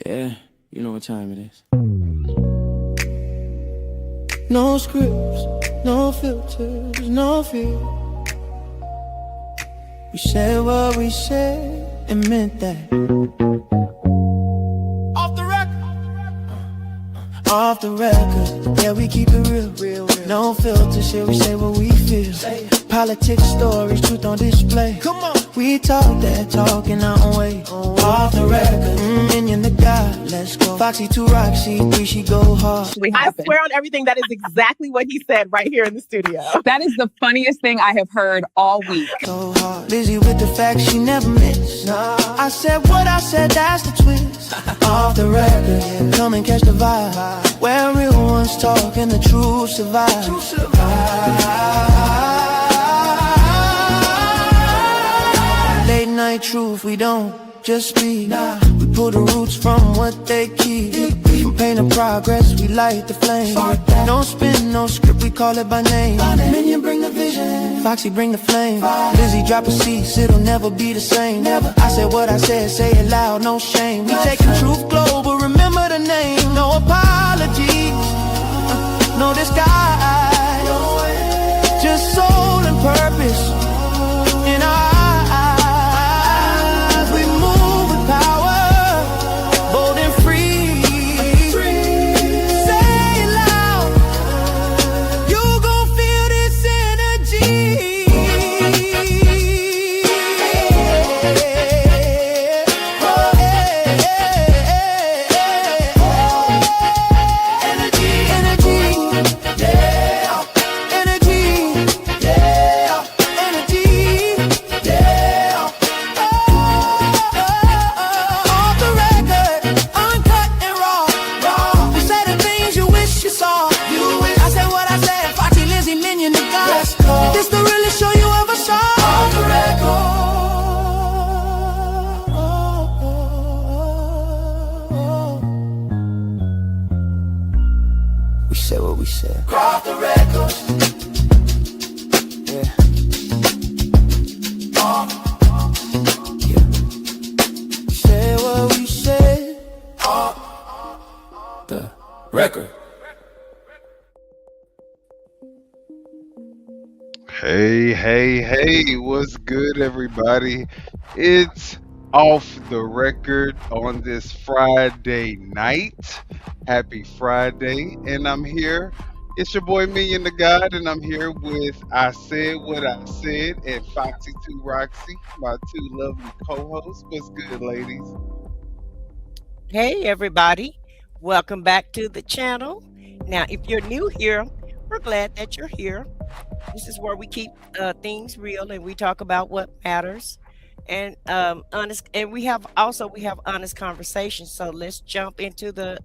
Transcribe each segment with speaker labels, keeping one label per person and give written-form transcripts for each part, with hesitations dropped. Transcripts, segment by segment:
Speaker 1: Yeah, you know what time it is. No scripts, no filters, no fear. We said what we said and meant that. Off the record. Off the record, yeah, we keep it real. No filter, shit, we say what we feel. Politics, stories, truth on display. Come on. We talk that talk in our own way. Off the record, minion the God, let's go. Foxy 2 Roxy 3, she go hard.
Speaker 2: I swear on everything, that is exactly what he said right here in the studio.
Speaker 3: That is the funniest thing I have heard all week.
Speaker 1: So hard, busy with the facts she never missed. I said what I said, that's the twist. Off the record, yeah, come and catch the vibe. Where real ones talk and the truth survive. Late night truth, we don't just speak. We pull the roots from what they keep. From pain to progress, we light the flame. No spin, no script, we call it by name. Minion bring the vision, Foxy bring the flame. Lizzie drop a cease, it'll never be the same. I said what I said, say it loud, no shame. We taking truth global, remember the name. No apologies, no disguise. Just soul and purpose in our eyes. We move with power, bold and free. Say it loud, you gon' feel this energy. This the realest show you ever saw. Off the record. We said what we said. Off the record. Yeah. Yeah. We said what we said. Off the record.
Speaker 4: Hey, what's good, everybody? It's Off the Record on this Friday night. Happy Friday, and I'm here. It's your boy Million the God, and I'm here with I Said What I Said and Foxy 2 Roxy, my two lovely co-hosts. What's good, ladies?
Speaker 5: Hey everybody, welcome back to the channel. Now, if you're new here, we're glad that you're here. This is where we keep things real and we talk about what matters and honest. And we have honest conversations. So let's jump into the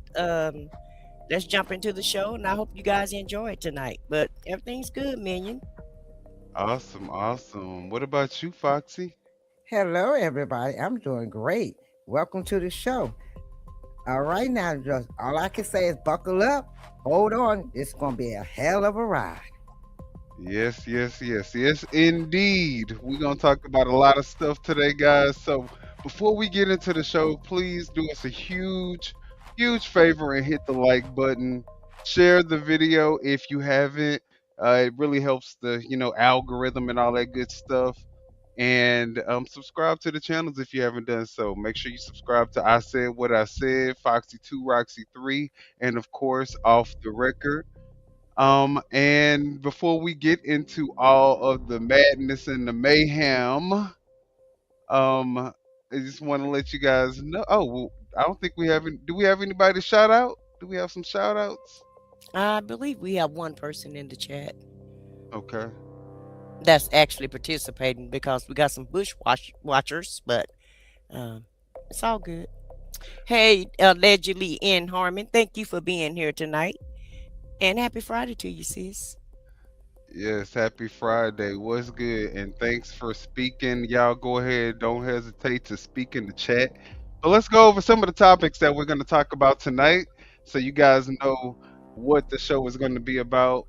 Speaker 5: show. And I hope you guys enjoy it tonight. But everything's good, Minion.
Speaker 4: Awesome. What about you, Foxy?
Speaker 6: Hello, everybody. I'm doing great. Welcome to the show. All right, now, just all I can say is buckle up, hold on. It's going to be a hell of a ride.
Speaker 4: Yes, indeed. We're going to talk about a lot of stuff today, guys. So before we get into the show, please do us a huge favor and hit the like button. Share the video if you haven't. It really helps the, algorithm and all that good stuff. And subscribe to the channels if you haven't done so. Make sure you subscribe to I Said What I Said, Foxy 2, Roxy 3, and of course, Off the Record. And before we get into all of the madness and the mayhem, I just want to let you guys know. Oh, well, I don't think we have. Do we have anybody to shout out? Do we have some shout outs?
Speaker 5: I believe we have one person in the chat
Speaker 4: Okay.
Speaker 5: that's actually participating because we got some watchers, but it's all good. Hey, allegedly in Harmon, thank you for being here tonight. And happy Friday to you, sis.
Speaker 4: Yes, happy Friday. What's good? And thanks for speaking. Y'all go ahead. Don't hesitate to speak in the chat. But let's go over some of the topics that we're going to talk about tonight so you guys know what the show is going to be about.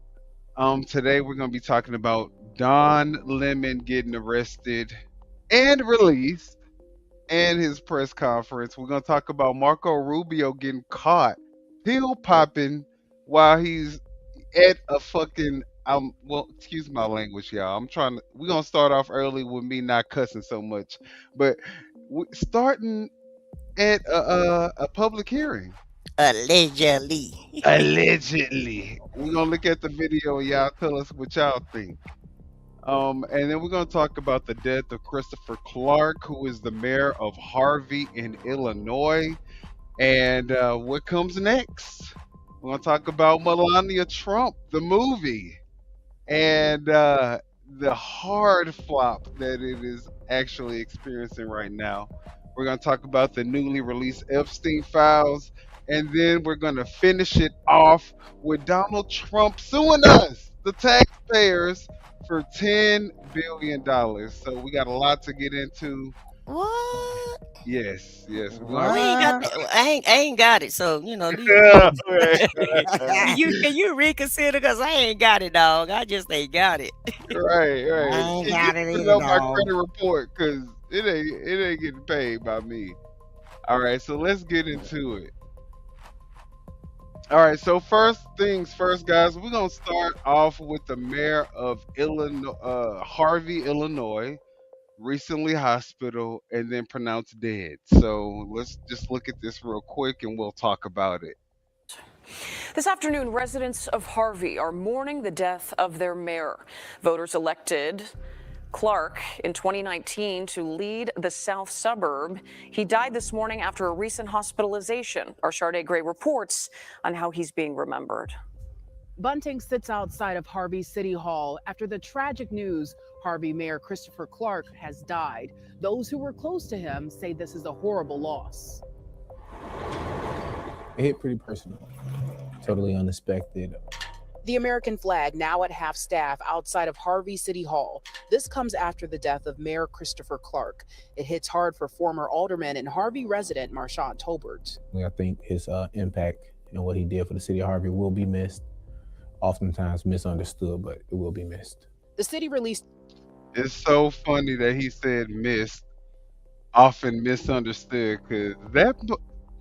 Speaker 4: Today we're going to be talking about Don Lemon getting arrested and released and his press conference. We're gonna talk about Marco Rubio getting caught pill popping while he's at a fucking well, excuse my language, y'all. We're gonna start off early with me not cussing so much, but starting at a public hearing.
Speaker 5: Allegedly.
Speaker 4: Allegedly. We're gonna look at the video and y'all tell us what y'all think. And then we're gonna talk about the death of Christopher Clark, who is the mayor of Harvey in Illinois, and what comes next. We're gonna talk about Melania Trump, the movie, and the hard flop that it is actually experiencing right now. We're going to talk about the newly released Epstein files, and then we're going to finish it off with Donald Trump suing us, the taxpayers, for $10 billion. So we got a lot to get into.
Speaker 5: What?
Speaker 4: Yes, yes, we're
Speaker 5: We
Speaker 4: going
Speaker 5: ain't got
Speaker 6: What?
Speaker 5: that. I ain't got it. So leave.
Speaker 4: to. Right,
Speaker 5: Can you reconsider? Cause I ain't got it, dog. I just ain't got it.
Speaker 4: right,
Speaker 6: I
Speaker 4: right.
Speaker 6: ain't
Speaker 4: You
Speaker 6: got it
Speaker 4: need to
Speaker 6: either,
Speaker 4: know my
Speaker 6: dog.
Speaker 4: credit report because it ain't getting paid by me. All right, so let's get into it. All right, so first things first, guys. We're gonna start off with the mayor of Illinois, Harvey, Illinois, recently hospital and then pronounced dead. So let's just look at this real quick and we'll talk about it.
Speaker 7: This afternoon, residents of Harvey are mourning the death of their mayor. Voters elected Clark in 2019 to lead the south suburb. He died this morning after a recent hospitalization. Our Sade Gray reports on how he's being remembered.
Speaker 2: Bunting sits outside of Harvey City Hall after the tragic news Harvey Mayor Christopher Clark has died. Those who were close to him say this is a horrible loss.
Speaker 8: It hit pretty personal, totally unexpected.
Speaker 2: The American flag now at half staff outside of Harvey City Hall. This comes after the death of Mayor Christopher Clark. It hits hard for former alderman and Harvey resident Marshawn Tolbert.
Speaker 8: I think his impact and what he did for the city of Harvey will be missed, oftentimes misunderstood, but it will be missed.
Speaker 2: The city released.
Speaker 4: It's so funny that he said missed, often misunderstood, because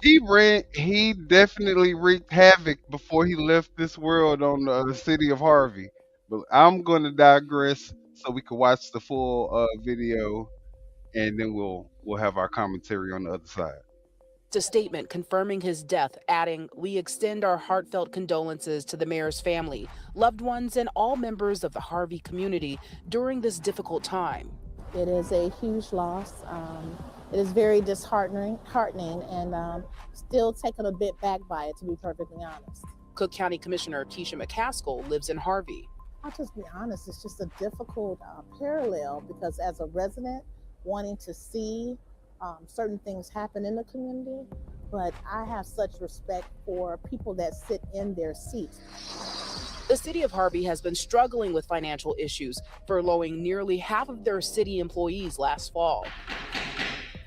Speaker 4: he definitely wreaked havoc before he left this world on the city of Harvey. But I'm going to digress so we can watch the full video, and then we'll have our commentary on the other side.
Speaker 2: A statement confirming his death, adding, "We extend our heartfelt condolences to the mayor's family, loved ones, and all members of the Harvey community during this difficult time."
Speaker 9: It is a huge loss. It is very disheartening, and still taken a bit back by it, to be perfectly honest.
Speaker 2: Cook County Commissioner Keisha McCaskill lives in Harvey.
Speaker 9: I'll just be honest, it's just a difficult parallel because as a resident, wanting to see certain things happen in the community, but I have such respect for people that sit in their seats.
Speaker 2: The city of Harvey has been struggling with financial issues, furloughing nearly half of their city employees last fall.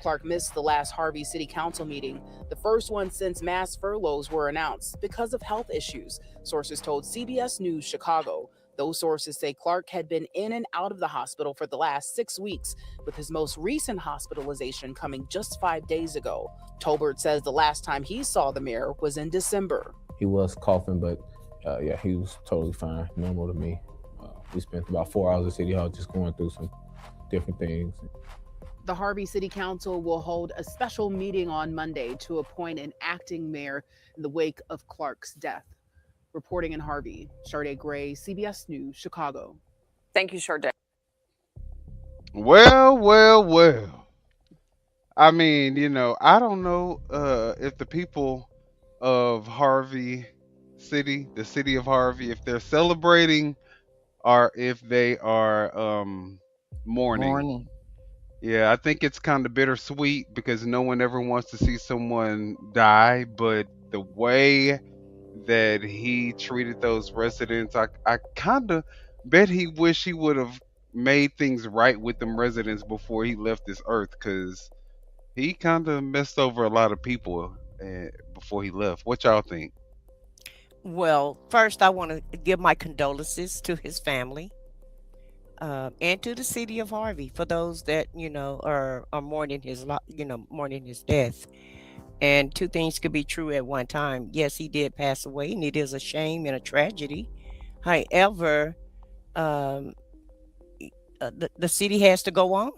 Speaker 2: Clark missed the last Harvey City Council meeting, the first one since mass furloughs were announced because of health issues, sources told CBS News Chicago. Those sources say Clark had been in and out of the hospital for the last 6 weeks, with his most recent hospitalization coming just 5 days ago. Tolbert says the last time he saw the mayor was in December.
Speaker 8: He was coughing, but yeah, he was totally fine, normal to me. We spent about 4 hours at City Hall just going through some different things.
Speaker 2: The Harvey City Council will hold a special meeting on Monday to appoint an acting mayor in the wake of Clark's death. Reporting in Harvey, Sade Gray, CBS News, Chicago.
Speaker 7: Thank you, Sade.
Speaker 4: Well, well, well. I mean, I don't know if the people of Harvey City, the city of Harvey, if they're celebrating or if they are mourning.
Speaker 6: Morning.
Speaker 4: Yeah, I think it's kind of bittersweet because no one ever wants to see someone die, but the way that he treated those residents, I kind of bet he wish he would have made things right with them residents before he left this earth, because he kind of messed over a lot of people before he left. What y'all think?
Speaker 5: Well, first I want to give my condolences to his family. and to the city of Harvey for those that are mourning mourning his death. And two things could be true at one time. Yes, he did pass away, and it is a shame and a tragedy. However, um, the city has to go on,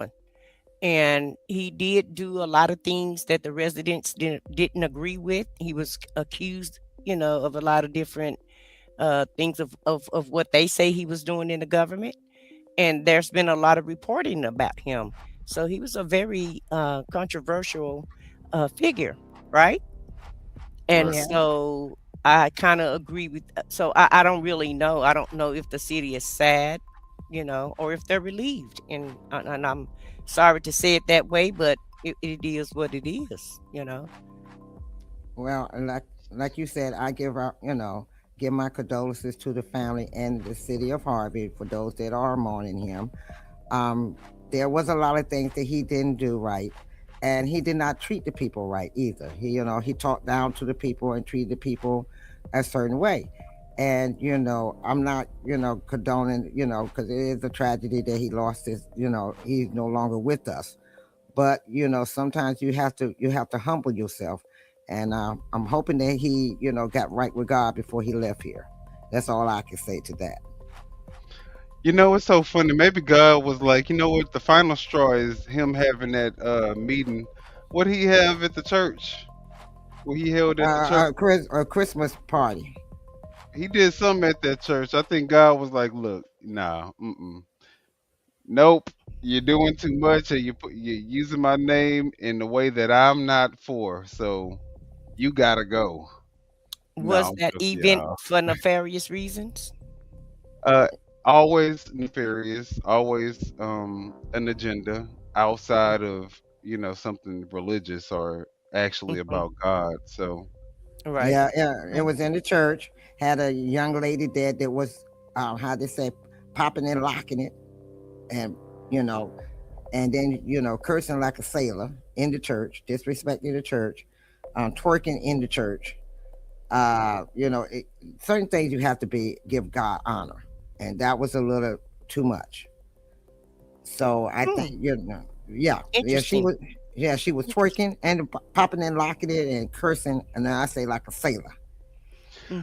Speaker 5: and he did do a lot of things that the residents didn't agree with. He was accused, of a lot of different things of what they say he was doing in the government, and there's been a lot of reporting about him. So he was a very controversial figure, right? And
Speaker 4: Right.
Speaker 6: Yeah.
Speaker 5: so I kind of agree with. So I don't really know. I don't know if the city is sad, or if they're relieved. And I'm sorry to say it that way, but it is what it is.
Speaker 6: Well, and like you said, I give my condolences to the family and the city of Harvey for those that are mourning him. Um, there was a lot of things that he didn't do right, and he did not treat the people right either. He talked down to the people and treated the people a certain way. And I'm not condoning, because it is a tragedy that he lost his, he's no longer with us. But sometimes you have to humble yourself, and I'm hoping that he got right with God before he left here. That's all I can say to that.
Speaker 4: It's so funny. Maybe God was like, you know what? The final straw is him having that meeting. What he have at the church? What he held at the church?
Speaker 6: A Christmas party.
Speaker 4: He did something at that church. I think God was like, look, nah, nope. You're doing too much, and you're using my name in the way that I'm not for. So you gotta go. No,
Speaker 5: Was
Speaker 4: I'm
Speaker 5: that
Speaker 4: joking,
Speaker 5: event
Speaker 4: y'all.
Speaker 5: for nefarious reasons?
Speaker 4: Uh, Always nefarious, always an agenda outside of something religious or actually
Speaker 5: Hmm.
Speaker 4: about God. So
Speaker 5: Right.
Speaker 6: Yeah, yeah, it
Speaker 5: Mm.
Speaker 6: was in the church. Had a young lady there that was, how they say, popping and locking it, and you know, and then cursing like a sailor in the church, disrespecting the church, twerking in the church. Certain things you have to give God honor, and that was a little too much. So I
Speaker 5: Hmm.
Speaker 6: think yeah,
Speaker 5: Interesting.
Speaker 6: she was
Speaker 5: Interesting.
Speaker 6: twerking and popping and locking it and cursing, and then I say like a sailor.
Speaker 5: Hmm.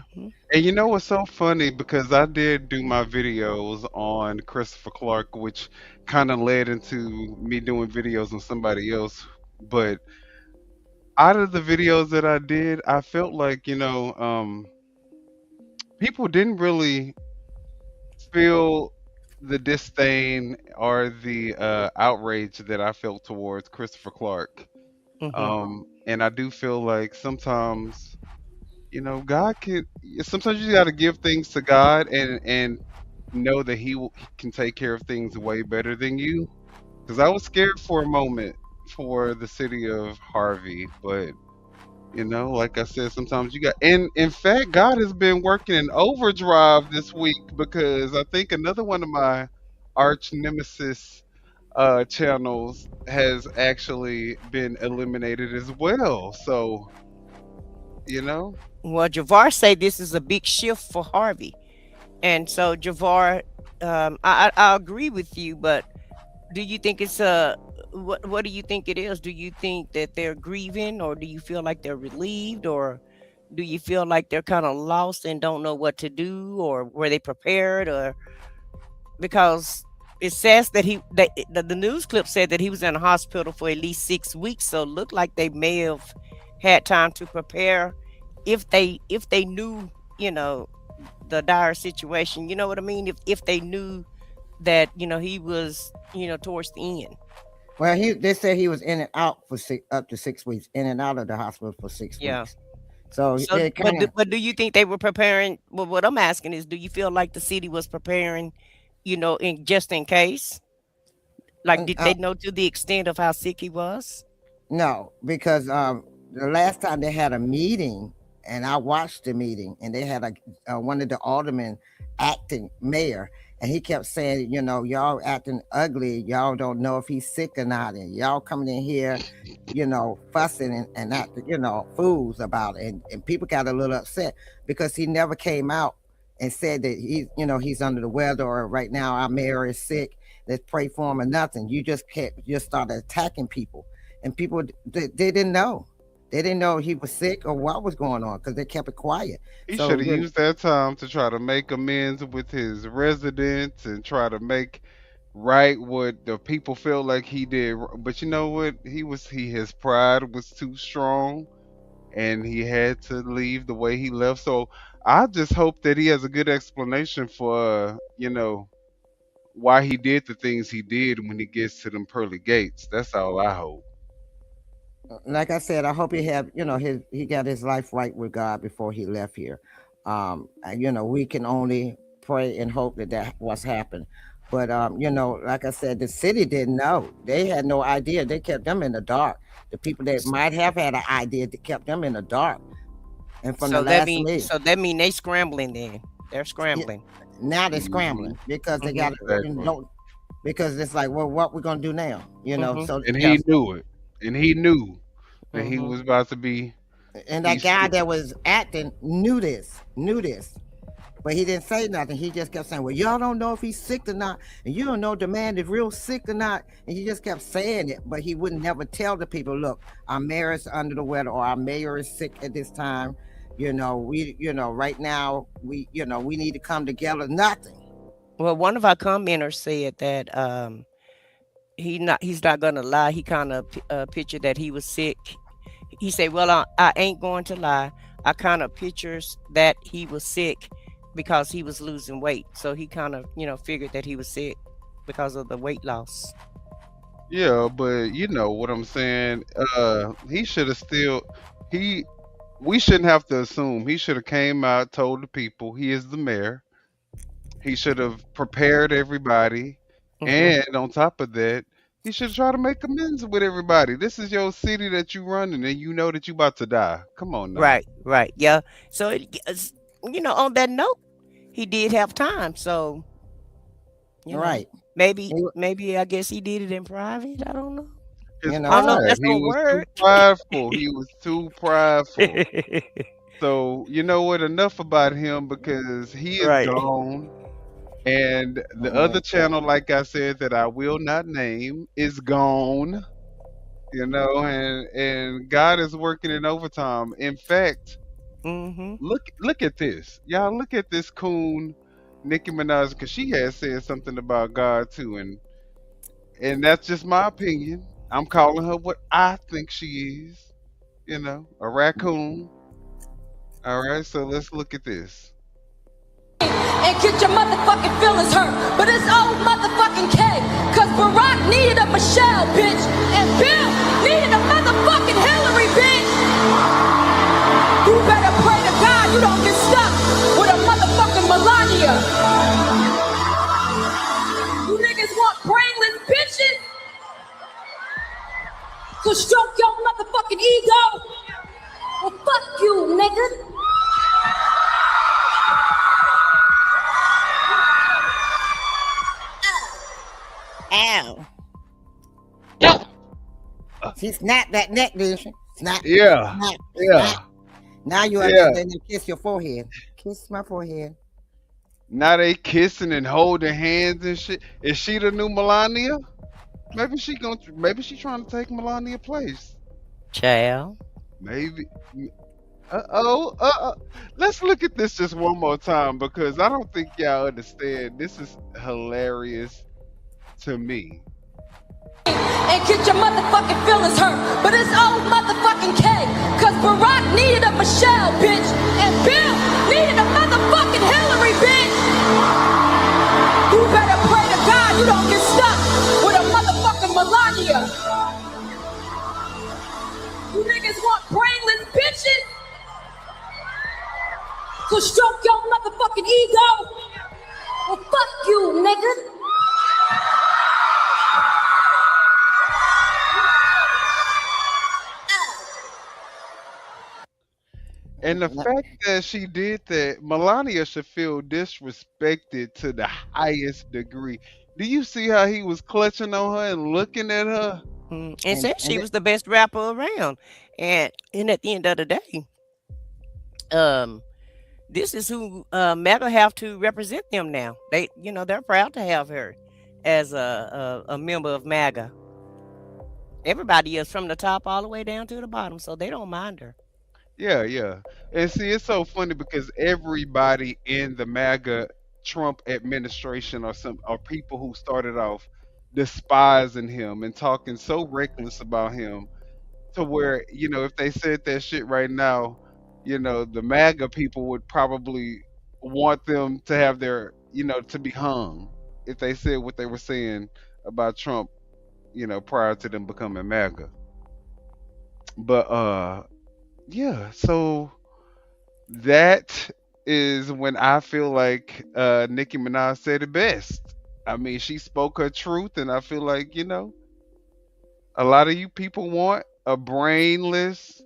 Speaker 4: and you know what's so funny, because I did do my videos on Christopher Clark, which kind of led into me doing videos on somebody else. But out of the videos that I did, I felt like people didn't really feel the disdain or the outrage that I felt towards Christopher Clark.
Speaker 5: Hmm.
Speaker 4: And I do feel like sometimes, God can. Sometimes you got to give things to God and know that He can take care of things way better than you. Because I was scared for a moment for the city of Harvey, but like I said, sometimes you got, and in fact, God has been working in overdrive this week, because I think another one of my arch nemesis channels has actually been eliminated as well. So, you know,
Speaker 5: Well, Javar say this is a big shift for Harvey, and so Javar, I agree with you, but do you think it's a what do you think it is? Do you think that they're grieving, or do you feel like they're relieved, or do you feel like they're kind of lost and don't know what to do, or were they prepared, or because it says that the news clip said that he was in a hospital for at least 6 weeks, so it looked like they may have had time to prepare if they knew, you know, the dire situation. You know what I mean? If they knew that he was towards the end.
Speaker 6: Well, they said he was in and out for up to 6 weeks, in and out of the hospital for six
Speaker 5: Yeah.
Speaker 6: weeks. So
Speaker 5: So,
Speaker 6: it
Speaker 5: but
Speaker 6: kind of,
Speaker 5: do you think they were preparing? Well, what I'm asking is, do you feel like the city was preparing, in just in case? Like, did
Speaker 6: uh,
Speaker 5: they know to the extent of how sick he was?
Speaker 6: no, because the last time they had a meeting, and I watched the meeting, and they had one of the aldermen acting mayor, and he kept saying, y'all acting ugly, y'all don't know if he's sick or not, and y'all coming in here, fussing and acting, fools about it, and people got a little upset because he never came out and said that he's under the weather, or right now our mayor is sick. Let's pray for him or nothing. You just started attacking people, and people they didn't know. They didn't know he was sick or what was going on because they kept it quiet.
Speaker 4: He
Speaker 6: So
Speaker 4: should have used that time to try to make amends with his residents and try to make right what the people felt like he did. But you know what? His pride was too strong and he had to leave the way he left. So I just hope that he has a good explanation for, why he did the things he did when he gets to them pearly gates. That's all I hope.
Speaker 6: like I said, I hope he got his life right with God before he left here. We can only pray and hope that was happened. But like I said, the city didn't know. They had no idea. They kept them in the dark. The people that might have had an idea, they kept them in the dark. And from the last meeting,
Speaker 5: so that mean they scrambling then. They're
Speaker 6: yeah,
Speaker 5: scrambling.
Speaker 6: now they're
Speaker 4: Hmm.
Speaker 6: scrambling because they got
Speaker 4: Exactly.
Speaker 6: because it's like, well, what we're gonna do now?
Speaker 5: Mm-hmm.
Speaker 6: So
Speaker 4: And
Speaker 5: Yeah.
Speaker 4: he knew it. And he knew that he
Speaker 5: Mm-hmm.
Speaker 4: was about to
Speaker 6: and
Speaker 4: be
Speaker 6: that guy
Speaker 4: stripped.
Speaker 6: that was acting knew this, but he didn't say nothing. He just kept saying, well, y'all don't know if he's sick or not, and you don't know if the man is real sick or not, and he just kept saying it, but he would never tell the people, look, our mayor is under the weather, or our mayor is sick at this time. Right now we need to come together. Nothing.
Speaker 5: Well, one of our commenters said that he's not gonna lie. He kind of pictured that he was sick. He said, "Well, I ain't going to lie. I kind of pictures that he was sick because he was losing weight. So he kind of figured that he was sick because of the weight loss."
Speaker 4: Yeah, but you know what I'm saying? He should have still he we shouldn't have to assume. He should have came out, told the people he is the mayor. He should have prepared everybody,
Speaker 5: Hmm.
Speaker 4: and on top of that, he should try to make amends with everybody. This is your city that you running, and you know that you about to die. Come on now.
Speaker 5: Right, right, yeah. So on that note, he did have time. So you know,
Speaker 6: Right.
Speaker 5: maybe
Speaker 6: He-
Speaker 5: maybe I guess he did it in private. I don't know.
Speaker 4: His
Speaker 5: I don't know if
Speaker 4: pride.
Speaker 5: that's
Speaker 4: He
Speaker 5: gonna
Speaker 4: was too
Speaker 5: work.
Speaker 4: prideful. He was too prideful. So you know what? Enough about him because he is
Speaker 5: Right.
Speaker 4: gone. And the other
Speaker 6: Mhm.
Speaker 4: channel, like I said, that I will not name, is gone. And God is working in overtime. In fact,
Speaker 5: Mm-hmm.
Speaker 4: look at this, y'all. Look at this coon, Nicki Minaj, because she has said something about God too, and that's just my opinion. I'm calling her what I think she is. A raccoon. All right, so let's look at this.
Speaker 1: And get your motherfucking feelings hurt. But it's old motherfucking K. Cause Barack needed a Michelle, bitch. And Bill needed a motherfucking Hillary, bitch. You better pray to God you don't get stuck with a motherfucking Melania. You niggas want brainless bitches to stroke your motherfucking ego? Well, fuck you, nigga.
Speaker 6: Ow. She snapped that neck, didn't she? Snap,
Speaker 4: Yeah,
Speaker 6: snap,
Speaker 4: yeah,
Speaker 6: snap. Now you
Speaker 4: yeah.
Speaker 6: understand. You kiss your forehead. Kiss my forehead.
Speaker 4: Now they kissing and holding hands and shit. Is she the new Melania? Maybe she trying to take Melania place.
Speaker 5: Child.
Speaker 4: Maybe. Uh-oh. Let's look at this just one more time because I don't think y'all understand. This is hilarious to me.
Speaker 1: And get your motherfucking feelings hurt. But it's old motherfucking K. Cause Barack needed a Michelle, bitch. And Bill needed a motherfucking Hillary, bitch. You better pray to God you don't get stuck with a motherfucking Melania. You niggas want brainless bitches to stroke your motherfucking ego? Well, fuck you, nigga.
Speaker 4: And the fact that she did that, Melania should feel disrespected to the highest degree. Do you see how he was clutching on her and looking at her?
Speaker 5: And
Speaker 6: And
Speaker 5: said
Speaker 6: and
Speaker 5: she was the best rapper around. And at the end of the day, um, this is who MAGA have to represent them now. They're proud to have her as a member of MAGA. Everybody is from the top all the way down to the bottom, so they don't mind her.
Speaker 4: Yeah, yeah. And see, it's so funny because everybody in the MAGA Trump administration are people who started off despising him and talking so reckless about him to where, if they said that shit right now, the MAGA people would probably want them to have to be hung if they said what they were saying about Trump, prior to them becoming MAGA. But yeah, so that is when I feel like Nicki Minaj said it best. I mean, she spoke her truth, and I feel like, a lot of you people want a brainless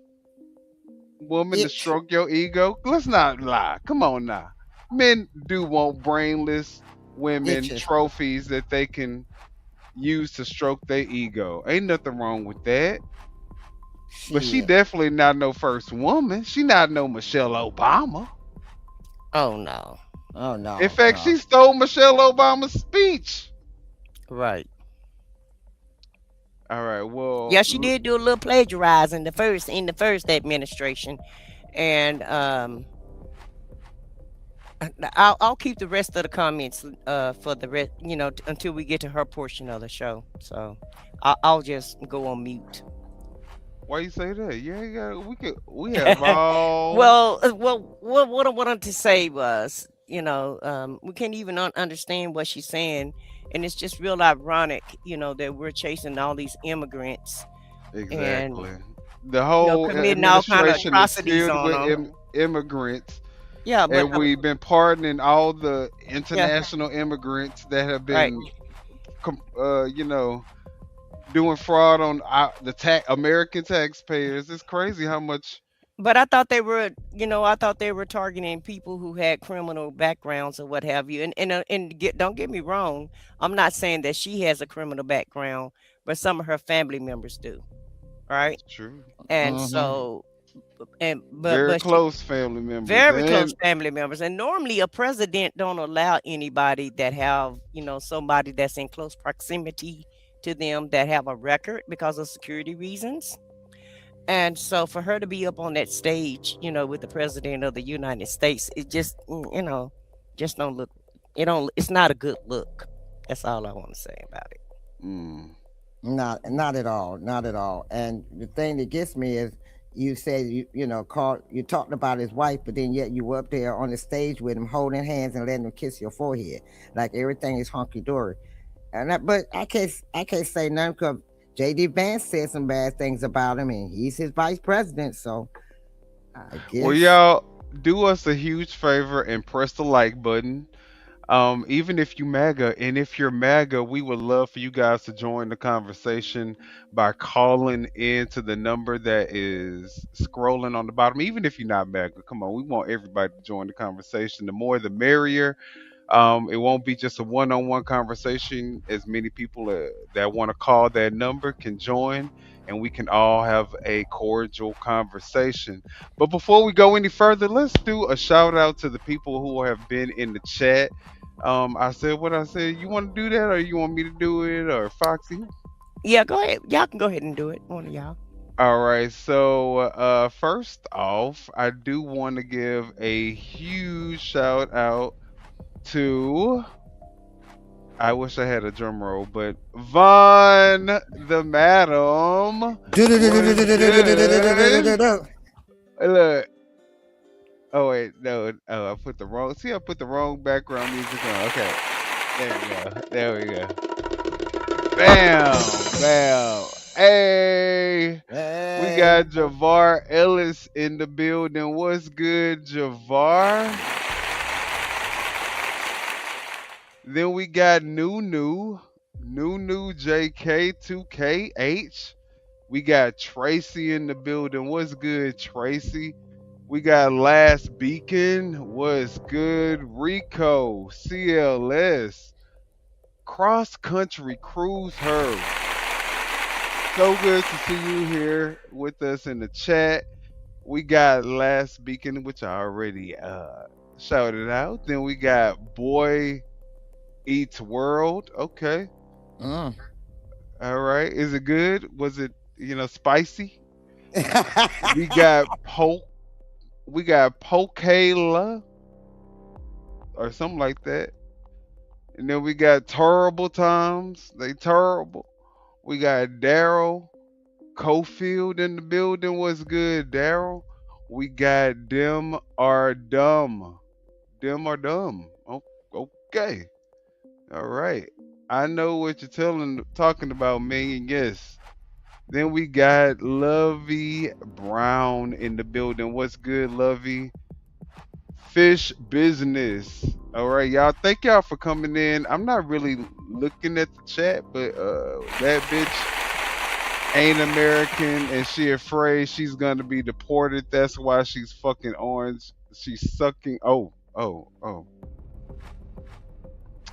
Speaker 4: woman to
Speaker 6: Itch,
Speaker 4: stroke your ego. Let's not lie. Come on now. Men do want brainless women
Speaker 6: itches.
Speaker 4: trophies that they can use to stroke their ego. Ain't nothing wrong with that. But she
Speaker 6: Shit.
Speaker 4: definitely not no first woman. She not no Michelle Obama.
Speaker 5: Oh no.
Speaker 6: Oh
Speaker 4: In
Speaker 6: no,
Speaker 4: fact,
Speaker 6: no.
Speaker 4: she stole Michelle Obama's speech.
Speaker 5: Right.
Speaker 4: All right. Well,
Speaker 5: Yeah, she did do a little plagiarizing in the first administration, and I'll keep the rest of the comments for the rest, until we get to her portion of the show. So I'll just go on mute.
Speaker 4: why you say that? Yeah, yeah. We have all.
Speaker 5: Well, what I wanted to say was, we can't even understand what she's saying, and it's just real ironic, that we're chasing all these immigrants and
Speaker 4: Exactly. The whole
Speaker 5: committing all kind of
Speaker 4: administration is
Speaker 5: atrocities
Speaker 4: filled
Speaker 5: on
Speaker 4: with
Speaker 5: them.
Speaker 4: immigrants,
Speaker 5: Yeah, but
Speaker 4: and we've been pardoning all the
Speaker 5: yeah,
Speaker 4: international immigrants that have
Speaker 5: right.
Speaker 4: been, doing fraud on American taxpayers. It's crazy how much.
Speaker 5: But I thought they were targeting people who had criminal backgrounds or what have you. Don't get me wrong, I'm not saying that she has a criminal background, but some of her family members do, right?
Speaker 4: It's true.
Speaker 5: And
Speaker 6: Mm-hmm.
Speaker 5: so, and
Speaker 4: Very
Speaker 5: but she
Speaker 4: close family members,
Speaker 5: very close
Speaker 4: and
Speaker 5: family members. And normally, a president don't allow anybody that have somebody that's in close proximity to them that have a record because of security reasons. And so for her to be up on that stage, with the president of the United States, it just, just don't look, it's not a good look. That's all I want to say about it.
Speaker 4: mm,
Speaker 6: Not at all, not at all. And the thing that gets me is you said you talked about his wife, but then yet you were up there on the stage with him, holding hands and letting him kiss your forehead, like everything is hunky dory. But I can't say nothing because JD Vance said some bad things about him, and he's his vice president. So I
Speaker 4: well,
Speaker 6: guess
Speaker 4: y'all do us a huge favor and press the like button. Even if you MAGA, and if you're MAGA, we would love for you guys to join the conversation by calling into the number that is scrolling on the bottom. Even if you're not MAGA, come on, we want everybody to join the conversation. The more, the merrier. It won't be just a one-on-one conversation. As many people that want to call that number can join, and we can all have a cordial conversation. But before we go any further, let's do a shout out to the people who have been in the chat. I said what I said. You want to do that, or you want me to do it, or Foxy?
Speaker 5: Yeah, go ahead. Y'all can go ahead and do it. One of y'all.
Speaker 4: All right. So first off, I do want to give a huge shout out to. I wish I had a drum roll, but Von the Madam was good. Look. Oh wait, no. Oh, I put the wrong. See, I put the wrong background music on. Okay, there we go. There we go. Bam, bam. Hey, we
Speaker 6: hey,
Speaker 4: got Javar Ellis in the building. What's good, Javar? Then we got Nunu JK2KH. We got Tracy in the building. What's good, Tracy? We got Last Beacon. What's good, Rico? CLS. Cross Country Cruise Her. So good to see you here with us in the chat. We got Last Beacon, which I already shouted out. Then we got Boy Eats World. Okay.
Speaker 6: Mm.
Speaker 4: All right. Is it good? Was it, spicy? We got Pokela or something like that. And then we got Terrible Times. They terrible. We got Daryl Cofield in the building. What's good, Daryl? We got Them Are Dumb. Them Are Dumb. Okay. All right. I know what you're talking about, Megan. Yes. Then we got Lovey Brown in the building. What's good, Lovey? Fish Business. All right, y'all. Thank y'all for coming in. I'm not really looking at the chat, but that bitch ain't American and she afraid she's gonna be deported. That's why she's fucking orange. She's sucking. Oh.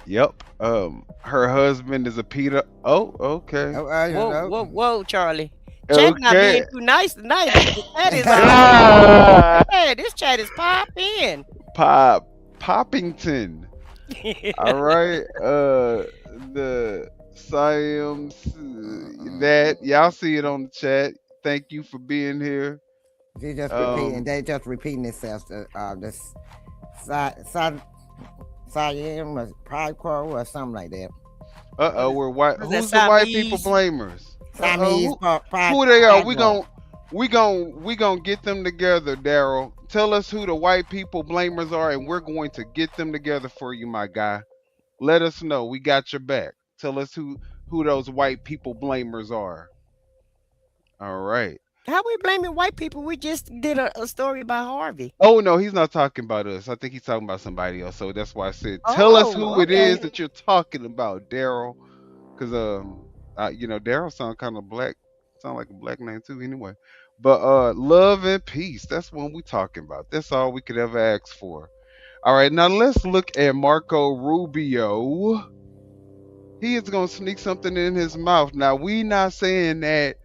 Speaker 4: Yep. Her husband is a Peter. Oh, okay.
Speaker 5: Whoa, Charlie. Chat not being too nice tonight. The chat is
Speaker 4: Ah!
Speaker 5: this chat is popping.
Speaker 4: Poppington. All right. The Siams that y'all see it on the chat. Thank you for being here.
Speaker 6: They just repeating. They just repeating themselves. This Siam or Pride Crow or something like that.
Speaker 4: We're white.
Speaker 5: Was
Speaker 4: Who's
Speaker 5: that
Speaker 4: the white
Speaker 5: Siamese?
Speaker 4: people blamers?
Speaker 6: Siamese
Speaker 4: Who they are? We gonna get them together, Daryl. Tell us who the white people blamers are, and we're going to get them together for you, my guy. Let us know. We got your back. Tell us who those white people blamers are. All right.
Speaker 5: How we blaming white people? We just did a story about Harvey.
Speaker 4: Oh no, he's not talking about us. I think he's talking about somebody else. So that's why I said, tell us who it is that you're talking about, Daryl. Because Daryl sound kind of black. Sound like a black name too, anyway. But love and peace. That's what we talking about. That's all we could ever ask for. All right, now let's look at Marco Rubio. He is gonna sneak something in his mouth. Now we not saying that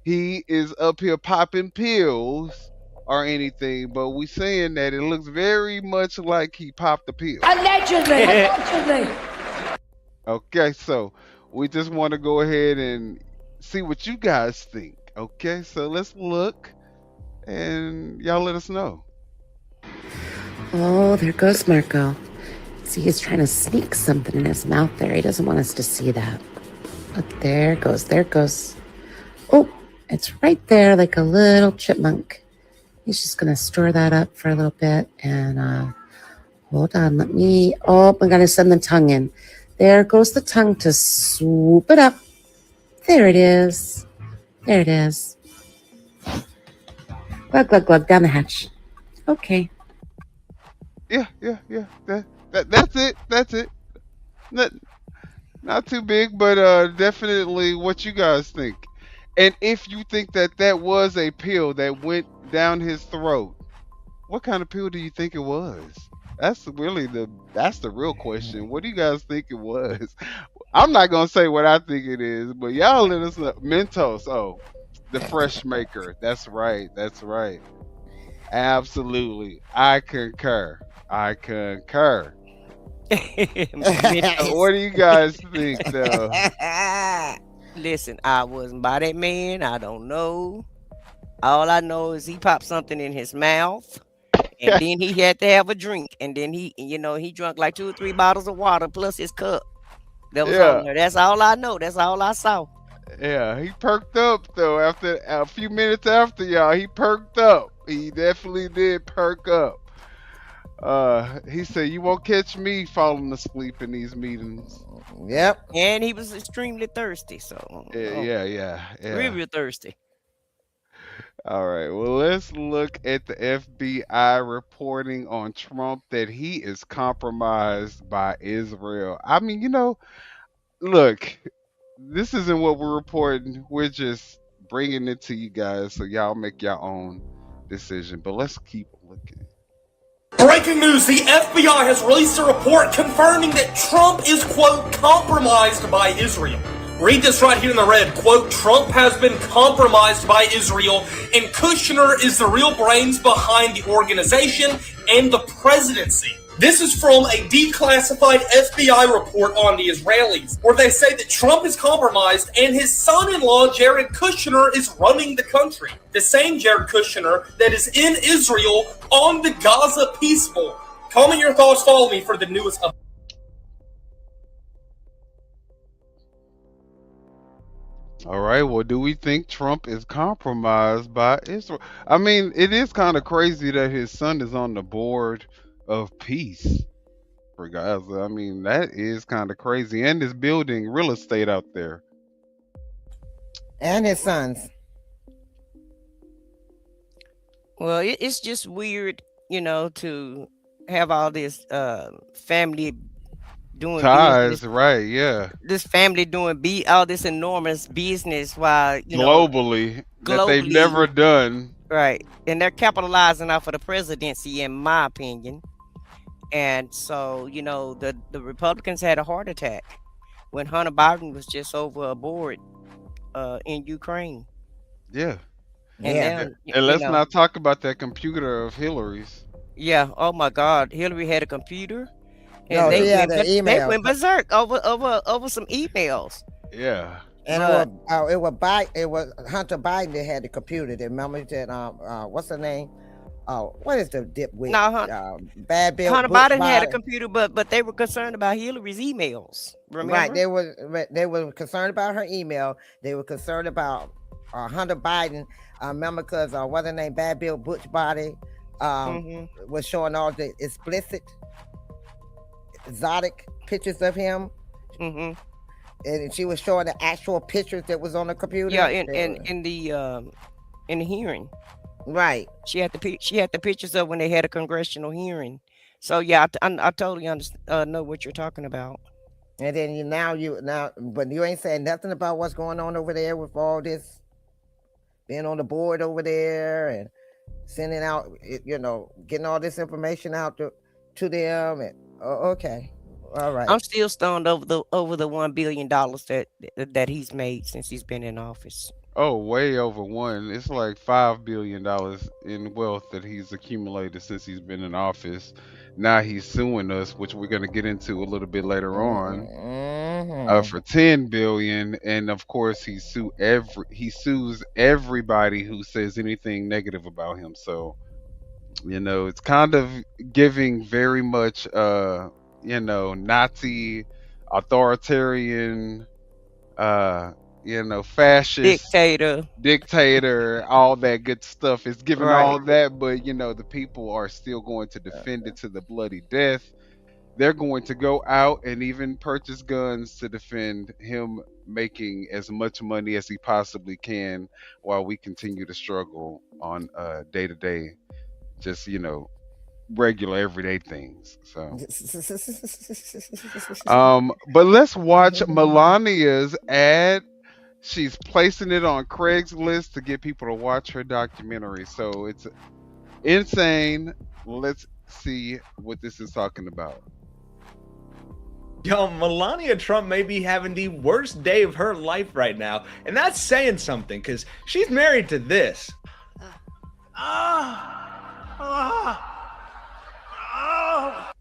Speaker 4: he is up here popping pills or anything, but we saying that it looks very much like he popped the pill.
Speaker 1: Allegedly.
Speaker 4: Okay, so we just want to go ahead and see what you guys think. Okay, so let's look and y'all let us know.
Speaker 10: Oh, there goes Marco. See, he's trying to sneak something in his mouth there. He doesn't want us to see that. But there goes. Oh, it's right there like a little chipmunk. He's just going to store that up for a little bit. And hold on, I got to send the tongue in. There goes the tongue to swoop it up. There it is. Glug, glug, glug, down the hatch. Okay.
Speaker 4: Yeah. That's it. Not too big, but definitely what you guys think. And if you think that was a pill that went down his throat, what kind of pill do you think it was? That's the real question. What do you guys think it was? I'm not gonna say what I think it is, but y'all let us know. Mentos. Oh, the fresh maker. That's right. Absolutely. I concur. What do you guys think, though?
Speaker 5: Listen, I wasn't by that man. I don't know. All I know is he popped something in his mouth, and then he had to have a drink, and then he drank like 2 or 3 bottles of water plus his cup. That was on there. That's all I know. That's all I saw.
Speaker 4: Yeah, he perked up though. After a few minutes after y'all, he perked up. He definitely did perk up. He said, "You won't catch me falling asleep in these meetings."
Speaker 6: Yep.
Speaker 5: And he was extremely thirsty. So
Speaker 4: yeah.
Speaker 5: Real thirsty.
Speaker 4: All right. Well, let's look at the FBI reporting on Trump that he is compromised by Israel. I mean, look, this isn't what we're reporting. We're just bringing it to you guys so y'all make your own decision. But let's keep looking.
Speaker 11: Breaking news, the FBI has released a report confirming that Trump is, quote, compromised by Israel. Read this right here in the red. Quote, Trump has been compromised by Israel, and Kushner is the real brains behind the organization and the presidency. This is from a declassified FBI report on the Israelis, where they say that Trump is compromised and his son-in-law, Jared Kushner, is running the country. The same Jared Kushner that is in Israel on the Gaza peace board. Comment your thoughts, follow me for the newest update.
Speaker 4: All right. Well, do we think Trump is compromised by Israel? I mean, it is kind of crazy that his son is on the board of peace for Gaza. I mean, that is kind of crazy. And is building real estate out there.
Speaker 6: And his sons.
Speaker 5: Well, it's just weird, to have all this family doing
Speaker 4: Ties,
Speaker 5: business.
Speaker 4: right? Yeah.
Speaker 5: This family doing all this enormous business while
Speaker 4: globally that they've never done.
Speaker 5: Right, and they're capitalizing off of the presidency, in my opinion. And so, the Republicans had a heart attack when Hunter Biden was just over a board in Ukraine.
Speaker 4: Yeah.
Speaker 5: And
Speaker 4: let's not talk about that computer of Hillary's.
Speaker 5: Yeah. Oh my God, Hillary had a computer.
Speaker 6: And
Speaker 5: they went berserk over some emails.
Speaker 4: Yeah.
Speaker 6: And it was Hunter Biden that had the computer. Remember that what's her name? What is the dipwit?
Speaker 5: No,
Speaker 6: Bad Bill.
Speaker 5: Hunter Biden had a computer, but they were concerned about Hillary's emails. Remember?
Speaker 6: Right. They were concerned about her email. They were concerned about Hunter Biden. Remember, because what's her name? Bad Bill Butch Body was showing all the explicit, exotic pictures of him.
Speaker 5: Mm-hmm.
Speaker 6: And she was showing the actual pictures that was on the computer.
Speaker 5: Yeah, in the hearing.
Speaker 6: Right.
Speaker 5: She had the pictures of when they had a congressional hearing. So yeah, I totally know what you're talking about.
Speaker 6: And then but you ain't saying nothing about what's going on over there with all this being on the board over there and sending out, getting all this information out to them. And okay. All right.
Speaker 5: I'm still stoned over the $1 billion that he's made since he's been in office.
Speaker 4: Oh, way over one. It's like $5 billion in wealth that he's accumulated since he's been in office. Now he's suing us, which we're going to get into a little bit later on, for $10 billion. And of course, he sues everybody who says anything negative about him. So, it's kind of giving very much, Nazi, authoritarian, fascist, dictator, all that good stuff. It's giving all that, but the people are still going to defend it to the bloody death. They're going to go out and even purchase guns to defend him making as much money as he possibly can while we continue to struggle on day to day, just regular everyday things. So but let's watch Melania's ad. She's placing it on Craigslist to get people to watch her documentary. So it's insane. Let's see what this is talking about.
Speaker 12: Yo, Melania Trump may be having the worst day of her life right now. And that's saying something, because she's married to this.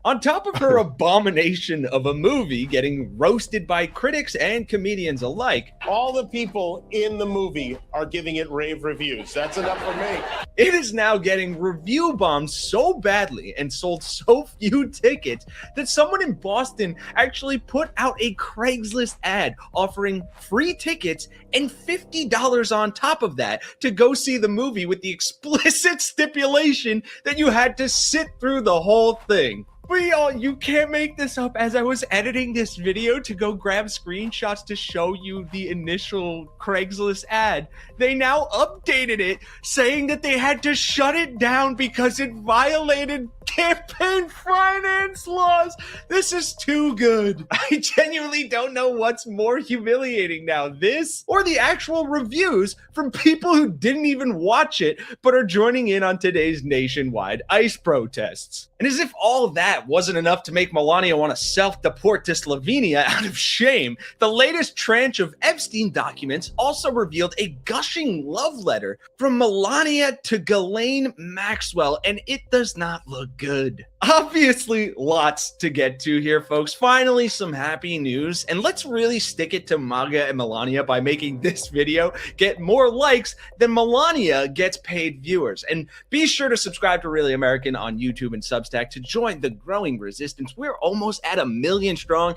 Speaker 12: On top of her abomination of a movie getting roasted by critics and comedians alike,
Speaker 13: all the people in the movie are giving it rave reviews. That's enough for me.
Speaker 12: It is now getting review bombed so badly and sold so few tickets that someone in Boston actually put out a Craigslist ad offering free tickets and $50 on top of that to go see the movie, with the explicit stipulation that you had to sit through the whole thing. You can't make this up. As I was editing this video to go grab screenshots to show you the initial Craigslist ad, they now updated it saying that they had to shut it down because it violated campaign finance laws. This is too good. I genuinely don't know what's more humiliating now, this or the actual reviews from people who didn't even watch it but are joining in on today's nationwide ICE protests. And as if all that wasn't enough to make Melania want to self-deport to Slovenia out of shame, the latest tranche of Epstein documents also revealed a gushing love letter from Melania to Ghislaine Maxwell, and it does not look good. Obviously, lots to get to here, folks. Finally, some happy news, and let's really stick it to MAGA and Melania by making this video get more likes than Melania gets paid viewers. And be sure to subscribe to Really American on YouTube and Substack to join the growing resistance. We're almost at 1 million strong.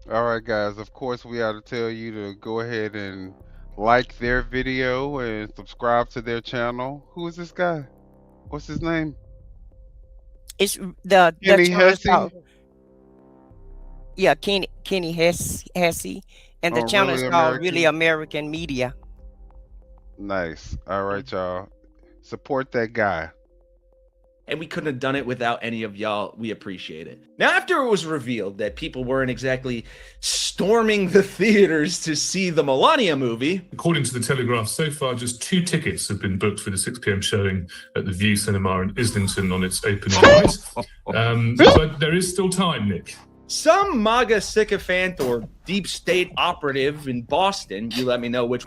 Speaker 4: All right, guys. Of course, we ought to tell you to go ahead and like their video and subscribe to their channel. Who is this guy? What's his name?
Speaker 5: It's the
Speaker 4: Kenny
Speaker 5: channel is
Speaker 4: Hesse?
Speaker 5: called- Yeah, Kenny Hesse, and the
Speaker 4: Oh,
Speaker 5: channel
Speaker 4: Really
Speaker 5: is called
Speaker 4: American?
Speaker 5: Really American Media.
Speaker 4: Nice. All right, y'all. Support that guy.
Speaker 12: And we couldn't have done it without any of y'all. We appreciate it. Now, after it was revealed that people weren't exactly storming the theaters to see the Melania movie,
Speaker 14: according to the Telegraph, so far just 2 tickets have been booked for the 6 p.m. showing at the View Cinema in Islington on its opening night. But there is still time, Nick.
Speaker 12: some MAGA sycophant or deep state operative in Boston, you let me know which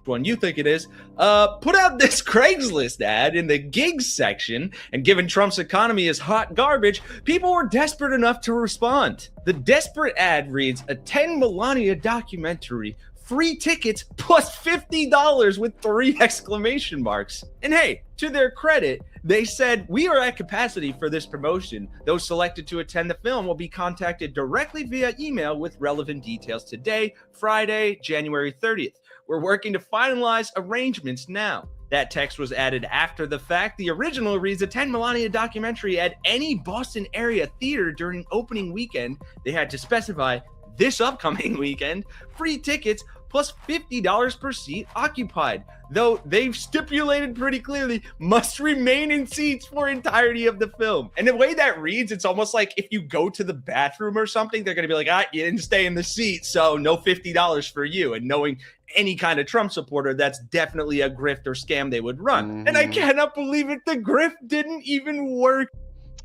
Speaker 12: one you think it is, put out this Craigslist ad in the gigs section, and given Trump's economy is hot garbage, people were desperate enough to respond. The desperate ad reads, a 10 Melania documentary, free tickets plus $50 with 3 exclamation marks. And hey, to their credit, they said, we are at capacity for this promotion. Those selected to attend the film will be contacted directly via email with relevant details today, Friday, January 30th. We're working to finalize arrangements now. That text was added after the fact. The original reads, a 10 Melania documentary at any Boston area theater during opening weekend. They had to specify this upcoming weekend, free tickets plus $50 per seat occupied, though they've stipulated pretty clearly must remain in seats for entirety of the film. And the way that reads, it's almost like if you go to the bathroom or something, they're gonna be like, you didn't stay in the seat, so no $50 for you. And knowing any kind of Trump supporter, that's definitely a grift or scam they would run. And I cannot believe it, the grift didn't even work.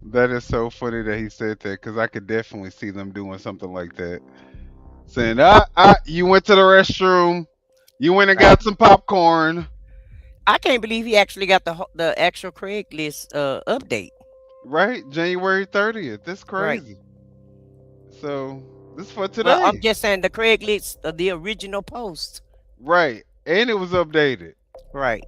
Speaker 4: That is so funny that he said that, because I could definitely see them doing something like that. Saying, you went to the restroom, you went and got some popcorn.
Speaker 5: I can't believe he actually got the actual Craigslist update.
Speaker 4: Right, January 30th. That's crazy. Right. So this is for today.
Speaker 5: Well, I'm just saying the Craigslist, the original post.
Speaker 4: Right, and it was updated.
Speaker 5: Right.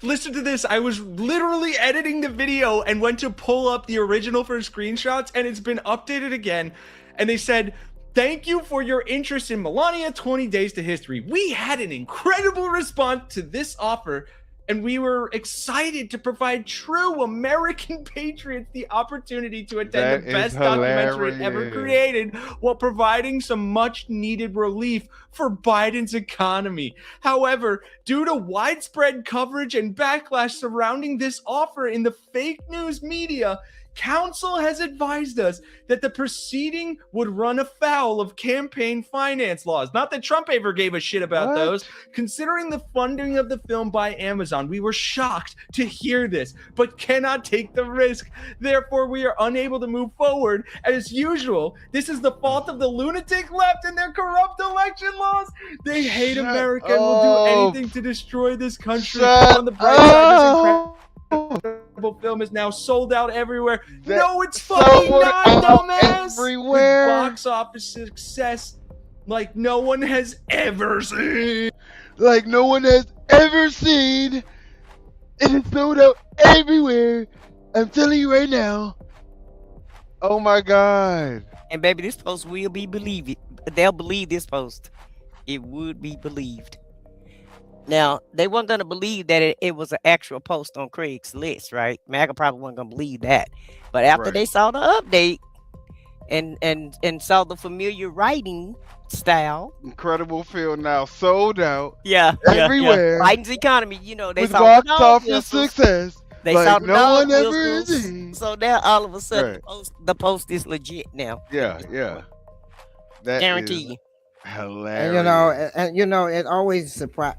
Speaker 12: Listen to this. I was literally editing the video and went to pull up the original for screenshots, and it's been updated again. And they said, thank you for your interest in Melania 20 Days to History. We had an incredible response to this offer, and we were excited to provide true American patriots the opportunity to attend the best documentary ever created while providing some much needed relief for Biden's economy. However, due to widespread coverage and backlash surrounding this offer in the fake news media, Council has advised us that the proceeding would run afoul of campaign finance laws. Not that Trump ever gave a shit about those. Considering the funding of the film by Amazon, we were shocked to hear this, but cannot take the risk. Therefore, we are unable to move forward. As usual, this is the fault of the lunatic left and their corrupt election laws. They hate America and will do anything to destroy this country. On the bright side, this incredible film is now sold out everywhere. No, it's fucking not, dumbass.
Speaker 4: Everywhere.
Speaker 12: With box office success like no one has ever seen.
Speaker 4: Like no one has ever seen. And it's sold out everywhere. I'm telling you right now. Oh my God.
Speaker 5: And baby, this post will be believed. They'll believe this post. It would be believed. Now, they weren't going to believe that it was an actual post on Craigslist, right? MAGA probably wasn't going to believe that. But after they saw the update and saw the familiar writing style.
Speaker 4: Incredible film now sold out.
Speaker 5: Yeah.
Speaker 4: Everywhere.
Speaker 5: Yeah. Biden's economy, you know, they
Speaker 4: with
Speaker 5: saw
Speaker 4: box office success.
Speaker 5: They
Speaker 4: like
Speaker 5: saw the
Speaker 4: no one
Speaker 5: dog
Speaker 4: ever
Speaker 5: whistles.
Speaker 4: seen.
Speaker 5: So now all of a sudden the post is legit now.
Speaker 4: Yeah. That
Speaker 5: Guarantee
Speaker 4: is
Speaker 5: you.
Speaker 4: hilarious.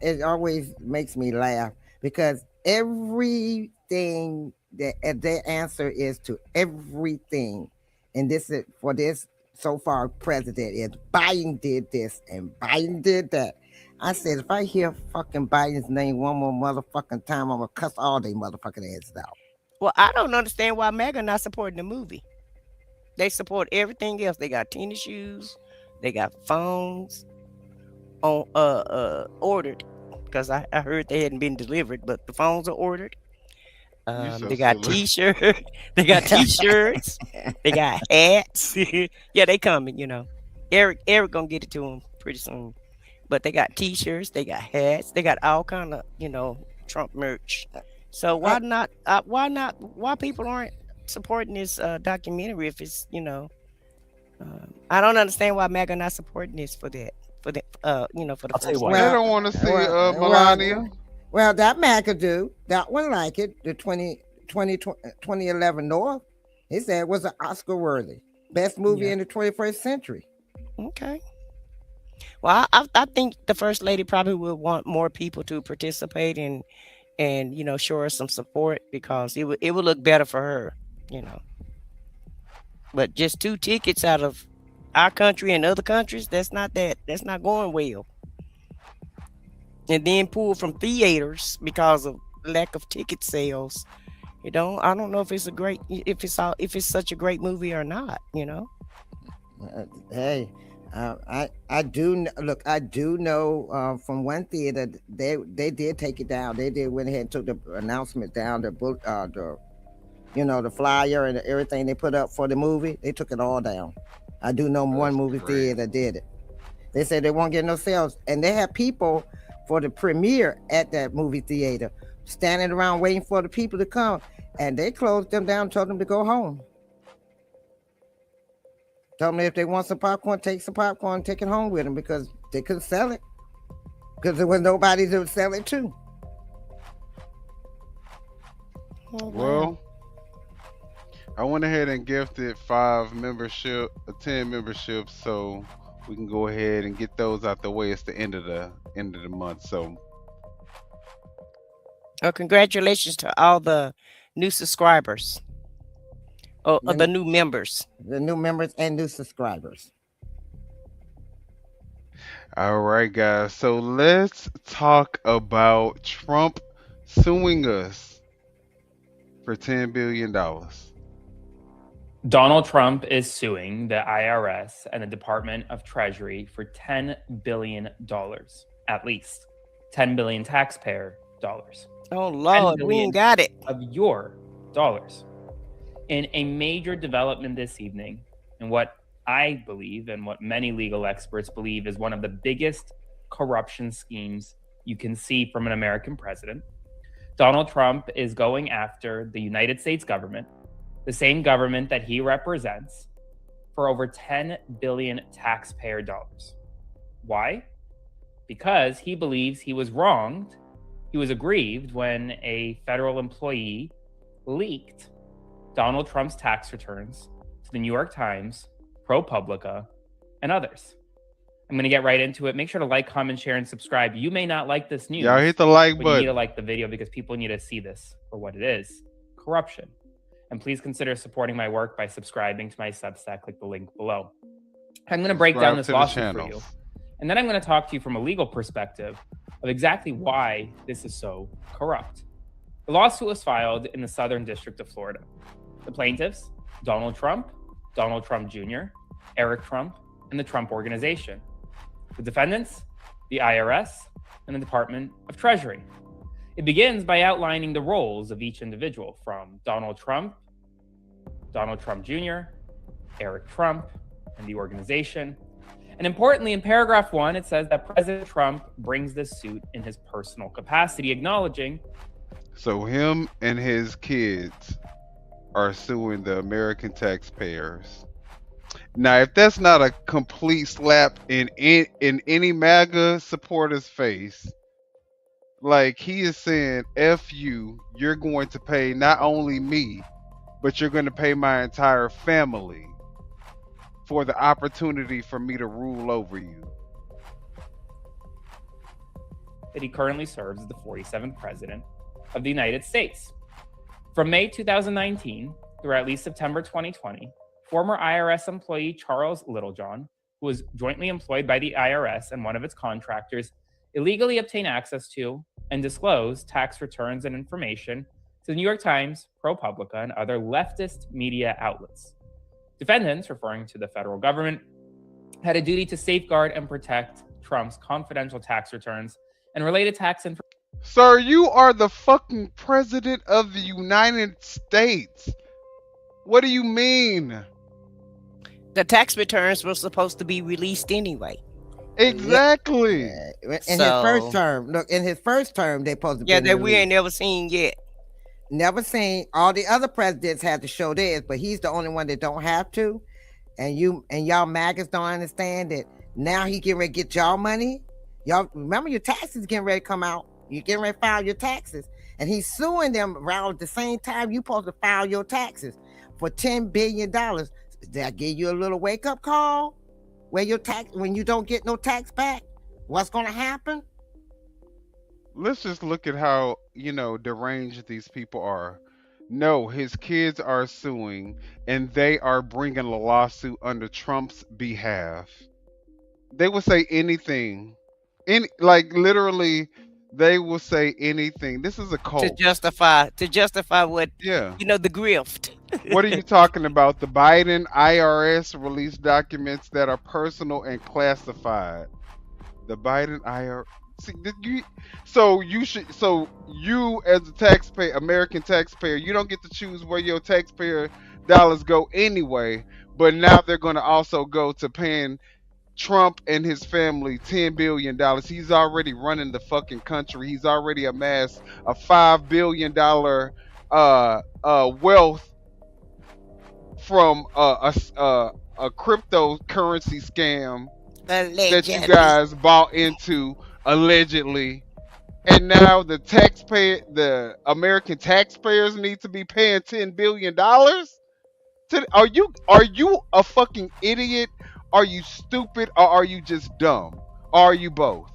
Speaker 6: It always makes me laugh because everything that their answer is to everything, and this is for this so far president is Biden did this and Biden did that. I said if I hear fucking Biden's name one more motherfucking time, I'm gonna cuss all they motherfucking asses out.
Speaker 5: Well, I don't understand why MAGA not supporting the movie. They support everything else. They got tennis shoes, they got phones on ordered because I heard they hadn't been delivered, but the phones are ordered. They got t-shirts, they got t-shirts, they got hats. Yeah, they coming, Eric gonna get it to them pretty soon. But they got t-shirts, they got hats, they got all kind of, Trump merch. So why people aren't supporting this documentary if it's, I don't understand why MAGA not supporting this for that. For the for the
Speaker 4: They don't want to see Melania.
Speaker 6: Well, that MAGA do. That one like it. The 2011 North. He said it was an Oscar worthy. Best movie in the 21st century.
Speaker 5: Okay. Well, I think the First Lady probably would want more people to participate and show her some support because it would look better for her, But just 2 tickets out of our country and other countries, that's not going well. And then pulled from theaters because of lack of ticket sales. I don't know if it's such a great movie or not.
Speaker 6: Hey, I do know from one theater they did take it down. They did went ahead and took the announcement down. The flyer and everything they put up for the movie. They took it all down. I do know one movie theater did it. They said they won't get no sales, and they have people for the premiere at that movie theater standing around waiting for the people to come, and they closed them down, told them to go home. Told me if they want some popcorn, take some popcorn, take it home with them because they couldn't sell it because there was nobody to sell it to.
Speaker 4: Well, I went ahead and gifted 10 memberships, so we can go ahead and get those out the way. It's the end of the month, so.
Speaker 5: Oh, congratulations to all the new subscribers. The new members.
Speaker 6: The new members and new subscribers.
Speaker 4: All right, guys. So let's talk about Trump suing us for $10 billion.
Speaker 15: Donald Trump is suing the IRS and the Department of Treasury for $10 billion, at least $10 billion taxpayer dollars.
Speaker 5: Oh, Lord, we ain't got it.
Speaker 15: Of your dollars. In a major development this evening, and what I believe and what many legal experts believe is one of the biggest corruption schemes you can see from an American president, Donald Trump is going after the United States government, the same government that he represents, for over $10 billion taxpayer dollars. Why? Because he believes he was wronged, he was aggrieved when a federal employee leaked Donald Trump's tax returns to the New York Times, ProPublica, and others. I'm going to get right into it. Make sure to like, comment, share, and subscribe. You may not like this news.
Speaker 4: Y'all hit the like
Speaker 15: but
Speaker 4: button.
Speaker 15: You need to like the video because people need to see this for what it is, corruption. And please consider supporting my work by subscribing to my Substack. Click the link below. I'm going to break down this lawsuit for you. And then I'm going to talk to you from a legal perspective of exactly why this is so corrupt. The lawsuit was filed in the Southern District of Florida. The plaintiffs, Donald Trump Jr., Eric Trump, and the Trump Organization. The defendants, the IRS, and the Department of Treasury. It begins by outlining the roles of each individual, from Donald Trump Jr., Eric Trump, and the organization. And importantly, in paragraph 1, it says that President Trump brings this suit in his personal capacity, acknowledging.
Speaker 4: So him and his kids are suing the American taxpayers. Now, if that's not a complete slap in any MAGA supporter's face, like he is saying, F you, you're going to pay not only me, but you're going to pay my entire family for the opportunity for me to rule over you.
Speaker 15: That he currently serves as the 47th president of the United States. From May 2019 through at least September 2020, former IRS employee Charles Littlejohn, who was jointly employed by the IRS and one of its contractors, illegally obtained access to and disclosed tax returns and information to the New York Times, ProPublica, and other leftist media outlets. Defendants, referring to the federal government, had a duty to safeguard and protect Trump's confidential tax returns and related tax information.
Speaker 4: Sir, you are the fucking president of the United States. What do you mean?
Speaker 5: The tax returns were supposed to be released anyway.
Speaker 4: Exactly.
Speaker 6: In his first term, look, in his first term, they supposed to be
Speaker 5: that we ain't never seen yet.
Speaker 6: Never seen. All the other presidents had to show theirs, but he's the only one that don't have to. And y'all maggots don't understand that now he getting ready to get y'all money. Y'all remember your taxes getting ready to come out. You're getting ready to file your taxes. And he's suing them around the same time you're supposed to file your taxes for $10 billion. Did I give you a little wake-up call? Where your tax, when you don't get no tax back, what's going to happen?
Speaker 4: Let's just look at how, deranged these people are. No, his kids are suing, and they are bringing a lawsuit under Trump's behalf. They will say anything. Literally, they will say anything. This is a cult.
Speaker 5: To justify what,
Speaker 4: the
Speaker 5: grift.
Speaker 4: What are you talking about? The Biden IRS released documents that are personal and classified. The Biden IRS. You as a taxpayer, American taxpayer, you don't get to choose where your taxpayer dollars go anyway. But now they're going to also go to paying Trump and his family $10 billion. He's already running the fucking country. He's already amassed a $5 billion wealth from a cryptocurrency scam that you guys bought into allegedly, and now the American taxpayers need to be paying $10 billion. Are you a fucking idiot? Are you stupid, or are you just dumb? Or are you both?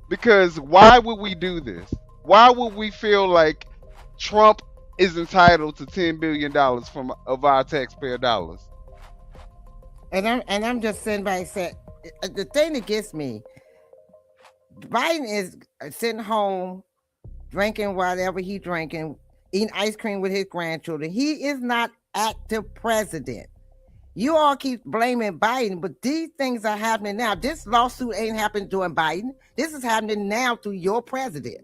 Speaker 4: Because why would we do this? Why would we feel like Trump is entitled to $10 billion of our taxpayer dollars?
Speaker 6: And I'm just sitting back and saying, the thing that gets me, Biden is sitting home, drinking whatever he's drinking, eating ice cream with his grandchildren. He is not active president. You all keep blaming Biden, but these things are happening now. This lawsuit ain't happening during Biden. This is happening now through your president.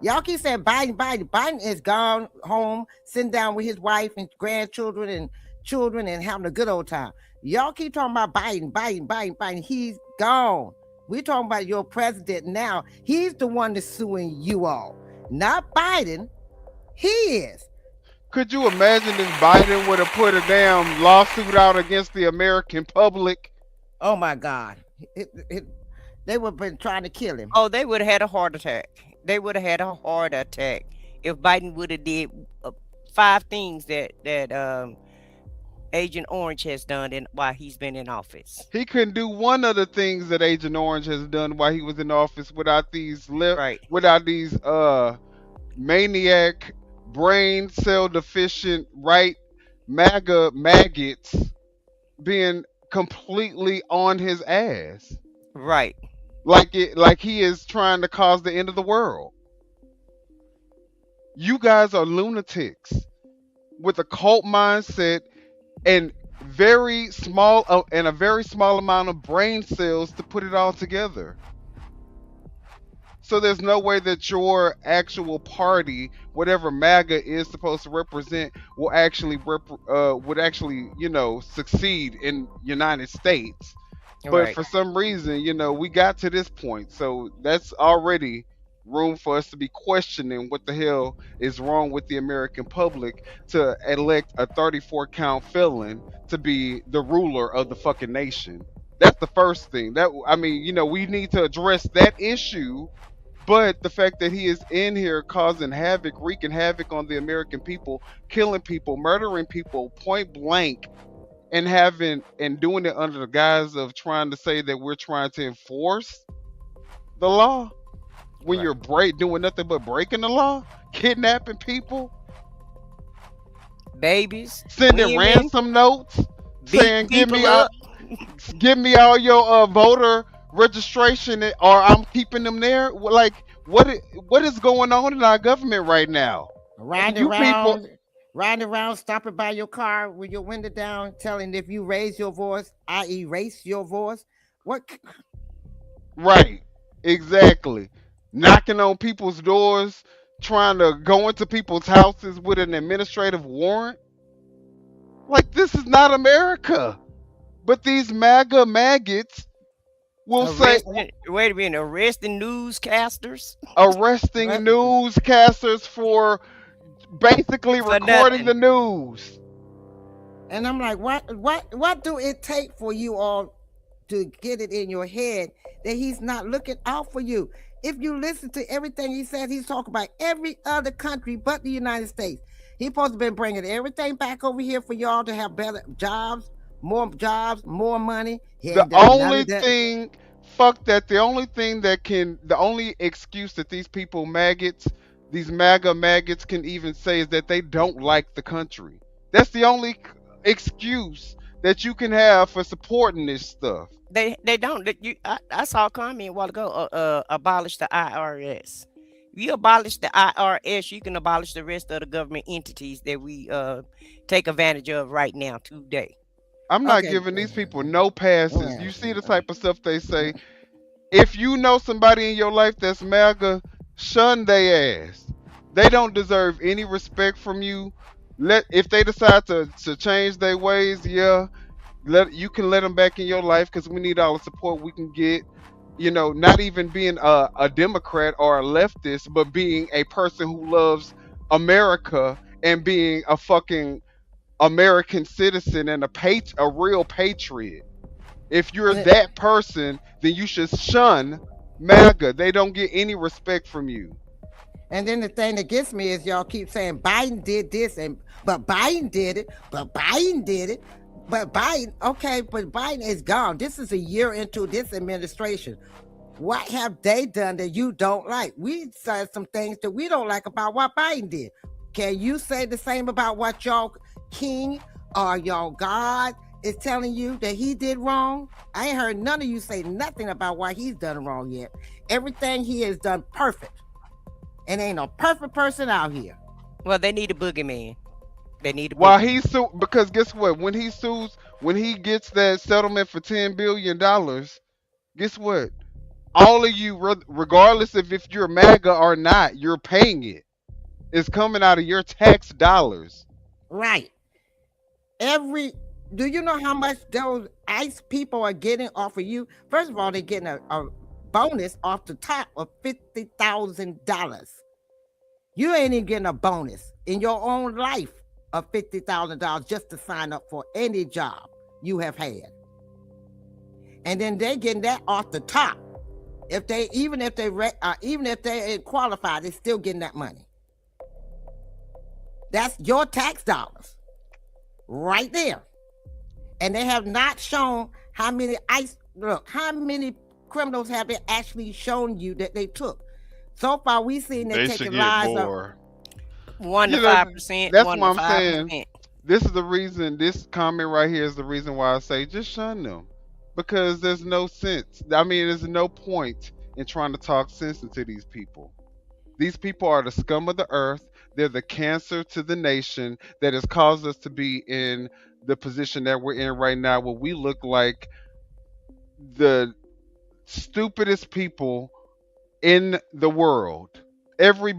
Speaker 6: Y'all keep saying Biden. Biden is gone home, sitting down with his wife and grandchildren and children and having a good old time. Y'all keep talking about Biden. He's gone. We're talking about your president now. He's the one that's suing you all, not Biden. He is.
Speaker 4: Could you imagine if Biden would have put a damn lawsuit out against the American public?
Speaker 6: Oh my God. They would have been trying to kill him.
Speaker 5: Oh, they would have had a heart attack. They would have had a heart attack if Biden would have did 5 things that Agent Orange has done while he's been in office.
Speaker 4: He couldn't do one of the things that Agent Orange has done while he was in office without these maniac, brain cell deficient, MAGA maggots being completely on his ass.
Speaker 5: Right.
Speaker 4: Like he is trying to cause the end of the world. You guys are lunatics with a cult mindset and a very small amount of brain cells to put it all together. So there's no way that your actual party, whatever MAGA is supposed to represent, would actually succeed in United States. But for some reason, we got to this point. So that's already room for us to be questioning what the hell is wrong with the American public to elect a 34-count felon to be the ruler of the fucking nation. That's the first thing. We need to address that issue. But the fact that he is in here causing havoc, wreaking havoc on the American people, killing people, murdering people point blank and doing it under the guise of trying to say that we're trying to enforce the law when
Speaker 5: Right.
Speaker 4: you're doing nothing but breaking the law, kidnapping people,
Speaker 5: Babies,
Speaker 4: sending
Speaker 5: women,
Speaker 4: ransom notes,
Speaker 5: beating
Speaker 4: saying
Speaker 5: people up.
Speaker 4: give me all your voter registration or I'm keeping them there. Like what is going on in our government right now?
Speaker 6: Riding
Speaker 4: You people,
Speaker 6: around, stopping by your car with your window down, telling if you raise your voice, I erase your voice. What?
Speaker 4: right? Exactly. Knocking on people's doors, trying to go into people's houses with an administrative warrant. Like this is not America. But these MAGA maggots will say
Speaker 5: Arresting, wait a minute, arresting newscasters
Speaker 4: arresting
Speaker 6: What?
Speaker 4: newscasters for basically
Speaker 5: for
Speaker 4: recording the
Speaker 5: nothing.
Speaker 4: news.
Speaker 6: And I'm like, what do it take for you all to get it in your head that he's not looking out for you? If you listen to everything he says, he's talking about every other country but the United States. He's supposed to be bringing everything back over here for y'all to have better jobs, more money. He
Speaker 4: The
Speaker 6: ain't done none
Speaker 4: only
Speaker 6: of that.
Speaker 4: thing, fuck that. The only excuse that these people maggots, these MAGA maggots can even say is that they don't like the country. That's the only excuse that you can have for supporting this stuff.
Speaker 5: They don't. I saw a comment a while ago. Abolish the IRS. If you abolish the IRS, you can abolish the rest of the government entities that we take advantage of right now today.
Speaker 4: I'm not
Speaker 6: Okay.
Speaker 4: giving these people no passes.
Speaker 6: Yeah.
Speaker 4: You see the type of stuff they say. If you know somebody in your life that's MAGA, shun they ass. They don't deserve any respect from you. If they decide to change their ways, yeah, you can let them back in your life because we need all the support we can get. You know, not even being a Democrat or a leftist, but being a person who loves America and being a fucking American citizen and a real patriot. If you're
Speaker 6: And,
Speaker 4: that person, then you should shun MAGA. They don't get any respect from you.
Speaker 6: and then the thing that gets me is y'all keep saying Biden did this, but Biden did it, but Biden did it, but Biden. Okay, but Biden is gone. This is a year into this administration. What have they done that you don't like? We said some things that we don't like about what Biden did. Can you say the same about what y'all king or y'all God is telling you that he did wrong? I ain't heard none of you say nothing about why he's done wrong yet. Everything he has done perfect. And ain't a perfect person out here.
Speaker 5: Well, they need a boogeyman. They need a
Speaker 4: While
Speaker 5: boogeyman.
Speaker 4: because guess what? When he gets that settlement for $10 billion, guess what? All of you, regardless of if you're MAGA or not, you're paying it. It's coming out of your tax dollars.
Speaker 6: Right. Do you know how much those ICE people are getting off of you? First of all, they're getting a bonus off the top of $50,000. You ain't even getting a bonus in your own life of $50,000 just to sign up for any job you have had. And then they're getting that off the top. Even if they qualify, they're still getting that money. That's your tax dollars right there. And they have not shown how many criminals have they actually shown you that they took. So far, we've seen they taking lives of
Speaker 5: 1 to 5%.
Speaker 4: That's
Speaker 5: 1
Speaker 4: what
Speaker 5: to
Speaker 4: I'm
Speaker 5: 5%.
Speaker 4: saying. This is the reason. This comment right here is the reason why I say just shun them, because there's no sense. I mean, there's no point in trying to talk sense into these people. These people are the scum of the earth. They're the cancer to the nation that has caused us to be in the position that we're in right now, where we look like the stupidest people in the world. Every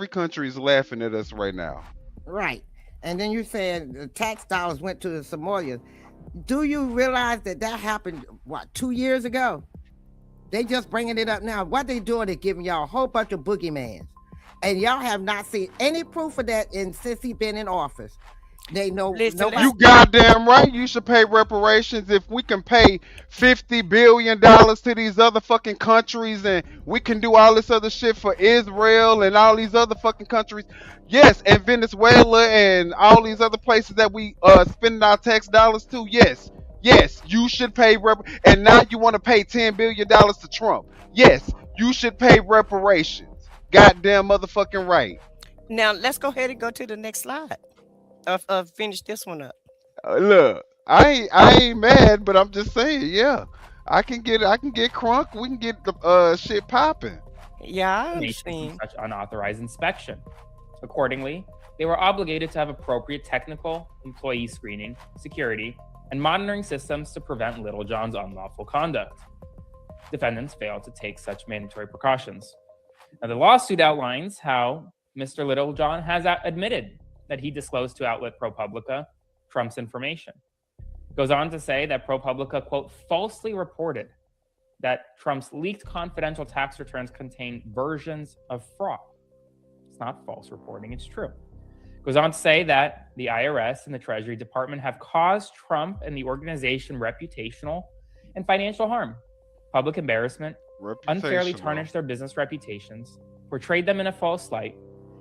Speaker 4: country is laughing at us right now.
Speaker 6: right. And then you said the tax dollars went to the Somalians. Do you realize that happened 2 years ago? They just bringing it up now. What they doing is giving y'all a whole bunch of boogeymans. And y'all have not seen any proof of that since he's been in office. They know
Speaker 5: Listen,
Speaker 4: You goddamn right. You should pay reparations. If we can pay $50 billion to these other fucking countries, and we can do all this other shit for Israel and all these other fucking countries, yes, and Venezuela and all these other places that we spending our tax dollars to, yes, you should pay and now you want to pay $10 billion to Trump. Yes, you should pay reparations. Goddamn motherfucking right.
Speaker 5: Now let's go ahead and go to the next slide. Finish this one up.
Speaker 4: Look, I ain't mad, but I'm just saying, yeah, I can get crunk. We can get the shit popping.
Speaker 5: Yeah, I
Speaker 15: Nation from
Speaker 5: understand.
Speaker 15: such unauthorized inspection. Accordingly, they were obligated to have appropriate technical, employee screening, security, and monitoring systems to prevent Little John's unlawful conduct. Defendants failed to take such mandatory precautions. Now, the lawsuit outlines how Mr. Littlejohn has admitted that he disclosed to outlet ProPublica Trump's information. It goes on to say that ProPublica, quote, falsely reported that Trump's leaked confidential tax returns contain versions of fraud. It's not false reporting, it's true. It goes on to say that the IRS and the Treasury Department have caused Trump and the organization reputational and financial harm, public embarrassment, unfairly tarnished their business reputations, portrayed them in a false light,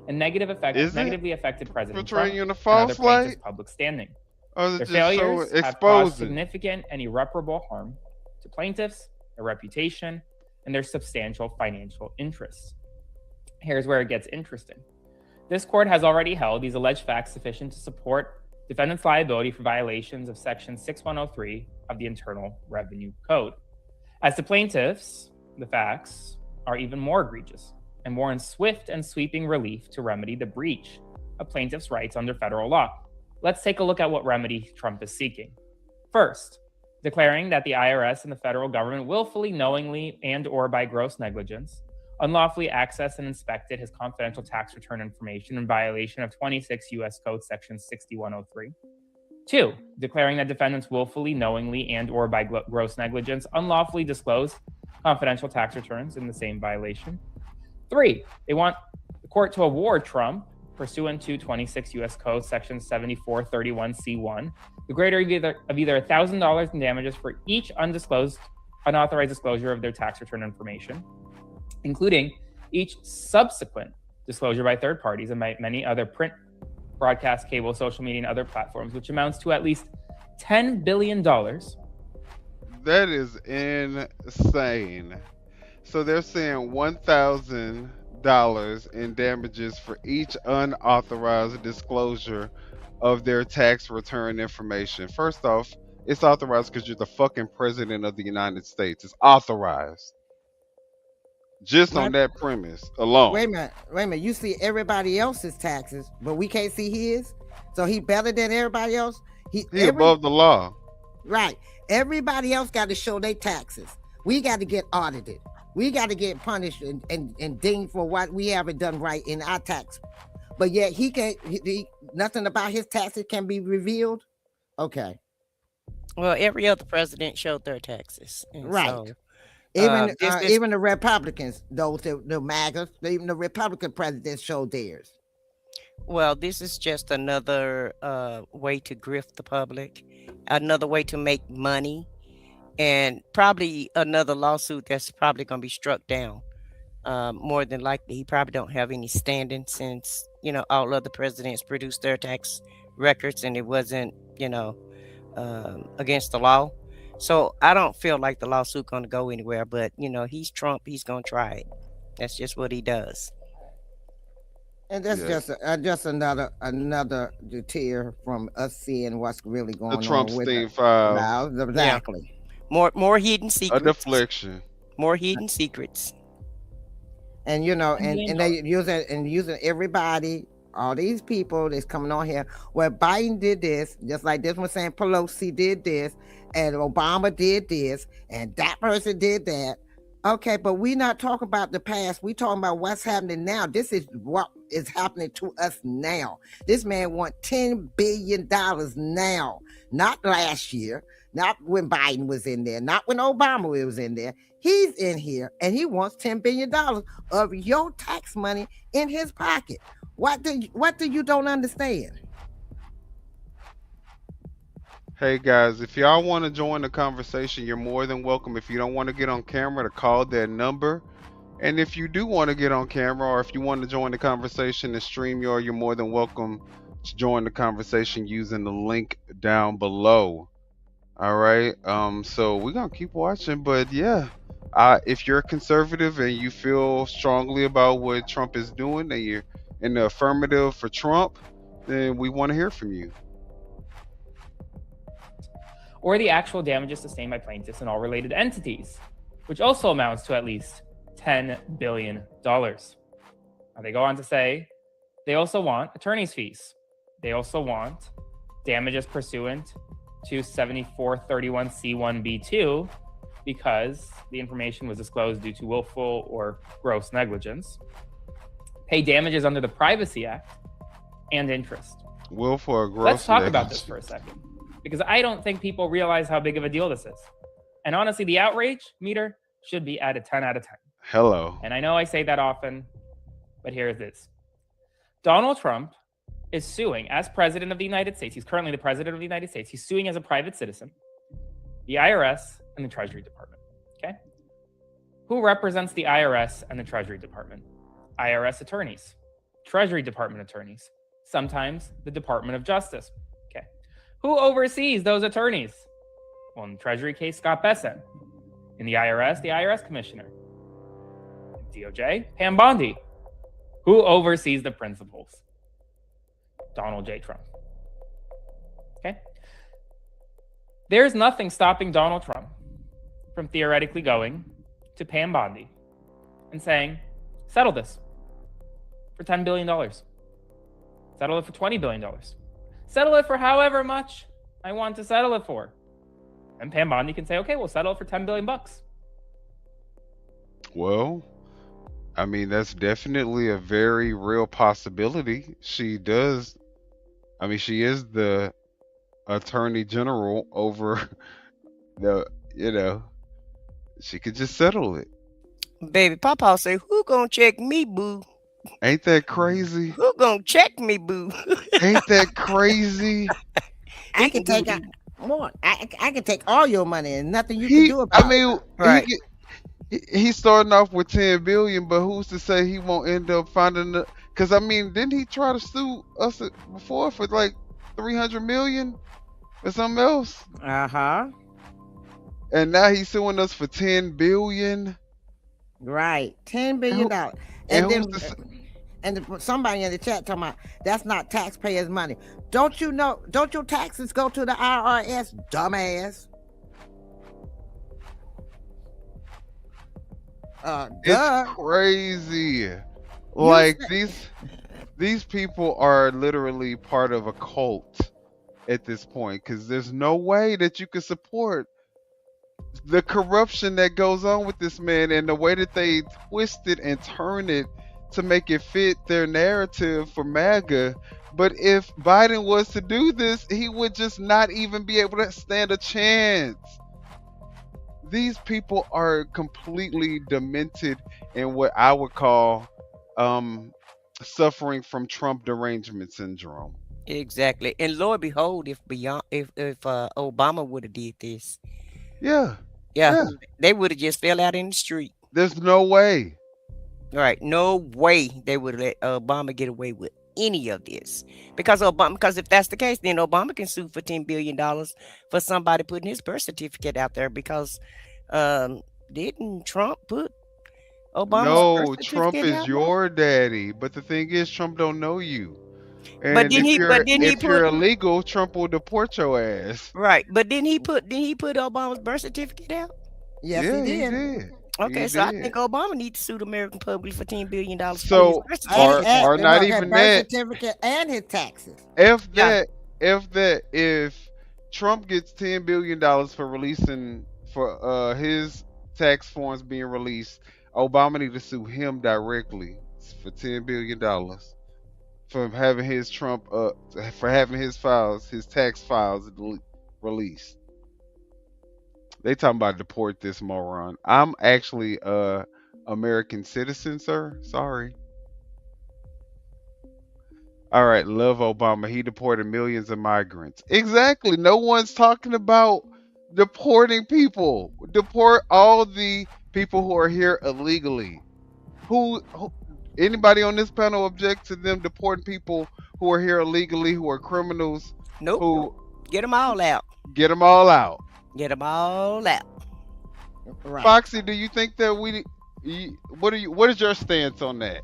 Speaker 15: and negatively affected President Trump
Speaker 4: Portraying you in a
Speaker 15: and
Speaker 4: false
Speaker 15: other plaintiffs'
Speaker 4: light?
Speaker 15: public standing.
Speaker 4: Or is it
Speaker 15: Their
Speaker 4: just
Speaker 15: failures
Speaker 4: so
Speaker 15: have caused
Speaker 4: exposing?
Speaker 15: significant and irreparable harm to plaintiffs, their reputation, and their substantial financial interests. Here's where it gets interesting. This court has already held these alleged facts sufficient to support defendants' liability for violations of Section 6103 of the Internal Revenue Code. As to plaintiffs, the facts are even more egregious and warrant swift and sweeping relief to remedy the breach of plaintiffs' rights under federal law. Let's take a look at what remedy Trump is seeking. First, declaring that the IRS and the federal government willfully, knowingly, and or by gross negligence, unlawfully accessed and inspected his confidential tax return information in violation of 26 U.S. Code Section 6103. 2, declaring that defendants willfully, knowingly, and or by gross negligence unlawfully disclosed confidential tax returns in the same violation. 3, they want the court to award Trump, pursuant to 26 U.S. Code Section 7431C1, the greater of either $1,000 in damages for each unauthorized disclosure of their tax return information, including each subsequent disclosure by third parties and by many other print, broadcast, cable, social media, and other platforms, which amounts to at least $10 billion.
Speaker 4: That is insane. So they're saying $1,000 in damages for each unauthorized disclosure of their tax return information. First off, it's authorized because you're the fucking president of the United States. It's authorized. Just on that premise alone.
Speaker 6: Wait a minute. You see everybody else's taxes, but we can't see his. So he better than everybody else. He
Speaker 4: above the law.
Speaker 6: Right. Everybody else got to show their taxes. We got to get audited. We got to get punished and dinged for what we haven't done right in our tax. But yet he can't. Nothing about his taxes can be revealed. Okay.
Speaker 5: Well, every other president showed their taxes.
Speaker 6: Right.
Speaker 5: So,
Speaker 6: even the Republicans, the MAGA, even the Republican presidents showed theirs.
Speaker 5: Well, this is just another way to grift the public, another way to make money, and probably another lawsuit that's probably going to be struck down. More than likely, he probably don't have any standing since, all other presidents produced their tax records and it wasn't, against the law. So I don't feel like the lawsuit going to go anywhere, but he's Trump. He's going to try it. That's just what he does.
Speaker 6: And that's just another tier from us seeing what's really going on.
Speaker 4: The Trump
Speaker 6: with
Speaker 4: State Files.
Speaker 6: Now, exactly.
Speaker 5: Yeah. More hidden secrets.
Speaker 4: A deflection.
Speaker 5: More hidden secrets.
Speaker 6: And and they using everybody, all these people that's coming on here. Well, Biden did this, just like this one saying Pelosi did this, and Obama did this, and that person did that. Okay, but we're not talking about the past. We're talking about what's happening now. This is what is happening to us now. This man wants $10 billion now, not last year, not when Biden was in there, not when Obama was in there. He's in here, and he wants $10 billion of your tax money in his pocket. What do you don't understand?
Speaker 4: Hey guys, if y'all want to join the conversation, you're more than welcome. If you don't want to get on camera, to call that number. And if you do want to get on camera, or if you want to join the conversation and stream, you're more than welcome to join the conversation using the link down below. All right. So we're gonna keep watching, but yeah, if you're a conservative and you feel strongly about what Trump is doing, and you're in the affirmative for Trump, then we want to hear from you.
Speaker 15: Or the actual damages sustained by plaintiffs and all related entities, which also amounts to at least $10 billion. Now they go on to say they also want attorney's fees. They also want damages pursuant to 7431C1B2 because the information was disclosed due to willful or gross negligence. Pay damages under the Privacy Act and interest.
Speaker 4: Willful or gross
Speaker 15: Let's talk about
Speaker 4: negligence.
Speaker 15: this for a second, because I don't think people realize how big of a deal this is. And honestly, the outrage meter should be at a 10 out of 10.
Speaker 4: Hello.
Speaker 15: And I know I say that often, but here it is. Donald Trump is suing as president of the United States. He's currently the president of the United States. He's suing as a private citizen, the IRS and the Treasury Department. Okay? Who represents the IRS and the Treasury Department? IRS attorneys, Treasury Department attorneys, sometimes the Department of Justice. Okay. Who oversees those attorneys? Well, in the Treasury case, Scott Bessent. In the IRS commissioner. In DOJ, Pam Bondi. Who oversees the principals? Donald J. Trump. Okay? There's nothing stopping Donald Trump from theoretically going to Pam Bondi and saying, settle this for $10 billion. Settle it for $20 billion. Settle it for however much I want to settle it for. And Pam Bondi can say, okay, we'll settle it for $10 billion.
Speaker 4: Well, I mean, that's definitely a very real possibility. She is the attorney general over she could just settle it.
Speaker 5: Baby Papa say, who gonna check me, boo?
Speaker 4: Ain't that crazy?
Speaker 5: Who gonna check me, boo?
Speaker 4: Ain't that crazy?
Speaker 6: I can take more. I can take all your money and nothing you can do about it.
Speaker 5: Right.
Speaker 4: He's starting off with 10 billion, but who's to say he won't end up finding the? Because I mean, didn't he try to sue us before for like 300 million or something else? And now he's suing us for 10 billion.
Speaker 6: Right, $10 billion. And somebody in the chat talking about that's not taxpayers' money. Don't you know? Don't your taxes go to the IRS, dumbass?
Speaker 4: It's crazy. Like these people are literally part of a cult at this point, because there's no way that you can support the corruption that goes on with this man and the way that they twist it and turn it to make it fit their narrative for MAGA. But if Biden was to do this, he would just not even be able to stand a chance. These people are completely demented in what I would call suffering from Trump derangement syndrome.
Speaker 5: Exactly. And Lord behold, if Obama would have did this.
Speaker 4: Yeah.
Speaker 5: They would have just fell out in the street.
Speaker 4: There's no way.
Speaker 5: Right. No way they would let Obama get away with any of this. Because if that's the case, then Obama can sue for $10 billion for somebody putting his birth certificate out there, because didn't Trump put Obama's birth certificate
Speaker 4: Trump is
Speaker 5: out
Speaker 4: your daddy. But the thing is, Trump don't know you. And
Speaker 5: But didn't
Speaker 4: if you're illegal, Trump will deport your ass.
Speaker 5: Right. But didn't he put Obama's birth certificate out?
Speaker 6: Yes,
Speaker 4: Yeah,
Speaker 6: he did.
Speaker 5: Okay,
Speaker 4: He
Speaker 5: so I
Speaker 4: did.
Speaker 5: think Obama needs to sue the American public for $10 billion.
Speaker 4: So, or not even that.
Speaker 6: Certificate and his taxes.
Speaker 4: If Trump gets $10 billion for releasing his tax forms being released, Obama need to sue him directly for $10 billion for having his his tax files released. They talking about deport this moron. I'm actually a American citizen, sir. Sorry. All right, love Obama. He deported millions of migrants. Exactly. No one's talking about deporting people. Deport all the people who are here illegally. Who anybody on this panel object to them deporting people who are here illegally, who are criminals,
Speaker 5: Nope.
Speaker 4: who
Speaker 5: Get them all out.
Speaker 4: get them all out?
Speaker 5: Get them all out.
Speaker 6: Right.
Speaker 4: Foxy, do you think that what is your stance on that?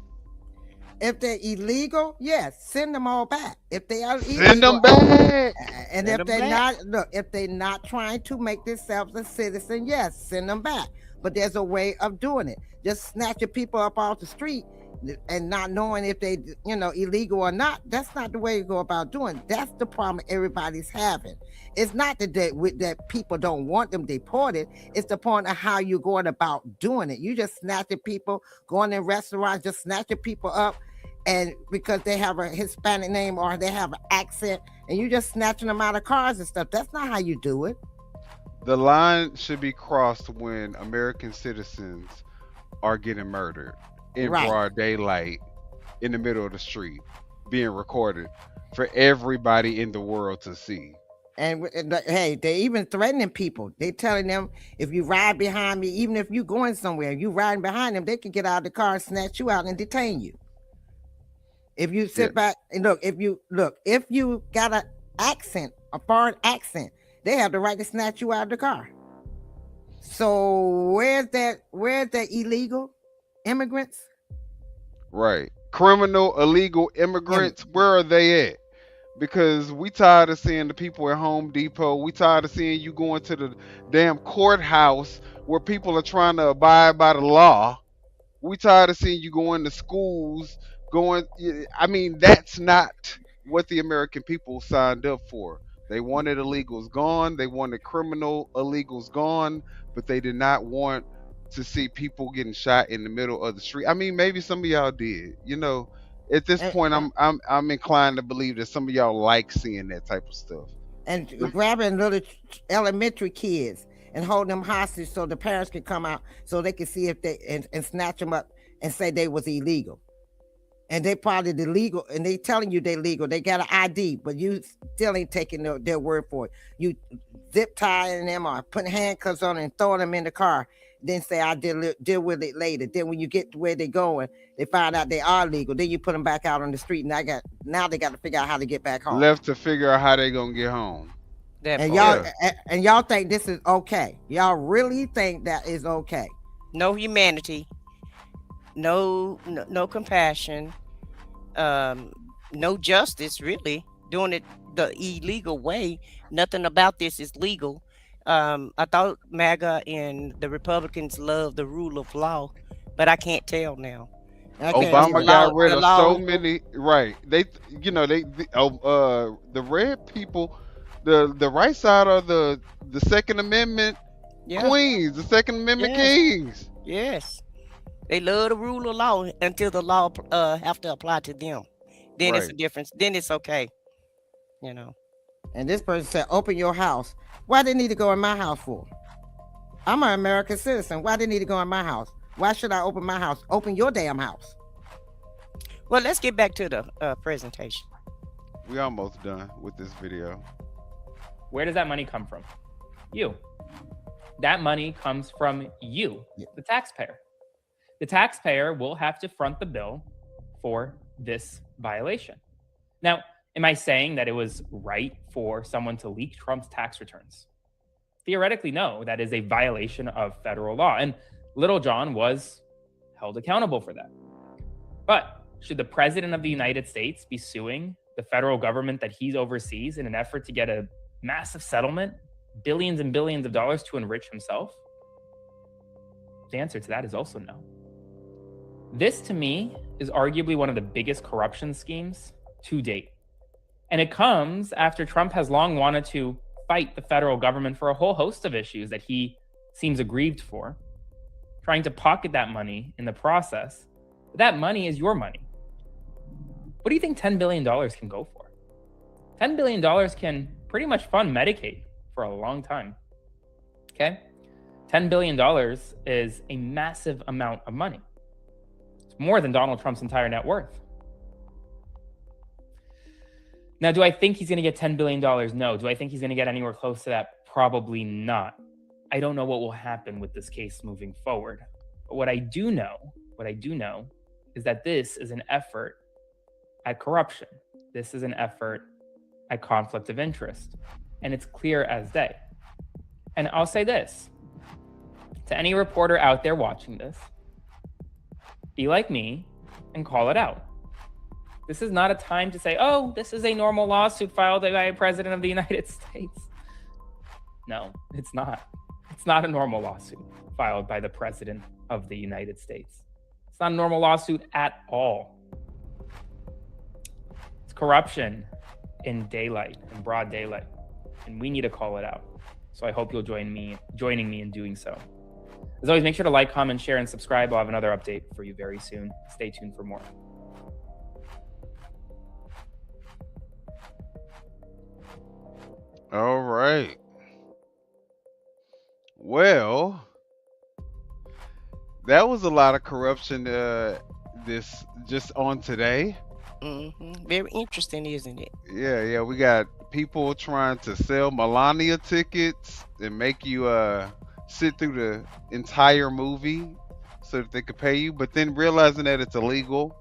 Speaker 6: If they're illegal, yes, send them all back. If they are illegal,
Speaker 4: Send them back.
Speaker 6: and
Speaker 5: Send
Speaker 6: if
Speaker 5: 'em
Speaker 6: they're
Speaker 5: back.
Speaker 6: not, look, if they're not trying to make themselves a citizen, yes, send them back. But there's a way of doing it. Just snatching people up off the street and not knowing if they, illegal or not. That's not the way you go about doing it. That's the problem everybody's having. It's not that people don't want them deported. It's the point of how you're going about doing it. You just snatching people, going in restaurants, just snatching people up. And because they have a Hispanic name or they have an accent, and you just snatching them out of cars and stuff. That's not how you do it.
Speaker 4: The line should be crossed when American citizens are getting murdered in
Speaker 6: Right.
Speaker 4: broad daylight in the middle of the street, being recorded for everybody in the world to see.
Speaker 6: And hey, they're even threatening people. They're telling them, if you ride behind me, even if you're going somewhere, you riding behind them, they can get out of the car and snatch you out and detain you. If you sit back and if you got an accent, a foreign accent, they have the right to snatch you out of the car. So where's that illegal immigrants?
Speaker 4: Right. Criminal, illegal immigrants, where are they at? Because we tired of seeing the people at Home Depot. We tired of seeing you going to the damn courthouse where people are trying to abide by the law. We tired of seeing you going to schools, that's not what the American people signed up for. They wanted illegals gone. They wanted criminal illegals gone, but they did not want to see people getting shot in the middle of the street. I mean, maybe some of y'all did. At this point, I'm inclined to believe that some of y'all like seeing that type of stuff.
Speaker 6: And grabbing little elementary kids and holding them hostage so the parents can come out so they can see if they and snatch them up and say they was illegal. And they probably illegal, and they telling you they legal. They got an ID, but you still ain't taking their word for it. You zip tying them or putting handcuffs on and throwing them in the car. Then say I'll deal with it later. Then when you get to where they're going, they find out they are legal. Then you put them back out on the street, and now they got to figure out how to get back home.
Speaker 4: Left to figure out how they gonna get home.
Speaker 6: And y'all think this is okay? Y'all really think that is okay?
Speaker 5: No humanity, no compassion, no justice. Really doing it the illegal way. Nothing about this is legal. I thought MAGA and the Republicans love the rule of law, but I can't tell now.
Speaker 4: Obama got rid of so many. Right? The red people, the right side are the Second Amendment queens, the Second Amendment kings.
Speaker 5: Yes, they love the rule of law until the law have to apply to them. Then it's a difference. Then it's okay.
Speaker 6: And this person said, open your house. Why they need to go in my house for? I'm an American citizen. Why they need to go in my house? Why should I open my house? Open your damn house.
Speaker 5: Well, let's get back to the presentation.
Speaker 4: We almost done with this video.
Speaker 15: Where does that money come from? You. That money comes from you, the taxpayer. The taxpayer will have to front the bill for this violation. Now, am I saying that it was right for someone to leak Trump's tax returns? Theoretically, no. That is a violation of federal law. And Little John was held accountable for that. But should the president of the United States be suing the federal government that he oversees in an effort to get a massive settlement, billions and billions of dollars to enrich himself? The answer to that is also no. This, to me, is arguably one of the biggest corruption schemes to date. And it comes after Trump has long wanted to fight the federal government for a whole host of issues that he seems aggrieved for, trying to pocket that money in the process. But that money is your money. What do you think $10 billion can go for? $10 billion can pretty much fund Medicaid for a long time. Okay? $10 billion is a massive amount of money. It's more than Donald Trump's entire net worth. Now, do I think he's going to get $10 billion? No. Do I think he's going to get anywhere close to that? Probably not. I don't know what will happen with this case moving forward. But what I do know is that this is an effort at corruption. This is an effort at conflict of interest. And it's clear as day. And I'll say this to any reporter out there watching this, be like me and call it out. This is not a time to say, oh, this is a normal lawsuit filed by a president of the United States. No, it's not. It's not a normal lawsuit filed by the president of the United States. It's not a normal lawsuit at all. It's corruption in daylight, in broad daylight. And we need to call it out. So I hope you'll joining me in doing so. As always, make sure to like, comment, share, and subscribe. I'll have another update for you very soon. Stay tuned for more.
Speaker 4: All right. Well, that was a lot of corruption this just on today.
Speaker 5: Very interesting, isn't it?
Speaker 4: Yeah, we got people trying to sell Melania tickets and make you sit through the entire movie so that they could pay you, but then realizing that it's illegal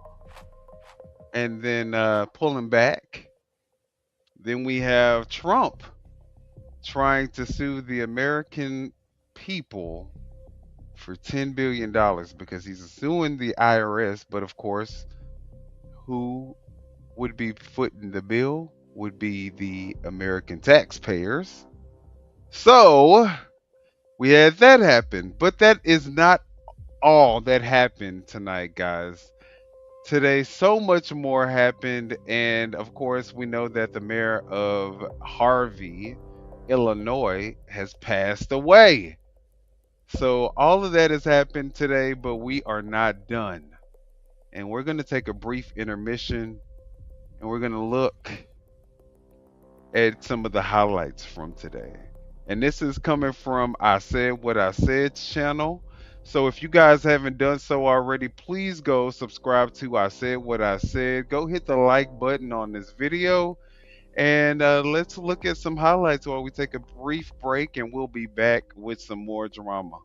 Speaker 4: and then pulling back. Then we have Trump trying to sue the American people for $10 billion because he's suing the IRS, but of course, who would be footing the bill would be the American taxpayers. So we had that happen, but that is not all that happened tonight, guys. Today, so much more happened, and of course, we know that the mayor of Harvey, Illinois, has passed away. So all of that has happened today, but we are not done. And we're going to take a brief intermission, and we're going to look at some of the highlights from today. And this is coming from I Said What I Said channel. So if you guys haven't done so already, please go subscribe to I Said What I Said. Go hit the like button on this video. And let's look at some highlights while we take a brief break, and we'll be back with some more drama.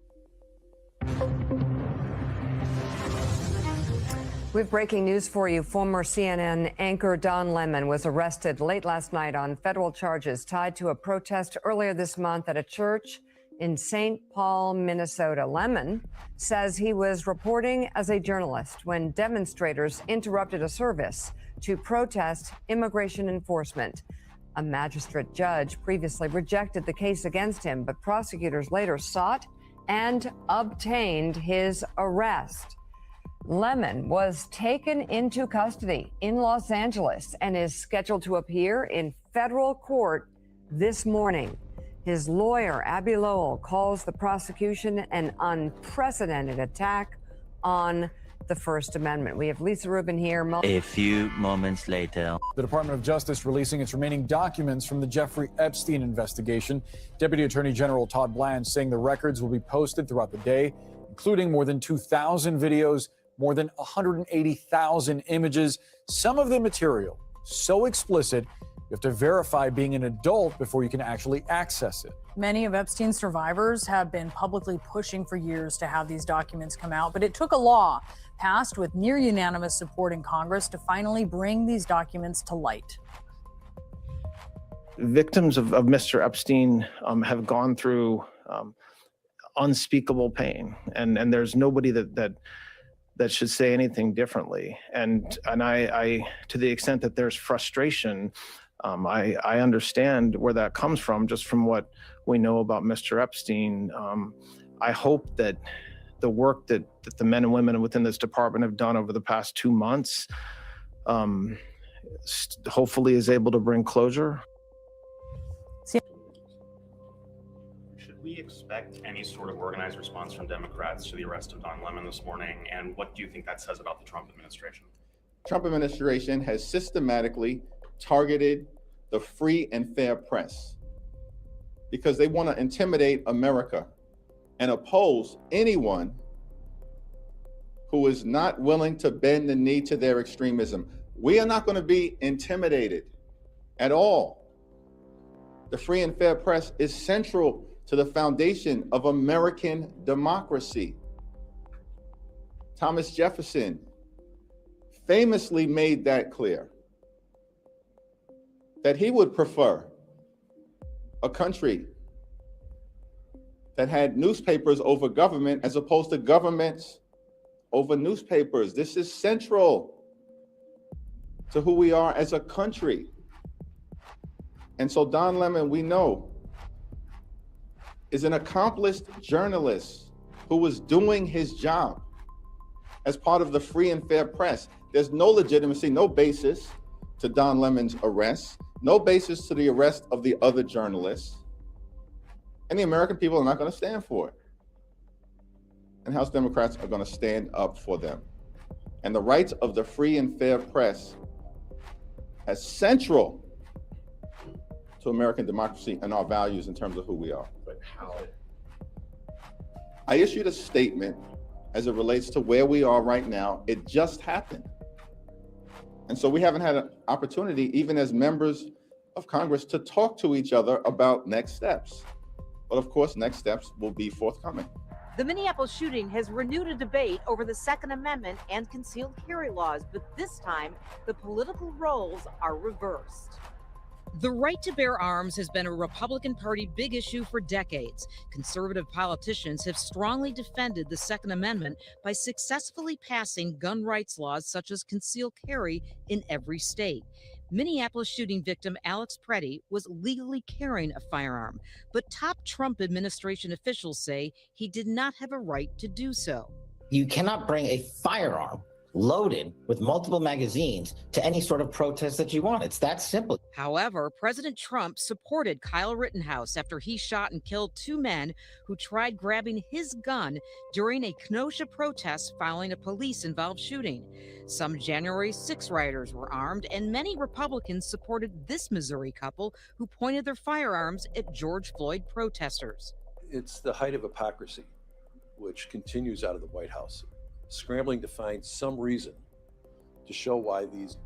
Speaker 16: We have breaking news for you. Former CNN anchor Don Lemon was arrested late last night on federal charges tied to a protest earlier this month at a church in St. Paul, Minnesota. Lemon says he was reporting as a journalist when demonstrators interrupted a service to protest immigration enforcement. A magistrate judge previously rejected the case against him, but prosecutors later sought and obtained his arrest. Lemon was taken into custody in Los Angeles and is scheduled to appear in federal court this morning. His lawyer, Abby Lowell, calls the prosecution an unprecedented attack on the First Amendment. We have Lisa Rubin here.
Speaker 17: A few moments later.
Speaker 18: The Department of Justice releasing its remaining documents from the Jeffrey Epstein investigation. Deputy Attorney General Todd Bland saying the records will be posted throughout the day, including more than 2,000 videos, more than 180,000 images, some of the material so explicit you have to verify being an adult before you can actually access it.
Speaker 19: Many of Epstein's survivors have been publicly pushing for years to have these documents come out, but it took a law passed with near unanimous support in Congress to finally bring these documents to light.
Speaker 20: Victims of Mr. Epstein have gone through unspeakable pain, and there's nobody that should say anything differently. And I to the extent that there's frustration, I understand where that comes from, just from what we know about Mr. Epstein. I hope that the work that the men and women within this department have done over the past 2 months hopefully is able to bring closure.
Speaker 21: Should we expect any sort of organized response from Democrats to the arrest of Don Lemon this morning? And what do you think that says about the Trump administration?
Speaker 22: Trump administration has systematically targeted the free and fair press because they want to intimidate America and oppose anyone who is not willing to bend the knee to their extremism. We are not going to be intimidated. at all. The free and fair press is central to the foundation of American democracy. Thomas Jefferson famously made that clear, that he would prefer a country that had newspapers over government as opposed to governments over newspapers. This is central to who we are as a country. And so Don Lemon, we know, is an accomplished journalist who was doing his job as part of the free and fair press. There's no legitimacy, no basis to Don Lemon's arrest, no basis to the arrest of the other journalists. And the American people are not going to stand for it. And House Democrats are going to stand up for them. And the rights of the free and fair press as central to American democracy and our values in terms of who we are.
Speaker 21: But how?
Speaker 22: I issued a statement as it relates to where we are right now. It just happened. And so we haven't had an opportunity, even as members of Congress, to talk to each other about next steps. But of course, next steps will be forthcoming.
Speaker 3: The Minneapolis shooting has renewed a debate over the Second Amendment and concealed carry laws, but this time the political roles are reversed.
Speaker 9: The right to bear arms has been a Republican Party big issue for decades. Conservative politicians have strongly defended the Second Amendment by successfully passing gun rights laws such as concealed carry in every state. Minneapolis shooting victim Alex Preddy was legally carrying a firearm, but top Trump administration officials say he did not have a right to do so.
Speaker 23: You cannot bring a firearm loaded with multiple magazines to any sort of protest that you want. It's that simple.
Speaker 9: However, President Trump supported Kyle Rittenhouse after he shot and killed two men who tried grabbing his gun during a Kenosha protest following a police-involved shooting. Some January 6 rioters were armed, and many Republicans supported this Missouri couple who pointed their firearms at George Floyd protesters.
Speaker 24: It's the height of hypocrisy, which continues out of the White House, scrambling to find some reason to show why these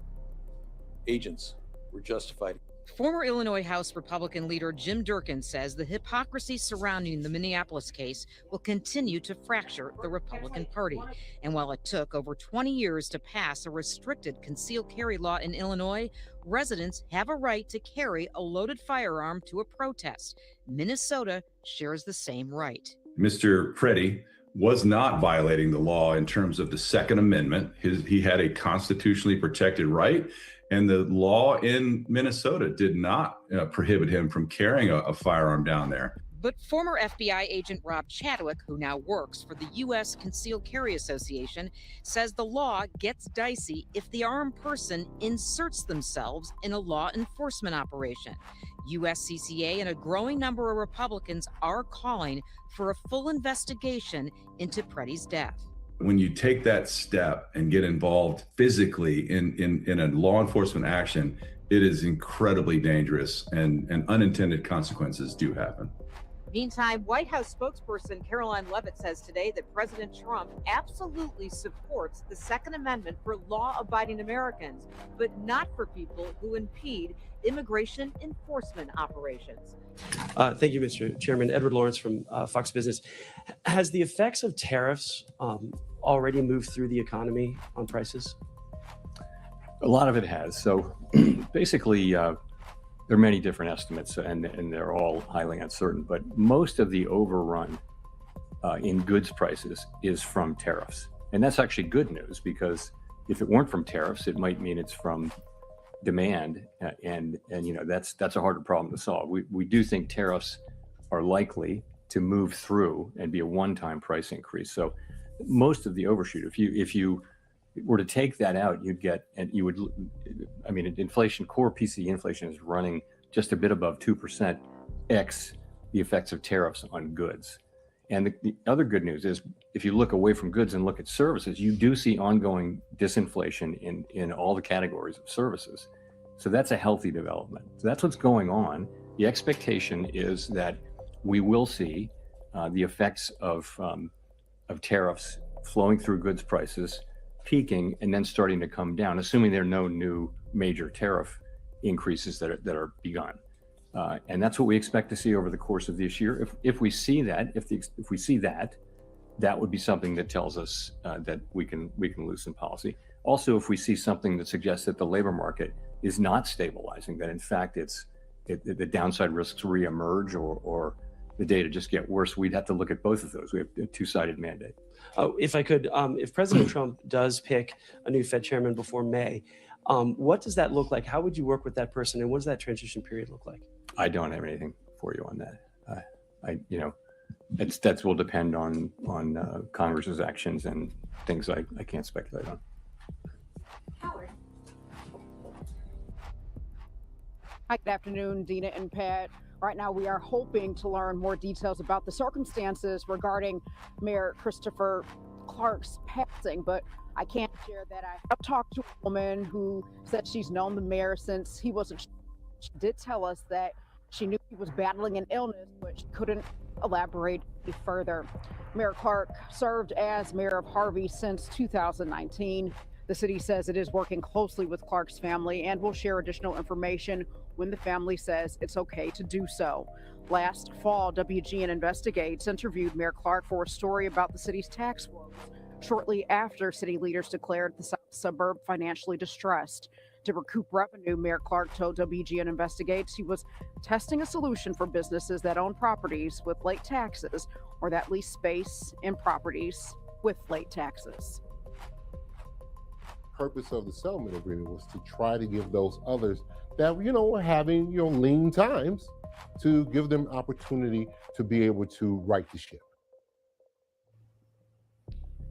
Speaker 24: agents were justified.
Speaker 9: Former Illinois House Republican leader Jim Durkin says the hypocrisy surrounding the Minneapolis case will continue to fracture the Republican Party. And while it took over 20 years to pass a restricted concealed carry law in Illinois, residents have a right to carry a loaded firearm to a protest. Minnesota shares the same right.
Speaker 25: Mr. Preddy was not violating the law in terms of the Second Amendment. He had a constitutionally protected right, and the law in Minnesota did not prohibit him from carrying a firearm down there.
Speaker 9: But former FBI agent Rob Chadwick, who now works for the U.S. Concealed Carry Association, says the law gets dicey if the armed person inserts themselves in a law enforcement operation. USCCA and a growing number of Republicans are calling for a full investigation into Preddy's death.
Speaker 25: When you take that step and get involved physically in a law enforcement action, it is incredibly dangerous, and unintended consequences do happen.
Speaker 3: Meantime, White House spokesperson Caroline Leavitt says today that President Trump absolutely supports the Second Amendment for law-abiding Americans, but not for people who impede immigration enforcement operations.
Speaker 26: Thank you, Mr. Chairman. Edward Lawrence from Fox Business. Has the effects of tariffs already moved through the economy on prices?
Speaker 27: A lot of it has. So basically, there are many different estimates, and they're all highly uncertain, but most of the overrun in goods prices is from tariffs. And that's actually good news, because if it weren't from tariffs, it might mean it's from demand, and you know, that's a harder problem to solve. We do think tariffs are likely to move through and be a one-time price increase. So most of the overshoot, if you were to take that out, you'd get, and you would, I mean, inflation, core PCE inflation is running just a bit above 2% x the effects of tariffs on goods. And the other good news is, if you look away from goods and look at services, you do see ongoing disinflation in all the categories of services. So that's a healthy development. So that's what's going on. The expectation is that we will see the effects of tariffs flowing through goods prices, peaking, and then starting to come down, assuming there are no new major tariff increases that are begun. And that's what we expect to see over the course of this year. If we see that, if we see that, that would be something that tells us that we can loosen policy. Also, if we see something that suggests that the labor market is not stabilizing, that in fact the downside risks reemerge or the data just get worse, we'd have to look at both of those. We have a two-sided mandate.
Speaker 26: If I could, if President Trump does pick a new Fed chairman before May, what does that look like? How would you work with that person, and what does that transition period look like?
Speaker 27: I don't have anything for you on that. That will depend on Congress's actions and things I can't speculate on.
Speaker 1: Howard. Hi, good afternoon, Dina and Pat. Right now, we are hoping to learn more details about the circumstances regarding Mayor Christopher Clark's passing, but I can't share that. I have talked to a woman who said she's known the mayor since he wasn't. She did tell us that she knew he was battling an illness, but she couldn't elaborate any further. Mayor Clark served as mayor of Harvey since 2019. The city says it is working closely with Clark's family and will share additional information when the family says it's okay to do so. Last fall, WGN Investigates interviewed Mayor Clark for a story about the city's tax woes shortly after city leaders declared the south suburb financially distressed. To recoup revenue, Mayor Clark told WGN Investigates he was testing a solution for businesses that own properties with late taxes or that lease space in properties with late taxes.
Speaker 2: Purpose of the settlement agreement was to try to give those others that were having lean times, to give them opportunity to be able to right the ship.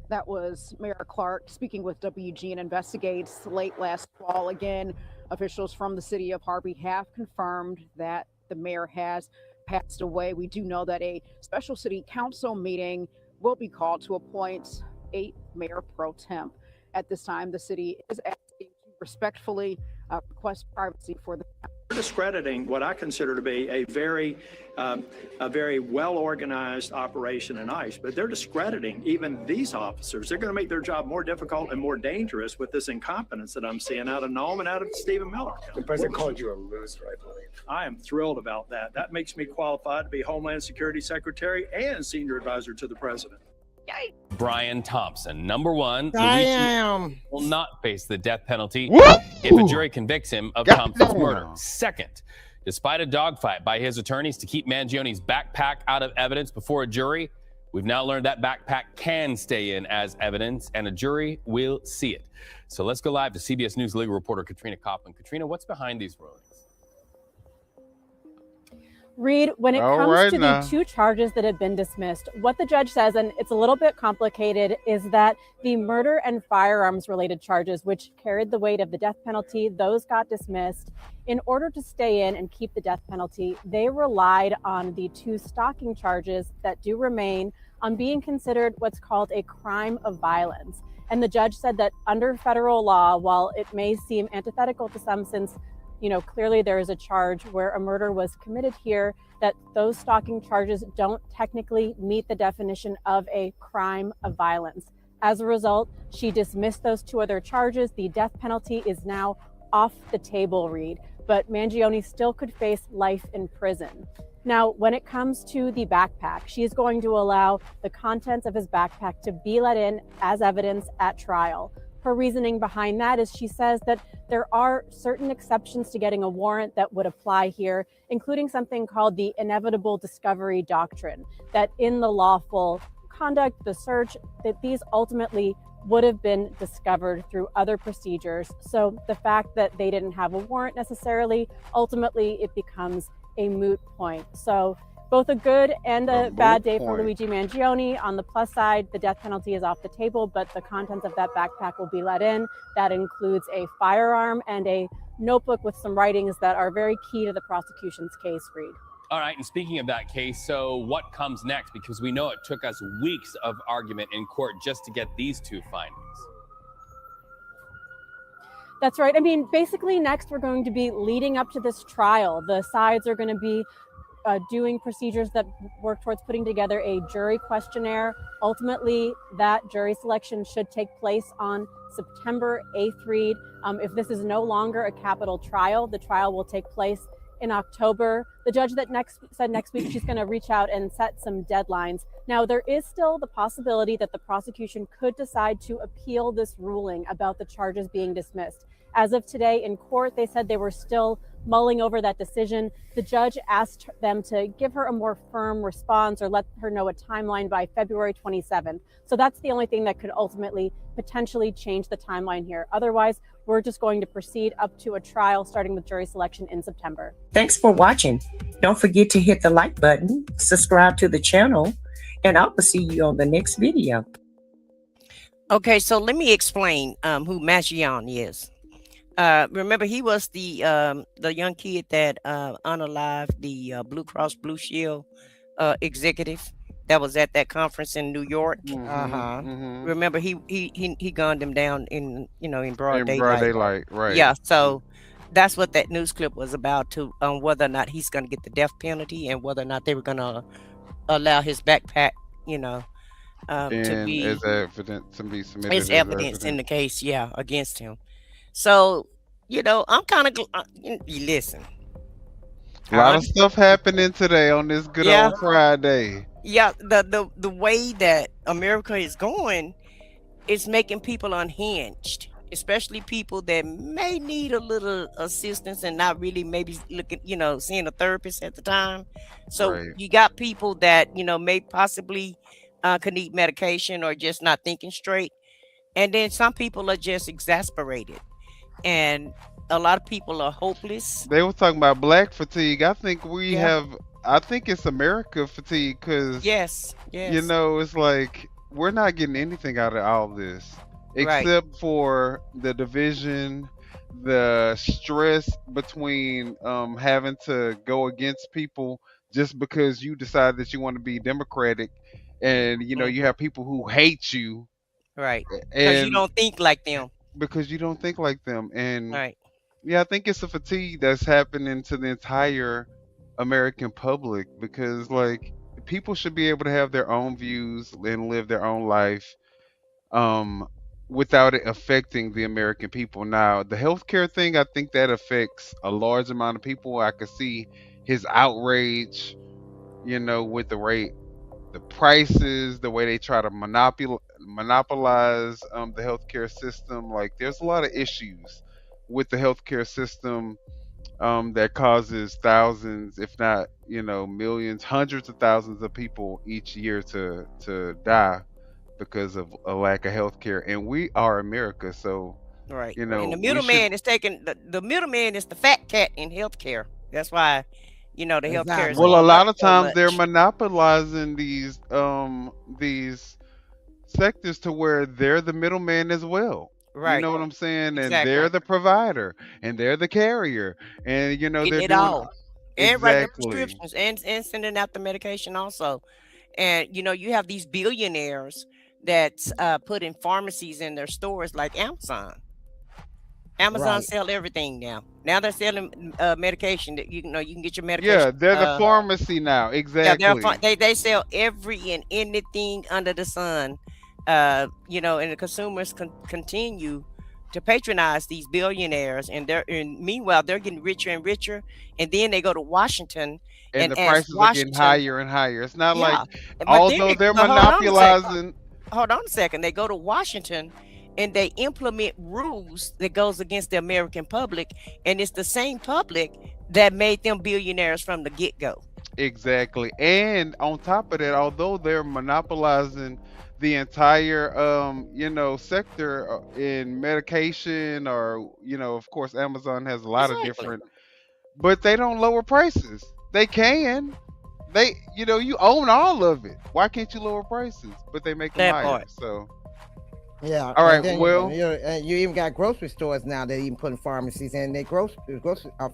Speaker 1: That was Mayor Clark speaking with WGN Investigates late last fall. Again, officials from the city of Harvey have confirmed that the mayor has passed away. We do know that a special city council meeting will be called to appoint a mayor pro temp. At this time, the city is asking to respectfully request privacy for the
Speaker 7: discrediting what I consider to be a very well-organized operation in ICE, but they're discrediting even these officers. They're going to make their job more difficult and more dangerous with this incompetence that I'm seeing out of Nome and out of Stephen Miller.
Speaker 8: The president called you a loser, I believe.
Speaker 7: I am thrilled about that. That makes me qualified to be Homeland Security Secretary and Senior Advisor to the President.
Speaker 1: Yay.
Speaker 10: Brian Thompson, number one,
Speaker 6: Damn.
Speaker 10: will not face the death penalty
Speaker 6: Woo!
Speaker 10: if a jury convicts him of Thompson's murder. Second, despite a dogfight by his attorneys to keep Mangioni's backpack out of evidence before a jury, we've now learned that backpack can stay in as evidence, and a jury will see it. So let's go live to CBS News legal reporter Katrina Copeland. Katrina, what's behind these rulings?
Speaker 11: Reed, when it comes to the two charges that have been dismissed, what the judge says, and it's a little bit complicated, is that the murder and firearms related charges, which carried the weight of the death penalty, those got dismissed. In order to stay in and keep the death penalty, they relied on the two stalking charges that do remain on being considered what's called a crime of violence. And the judge said that under federal law, while it may seem antithetical to some, since clearly there is a charge where a murder was committed here, that those stalking charges don't technically meet the definition of a crime of violence. As a result, she dismissed those two other charges. The death penalty is now off the table, Reed, but Mangione still could face life in prison. Now, when it comes to the backpack, she is going to allow the contents of his backpack to be let in as evidence at trial. Her reasoning behind that is she says that there are certain exceptions to getting a warrant that would apply here, including something called the inevitable discovery doctrine, that in the lawful conduct, the search, that these ultimately would have been discovered through other procedures. So the fact that they didn't have a warrant necessarily, ultimately it becomes a moot point. So both a good and a bad day for Luigi Mangione. On the plus side, the death penalty is off the table, but the contents of that backpack will be let in. That includes a firearm and a notebook with some writings that are very key to the prosecution's case, Reed.
Speaker 10: All right, and speaking of that case, so what comes next? Because we know it took us weeks of argument in court just to get these two findings.
Speaker 11: That's right. I mean, basically next we're going to be leading up to this trial. The sides are going to be doing procedures that work towards putting together a jury questionnaire. Ultimately, that jury selection should take place on September 8th read. If this is no longer a capital trial, the trial will take place in October. The judge that said next week she's going to reach out and set some deadlines. Now, there is still the possibility that the prosecution could decide to appeal this ruling about the charges being dismissed. As of today in court, they said they were still mulling over that decision. The judge asked them to give her a more firm response or let her know a timeline by February 27th. So that's the only thing that could ultimately potentially change the timeline here. Otherwise, we're just going to proceed up to a trial starting with jury selection in September.
Speaker 4: Thanks for watching. Don't forget to hit the like button, subscribe to the channel, and I will see you on the next video.
Speaker 5: Okay, so let me explain who Machion is. Remember, he was the young kid that unalived the Blue Cross Blue Shield executive that was at that conference in New York. Remember, he gunned him down in broad daylight.
Speaker 12: Right?
Speaker 5: Yeah, so that's what that news clip was about, to whether or not he's going to get the death penalty and whether or not they were going to allow his backpack, to be
Speaker 12: as evidence to be submitted
Speaker 5: as evidence in the case, against him. So, I'm kind of listen.
Speaker 12: A lot of stuff happening today on this good old Friday.
Speaker 5: Yeah, the way that America is going is making people unhinged, especially people that may need a little assistance and not really maybe looking, seeing a therapist at the time. So you got people that, may possibly could need medication or just not thinking straight. And then some people are just exasperated. And a lot of people are hopeless.
Speaker 12: They were talking about black fatigue. I think I think it's America fatigue, because
Speaker 5: yes.
Speaker 12: It's like we're not getting anything out of all this except for the division, the stress between having to go against people just because you decide that you want to be democratic, and you have people who hate you,
Speaker 5: because you don't think like them.
Speaker 12: And I think it's a fatigue that's happening to the entire American public, because people should be able to have their own views and live their own life without it affecting the American people. Now, the healthcare thing, I think that affects a large amount of people. I could see his outrage, with the prices, the way they try to monopolize the healthcare system. There's a lot of issues with the healthcare system that causes thousands, if not millions, hundreds of thousands of people each year to die because of a lack of healthcare. And we are America, so
Speaker 5: and the middleman is taking the middleman is the fat cat in healthcare. That's why the healthcare is
Speaker 12: a lot of times they're monopolizing these sectors to where they're the middleman as well. You know what I'm saying? And they're the provider, and they're the carrier, and they're doing
Speaker 5: all. And writing prescriptions and sending out the medication also. And you have these billionaires that's putting pharmacies in their stores, like Amazon. Amazon sell everything now. Now they're selling medication that you can get your medication.
Speaker 12: Yeah, they're the pharmacy now. Exactly.
Speaker 5: Yeah, they sell every and anything under the sun. And the consumers continue to patronize these billionaires, and meanwhile they're getting richer and richer, and then they go to Washington
Speaker 12: and the prices are getting higher and higher. It's not although they're monopolizing.
Speaker 5: Hold on a second. They go to Washington and they implement rules that goes against the American public, and it's the same public that made them billionaires from the get-go.
Speaker 12: Exactly. And on top of that, although they're monopolizing the entire sector in medication, or of course Amazon has a lot of different, but they don't lower prices. They can. You own all of it. Why can't you lower prices? But they make them higher. So
Speaker 6: yeah.
Speaker 12: All right.
Speaker 6: You even got grocery stores now that even putting pharmacies in their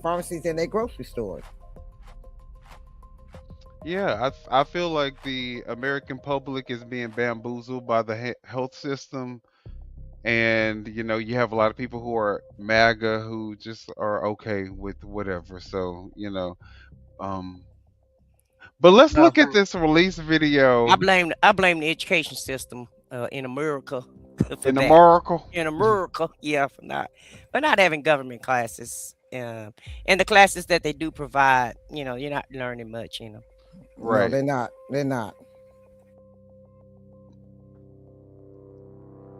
Speaker 6: pharmacies in their grocery stores.
Speaker 12: Yeah, I feel like the American public is being bamboozled by the health system, and you have a lot of people who are MAGA who just are okay with whatever. So But let's look at this release video.
Speaker 5: I blame the education system in America for
Speaker 12: In
Speaker 5: that.
Speaker 12: America?
Speaker 5: In America, yeah, for not having government classes. And the classes that they do provide, you're not learning much,
Speaker 6: No,
Speaker 12: Right.
Speaker 6: they're not. They're not.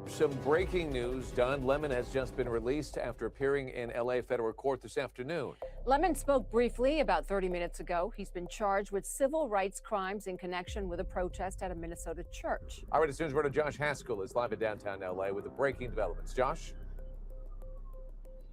Speaker 13: Some breaking news. Don Lemon has just been released after appearing in LA federal court this afternoon.
Speaker 14: Lemon spoke briefly about 30 minutes ago. He's been charged with civil rights crimes in connection with a protest at a Minnesota church.
Speaker 13: Eyewitness News reporter Josh Haskell is live in downtown LA with the breaking developments. Josh?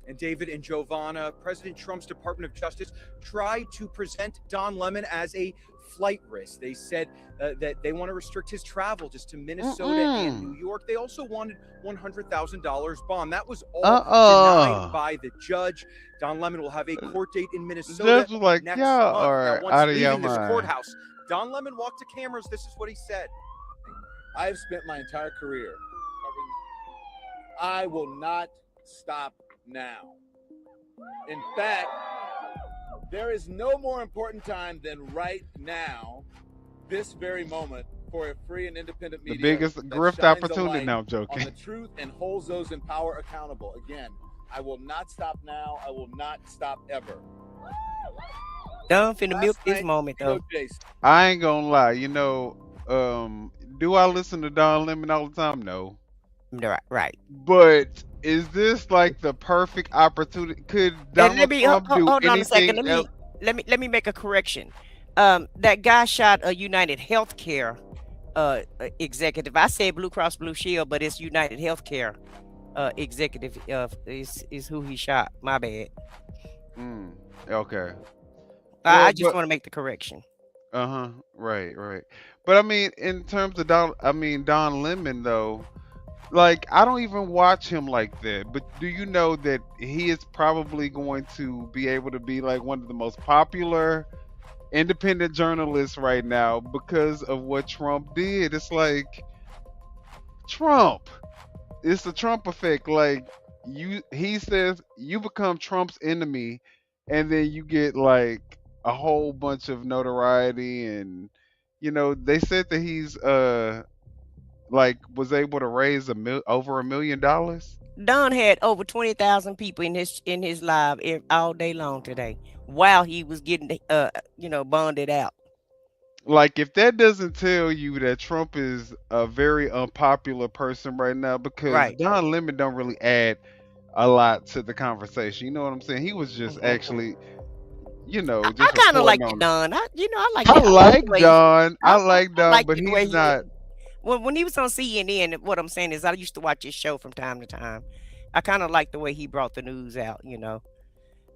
Speaker 15: And David and Giovanna, President Trump's Department of Justice tried to present Don Lemon as a flight risk. They said that they want to restrict his travel just to Minnesota and New York. They also wanted $100,000 bond. That was all denied by the judge. Don Lemon will have a court date in Minnesota
Speaker 12: Judge was like,
Speaker 15: next
Speaker 12: y'all
Speaker 15: month.
Speaker 12: are
Speaker 15: Now, once
Speaker 12: out of your
Speaker 15: leaving this
Speaker 12: mind.
Speaker 15: courthouse, Don Lemon walked to cameras. This is what he said.
Speaker 16: I have spent my entire career covering. I will not stop now. In fact, there is no more important time than right now, this very moment, for a free and independent
Speaker 12: The
Speaker 16: media.
Speaker 12: biggest
Speaker 16: that
Speaker 12: grift
Speaker 16: shines a
Speaker 12: opportunity.
Speaker 16: light
Speaker 12: No, I'm joking.
Speaker 16: On the truth and holds those in power accountable. Again, I will not stop now. I will not stop ever.
Speaker 5: Don finna milk this moment though.
Speaker 12: I ain't gonna lie. Do I listen to Don Lemon all the time? No.
Speaker 5: Right.
Speaker 12: But is this like the perfect opportunity? Could Donald Trump do
Speaker 5: hold on a second.
Speaker 12: anything else?
Speaker 5: Let me make a correction. That guy shot a United Healthcare executive. I said Blue Cross Blue Shield, but it's United Healthcare executive is who he shot. My bad.
Speaker 12: Okay.
Speaker 5: I just want to make the correction.
Speaker 12: Right. But I mean, in terms of Don Lemon though, like I don't even watch him like that. But do you know that he is probably going to be able to be like one of the most popular independent journalists right now because of what Trump did? It's like Trump. It's the Trump effect. Like he says you become Trump's enemy, and then you get like a whole bunch of notoriety, and they said that he's was able to raise over $1 million.
Speaker 5: Don had over 20,000 people in his live all day long today while he was getting bonded out.
Speaker 12: Like if that doesn't tell you that Trump is a very unpopular person right now, because Don Lemon don't really add a lot to the conversation. You know what I'm saying? He was just actually just
Speaker 5: I kind of like Don. I like
Speaker 12: Don. I like Don, but he's not.
Speaker 5: When he was on CNN, what I'm saying is I used to watch his show from time to time. I kind of like the way he brought the news out,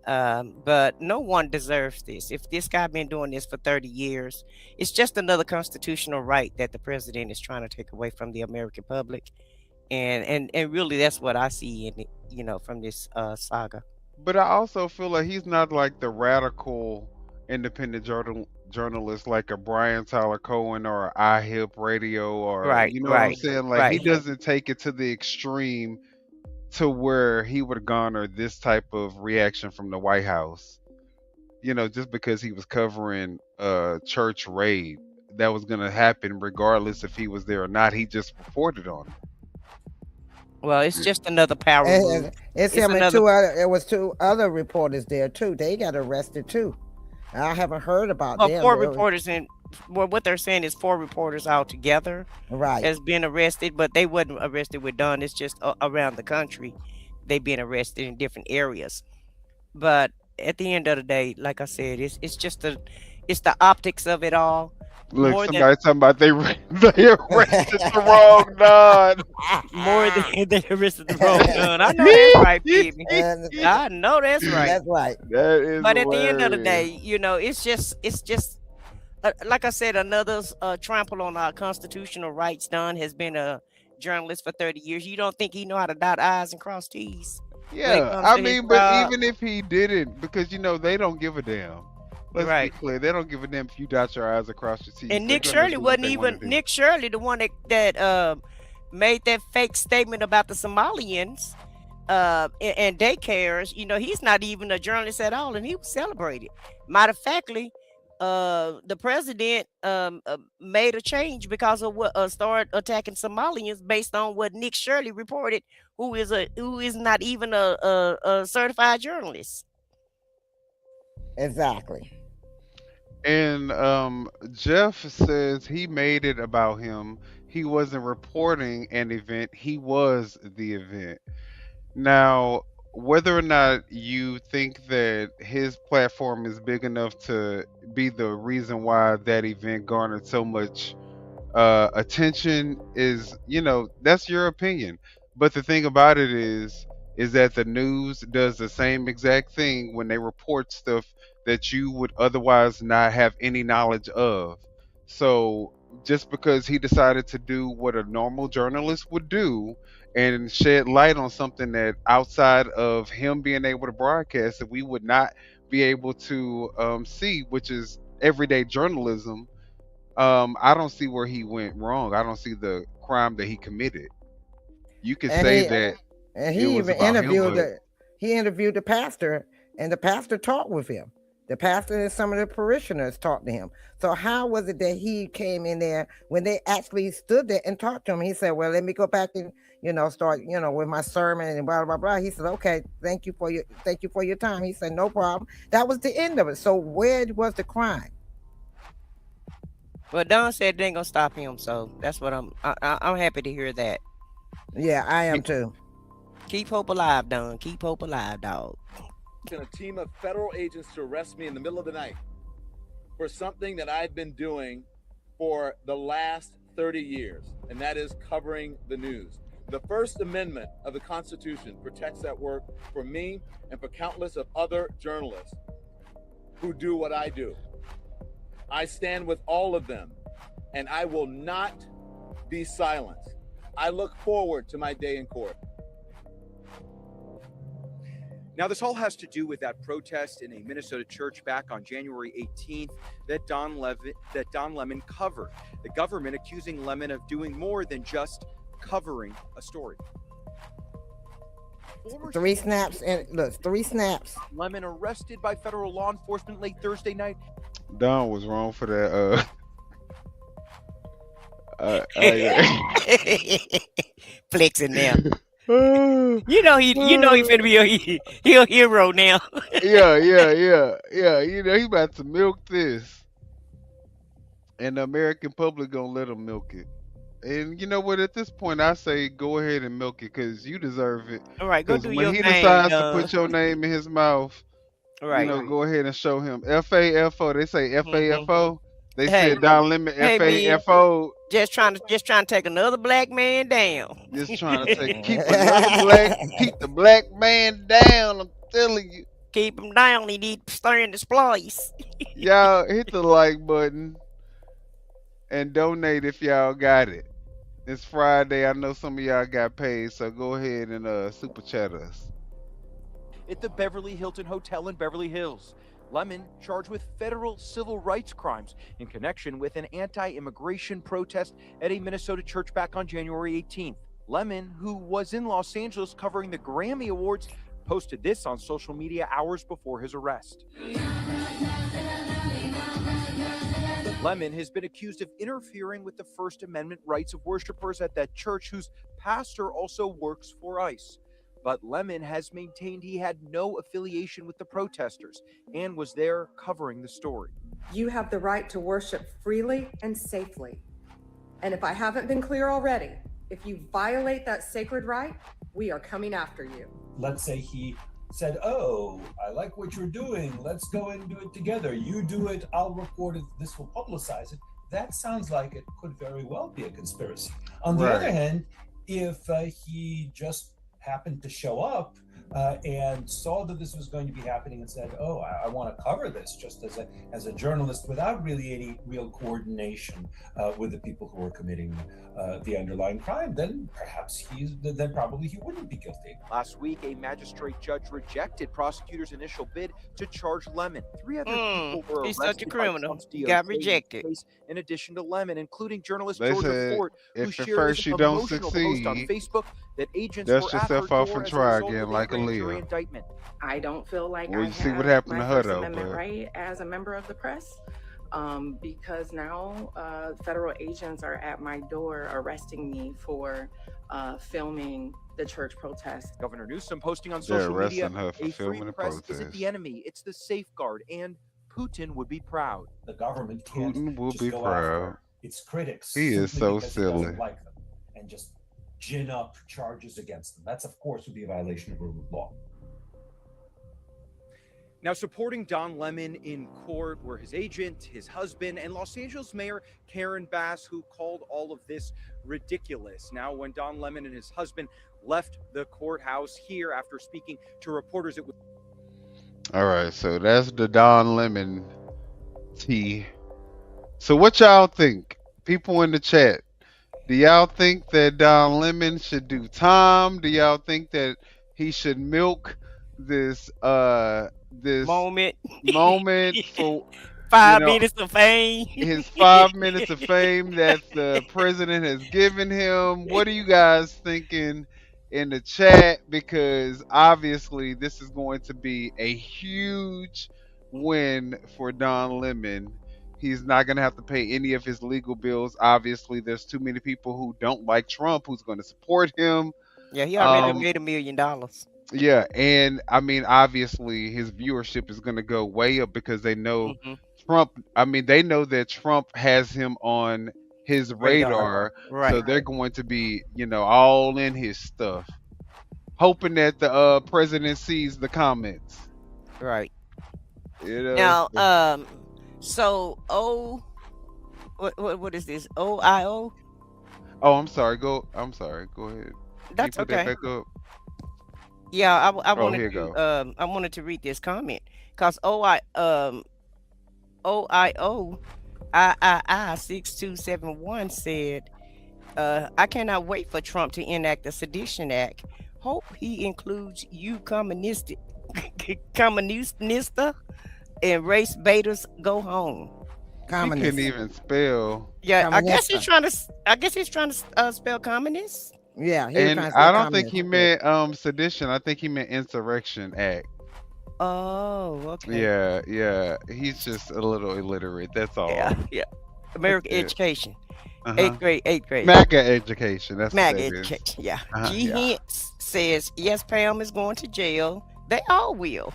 Speaker 5: but no one deserves this. If this guy been doing this for 30 years, it's just another constitutional right that the president is trying to take away from the American public. And really that's what I see in it, from this saga.
Speaker 12: But I also feel like he's not like the radical independent journalist like a Brian Tyler Cohen or a iHip Radio or what I'm saying? Like he doesn't take it to the extreme to where he would garner this type of reaction from the White House. Just because he was covering a church raid that was gonna happen regardless if he was there or not. He just reported on it.
Speaker 5: Well, it's just another power move.
Speaker 6: It's him and there was two other reporters there too. They got arrested too. I haven't heard about them.
Speaker 5: Four reporters what they're saying is 4 reporters altogether has been arrested, but they wasn't arrested with Don. It's just around the country. They've been arrested in different areas. But at the end of the day, like I said, it's just the optics of it all.
Speaker 12: Look, somebody talking about they arrested the wrong Don.
Speaker 5: More than they arrested the wrong Don. I know that's right, baby. I know that's right.
Speaker 6: That's right.
Speaker 12: That is.
Speaker 5: But at the end of the day, it's just like I said, another trample on our constitutional rights. Don has been a journalist for 30 years. You don't think he know how to dot I's and cross T's?
Speaker 12: Yeah, I mean, but even if he didn't, because they don't give a damn. Let's be clear. They don't give a damn if you dot your I's across your T's.
Speaker 5: And Nick Shirley wasn't even Nick Shirley, the one that made that fake statement about the Somalians and daycares. He's not even a journalist at all, and he was celebrated. Matter of factly, the president made a change because of what started attacking Somalians based on what Nick Shirley reported, who is not even a certified journalist.
Speaker 6: Exactly.
Speaker 12: And Jeff says he made it about him. He wasn't reporting an event, he was the event. Now, whether or not you think that his platform is big enough to be the reason why that event garnered so much attention is, that's your opinion. But the thing about it is that the news does the same exact thing when they report stuff that you would otherwise not have any knowledge of. So just because he decided to do what a normal journalist would do and shed light on something that outside of him being able to broadcast that we would not be able to see, which is everyday journalism, I don't see where he went wrong. I don't see the crime that he committed. You could
Speaker 6: And
Speaker 12: say
Speaker 6: he
Speaker 12: that
Speaker 6: and
Speaker 12: it
Speaker 6: he
Speaker 12: was
Speaker 6: even
Speaker 12: about him,
Speaker 6: interviewed
Speaker 12: but
Speaker 6: he interviewed the pastor, and the pastor talked with him. The pastor and some of the parishioners talked to him. So how was it that he came in there when they actually stood there and talked to him? He said, "Well, let me go back and start with my sermon and blah blah blah." He said, "Okay, thank you for your time." He said, "No problem." That was the end of it. So where was the crime?
Speaker 5: Well, Don said it ain't gonna stop him, so that's what I'm happy to hear that.
Speaker 6: Yeah, I am too.
Speaker 5: Keep hope alive, Don. Keep hope alive, dog.
Speaker 16: A team of federal agents to arrest me in the middle of the night for something that I've been doing for the last 30 years, and that is covering the news. The First Amendment of the Constitution protects that work for me and for countless of other journalists who do what I do. I stand with all of them, and I will not be silenced. I look forward to my day in court.
Speaker 15: Now, this all has to do with that protest in a Minnesota church back on January 18th that Don Lemon covered. The government accusing Lemon of doing more than just covering a story.
Speaker 6: 3 snaps and look, 3 snaps.
Speaker 15: Lemon arrested by federal law enforcement late Thursday night.
Speaker 12: Don was wrong for that.
Speaker 5: Flexing now. You know he finna be a hero now.
Speaker 12: yeah. He about to milk this, and the American public gonna let him milk it. And you know what? At this point, I say go ahead and milk it because you deserve it.
Speaker 5: All right, go do your thing.
Speaker 12: When he decides to put your name in his mouth,
Speaker 5: right,
Speaker 12: go ahead and show him. FAFO. They say FAFO. They said Don Lemon FAFO.
Speaker 5: Just trying to take another black man down.
Speaker 12: Just trying to keep the black man down. I'm telling you.
Speaker 5: Keep him down. He need to stir in the splice.
Speaker 12: Y'all hit the like button and donate if y'all got it. It's Friday. I know some of y'all got paid, so go ahead and super chat us.
Speaker 15: At the Beverly Hilton Hotel in Beverly Hills. Lemon charged with federal civil rights crimes in connection with an anti-immigration protest at a Minnesota church back on January 18th. Lemon, who was in Los Angeles covering the Grammy Awards, posted this on social media hours before his arrest. Lemon has been accused of interfering with the First Amendment rights of worshipers at that church, whose pastor also works for ICE. But Lemon has maintained he had no affiliation with the protesters and was there covering the story.
Speaker 17: You have the right to worship freely and safely. And if I haven't been clear already, if you violate that sacred right, we are coming after you.
Speaker 18: Let's say he said, "Oh, I like what you're doing. Let's go and do it together. You do it, I'll report it. This will publicize it." That sounds like it could very well be a conspiracy. On the other hand, if he just happened to show up and saw that this was going to be happening and said, "Oh, I want to cover this," just as a journalist without really any real coordination with the people who are committing the underlying crime, then perhaps probably he wouldn't be guilty.
Speaker 15: Last week, a magistrate judge rejected prosecutors' initial bid to charge Lemon. 3 other people were
Speaker 5: he's
Speaker 15: arrested
Speaker 5: such a criminal.
Speaker 15: He
Speaker 5: Got rejected.
Speaker 15: In addition to Lemon, including journalist
Speaker 12: They
Speaker 15: Georgia
Speaker 12: said,
Speaker 15: Ford, who
Speaker 12: if at
Speaker 15: shared
Speaker 12: first
Speaker 15: his
Speaker 12: you don't
Speaker 15: emotional post on
Speaker 12: succeed,
Speaker 15: Facebook that agents
Speaker 12: dust
Speaker 15: were at her
Speaker 12: yourself off
Speaker 15: door
Speaker 12: and
Speaker 15: as a
Speaker 12: try
Speaker 15: result
Speaker 12: again
Speaker 15: of a
Speaker 12: like
Speaker 15: grand jury
Speaker 12: Aaliyah.
Speaker 15: indictment.
Speaker 19: I don't feel like
Speaker 12: Well,
Speaker 19: I
Speaker 12: you see
Speaker 19: have
Speaker 12: what happened
Speaker 19: my
Speaker 12: to her,
Speaker 19: First
Speaker 12: though,
Speaker 19: Amendment
Speaker 12: but-
Speaker 19: right as a member of the press.
Speaker 4: because now federal agents are at my door arresting me for filming the church protest.
Speaker 15: Governor Newsom posting on
Speaker 12: They're
Speaker 15: social media,
Speaker 12: arresting her for
Speaker 15: a free
Speaker 12: filming a
Speaker 15: press isn't
Speaker 12: protest.
Speaker 15: the enemy, it's the safeguard, and Putin would be proud.
Speaker 18: The government can't
Speaker 12: Putin will
Speaker 18: just
Speaker 12: be
Speaker 18: go
Speaker 12: proud.
Speaker 18: after its critics
Speaker 12: He is
Speaker 18: simply
Speaker 12: so
Speaker 18: because he doesn't
Speaker 12: silly.
Speaker 18: like them and just gin up charges against them. That's, of course, would be a violation of rule of law.
Speaker 15: Now, supporting Don Lemon in court were his agent, his husband, and Los Angeles Mayor Karen Bass, who called all of this ridiculous. Now, when Don Lemon and his husband left the courthouse here after speaking to reporters, it was...
Speaker 12: All right, so that's the Don Lemon tea. So what y'all think? People in the chat, do y'all think that Don Lemon should do time? Do y'all think that he should milk this
Speaker 5: moment
Speaker 12: for
Speaker 5: 5 minutes of fame?
Speaker 12: his 5 minutes of fame that the president has given him? What are you guys thinking in the chat? Because obviously this is going to be a huge win for Don Lemon. He's not going to have to pay any of his legal bills. Obviously, there's too many people who don't like Trump who's going to support him.
Speaker 5: Yeah, he already made $1 million.
Speaker 12: Yeah, and I mean, obviously, his viewership is going to go way up because they know Trump. I mean, they know that Trump has him on his radar,
Speaker 5: Right.
Speaker 12: so they're going to be, all in his stuff, hoping that the president sees the comments.
Speaker 5: Right.
Speaker 12: Now,
Speaker 5: so what is this? OIO?
Speaker 12: Oh, I'm sorry. Go ahead.
Speaker 5: That's
Speaker 12: Can you put that
Speaker 5: okay.
Speaker 12: back up?
Speaker 5: Yeah, I
Speaker 12: here
Speaker 5: wanted
Speaker 12: you
Speaker 5: to
Speaker 12: go.
Speaker 5: I wanted to read this comment because OIO III 6271 said, I cannot wait for Trump to enact the Sedition Act. Hope he includes you communista and race baiters go home.
Speaker 12: He couldn't even spell.
Speaker 5: Yeah, I guess he's trying to spell communist.
Speaker 6: Yeah,
Speaker 12: And I don't think he meant sedition. I think he meant insurrection act.
Speaker 5: Oh, okay.
Speaker 12: Yeah. He's just a little illiterate. That's all.
Speaker 5: Yeah. American education.
Speaker 12: Uh-huh.
Speaker 5: Eighth grade.
Speaker 12: MAGA education. That's
Speaker 5: MAGA
Speaker 12: what that is.
Speaker 5: education. Yeah.
Speaker 12: Uh-huh,
Speaker 5: G.
Speaker 12: yeah.
Speaker 5: Hintz says, yes, Pam is going to jail. They all will.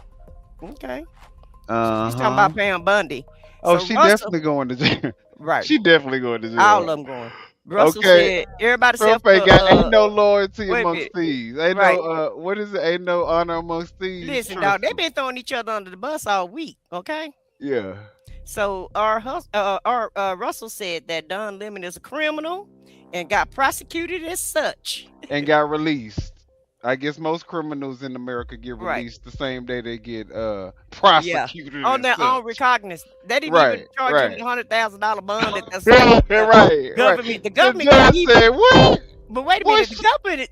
Speaker 5: Okay. She's talking about Pam Bundy.
Speaker 12: Oh,
Speaker 5: So
Speaker 12: she
Speaker 5: Russell-
Speaker 12: definitely going to jail.
Speaker 5: Right.
Speaker 12: She definitely going to jail.
Speaker 5: All of them going. Russell
Speaker 12: Okay.
Speaker 5: said, everybody
Speaker 12: Trump
Speaker 5: said,
Speaker 12: ain't no loyalty
Speaker 5: wait a
Speaker 12: amongst
Speaker 5: minute.
Speaker 12: thieves. Ain't
Speaker 5: Right.
Speaker 12: no what is it? Ain't no honor amongst thieves.
Speaker 5: Listen,
Speaker 12: Trust
Speaker 5: dog,
Speaker 12: me.
Speaker 5: they've been throwing each other under the bus all week, okay?
Speaker 12: Yeah.
Speaker 5: So our Russell said that Don Lemon is a criminal and got prosecuted as such.
Speaker 12: And got released. I guess most criminals in America get
Speaker 5: Right.
Speaker 12: released the same day they get prosecuted.
Speaker 5: On
Speaker 12: and
Speaker 5: their own
Speaker 12: such.
Speaker 5: recognizance. They didn't
Speaker 12: Right,
Speaker 5: even charge
Speaker 12: right.
Speaker 5: him $100,000 bond at the
Speaker 12: Right.
Speaker 5: government. The
Speaker 12: The
Speaker 5: government
Speaker 12: judge
Speaker 5: can't even-
Speaker 12: said, "What?
Speaker 5: But wait a minute,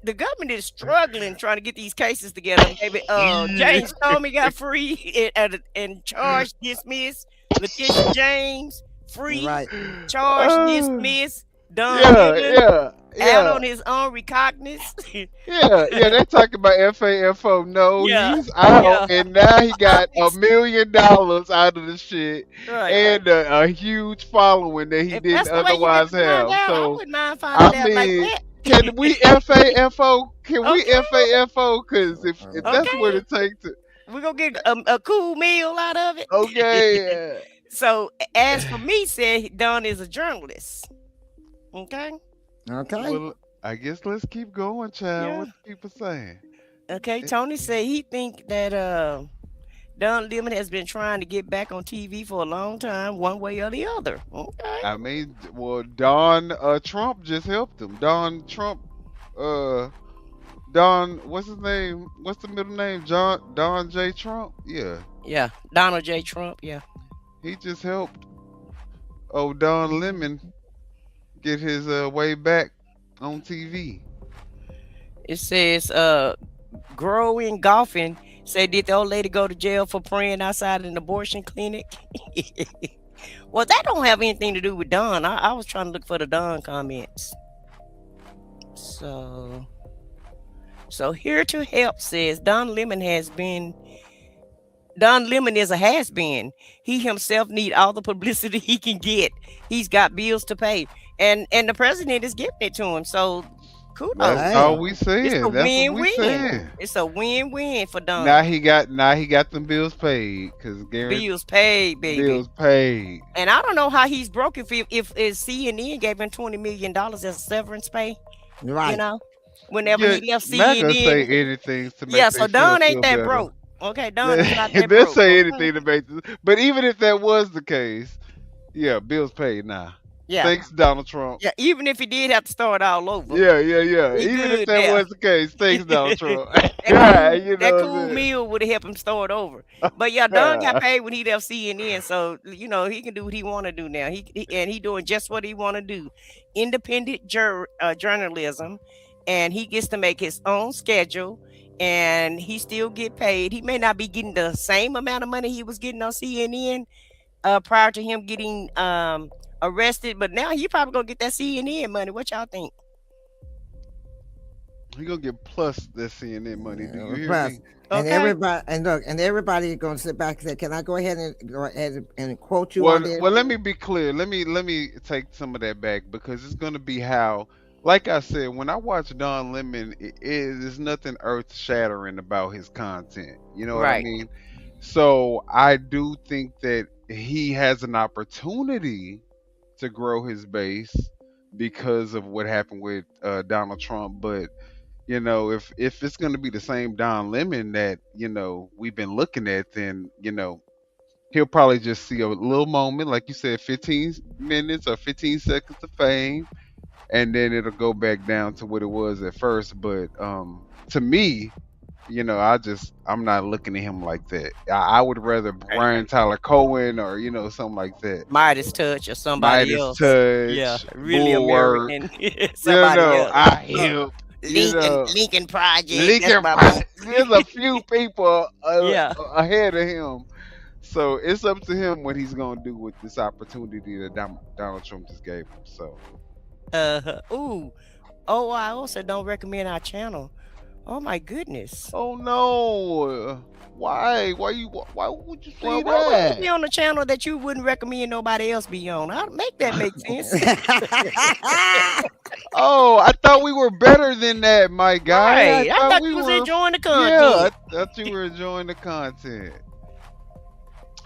Speaker 5: the government is struggling trying to get these cases together. Maybe James Comey got free and charged dismissed. Letitia James free,
Speaker 6: Right.
Speaker 5: charged dismissed. Don
Speaker 12: Yeah,
Speaker 5: Lemon
Speaker 12: yeah.
Speaker 5: out on his own recognizance.
Speaker 12: Yeah, they're talking about FAFO. No,
Speaker 5: Yeah,
Speaker 12: he's out,
Speaker 5: yeah.
Speaker 12: and now he got $1 million out of the shit,
Speaker 5: Right.
Speaker 12: and a huge following that he
Speaker 5: If
Speaker 12: didn't
Speaker 5: that's the way you
Speaker 12: otherwise
Speaker 5: get to find
Speaker 12: have.
Speaker 5: out, I
Speaker 12: So,
Speaker 5: wouldn't mind finding out like that.
Speaker 12: can we FAFO? Can we FAFO? Because if that's
Speaker 5: Okay.
Speaker 12: what it takes to.
Speaker 5: We're gonna get a cool meal out of it.
Speaker 12: Okay.
Speaker 5: So as for me, said Don is a journalist. Okay.
Speaker 6: Okay.
Speaker 12: Well, I guess let's keep going, child.
Speaker 5: Yeah.
Speaker 12: What the people saying?
Speaker 5: Okay. Tony said he think that Don Lemon has been trying to get back on TV for a long time, one way or the other. Okay.
Speaker 12: I mean, well, Don Trump just helped him. Don Trump, Don, what's his name? What's the middle name? Don J. Trump? Yeah.
Speaker 5: Yeah. Donald J. Trump. Yeah.
Speaker 12: He just helped Don Lemon get his way back on TV.
Speaker 5: It says growing golfing. Say, did the old lady go to jail for praying outside an abortion clinic? Well, that don't have anything to do with Don. I was trying to look for the Don comments. So here to help says Don Lemon has been Don Lemon is a has-been. He himself need all the publicity he can get. He's got bills to pay, and the president is giving it to him. So kudos.
Speaker 12: That's all we
Speaker 5: It's a
Speaker 12: saying. That's what we
Speaker 5: win-win.
Speaker 12: saying.
Speaker 5: It's a win-win for Don.
Speaker 12: Now he got them bills paid because
Speaker 5: Bills paid, baby.
Speaker 12: bills paid.
Speaker 5: And I don't know how he's broke if CNN gave him $20 million as severance pay.
Speaker 6: Right.
Speaker 5: You know, whenever he left
Speaker 12: Not gonna say
Speaker 5: CNN.
Speaker 12: anything to make
Speaker 5: Yeah,
Speaker 12: they
Speaker 5: so
Speaker 12: feel
Speaker 5: Don ain't that
Speaker 12: better.
Speaker 5: broke. Okay, Don is not that
Speaker 12: They'll
Speaker 5: broke.
Speaker 12: say
Speaker 5: Okay.
Speaker 12: anything to make this. But even if that was the case, yeah, bills paid now.
Speaker 5: Yeah.
Speaker 12: Thanks, Donald Trump.
Speaker 5: Yeah, even if he did have to start all over.
Speaker 12: Yeah.
Speaker 5: He
Speaker 12: Even
Speaker 5: good
Speaker 12: if that
Speaker 5: now.
Speaker 12: was the case, thanks, Donald Trump.
Speaker 5: That
Speaker 12: You know
Speaker 5: that
Speaker 12: what
Speaker 5: cool
Speaker 12: I'm saying?
Speaker 5: meal would have helped him start over. But yeah, Don got paid when he left CNN, so you know he can do what he want to do now. He doing just what he want to do, independent journalism, and he gets to make his own schedule, and he still get paid. He may not be getting the same amount of money he was getting on CNN prior to him getting arrested, but now he probably gonna get that CNN money. What y'all think?
Speaker 12: He gonna get plus that CNN money. Do you hear
Speaker 6: Plus,
Speaker 12: me?
Speaker 6: and
Speaker 5: Okay.
Speaker 6: everybody gonna sit back and say, "Can I go ahead and quote you
Speaker 12: Well,
Speaker 6: on this?"
Speaker 12: well, let me be clear. Let me take some of that back because it's gonna be how. Like I said, when I watch Don Lemon, there's nothing earth shattering about his content. You know what I
Speaker 5: Right.
Speaker 12: mean? So I do think that he has an opportunity to grow his base because of what happened with Donald Trump. But you know, if it's going to be the same Don Lemon that we've been looking at, then he'll probably just see a little moment, like you said, 15 minutes or 15 seconds of fame, and then it'll go back down to what it was at first. But to me, I'm not looking at him like that. I would rather Brian Tyler Cohen or something like that.
Speaker 5: Midas Touch or somebody
Speaker 12: Midas
Speaker 5: else.
Speaker 12: Touch,
Speaker 5: Yeah, really
Speaker 12: Bulwark,
Speaker 5: American. Somebody else.
Speaker 12: I help.
Speaker 5: Lincoln Project.
Speaker 12: Lincoln
Speaker 5: That's my
Speaker 12: Project. There's a few people
Speaker 5: Yeah.
Speaker 12: ahead of him. So it's up to him what he's gonna do with this opportunity that Donald Trump just gave him. So
Speaker 5: Ooh. Oh, I also don't recommend our channel. Oh my goodness.
Speaker 12: oh no, why would you say
Speaker 5: Well, why would you
Speaker 12: that?
Speaker 5: be on a channel that you wouldn't recommend nobody else be on? I'll make that make sense.
Speaker 12: Oh, I thought we were better than that, my guy.
Speaker 5: Right. I thought you was enjoying the content.
Speaker 12: Yeah, I thought you were enjoying the content.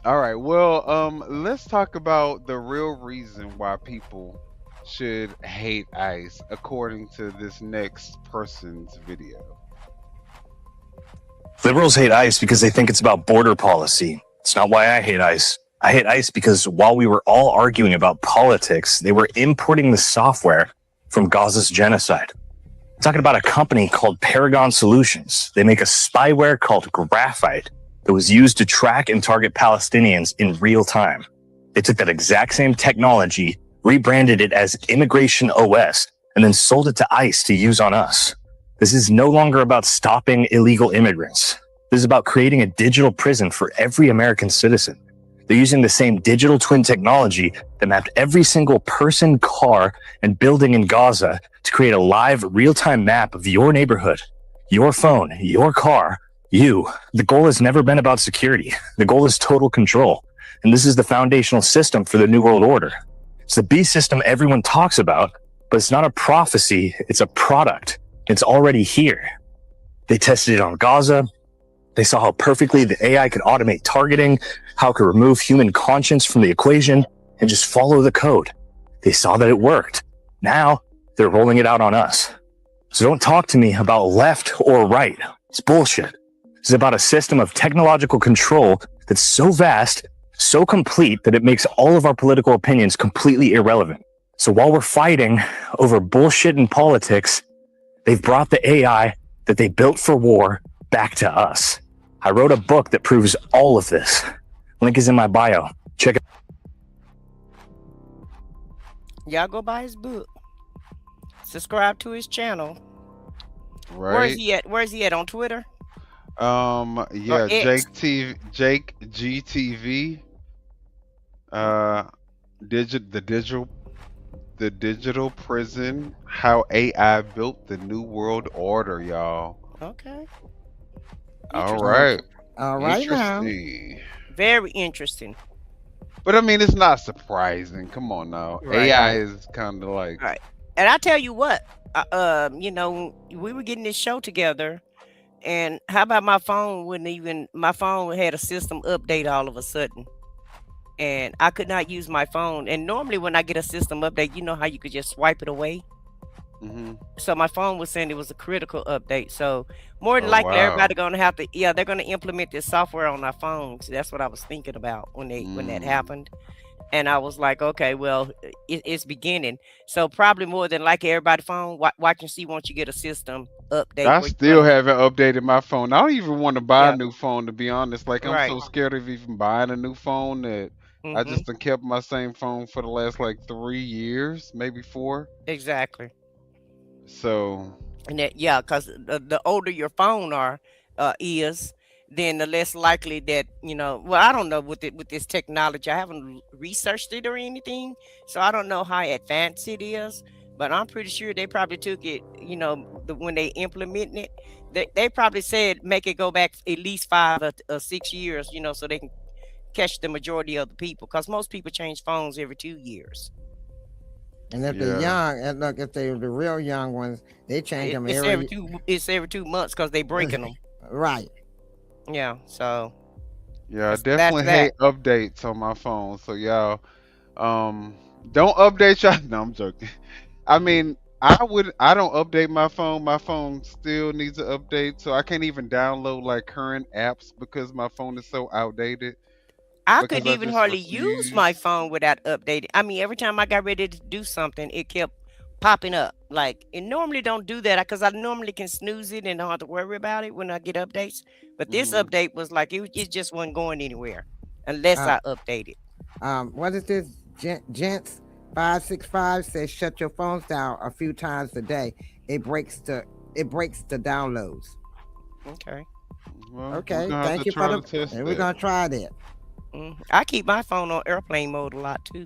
Speaker 12: All right. Well, let's talk about the real reason why people should hate ICE, according to this next person's video.
Speaker 9: Liberals hate ICE because they think it's about border policy. It's not why I hate ICE. I hate ICE because while we were all arguing about politics, they were importing the software from Gaza's genocide. I'm talking about a company called Paragon Solutions. They make a spyware called Graphite that was used to track and target Palestinians in real time. They took that exact same technology, rebranded it as Immigration OS, and then sold it to ICE to use on us. This is no longer about stopping illegal immigrants. This is about creating a digital prison for every American citizen. They're using the same digital twin technology that mapped every single person, car, and building in Gaza to create a live, real-time map of your neighborhood, your phone, your car, you. The goal has never been about security. The goal is total control. And this is the foundational system for the New World Order. It's the beast system everyone talks about, but it's not a prophecy, it's a product. It's already here. They tested it on Gaza. They saw how perfectly the AI could automate targeting, how it could remove human conscience from the equation, and just follow the code. They saw that it worked. Now they're rolling it out on us. So don't talk to me about left or right. It's bullshit. This is about a system of technological control that's so vast, so complete that it makes all of our political opinions completely irrelevant. So while we're fighting over bullshit in politics, they've brought the AI that they built for war back to us. I wrote a book that proves all of this. Link is in my bio. Check it.
Speaker 5: Y'all go buy his book. Subscribe to his channel.
Speaker 12: Right.
Speaker 5: Where's he at on Twitter?
Speaker 12: Yeah,
Speaker 5: X.
Speaker 12: Jake GTV. The digital prison, how AI built the new world order, y'all.
Speaker 5: Okay.
Speaker 12: All right.
Speaker 6: All right now.
Speaker 12: Interesting.
Speaker 5: Very interesting.
Speaker 12: But I mean, it's not surprising. Come on now.
Speaker 5: Right.
Speaker 12: AI is kind of like.
Speaker 5: Right. And I tell you what, you know, we were getting this show together, and how about my phone my phone had a system update all of a sudden. And I could not use my phone. And normally when I get a system update, you know how you could just swipe it away?
Speaker 12: Mm-hmm.
Speaker 5: So my phone was saying it was a critical update. So more than likely, everybody gonna have to, they're gonna implement this software on our phones. That's what I was thinking about when that happened. And I was like, okay, well, it's beginning. So probably more than likely, everybody's phone watch and see once you get a system update.
Speaker 12: I still haven't updated my phone. I don't even want to buy a new phone, to be honest. Like, I'm so scared of even buying a new phone that I just done kept my same phone for the last like 3 years, maybe 4.
Speaker 5: Exactly.
Speaker 12: So.
Speaker 5: And that, because the older your phone is, then the less likely that, you know, well, I don't know with this technology. I haven't researched it or anything, so I don't know how advanced it is. But I'm pretty sure they probably took it, you know, when they implemented it, they probably said make it go back at least 5 or 6 years, you know, so they can catch the majority of the people, because most people change phones every 2 years.
Speaker 6: And if they're young, and look, if they're the real young ones, they change them every
Speaker 5: 2 months because they breaking them.
Speaker 6: Right.
Speaker 5: Yeah. So.
Speaker 12: Yeah, I definitely hate updates on my phone. So y'all, don't update y'all. No, I'm joking. I mean, I don't update my phone. My phone still needs an update, so I can't even download like current apps because my phone is so outdated.
Speaker 5: I couldn't even hardly use my phone without updating. I mean, every time I got ready to do something, it kept popping up. Like, it normally don't do that because I normally can snooze it and don't have to worry about it when I get updates. But this update was like, it just wasn't going anywhere unless I update it.
Speaker 6: What is this? Gents 565 says shut your phones down a few times a day. It breaks the downloads.
Speaker 5: Okay.
Speaker 12: Well,
Speaker 6: okay. Thank you for the. And we're gonna try that.
Speaker 5: I keep my phone on airplane mode a lot too.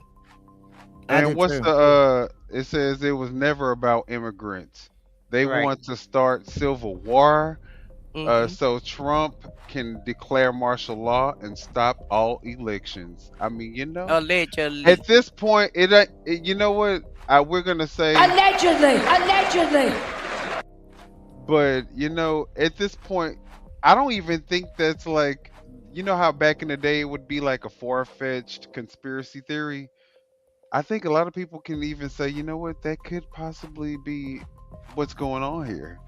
Speaker 12: And what's it says it was never about immigrants. They want to start civil war, so Trump can declare martial law and stop all elections. I mean, you know,
Speaker 5: allegedly.
Speaker 12: At this point, you know what? We're gonna say
Speaker 14: allegedly.
Speaker 12: But you know, at this point, I don't even think that's like. You know how back in the day it would be like a far-fetched conspiracy theory? I think a lot of people can even say, you know what, that could possibly be what's going on here.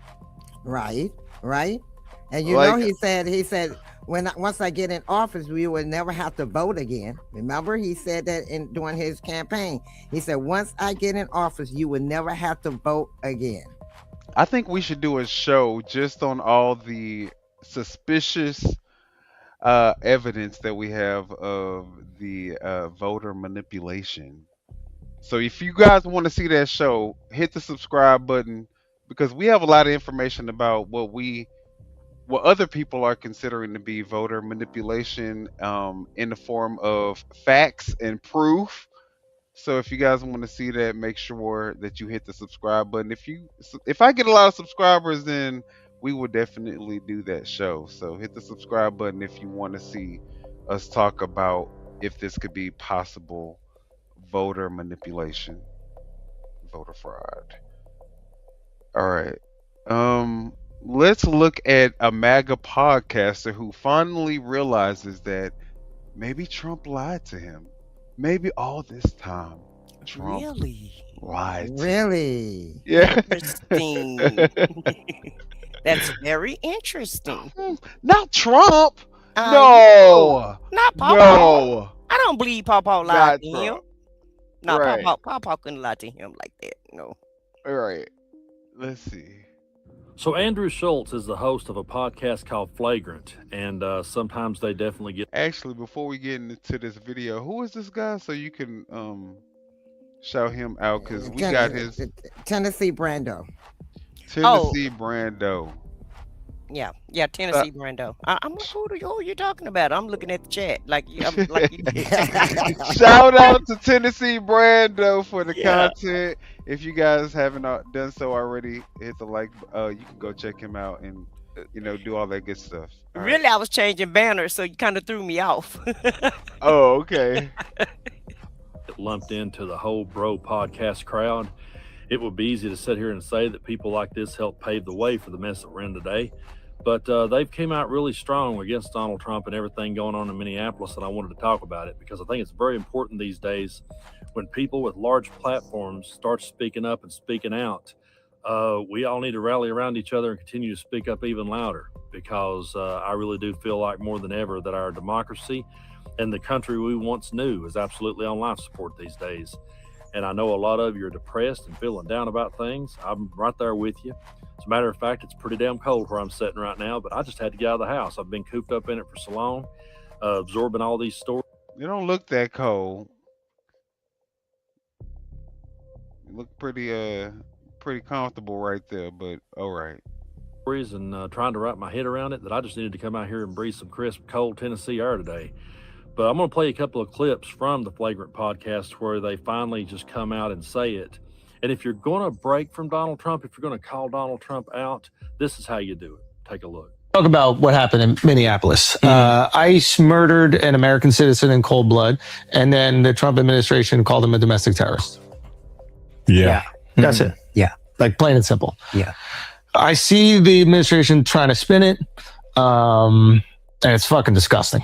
Speaker 6: Right. And you know, he said, once I get in office, we will never have to vote again. Remember, he said that during his campaign. He said, once I get in office, you will never have to vote again.
Speaker 12: I think we should do a show just on all the suspicious evidence that we have of the voter manipulation. So if you guys want to see that show, hit the subscribe button, because we have a lot of information about what other people are considering to be voter manipulation in the form of facts and proof. So if you guys want to see that, make sure that you hit the subscribe button. If I get a lot of subscribers, then we will definitely do that show. So hit the subscribe button if you want to see us talk about if this could be possible voter manipulation, voter fraud. All right. Let's look at a MAGA podcaster who finally realizes that maybe Trump lied to him. Maybe all this time Trump lied.
Speaker 6: Really?
Speaker 12: Yeah.
Speaker 5: Interesting. That's very interesting.
Speaker 12: Not Trump. No.
Speaker 5: Not Pawpaw.
Speaker 12: No.
Speaker 5: I don't believe Pawpaw lied to him. No,
Speaker 12: Right.
Speaker 5: Pawpaw couldn't lie to him like that. No.
Speaker 12: All right. Let's see.
Speaker 19: So Andrew Schultz is the host of a podcast called Flagrant, and sometimes they definitely get.
Speaker 12: Actually, before we get into this video, who is this guy? So you can shout him out, because we got his
Speaker 6: Tennessee Brando.
Speaker 12: Tennessee Brando.
Speaker 5: Yeah, Tennessee Brando. I'm like, who are you talking about? I'm looking at the chat. Like
Speaker 12: Shout out to Tennessee Brando for the content. If you guys haven't done so already, hit the like. You can go check him out and do all that good stuff. All right.
Speaker 5: Really, I was changing banners, so you kind of threw me off.
Speaker 12: Oh, okay.
Speaker 19: Lumped into the whole bro podcast crowd. It would be easy to sit here and say that people like this helped pave the way for the mess that we're in today. But they've came out really strong against Donald Trump and everything going on in Minneapolis, and I wanted to talk about it because I think it's very important these days when people with large platforms start speaking up and speaking out. We all need to rally around each other and continue to speak up even louder because I really do feel like more than ever that our democracy and the country we once knew is absolutely on life support these days. And I know a lot of you are depressed and feeling down about things. I'm right there with you. As a matter of fact, it's pretty damn cold where I'm sitting right now, but I just had to get out of the house. I've been cooped up in it for so long, absorbing all these stories.
Speaker 12: You don't look that cold. You look pretty comfortable right there, but all right.
Speaker 19: And trying to wrap my head around it that I just needed to come out here and breathe some crisp, cold Tennessee air today. But I'm going to play a couple of clips from the Flagrant podcast where they finally just come out and say it. And if you're going to break from Donald Trump, if you're going to call Donald Trump out, this is how you do it. Take a look.
Speaker 3: Talk about what happened in Minneapolis. ICE murdered an American citizen in cold blood, and then the Trump administration called him a domestic terrorist.
Speaker 20: Yeah.
Speaker 3: That's it.
Speaker 20: Yeah.
Speaker 3: Like plain and simple.
Speaker 20: Yeah.
Speaker 3: I see the administration trying to spin it, and it's fucking disgusting.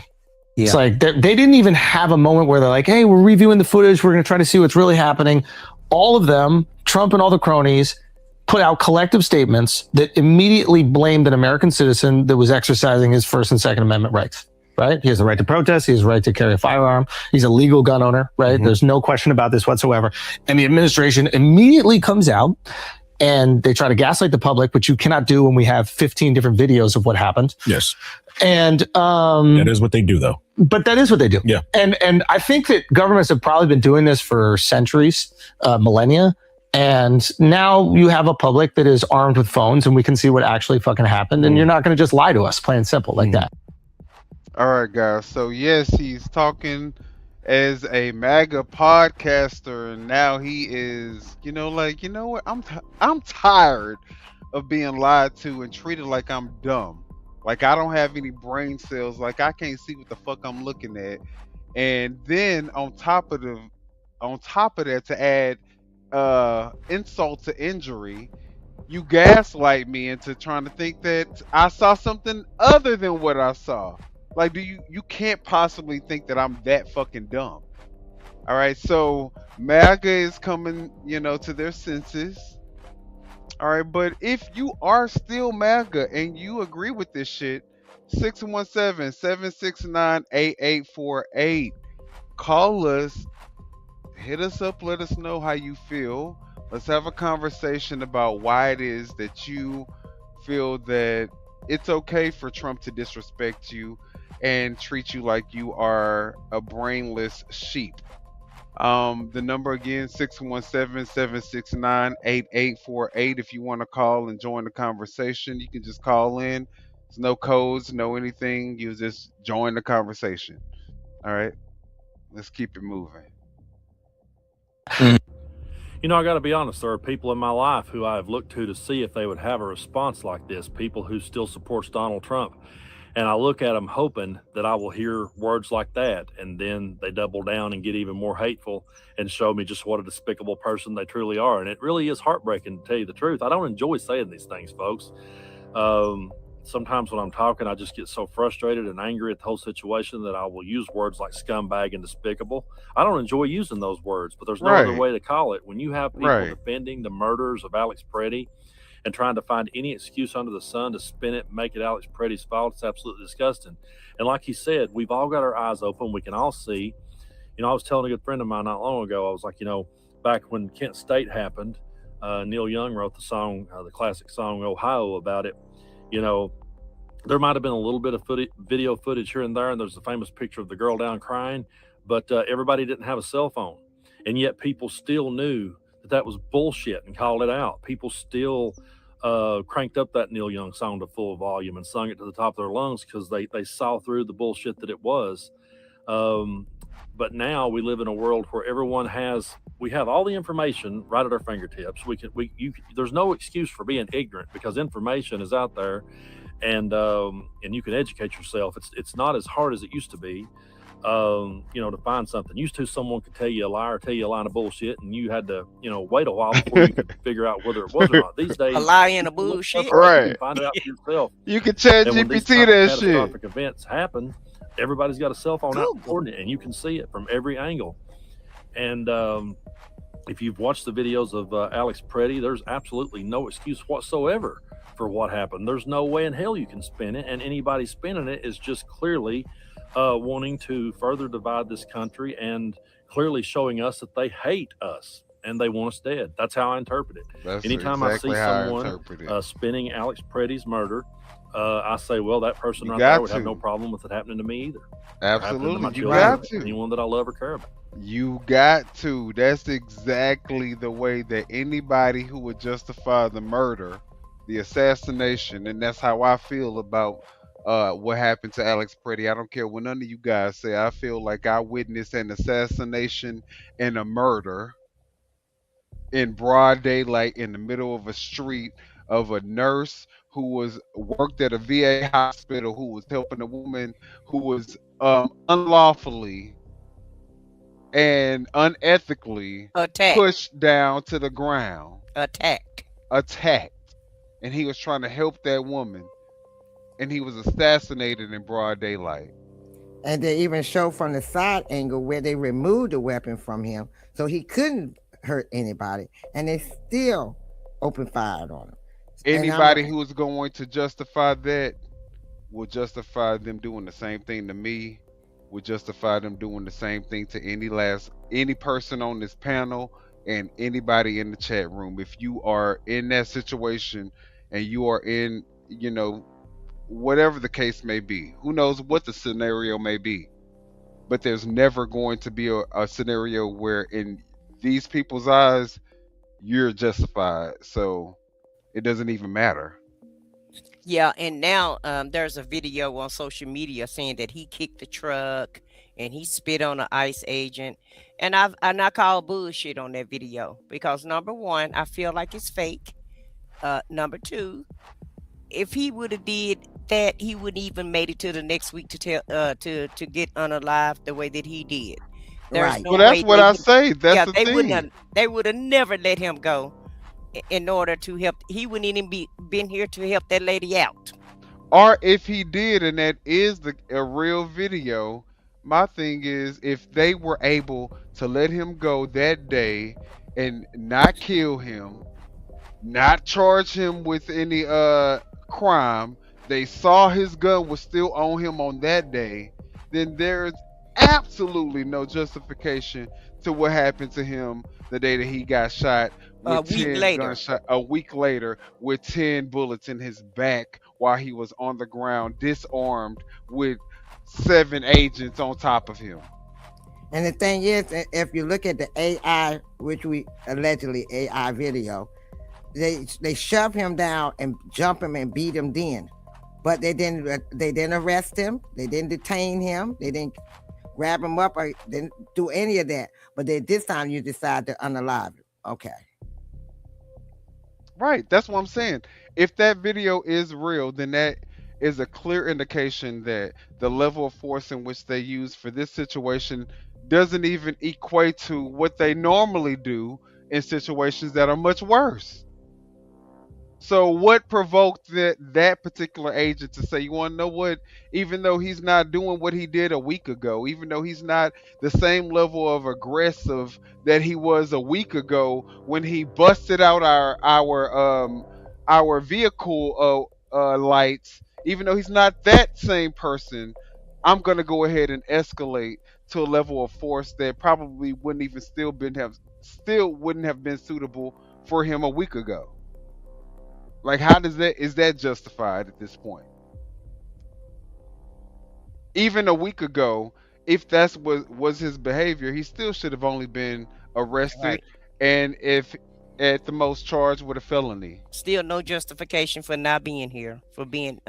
Speaker 20: Yeah.
Speaker 3: It's like they didn't even have a moment where they're like, hey, we're reviewing the footage. We're going to try to see what's really happening. All of them, Trump and all the cronies, put out collective statements that immediately blamed an American citizen that was exercising his First and Second Amendment rights, right? He has the right to protest. He has the right to carry a firearm. He's a legal gun owner, right? Mm-hmm. There's no question about this whatsoever. And the administration immediately comes out and they try to gaslight the public, which you cannot do when we have 15 different videos of what happened.
Speaker 20: Yes.
Speaker 3: And
Speaker 20: that is what they do, though.
Speaker 3: But that is what they do.
Speaker 20: Yeah.
Speaker 3: And I think that governments have probably been doing this for centuries, millennia. And now you have a public that is armed with phones and we can see what actually fucking happened. And you're not going to just lie to us, plain and simple, like that.
Speaker 12: All right, guys. So, yes, he's talking as a MAGA podcaster. And now he is, you know what? I'm tired of being lied to and treated like I'm dumb. Like I don't have any brain cells. Like I can't see what the fuck I'm looking at. And then on top of that, to add insult to injury, you gaslight me into trying to think that I saw something other than what I saw. Like, you can't possibly think that I'm that fucking dumb. All right, so MAGA is coming, to their senses. All right, but if you are still MAGA and you agree with this shit, 617-769-8848. Call us, hit us up, let us know how you feel. Let's have a conversation about why it is that you feel that it's okay for Trump to disrespect you and treat you like you are a brainless sheep. The number again, 617-769-8848. If you want to call and join the conversation, you can just call in. There's no codes, no anything. You just join the conversation. All right, let's keep it moving.
Speaker 19: I got to be honest, there are people in my life who I've looked to see if they would have a response like this, people who still supports Donald Trump. And I look at them hoping that I will hear words like that. And then they double down and get even more hateful and show me just what a despicable person they truly are. And it really is heartbreaking, to tell you the truth. I don't enjoy saying these things, folks. Sometimes when I'm talking, I just get so frustrated and angry at the whole situation that I will use words like scumbag and despicable. I don't enjoy using those words, but there's no other way to call it. When you have people defending the murders of Alex Preddy and trying to find any excuse under the sun to spin it and make it Alex Preddy's fault, it's absolutely disgusting. And like he said, we've all got our eyes open. We can all see. I was telling a good friend of mine not long ago, I was like, back when Kent State happened, Neil Young wrote the song, the classic song Ohio, about it. There might have been a little bit of video footage here and there, and there's a famous picture of the girl down crying, but everybody didn't have a cell phone. And yet people still knew that was bullshit and called it out. People still cranked up that Neil Young song to full volume and sung it to the top of their lungs because they saw through the bullshit that it was. But now we live in a world where we have all the information right at our fingertips. There's no excuse for being ignorant because information is out there. and you can educate yourself. It's not as hard as it used to be. To find something. Used to, someone could tell you a lie or tell you a line of bullshit, and you had to, wait a while before you could figure out whether it was or not. These days,
Speaker 5: A lie and a
Speaker 19: you can look stuff
Speaker 5: bullshit.
Speaker 19: up, you
Speaker 12: Right.
Speaker 19: can find it out for yourself.
Speaker 12: You can chat
Speaker 19: And when these
Speaker 12: GPT
Speaker 19: type of
Speaker 12: that shit.
Speaker 19: catastrophic events happen, everybody's got a cell phone out
Speaker 5: Google.
Speaker 19: recording it, and you can see it from every angle. And if you've watched the videos of Alex Preddy, there's absolutely no excuse whatsoever for what happened. There's no way in hell you can spin it, and anybody spinning it is just clearly wanting to further divide this country and clearly showing us that they hate us and they want us dead. That's how I interpret it.
Speaker 12: That's
Speaker 19: Anytime
Speaker 12: exactly
Speaker 19: I see
Speaker 12: how I
Speaker 19: someone
Speaker 12: interpret it.
Speaker 19: spinning Alex Preddy's murder, I say, well, that person
Speaker 12: You
Speaker 19: right
Speaker 12: got
Speaker 19: there would have
Speaker 12: to.
Speaker 19: no problem with it happening to me either. Or happening to
Speaker 12: Absolutely.
Speaker 19: my
Speaker 12: You
Speaker 19: children,
Speaker 12: got
Speaker 19: or
Speaker 12: to.
Speaker 19: anyone that I love or care about.
Speaker 12: You got to. That's exactly the way that anybody who would justify the murder, the assassination, and that's how I feel about what happened to Alex Preddy. I don't care what none of you guys say. I feel like I witnessed an assassination and a murder in broad daylight in the middle of a street of a nurse who worked at a VA hospital, who was helping a woman who was unlawfully and unethically
Speaker 5: Attacked.
Speaker 12: pushed down to the ground,
Speaker 5: Attacked.
Speaker 12: and he was trying to help that woman, and he was assassinated in broad daylight.
Speaker 6: And they even show from the side angle where they removed the weapon from him, so he couldn't hurt anybody, and they still opened fire on him.
Speaker 12: Anybody who is going to justify that will justify them doing the same thing to me, will justify them doing the same thing to any person on this panel and anybody in the chat room. If you are in that situation and you are in, whatever the case may be, who knows what the scenario may be, but there's never going to be a scenario where in these people's eyes you're justified, so it doesn't even matter.
Speaker 5: Yeah, and now there's a video on social media saying that he kicked the truck and he spit on an ICE agent, and I call bullshit on that video because number one, I feel like it's fake. Number two, if he would have did that, he wouldn't even made it to the next week to get unalive the way that he did. There's
Speaker 12: Right.
Speaker 5: no
Speaker 12: Well, that's
Speaker 5: way
Speaker 12: what
Speaker 5: they
Speaker 12: I
Speaker 5: would-
Speaker 12: say. That's
Speaker 5: yeah,
Speaker 12: the
Speaker 5: they
Speaker 12: thing.
Speaker 5: would have never let him go in order to help. He wouldn't even been here to help that lady out.
Speaker 12: Or if he did, and that is a real video, my thing is if they were able to let him go that day and not kill him, not charge him with any crime, they saw his gun was still on him on that day, then there's absolutely no justification to what happened to him the day that he got shot with
Speaker 5: A week
Speaker 12: 10
Speaker 5: later.
Speaker 12: gunshot a week later with 10 bullets in his back while he was on the ground disarmed with 7 agents on top of him.
Speaker 6: And the thing is, if you look at the AI, which we allegedly AI video, they shove him down and jump him and beat him then, but they didn't arrest him, they didn't detain him, they didn't grab him up or didn't do any of that. But this time you decide to unalive him. Okay.
Speaker 12: Right, that's what I'm saying. If that video is real, then that is a clear indication that the level of force in which they use for this situation doesn't even equate to what they normally do in situations that are much worse. So what provoked that particular agent to say, you want to know what, even though he's not doing what he did a week ago, even though he's not the same level of aggressive that he was a week ago when he busted out our vehicle lights, even though he's not that same person, I'm going to go ahead and escalate to a level of force that probably wouldn't even still wouldn't have been suitable for him a week ago. Like, is that justified at this point? Even a week ago, if that's what was his behavior, he still should have only been arrested,
Speaker 5: Right.
Speaker 12: and if at the most charged with a felony.
Speaker 5: Still no justification for not being here, for being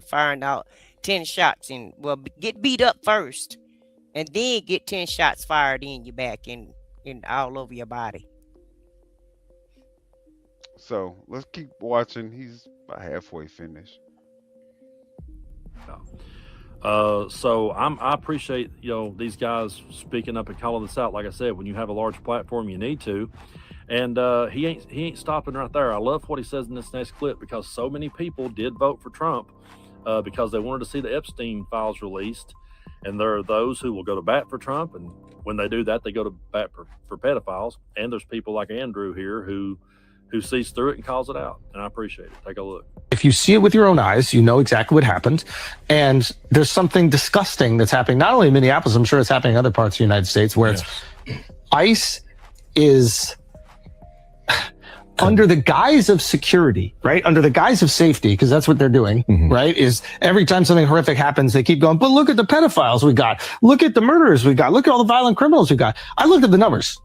Speaker 5: firing out 10 shots and get beat up first and then get 10 shots fired in your back and all over your body.
Speaker 12: So let's keep watching. He's about halfway finished.
Speaker 19: about. So I appreciate, these guys speaking up and calling this out. Like I said, when you have a large platform, you need to. And he ain't stopping right there. I love what he says in this next clip, because so many people did vote for Trump because they wanted to see the Epstein files released. And there are those who will go to bat for Trump, and when they do that, they go to bat for pedophiles. And there's people like Andrew here who sees through it and calls it out, and I appreciate it. Take a look.
Speaker 3: If you see it with your own eyes, you know exactly what happened. And there's something disgusting that's happening, not only in Minneapolis, I'm sure it's happening in other parts of the United States, where ICE is under the guise of security, right? Under the guise of safety, because that's what they're doing, right? Is every time something horrific happens, they keep going, but look at the pedophiles we got. Look at the murderers we got. Look at all the violent criminals we got. I looked at the numbers.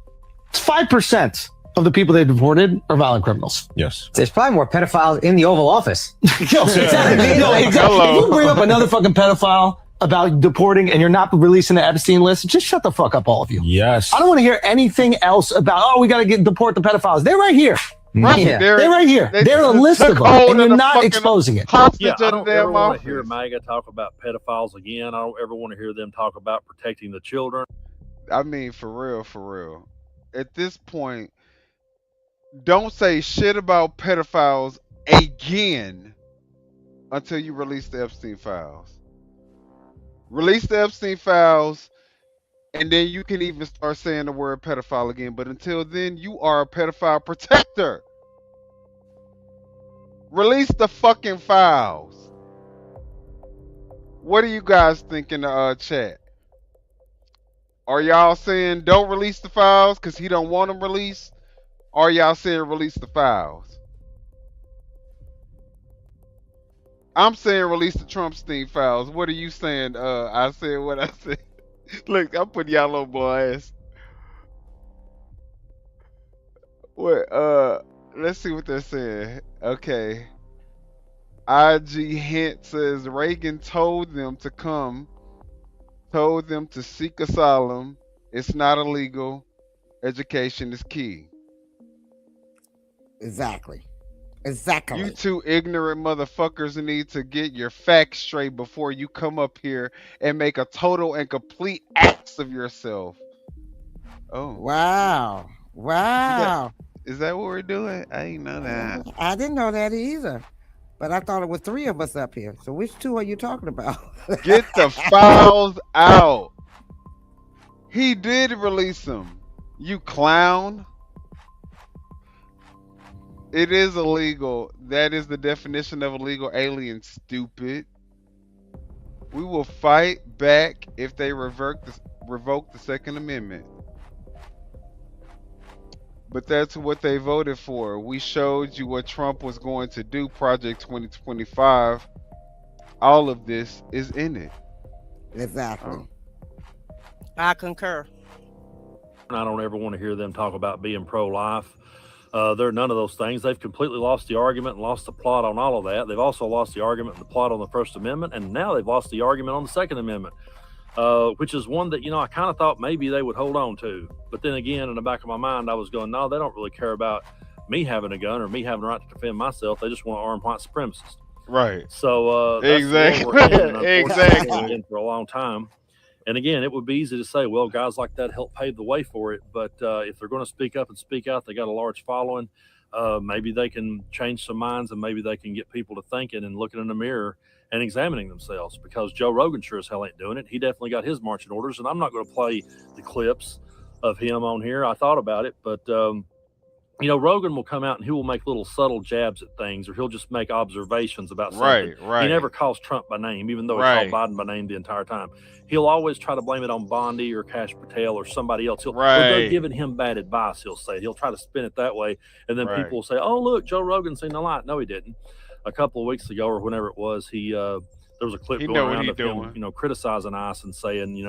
Speaker 3: It's 5% of the people they deported are violent criminals.
Speaker 20: Yes.
Speaker 21: There's probably more pedophiles in the Oval Office.
Speaker 3: Exactly. If you bring up another fucking pedophile about deporting and you're not releasing the Epstein list, just shut the fuck up, all of you.
Speaker 20: Yes.
Speaker 3: I don't want to hear anything else about, we got to deport the pedophiles. They're right here.
Speaker 12: Right.
Speaker 3: Yeah. They're right here. They're a list of them, and you're not exposing it.
Speaker 19: I don't ever want to hear MAGA talk about pedophiles again. I don't ever want to hear them talk about protecting the children.
Speaker 12: I mean, for real. At this point, don't say shit about pedophiles again until you release the Epstein files. Release the Epstein files, and then you can even start saying the word pedophile again. But until then, you are a pedophile protector. Release the fucking files. What do you guys think in the chat? Are y'all saying don't release the files because he don't want them released? Or are y'all saying release the files? I'm saying release the Trumpstein files. What are you saying? I said what I said. Look, I'm putting y'all on boy ass. What? Let's see what they're saying. Okay. IG Hint says Reagan told them to come, told them to seek asylum. It's not illegal. Education is key.
Speaker 6: Exactly.
Speaker 12: You two ignorant motherfuckers need to get your facts straight before you come up here and make a total and complete ass of yourself. Oh.
Speaker 6: Wow.
Speaker 12: Is that what we're doing? I didn't know that.
Speaker 6: I didn't know that either. But I thought it was 3 of us up here. So which 2 are you talking about?
Speaker 12: Get the files out. He did release them. You clown. It is illegal. That is the definition of illegal alien, stupid. We will fight back if they revoke the Second Amendment. But that's what they voted for. We showed you what Trump was going to do, Project 2025. All of this is in it.
Speaker 6: Exactly.
Speaker 5: I concur.
Speaker 19: I don't ever want to hear them talk about being pro-life. They're none of those things. They've completely lost the argument and lost the plot on all of that. They've also lost the argument and the plot on the First Amendment, and now they've lost the argument on the Second Amendment, which is one that, I kind of thought maybe they would hold on to. But then again, in the back of my mind, I was going, no, they don't really care about me having a gun or me having the right to defend myself. They just want to arm white supremacists.
Speaker 12: Right.
Speaker 19: So that's
Speaker 12: exactly.
Speaker 19: the world we're in,
Speaker 12: Exactly.
Speaker 19: Been for a long time. And again, it would be easy to say, well, guys like that help pave the way for it. But if they're going to speak up and speak out, they got a large following. Maybe they can change some minds, and maybe they can get people to thinking and looking in the mirror and examining themselves, because Joe Rogan sure as hell ain't doing it. He definitely got his marching orders, and I'm not going to play the clips of him on here. I thought about it, but Rogan will come out and he will make little subtle jabs at things, or he'll just make observations about something.
Speaker 12: Right.
Speaker 19: He never calls Trump by name, even though he
Speaker 12: Right.
Speaker 19: called Biden by name the entire time. He'll always try to blame it on Bondi or Kash Patel or somebody else. Or they're giving him bad advice, he'll say. He'll try to spin it that way, and then people will say, oh, look, Joe Rogan seen the light. No, he didn't. A couple of weeks ago, or whenever it was, there was a clip going around of him, criticizing ICE and saying,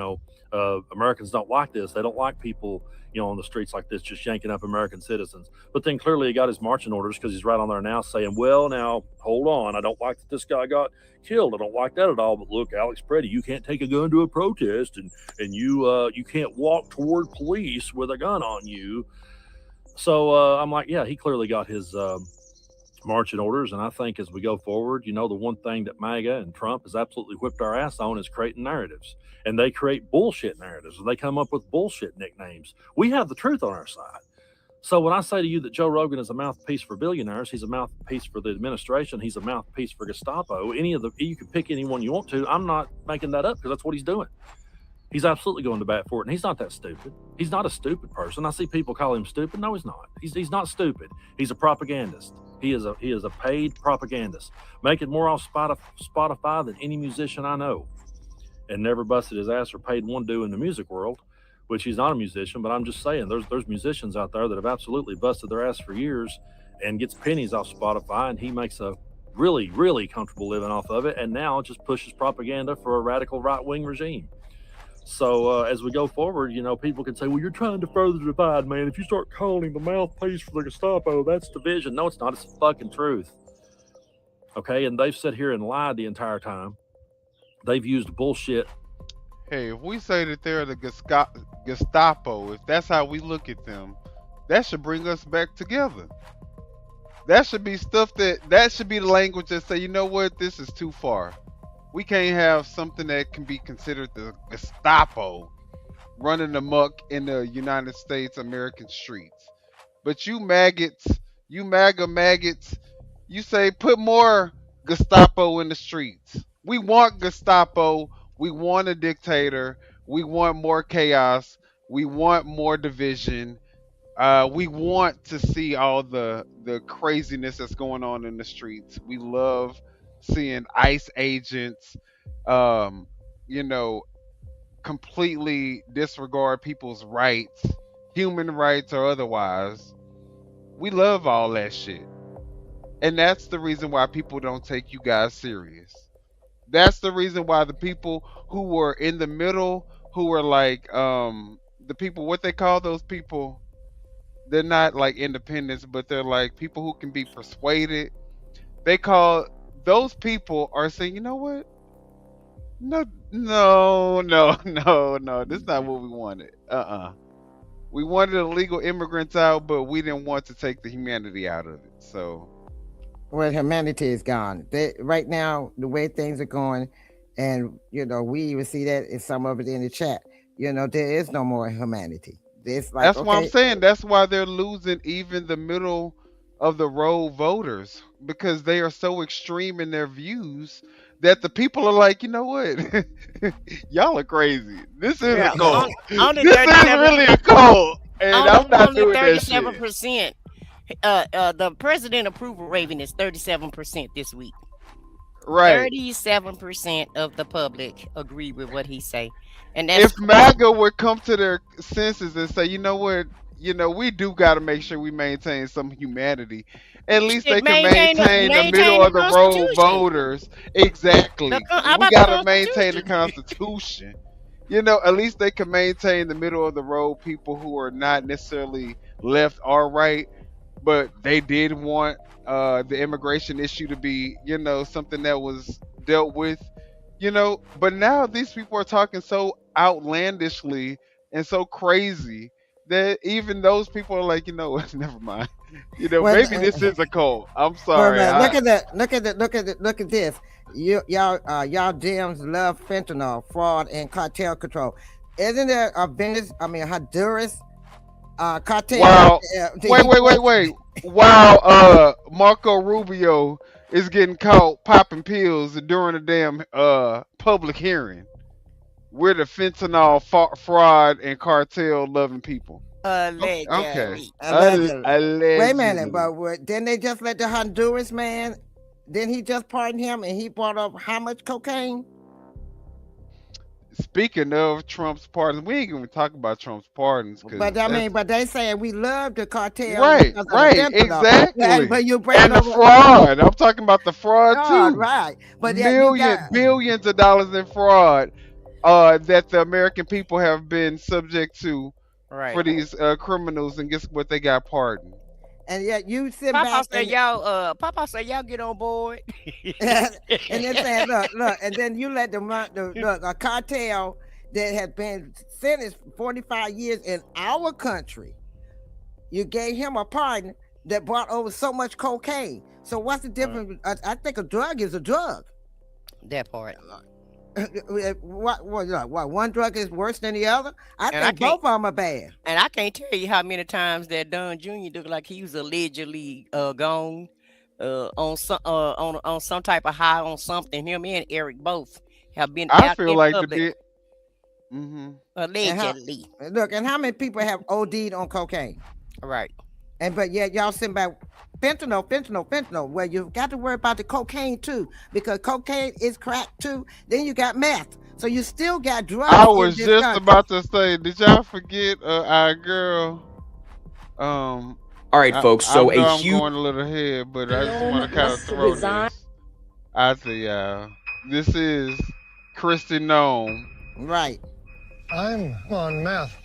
Speaker 19: Americans don't like this. They don't like people, on the streets like this, just yanking up American citizens. But then clearly he got his marching orders, because he's right on there now saying, well, now, hold on. I don't like that this guy got killed. I don't like that at all. But look, Alex Preddy, you can't take a gun to a protest, and you can't walk toward police with a gun on you. So I'm like, yeah, he clearly got his marching orders. And I think as we go forward, the one thing that MAGA and Trump has absolutely whipped our ass on is creating narratives. And they create bullshit narratives, and they come up with bullshit nicknames. We have the truth on our side. So when I say to you that Joe Rogan is a mouthpiece for billionaires, he's a mouthpiece for the administration, he's a mouthpiece for Gestapo, you can pick anyone you want to. I'm not making that up because that's what he's doing. He's absolutely going to bat for it, and he's not that stupid. He's not a stupid person. I see people call him stupid. No, he's not. He's not stupid. He's a propagandist. He is a paid propagandist, making more off Spotify than any musician I know, and never busted his ass or paid one due in the music world, which he's not a musician. But I'm just saying, there's musicians out there that have absolutely busted their ass for years and gets pennies off Spotify, and he makes a really, really comfortable living off of it, and now just pushes propaganda for a radical right-wing regime. So as we go forward, people can say, well, you're trying to further divide, man. If you start calling him the mouthpiece for the Gestapo, that's division. No, it's not. It's the fucking truth. Okay, and they've sat here and lied the entire time. They've used bullshit.
Speaker 12: Hey, if we say that they're the Gestapo, if that's how we look at them, that should bring us back together. That should be stuff that should be the language that say, you know what, this is too far. We can't have something that can be considered the Gestapo running amok in the United States American streets. But you maggots, you MAGA maggots, you say put more Gestapo in the streets. We want Gestapo. We want a dictator. We want more chaos. We want more division. We want to see all the craziness that's going on in the streets. We love seeing ICE agents, completely disregard people's rights, human rights or otherwise. We love all that shit. And that's the reason why people don't take you guys serious. That's the reason why the people who were in the middle, who were like, the people, what they call those people, they're not like independents, but they're like people who can be persuaded. They call those people are saying, you know what? No, this is not what we wanted. We wanted illegal immigrants out, but we didn't want to take the humanity out of it. So,
Speaker 6: well, humanity is gone. Right now, the way things are going, and we even see that in some of it in the chat. There is no more humanity. It's like,
Speaker 12: that's what I'm saying. That's why they're losing even the middle of the road voters, because they are so extreme in their views that the people are like, you know what, y'all are crazy. This is a cult. This is really a cult, and I'm not doing that shit.
Speaker 5: 37%. The president approval rating is 37% this week.
Speaker 12: Right.
Speaker 5: 37% of the public agree with what he say, and that's
Speaker 12: if MAGA would come to their senses and say, you know what, we do got to make sure we maintain some humanity. At least they can maintain the middle of the road voters. Exactly. We got to maintain the Constitution. At least they can maintain the middle of the road people who are not necessarily left or right, but they did want the immigration issue to be, something that was dealt with, but now these people are talking so outlandishly and so crazy that even those people are like, never mind. Maybe this is a cult. I'm sorry.
Speaker 6: Well, look at this. Y'all Dems love fentanyl, fraud, and cartel control. Isn't there a Honduras cartel?
Speaker 12: Wow. Wait. Wow. Marco Rubio is getting caught popping pills during a damn public hearing. We're the fentanyl fraud and cartel loving people.
Speaker 5: Allegedly.
Speaker 12: Okay.
Speaker 6: Allegedly. Wait a minute, but didn't they just let the Honduras man? Didn't he just pardon him and he brought up how much cocaine?
Speaker 12: Speaking of Trump's pardons, we ain't gonna talk about Trump's pardons.
Speaker 6: But they saying we love the cartel.
Speaker 12: Right, exactly.
Speaker 6: But you bring
Speaker 12: and the fraud. I'm talking about the fraud too.
Speaker 6: Right. But
Speaker 12: billions of dollars in fraud that the American people have been subject to for these criminals, and guess what? They got pardoned.
Speaker 6: And yet you sit
Speaker 5: Papa
Speaker 6: back.
Speaker 5: Papa said y'all get on board.
Speaker 6: And then saying, look, and then you let a cartel that has been sentenced for 45 years in our country, you gave him a pardon. that brought over so much cocaine. So what's the difference? I think a drug is a drug.
Speaker 5: That part.
Speaker 6: What? One drug is worse than the other? I think both of them are bad.
Speaker 5: And I can't tell you how many times that Don Jr. looked like he was allegedly gone on some type of high on something. Him and Eric both have been
Speaker 12: I
Speaker 5: out
Speaker 12: feel
Speaker 5: in
Speaker 12: like
Speaker 5: public.
Speaker 6: Allegedly. And how many people have OD'd on cocaine?
Speaker 5: Right.
Speaker 6: But yeah, y'all sitting back, fentanyl. Well, you've got to worry about the cocaine too, because cocaine is crack too. Then you got meth, so you still got drugs.
Speaker 12: I was just about to say, did y'all forget our girl?
Speaker 2: All right, folks. So
Speaker 12: I'm
Speaker 2: huge.
Speaker 12: going a little ahead, but I just want to kind of throw this out to y'all. This is Kristi Noem.
Speaker 6: Right.
Speaker 22: I'm on meth.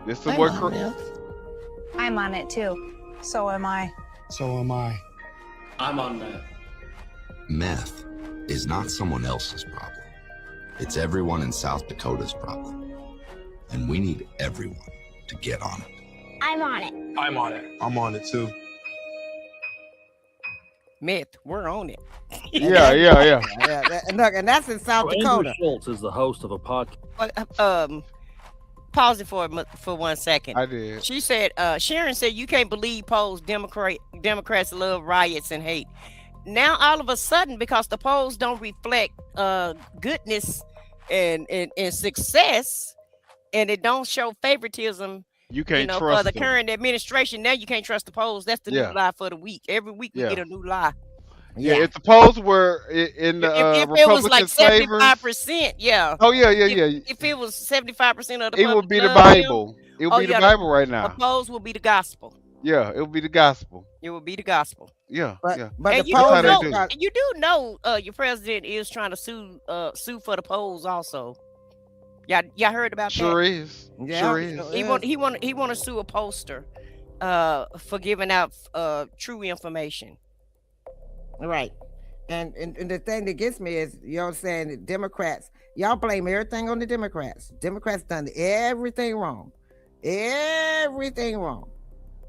Speaker 12: This is what
Speaker 23: I'm on it too. So am I.
Speaker 22: So am I.
Speaker 24: I'm on meth.
Speaker 25: Meth is not someone else's problem. It's everyone in South Dakota's problem. And we need everyone to get on it.
Speaker 23: I'm on it.
Speaker 24: I'm on it.
Speaker 22: I'm on it too.
Speaker 5: Meth, we're on it.
Speaker 12: Yeah.
Speaker 6: And that's in South Dakota.
Speaker 19: Andrew Schultz is the host of a podcast.
Speaker 5: Pause it for 1 second.
Speaker 12: I did.
Speaker 5: She said, Sharon said, you can't believe polls Democrats love riots and hate. Now, all of a sudden, because the polls don't reflect goodness and success, and it don't show favoritism,
Speaker 12: you can't trust
Speaker 5: for the
Speaker 12: them.
Speaker 5: current administration, now you can't trust the polls. That's the new lie for the week. Every week we get a new lie.
Speaker 12: Yeah, if the polls were in the
Speaker 5: if it was like 75%, yeah.
Speaker 12: Oh yeah.
Speaker 5: If it was 75% of the
Speaker 12: it would be the Bible. It would be the Bible right now.
Speaker 5: The polls will be the gospel.
Speaker 12: Yeah, it would be the gospel.
Speaker 5: It would be the gospel.
Speaker 12: Yeah,
Speaker 6: But
Speaker 5: and
Speaker 6: the polls
Speaker 5: you do know your president is trying to sue for the polls also. Y'all heard about that?
Speaker 12: Sure is.
Speaker 5: He want to sue a pollster for giving out true information.
Speaker 6: Right. And the thing that gets me is y'all saying that Democrats, y'all blame everything on the Democrats. Democrats done everything wrong.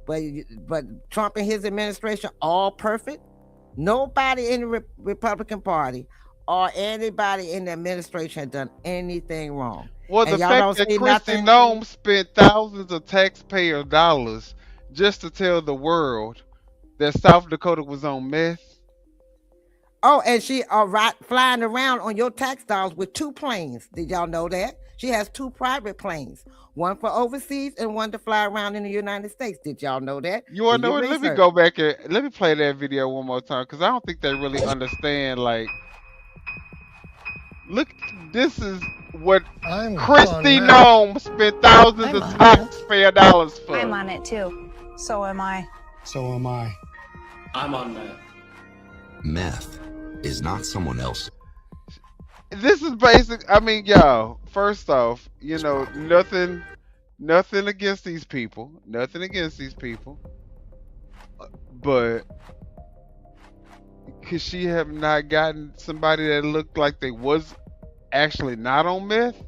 Speaker 6: But Trump and his administration all perfect. Nobody in the Republican Party or anybody in the administration has done anything wrong.
Speaker 12: Well, the fact that Kristi Noem spent thousands of taxpayer dollars just to tell the world that South Dakota was on meth.
Speaker 6: Oh, and she flying around on your tax dollars with 2 planes. Did y'all know that? She has 2 private planes, one for overseas and one to fly around in the United States. Did y'all know that?
Speaker 12: You want to know what? Let me go back and let me play that video one more time, because I don't think they really understand. Like, look, this is what Kristi Noem spent thousands of taxpayer dollars for.
Speaker 23: I'm on it too. So am I.
Speaker 22: So am I.
Speaker 24: I'm on meth.
Speaker 25: Meth is not someone else.
Speaker 12: This is basic. I mean, y'all, first off, nothing against these people. Nothing against these people. But could she have not gotten somebody that looked like they was actually not on meth?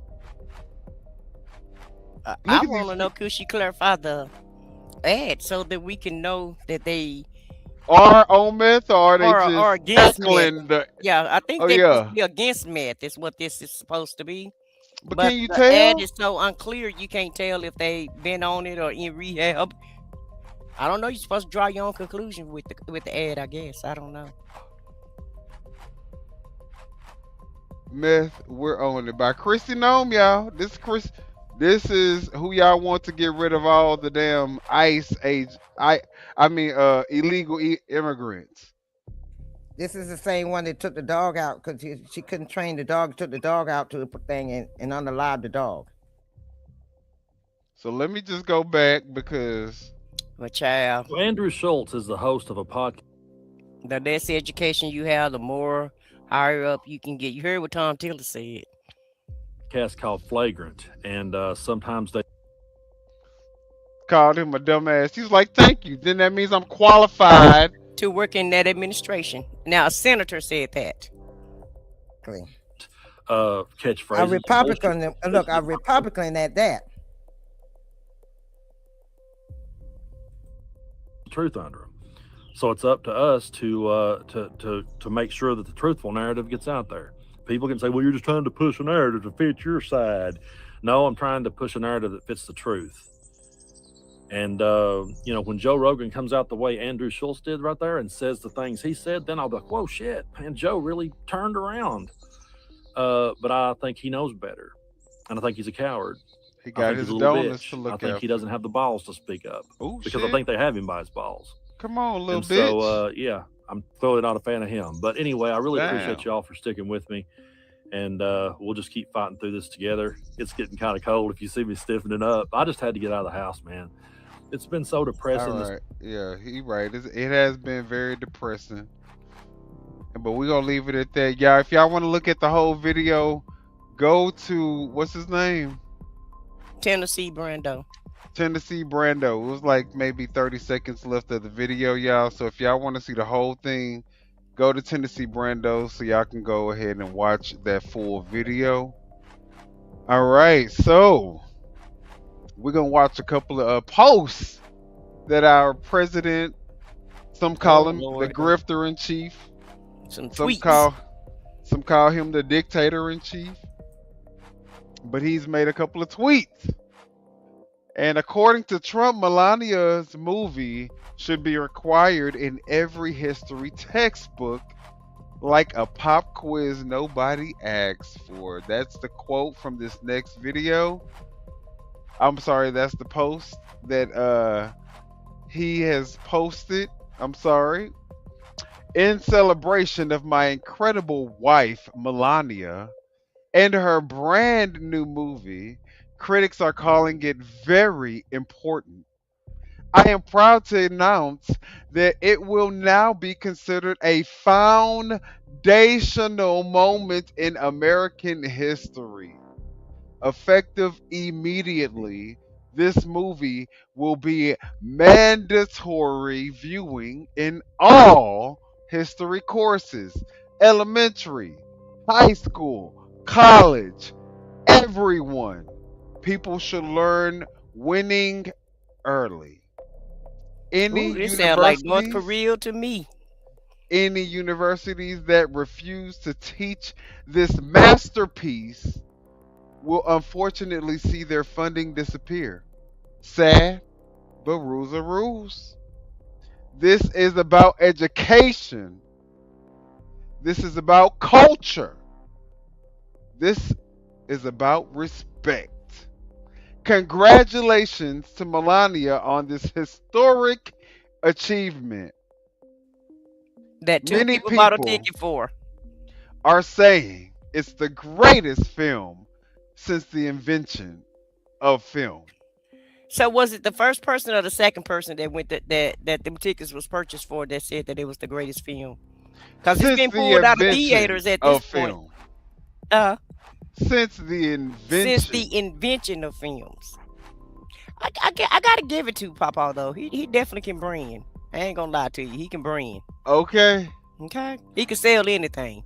Speaker 5: I want to know, could she clarify the ad so that we can know that they
Speaker 12: are on meth, or are they
Speaker 5: or
Speaker 12: just
Speaker 5: against meth? I think they must be against meth. Is what this is supposed to be.
Speaker 12: But can you
Speaker 5: the
Speaker 12: tell?
Speaker 5: Ad is so unclear. You can't tell if they been on it or in rehab. I don't know. You're supposed to draw your own conclusion with the ad. I guess I don't know.
Speaker 12: Meth, we're on it by Kristi Noem, y'all. This is who y'all want to get rid of all the damn ICE illegal immigrants.
Speaker 6: This is the same one that took the dog out because she couldn't train the dog, took the dog out to the thing and unalived the dog.
Speaker 12: So let me just go back because
Speaker 5: child.
Speaker 19: So Andrew Schultz is the host of a podcast.
Speaker 5: The less education you have, the more higher up you can get. You heard what Tom Tiller said.
Speaker 19: Cast called Flagrant, and sometimes they
Speaker 12: called him a dumbass. He's like, thank you. Then that means I'm qualified
Speaker 5: to work in that administration. Now a senator said that.
Speaker 19: Catchphrase.
Speaker 6: A Republican, look, a Republican at that.
Speaker 19: the truth under them. So it's up to us to make sure that the truthful narrative gets out there. People can say, well, you're just trying to push a narrative to fit your side. No, I'm trying to push a narrative that fits the truth. And, when Joe Rogan comes out the way Andrew Schultz did right there and says the things he said, then I'll be like, whoa, shit, man, Joe really turned around. But I think he knows better. And I think he's a coward.
Speaker 12: He got his donuts to look
Speaker 19: I think
Speaker 12: out
Speaker 19: he doesn't have the balls to speak up.
Speaker 12: Ooh,
Speaker 19: because
Speaker 12: shit.
Speaker 19: I think they have him by his balls.
Speaker 12: Come on, little
Speaker 19: and
Speaker 12: bitch.
Speaker 19: So, yeah, I'm totally not a fan of him. But anyway, I really
Speaker 12: Damn.
Speaker 19: appreciate y'all for sticking with me. And we'll just keep fighting through this together. It's getting kind of cold if you see me stiffening up. I just had to get out of the house, man. It's been so depressing.
Speaker 12: All right. Yeah, he right. It has been very depressing. But we're going to leave it at that. Y'all, if y'all want to look at the whole video, go to, what's his name?
Speaker 5: Tennessee Brando.
Speaker 12: Tennessee Brando. It was like maybe 30 seconds left of the video, y'all. So if y'all want to see the whole thing, go to Tennessee Brando so y'all can go ahead and watch that full video. All right. So we're going to watch a couple of posts that our president, some call him the grifter in chief. Some call him the dictator in chief. But he's made a couple of tweets. And according to Trump, Melania's movie should be required in every history textbook like a pop quiz nobody asks for. That's the quote from this next video. I'm sorry, that's the post that he has posted. I'm sorry. In celebration of my incredible wife, Melania, and her brand new movie, critics are calling it very important. I am proud to announce that it will now be considered a foundational moment in American history. Effective immediately, this movie will be mandatory viewing in all history courses, elementary, high school, college, everyone. People should learn winning early. Any
Speaker 5: This sound like North Korea to me.
Speaker 12: Any universities that refuse to teach this masterpiece will unfortunately see their funding disappear. Sad, but rules are rules. This is about education. This is about culture. This is about respect. Congratulations to Melania on this historic achievement.
Speaker 5: That two people bought a ticket for.
Speaker 12: Are saying it's the greatest film since the invention of film.
Speaker 5: So was it the first person or the second person that went that them tickets was purchased for that said that it was the greatest film? Because it's been pulled out of theaters at this point.
Speaker 12: Since the
Speaker 5: invention of films. I gotta give it to Papa though. He definitely can bring. I ain't gonna lie to you. He can bring.
Speaker 12: Okay.
Speaker 5: He can sell anything.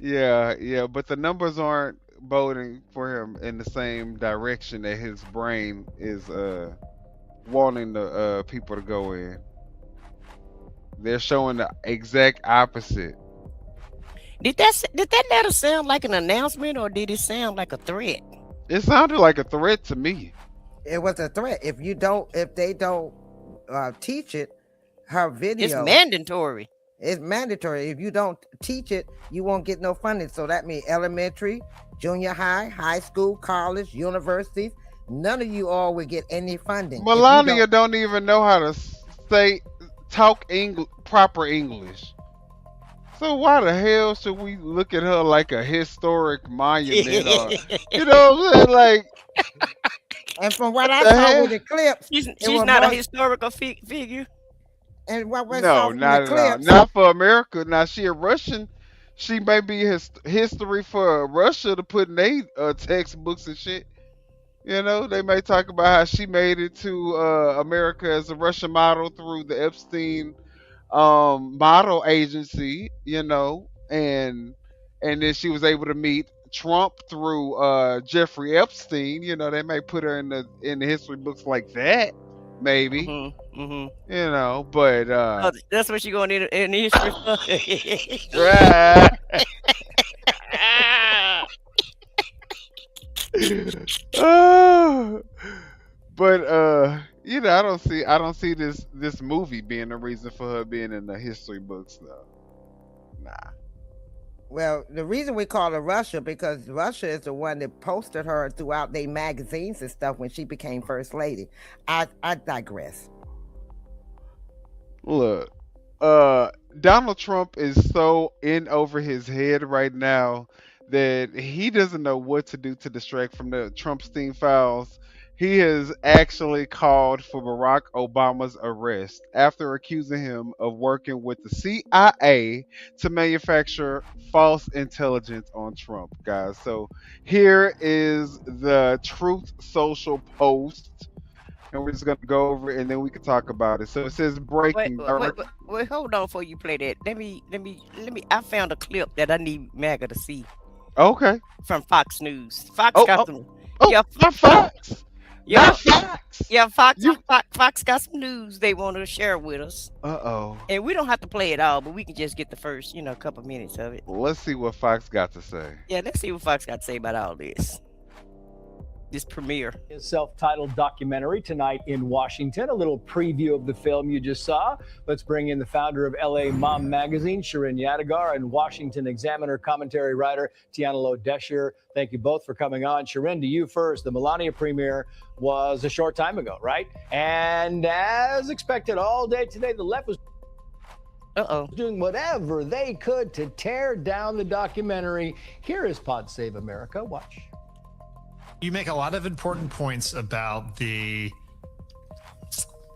Speaker 12: Yeah, but the numbers aren't voting for him in the same direction that his brain is wanting the people to go in. They're showing the exact opposite.
Speaker 5: Did that letter sound like an announcement or did it sound like a threat?
Speaker 12: It sounded like a threat to me.
Speaker 6: It was a threat. If they don't teach it, her video.
Speaker 5: It's mandatory.
Speaker 6: It's mandatory. If you don't teach it, you won't get no funding. So that means elementary, junior high, high school, college, universities. None of you all will get any funding.
Speaker 12: Melania don't even know how to talk proper English. So why the hell should we look at her like a historic monument? Or, you know what I'm saying? Like,
Speaker 6: and from what I saw with the clips,
Speaker 5: she's not a historical figure.
Speaker 6: And what was
Speaker 12: no, not at all. Not for America. Now she a Russian. She may be history for Russia to put in their textbooks and shit. You know, they may talk about how she made it to America as a Russian model through the Epstein model agency. You know, and then she was able to meet Trump through Jeffrey Epstein. You know, they may put her in the history books like that. maybe.
Speaker 5: Mm-hmm.
Speaker 12: You know, but
Speaker 5: Oh, that's what you're going in history for.
Speaker 12: But you know, I don't see this movie being the reason for her being in the history books though. Nah.
Speaker 6: Well, the reason we call her Russia because Russia is the one that posted her throughout their magazines and stuff when she became first lady. I digress.
Speaker 12: Look, Donald Trump is so in over his head right now that he doesn't know what to do to distract from the Trumpstein files. He has actually called for Barack Obama's arrest after accusing him of working with the CIA to manufacture false intelligence on Trump, guys. So here is the Truth Social post, and we're just gonna go over it and then we can talk about it. So it says breaking.
Speaker 5: Wait, hold on before you play that. Let me. I found a clip that I need MAGA to see.
Speaker 12: Okay.
Speaker 5: From Fox News. Fox got some.
Speaker 12: Not Fox.
Speaker 5: Yeah,
Speaker 12: Not Fox.
Speaker 5: Yeah, Fox got some news they want to share with us.
Speaker 12: Uh-oh.
Speaker 5: And we don't have to play it all, but we can just get the first, couple minutes of it.
Speaker 12: Let's see what Fox got to say.
Speaker 5: Yeah, let's see what Fox got to say about all this. This premiere.
Speaker 1: His self-titled documentary tonight in Washington. A little preview of the film you just saw. Let's bring in the founder of LA Mom Magazine, Shirin Yadigar, and Washington Examiner commentary writer Tiana Low-Desher. Thank you both for coming on. Shirin, to you first. The Melania premiere was a short time ago, right? And as expected, all day today, the left was doing whatever they could to tear down the documentary. Here is Pod Save America. Watch.
Speaker 7: You make a lot of important points about the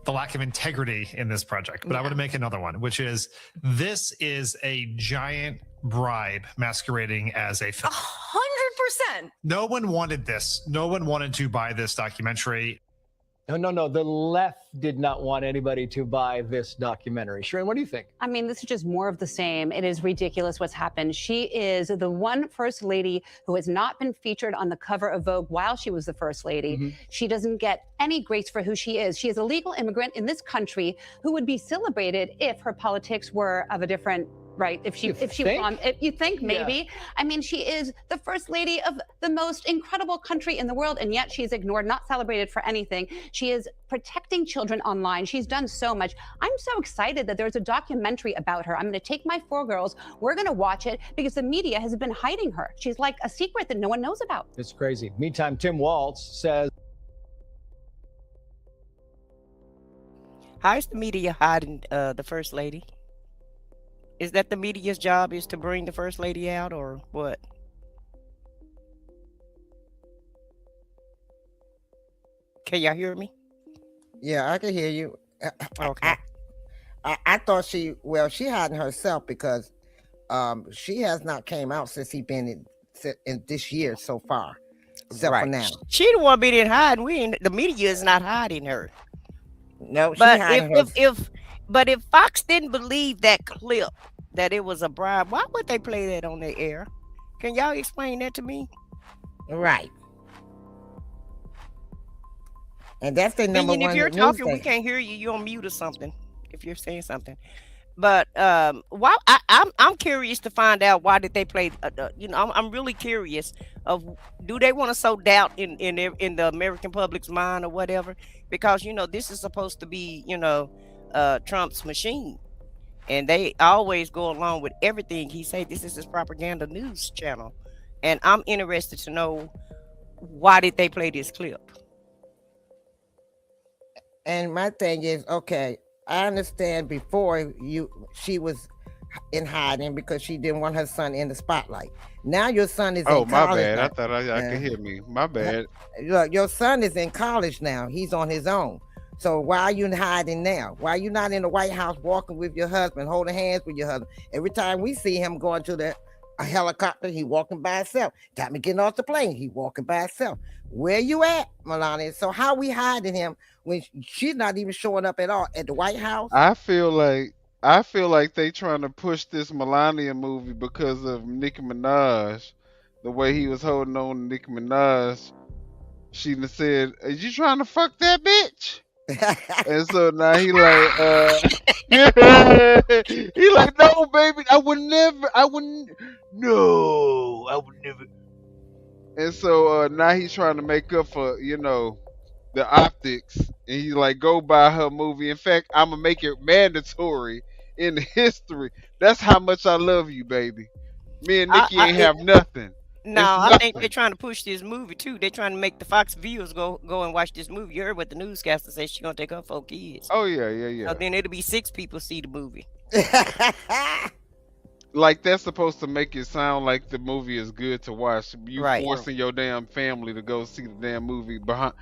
Speaker 7: lack of integrity in this project, but I want to make another one, which is this is a giant bribe masquerading as a film.
Speaker 23: 100%.
Speaker 7: No one wanted this. No one wanted to buy this documentary.
Speaker 1: No. The left did not want anybody to buy this documentary. Shirin, what do you think?
Speaker 8: I mean, this is just more of the same. It is ridiculous what's happened. She is the one first lady who has not been featured on the cover of Vogue while she was the first lady.
Speaker 1: Mm-hmm.
Speaker 8: She doesn't get any grace for who she is. She is a legal immigrant in this country who would be celebrated if her politics were of a different right. If you think maybe,
Speaker 1: Yeah.
Speaker 8: I mean, she is the first lady of the most incredible country in the world, and yet she's ignored, not celebrated for anything. She is protecting children online. She's done so much. I'm so excited that there's a documentary about her. I'm going to take my 4 girls. We're going to watch it because the media has been hiding her. She's like a secret that no one knows about.
Speaker 1: It's crazy. Meantime, Tim Waltz says,
Speaker 5: How is the media hiding the first lady? Is that the media's job is to bring the first lady out or what? Can y'all hear me?
Speaker 6: Yeah, I can hear you.
Speaker 5: Okay.
Speaker 6: I thought she hiding herself because she has not came out since he been in this year so far, except for now.
Speaker 5: She the one being hiding. The media is not hiding her.
Speaker 6: No, she
Speaker 5: But
Speaker 6: hiding
Speaker 5: if Fox didn't believe that clip that it was a bribe, why would they play that on the air? Can y'all explain that to me?
Speaker 6: Right. And that's the number
Speaker 5: And
Speaker 6: one.
Speaker 5: if you're
Speaker 6: news
Speaker 5: talking, we
Speaker 6: thing.
Speaker 5: can't hear you. You're on mute or something. If you're saying something, but why? I'm curious to find out why did they play? I'm really curious of do they want to sow doubt in the American public's mind or whatever? Because this is supposed to be Trump's machine, and they always go along with everything he say. This is his propaganda news channel, and I'm interested to know why did they play this clip.
Speaker 6: And my thing is, okay, I understand before she was in hiding because she didn't want her son in the spotlight. Now your son is
Speaker 12: Oh,
Speaker 6: in
Speaker 12: my
Speaker 6: college.
Speaker 12: bad.
Speaker 6: now.
Speaker 12: I thought I could hear me. My bad.
Speaker 6: Look, your son is in college now. He's on his own. So why are you hiding now? Why are you not in the White House walking with your husband, holding hands with your husband? Every time we see him going to a helicopter, he walking by himself. Time to getting off the plane, he walking by himself. Where you at, Melania? So how we hiding him when she's not even showing up at all at the White House?
Speaker 12: I feel like they trying to push this Melania movie because of Nicki Minaj, the way he was holding on to Nicki Minaj. She done said, "Are you trying to fuck that bitch?" And so now he like, he like, no, baby, I would never, I wouldn't, no, I would never. And so now he's trying to make up for, the optics, and he's like, go buy her movie. In fact, I'm gonna make it mandatory in the history. That's how much I love you, baby. Me and Nikki ain't have nothing.
Speaker 5: No,
Speaker 12: It's
Speaker 5: I think they're
Speaker 12: nothing.
Speaker 5: trying to push this movie too. They're trying to make the Fox viewers go and watch this movie. You heard what the newscaster said? She's gonna take her 4 kids.
Speaker 12: Oh yeah.
Speaker 5: So then it'll be 6 people see the movie.
Speaker 12: Like that's supposed to make it sound like the movie is good to watch. You
Speaker 5: Right.
Speaker 12: forcing your damn family to go see the damn movie behind,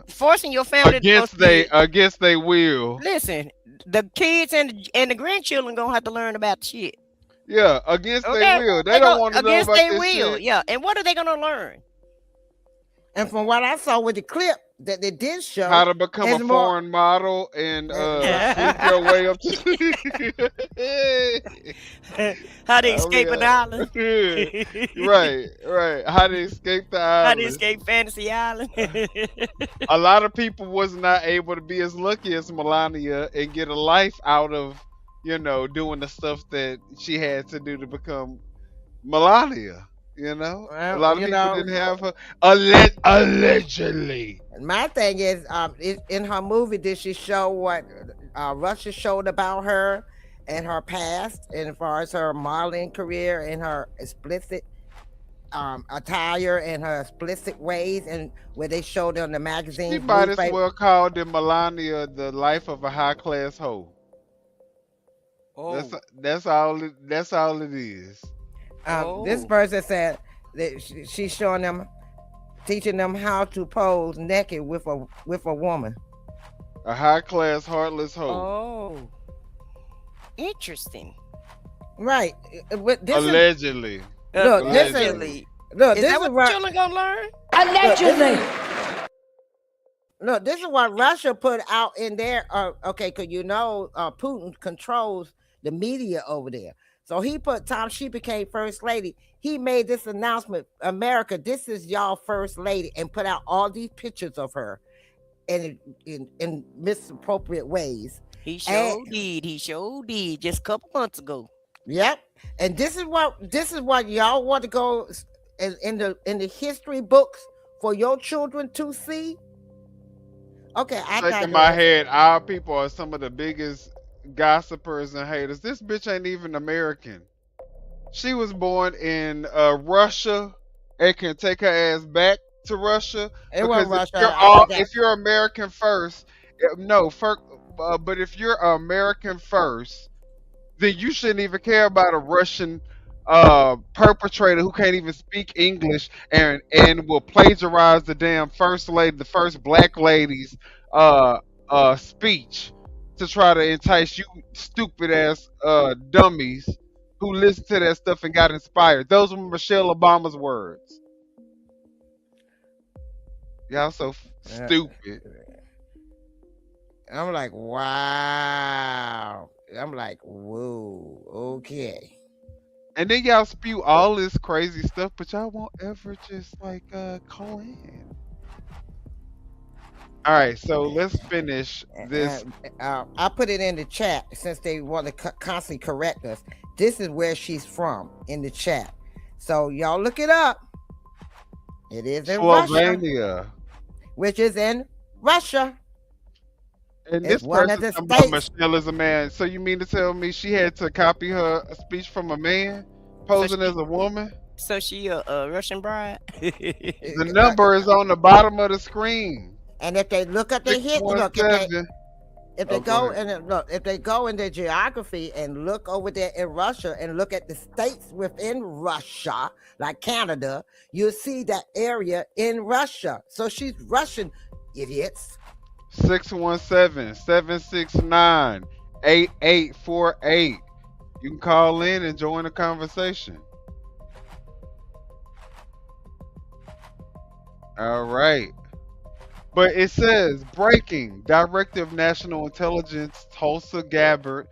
Speaker 5: Forcing your family
Speaker 12: against
Speaker 5: to go see it.
Speaker 12: against they will.
Speaker 5: Listen, the kids and the grandchildren gonna have to learn about the shit.
Speaker 12: Yeah, against
Speaker 5: Okay?
Speaker 12: they will. They don't want to know
Speaker 5: against
Speaker 12: about
Speaker 5: they
Speaker 12: this
Speaker 5: will.
Speaker 12: shit.
Speaker 5: Yeah, and what are they gonna learn?
Speaker 6: And from what I saw with the clip that they did show,
Speaker 12: How to become a
Speaker 6: it's more-
Speaker 12: foreign model and sneak your way up to
Speaker 5: How to escape an island.
Speaker 12: right. How to escape the island.
Speaker 5: How to escape Fantasy Island.
Speaker 12: A lot of people was not able to be as lucky as Melania and get a life out of, doing the stuff that she had to do to become Melania. A lot of people didn't have her allegedly.
Speaker 6: My thing is, in her movie, did she show what Russia showed about her and her past, and as far as her modeling career and her explicit attire and her explicit ways, and where they showed on the magazine?
Speaker 12: She might as well call the Melania the life of a high class hoe.
Speaker 5: Oh.
Speaker 12: That's all it is.
Speaker 6: This person said that she's showing them, teaching them how to pose naked with a woman.
Speaker 12: A high class, heartless hoe.
Speaker 5: Oh, interesting.
Speaker 6: Right.
Speaker 12: Allegedly.
Speaker 6: Look,
Speaker 5: Allegedly.
Speaker 6: Look,
Speaker 5: Is
Speaker 6: this
Speaker 5: that
Speaker 6: is
Speaker 5: what
Speaker 6: what
Speaker 5: children gonna learn?
Speaker 6: Allegedly. Look, this is what Russia put out in there. Okay, because Putin controls the media over there. So he put time she became first lady. He made this announcement, America, this is y'all first lady, and put out all these pictures of her in misappropriate ways.
Speaker 5: He sure did. He sure did. Just a couple months ago.
Speaker 6: Yep. And this is what y'all want to go in the history books for your children to see. Okay,
Speaker 12: Shaking my head. Our people are some of the biggest gossipers and haters. This bitch ain't even American. She was born in Russia and can take her ass back to Russia.
Speaker 6: It wasn't
Speaker 12: Russia. If you're American first, but if you're American first, then you shouldn't even care about a Russian perpetrator who can't even speak English and will plagiarize the damn first lady, the first black lady's speech to try to entice you stupid ass dummies who listened to that stuff and got inspired. Those were Michelle Obama's words. Y'all so stupid.
Speaker 6: I'm like, wow. I'm like, whoa, okay.
Speaker 12: And then y'all spew all this crazy stuff, but y'all won't ever just like call in. All right, so let's finish this.
Speaker 6: I put it in the chat since they want to constantly correct us. This is where she's from in the chat. So y'all look it up. It is in Russia, which is in Russia.
Speaker 12: And this person talking about Michelle is a man. So you mean to tell me she had to copy her speech from a man posing as a woman?
Speaker 5: So she a Russian bride?
Speaker 12: The number is on the bottom of the screen.
Speaker 6: And if they look at the if they go in their geography and look over there in Russia and look at the states within Russia, like Canada, you'll see that area in Russia. So she's Russian, idiots.
Speaker 12: 617-769-8848. You can call in and join the conversation. All right. But it says, breaking, Director of National Intelligence Tulsi Gabbard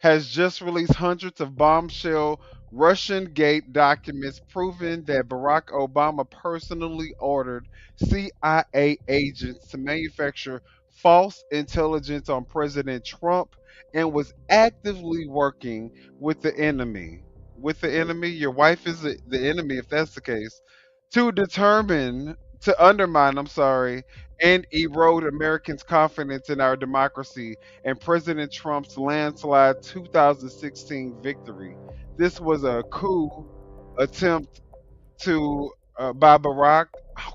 Speaker 12: has just released hundreds of bombshell Russian Gate documents proving that Barack Obama personally ordered CIA agents to manufacture false intelligence on President Trump and was actively working with the enemy. With the enemy, your wife is the enemy if that's the case, to undermine, and erode Americans' confidence in our democracy and President Trump's landslide 2016 victory. This was a coup attempt by Barack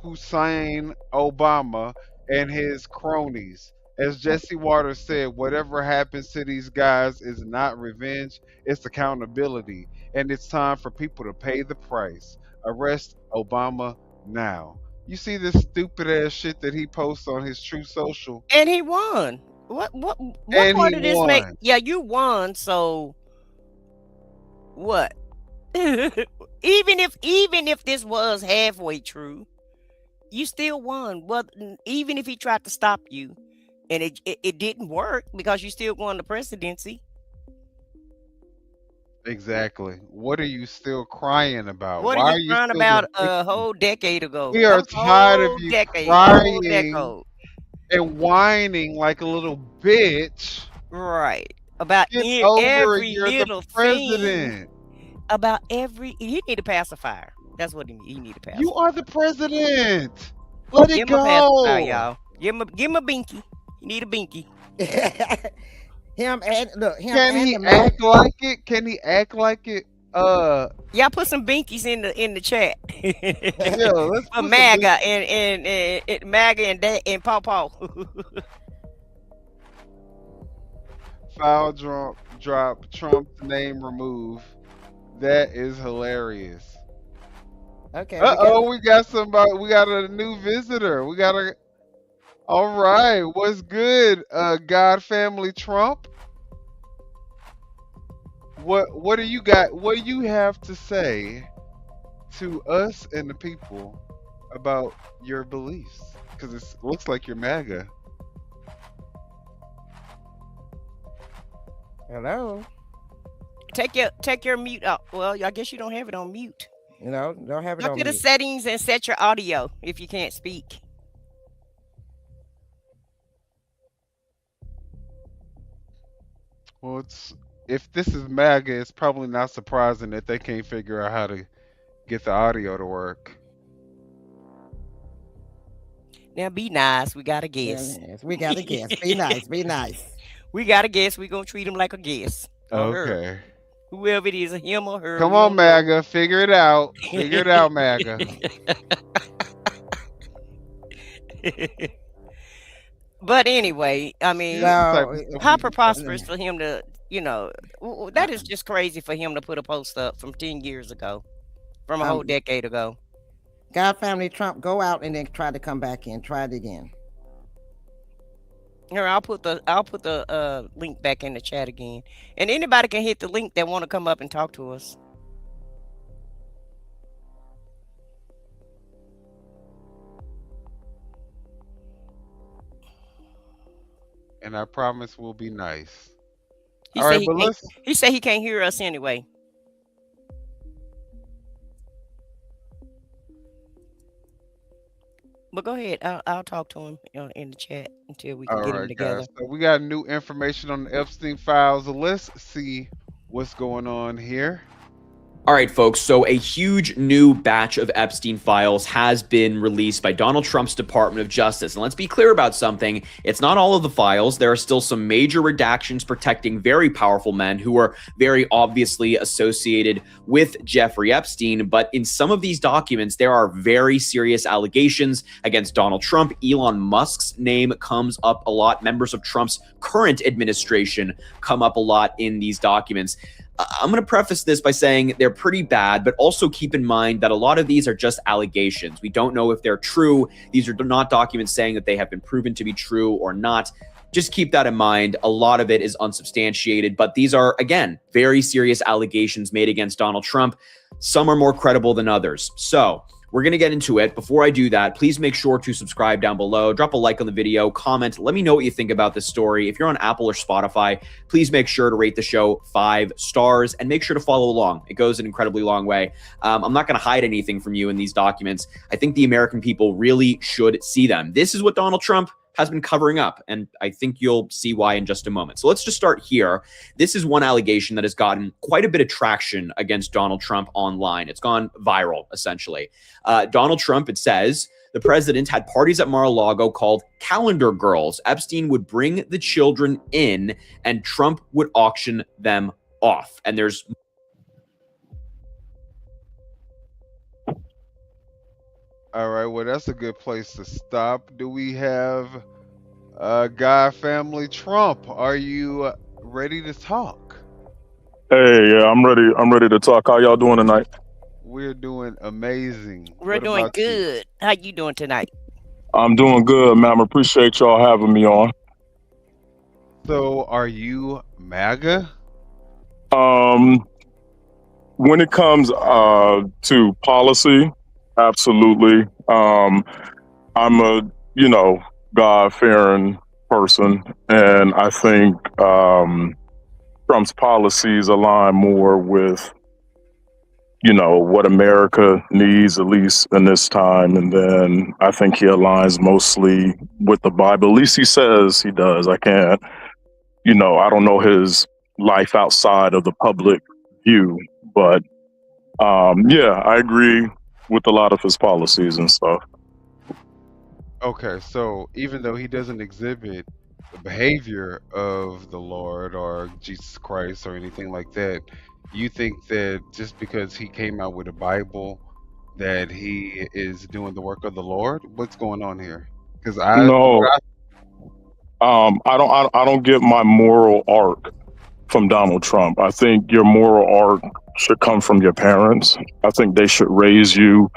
Speaker 12: Hussein Obama and his cronies. As Jesse Waters said, whatever happens to these guys is not revenge, it's accountability. And it's time for people to pay the price. Arrest Obama now. You see this stupid ass shit that he posts on his True Social.
Speaker 5: And he won. What
Speaker 12: And
Speaker 5: part
Speaker 12: he
Speaker 5: of this make?
Speaker 12: won.
Speaker 5: Yeah, you won. So what? even if this was halfway true, you still won. Well, even if he tried to stop you, and it didn't work because you still won the presidency.
Speaker 12: Exactly. What are you still crying about?
Speaker 5: What
Speaker 12: Why
Speaker 5: are you crying
Speaker 12: still
Speaker 5: about
Speaker 12: the
Speaker 5: a
Speaker 12: victim?
Speaker 5: whole decade ago?
Speaker 12: We are
Speaker 5: A
Speaker 12: tired of
Speaker 5: whole
Speaker 12: you
Speaker 5: decade, a whole
Speaker 12: crying
Speaker 5: decade.
Speaker 12: and whining like a little bitch.
Speaker 5: Right. About
Speaker 12: Get over it.
Speaker 5: every
Speaker 12: You're the
Speaker 5: little thing.
Speaker 12: president.
Speaker 5: About every, he need a pacifier. That's what he need a pacifier.
Speaker 12: You are the president. Let it
Speaker 5: Give him a pacifier,
Speaker 12: go.
Speaker 5: y'all. Give him a binky. You need a binky.
Speaker 6: Him and look, him
Speaker 12: Can
Speaker 6: and
Speaker 12: he
Speaker 6: the
Speaker 12: act like it? Can he act like it?
Speaker 5: Y'all put some binkies in the chat.
Speaker 12: Yeah, let's
Speaker 5: For
Speaker 12: put some
Speaker 5: MAGA and MAGA and Paw Paw.
Speaker 12: Foul drop. Trump's name removed. That is hilarious.
Speaker 6: Okay.
Speaker 12: We got somebody. We got a new visitor. All right. What's good, God Family Trump? What do you got? What do you have to say to us and the people about your beliefs? Because it looks like you're MAGA.
Speaker 6: Hello.
Speaker 5: Take your mute out. Well, I guess you don't have it on mute.
Speaker 6: You know, don't have it
Speaker 5: Go
Speaker 6: on
Speaker 5: to the
Speaker 6: mute.
Speaker 5: settings and set your audio if you can't speak.
Speaker 12: Well, if this is MAGA, it's probably not surprising that they can't figure out how to get the audio to work.
Speaker 5: Now be nice. We got a guest.
Speaker 6: Yes, we got a guest. Be nice. Be nice.
Speaker 5: We got a guest. We're gonna treat him like a guest. Or her.
Speaker 12: Okay.
Speaker 5: Whoever it is, him or her.
Speaker 12: Come
Speaker 5: we
Speaker 12: on,
Speaker 5: don't know.
Speaker 12: MAGA. Figure it out. Figure it out, MAGA.
Speaker 5: But anyway, I mean,
Speaker 6: No,
Speaker 5: how preposterous for him to, that is just crazy for him to put a post up from 10 years ago, from a whole decade ago.
Speaker 6: God Family Trump, go out and then try to come back in. Try it again.
Speaker 5: Here, I'll put the link back in the chat again, and anybody can hit the link that want to come up and talk to us.
Speaker 12: And I promise we'll be nice.
Speaker 5: He
Speaker 12: All
Speaker 5: said
Speaker 12: right, but let's.
Speaker 5: he said he can't hear us anyway. But go ahead. I'll talk to him in the chat until we can
Speaker 12: All
Speaker 5: get him
Speaker 12: right,
Speaker 5: together.
Speaker 12: guys. So we got new information on the Epstein files. Let's see what's going on here.
Speaker 2: All right, folks, so a huge new batch of Epstein files has been released by Donald Trump's Department of Justice. And let's be clear about something. It's not all of the files. There are still some major redactions protecting very powerful men who are very obviously associated with Jeffrey Epstein. But in some of these documents, there are very serious allegations against Donald Trump. Elon Musk's name comes up a lot. Members of Trump's current administration come up a lot in these documents. I'm going to preface this by saying they're pretty bad, but also keep in mind that a lot of these are just allegations. We don't know if they're true. These are not documents saying that they have been proven to be true or not. Just keep that in mind. A lot of it is unsubstantiated, but these are, again, very serious allegations made against Donald Trump. Some are more credible than others. So We're going to get into it. Before I do that, please make sure to subscribe down below. Drop a like on the video, comment. Let me know what you think about this story. If you're on Apple or Spotify, please make sure to rate the show 5 stars and make sure to follow along. It goes an incredibly long way. I'm not going to hide anything from you in these documents. I think the American people really should see them. This is what Donald Trump has been covering up, and I think you'll see why in just a moment. So let's just start here. This is one allegation that has gotten quite a bit of traction against Donald Trump online. It's gone viral, essentially. Donald Trump, it says, the president had parties at Mar-a-Lago called calendar girls. Epstein would bring the children in, and Trump would auction them off. And there's...
Speaker 12: All right, well, that's a good place to stop. Do we have Guy Family Trump? Are you ready to talk?
Speaker 10: Hey, yeah, I'm ready. I'm ready to talk. How y'all doing tonight?
Speaker 12: We're doing amazing.
Speaker 5: We're
Speaker 12: What
Speaker 5: doing
Speaker 12: about you?
Speaker 5: good. How you doing tonight?
Speaker 10: I'm doing good, ma'am. Appreciate y'all having me on.
Speaker 12: So, are you MAGA?
Speaker 10: When it comes to policy, absolutely. I'm a, God-fearing person, and I think Trump's policies align more with, what America needs, at least in this time. And then I think he aligns mostly with the Bible. At least he says he does. I can't, I don't know his life outside of the public view, but yeah, I agree with a lot of his policies and stuff.
Speaker 12: Okay, so even though he doesn't exhibit the behavior of the Lord or Jesus Christ or anything like that, you think that just because he came out with a Bible that he is doing the work of the Lord? What's going on here? Because
Speaker 10: No, I don't get my moral arc from Donald Trump. I think your moral arc should come from your parents. I think they should raise you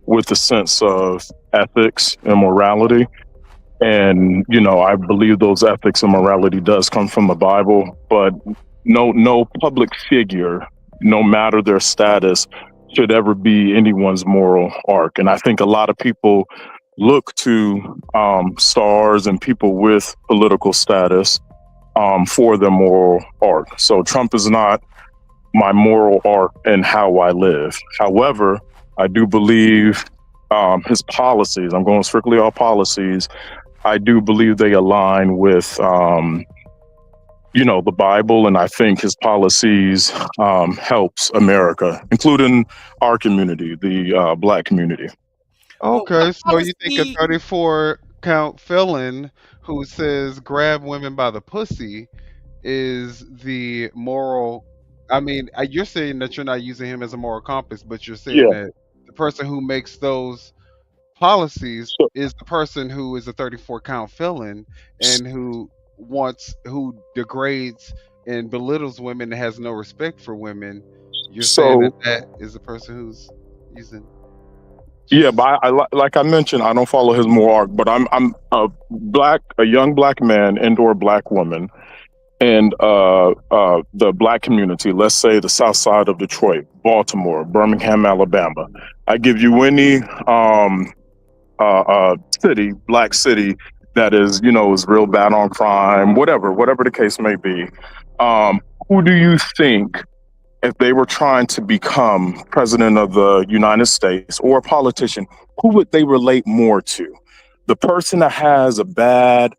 Speaker 10: with a sense of ethics and morality. And, I believe those ethics and morality does come from the Bible, but no public figure, no matter their status, should ever be anyone's moral arc. And I think a lot of people look to stars and people with political status for their moral arc. So Trump is not my moral arc in how I live. However, I do believe his policies, I'm going strictly off policies, I do believe they align with, the Bible, and I think his policies helps America, including our community, the Black community.
Speaker 12: Okay, so you think a 34 count felon who says grab women by the pussy is the moral? I mean, you're saying that you're not using him as a moral compass, but you're saying
Speaker 10: Yeah.
Speaker 12: that the person who makes those policies is the person who is a 34 count felon and who degrades and belittles women and has no respect for women. You're saying
Speaker 10: So,
Speaker 12: that is the person who's using.
Speaker 10: yeah, but like I mentioned, I don't follow his moral arc, but I'm a young Black man and/or Black woman, and the Black community, let's say the South Side of Detroit, Baltimore, Birmingham, Alabama. I give you any city, Black city that is real bad on crime, whatever the case may be. Who do you think, if they were trying to become president of the United States or a politician, who would they relate more to? The person that has a bad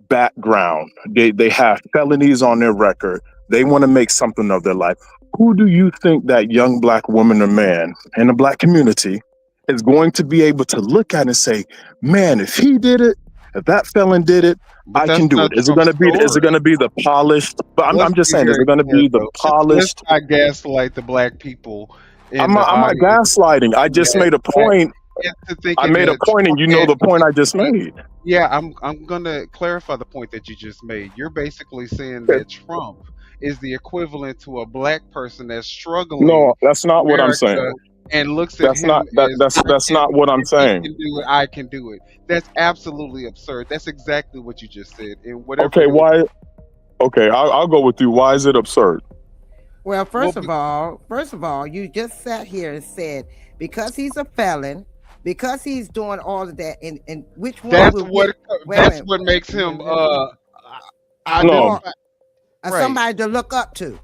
Speaker 10: background, they have felonies on their record, they want to make something of their life. Who do you think that young Black woman or man in the Black community is going to be able to look at and say, man, if he did it, if that felon did it, I can do it. Is it going to be the polished? But I'm just saying, is it going to be the polished?
Speaker 12: Let's not gaslight the Black people.
Speaker 10: I'm not gaslighting. I just made a point. I made a point, and you know the point I just made.
Speaker 12: Yeah, I'm gonna clarify the point that you just made. You're basically saying that Trump is the equivalent to a Black person that's struggling.
Speaker 10: No, that's not what I'm saying.
Speaker 12: And looks at
Speaker 10: that's not what I'm saying.
Speaker 12: Can do it, I can do it. That's absolutely absurd. That's exactly what you just said. And whatever.
Speaker 10: Okay, why? Okay, I'll go with you. Why is it absurd?
Speaker 6: Well,
Speaker 12: Well,
Speaker 6: first of all, you just sat here and said because he's a felon, because he's doing all of that, and which one
Speaker 12: that's
Speaker 6: will
Speaker 12: what
Speaker 6: get? Wait a
Speaker 12: that's
Speaker 6: minute.
Speaker 12: what makes him
Speaker 10: No,
Speaker 12: identify right.
Speaker 6: Somebody to look up to.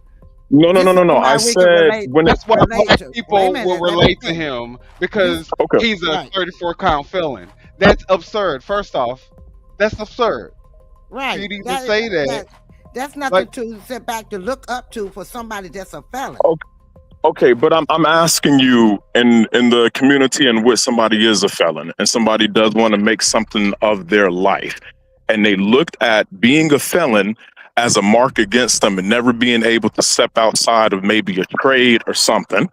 Speaker 10: no, no,
Speaker 6: This
Speaker 10: no,
Speaker 6: is
Speaker 10: no, no. I
Speaker 6: somebody we can
Speaker 10: said
Speaker 6: relate
Speaker 10: when it.
Speaker 12: That's why
Speaker 6: relate
Speaker 12: black
Speaker 6: to. Wait a
Speaker 12: people will
Speaker 6: minute. Let me
Speaker 12: relate to
Speaker 6: finish.
Speaker 12: him because
Speaker 10: Okay.
Speaker 12: he's a
Speaker 6: Right.
Speaker 12: 34-count felon. That's absurd. First off, that's absurd.
Speaker 6: Right.
Speaker 12: You'd even
Speaker 6: That,
Speaker 12: say that.
Speaker 6: that that's nothing
Speaker 12: Like,
Speaker 6: to sit back to look up to for somebody that's a felon.
Speaker 10: Okay, but I'm asking you in the community in which somebody is a felon and somebody does want to make something of their life, and they looked at being a felon as a mark against them and never being able to step outside of maybe a trade or something.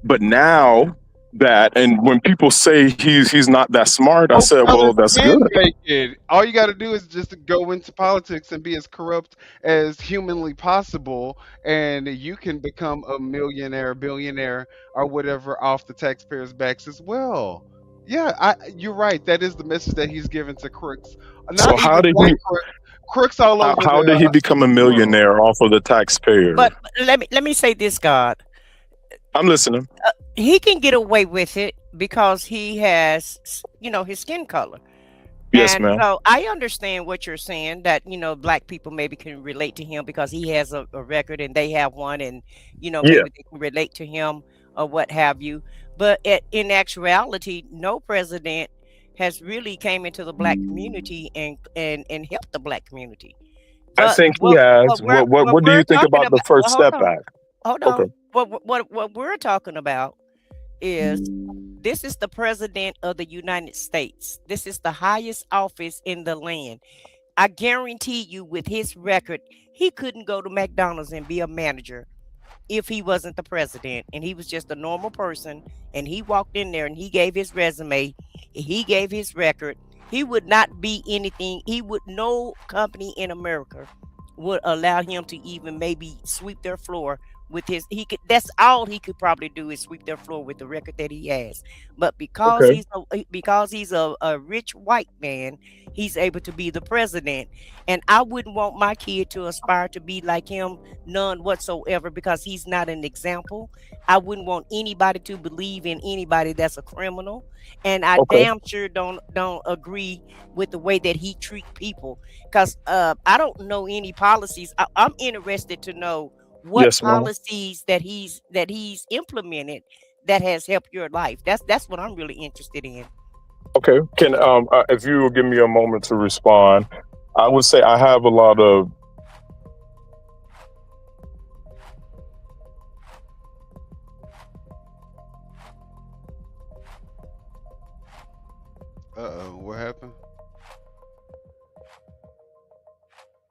Speaker 10: But now that, and when people say he's not that smart, I
Speaker 12: most
Speaker 10: said, well,
Speaker 12: felons
Speaker 10: that's
Speaker 12: can
Speaker 10: good.
Speaker 12: make it. All you got to do is just go into politics and be as corrupt as humanly possible, and you can become a millionaire, billionaire, or whatever off the taxpayers' backs as well. Yeah, you're right. That is the message that he's given to crooks.
Speaker 10: So
Speaker 12: Not even black crooks, crooks all over
Speaker 10: how did he become a
Speaker 12: the world.
Speaker 10: millionaire off of the taxpayer?
Speaker 5: But let me say this, God.
Speaker 10: I'm listening.
Speaker 5: He can get away with it because he has, his skin color.
Speaker 10: Yes,
Speaker 5: And
Speaker 10: ma'am.
Speaker 5: so I understand what you're saying that, black people maybe can relate to him because he has a record and they have one and,
Speaker 10: Yeah.
Speaker 5: maybe they can relate to him or what have you. But in actuality, no president has really came into the black community and helped the black community.
Speaker 10: I
Speaker 5: But
Speaker 10: think he has.
Speaker 5: what
Speaker 10: What do
Speaker 5: we're
Speaker 10: you think
Speaker 5: talking
Speaker 10: about the
Speaker 5: about,
Speaker 10: First
Speaker 5: hold
Speaker 10: Step
Speaker 5: on,
Speaker 10: Act?
Speaker 5: hold
Speaker 10: Okay.
Speaker 5: on. What we're talking about is this is the president of the United States. This is the highest office in the land. I guarantee you, with his record, he couldn't go to McDonald's and be a manager if he wasn't the president and he was just a normal person and he walked in there and he gave his resume, he gave his record, he would not be anything. No company in America would allow him to even maybe sweep their floor with that's all he could probably do is sweep their floor with the record that he has. But because
Speaker 10: Okay.
Speaker 5: he's a rich white man, he's able to be the president. And I wouldn't want my kid to aspire to be like him, none whatsoever, because he's not an example. I wouldn't want anybody to believe in anybody that's a criminal. And I
Speaker 10: Okay.
Speaker 5: damn sure don't agree with the way that he treat people. Because I don't know any policies. I'm interested to know what
Speaker 10: Yes, ma'am.
Speaker 5: policies that he's implemented that has helped your life. That's what I'm really interested in.
Speaker 10: Okay. Can if you will give me a moment to respond, I would say I have a lot of.
Speaker 12: What happened?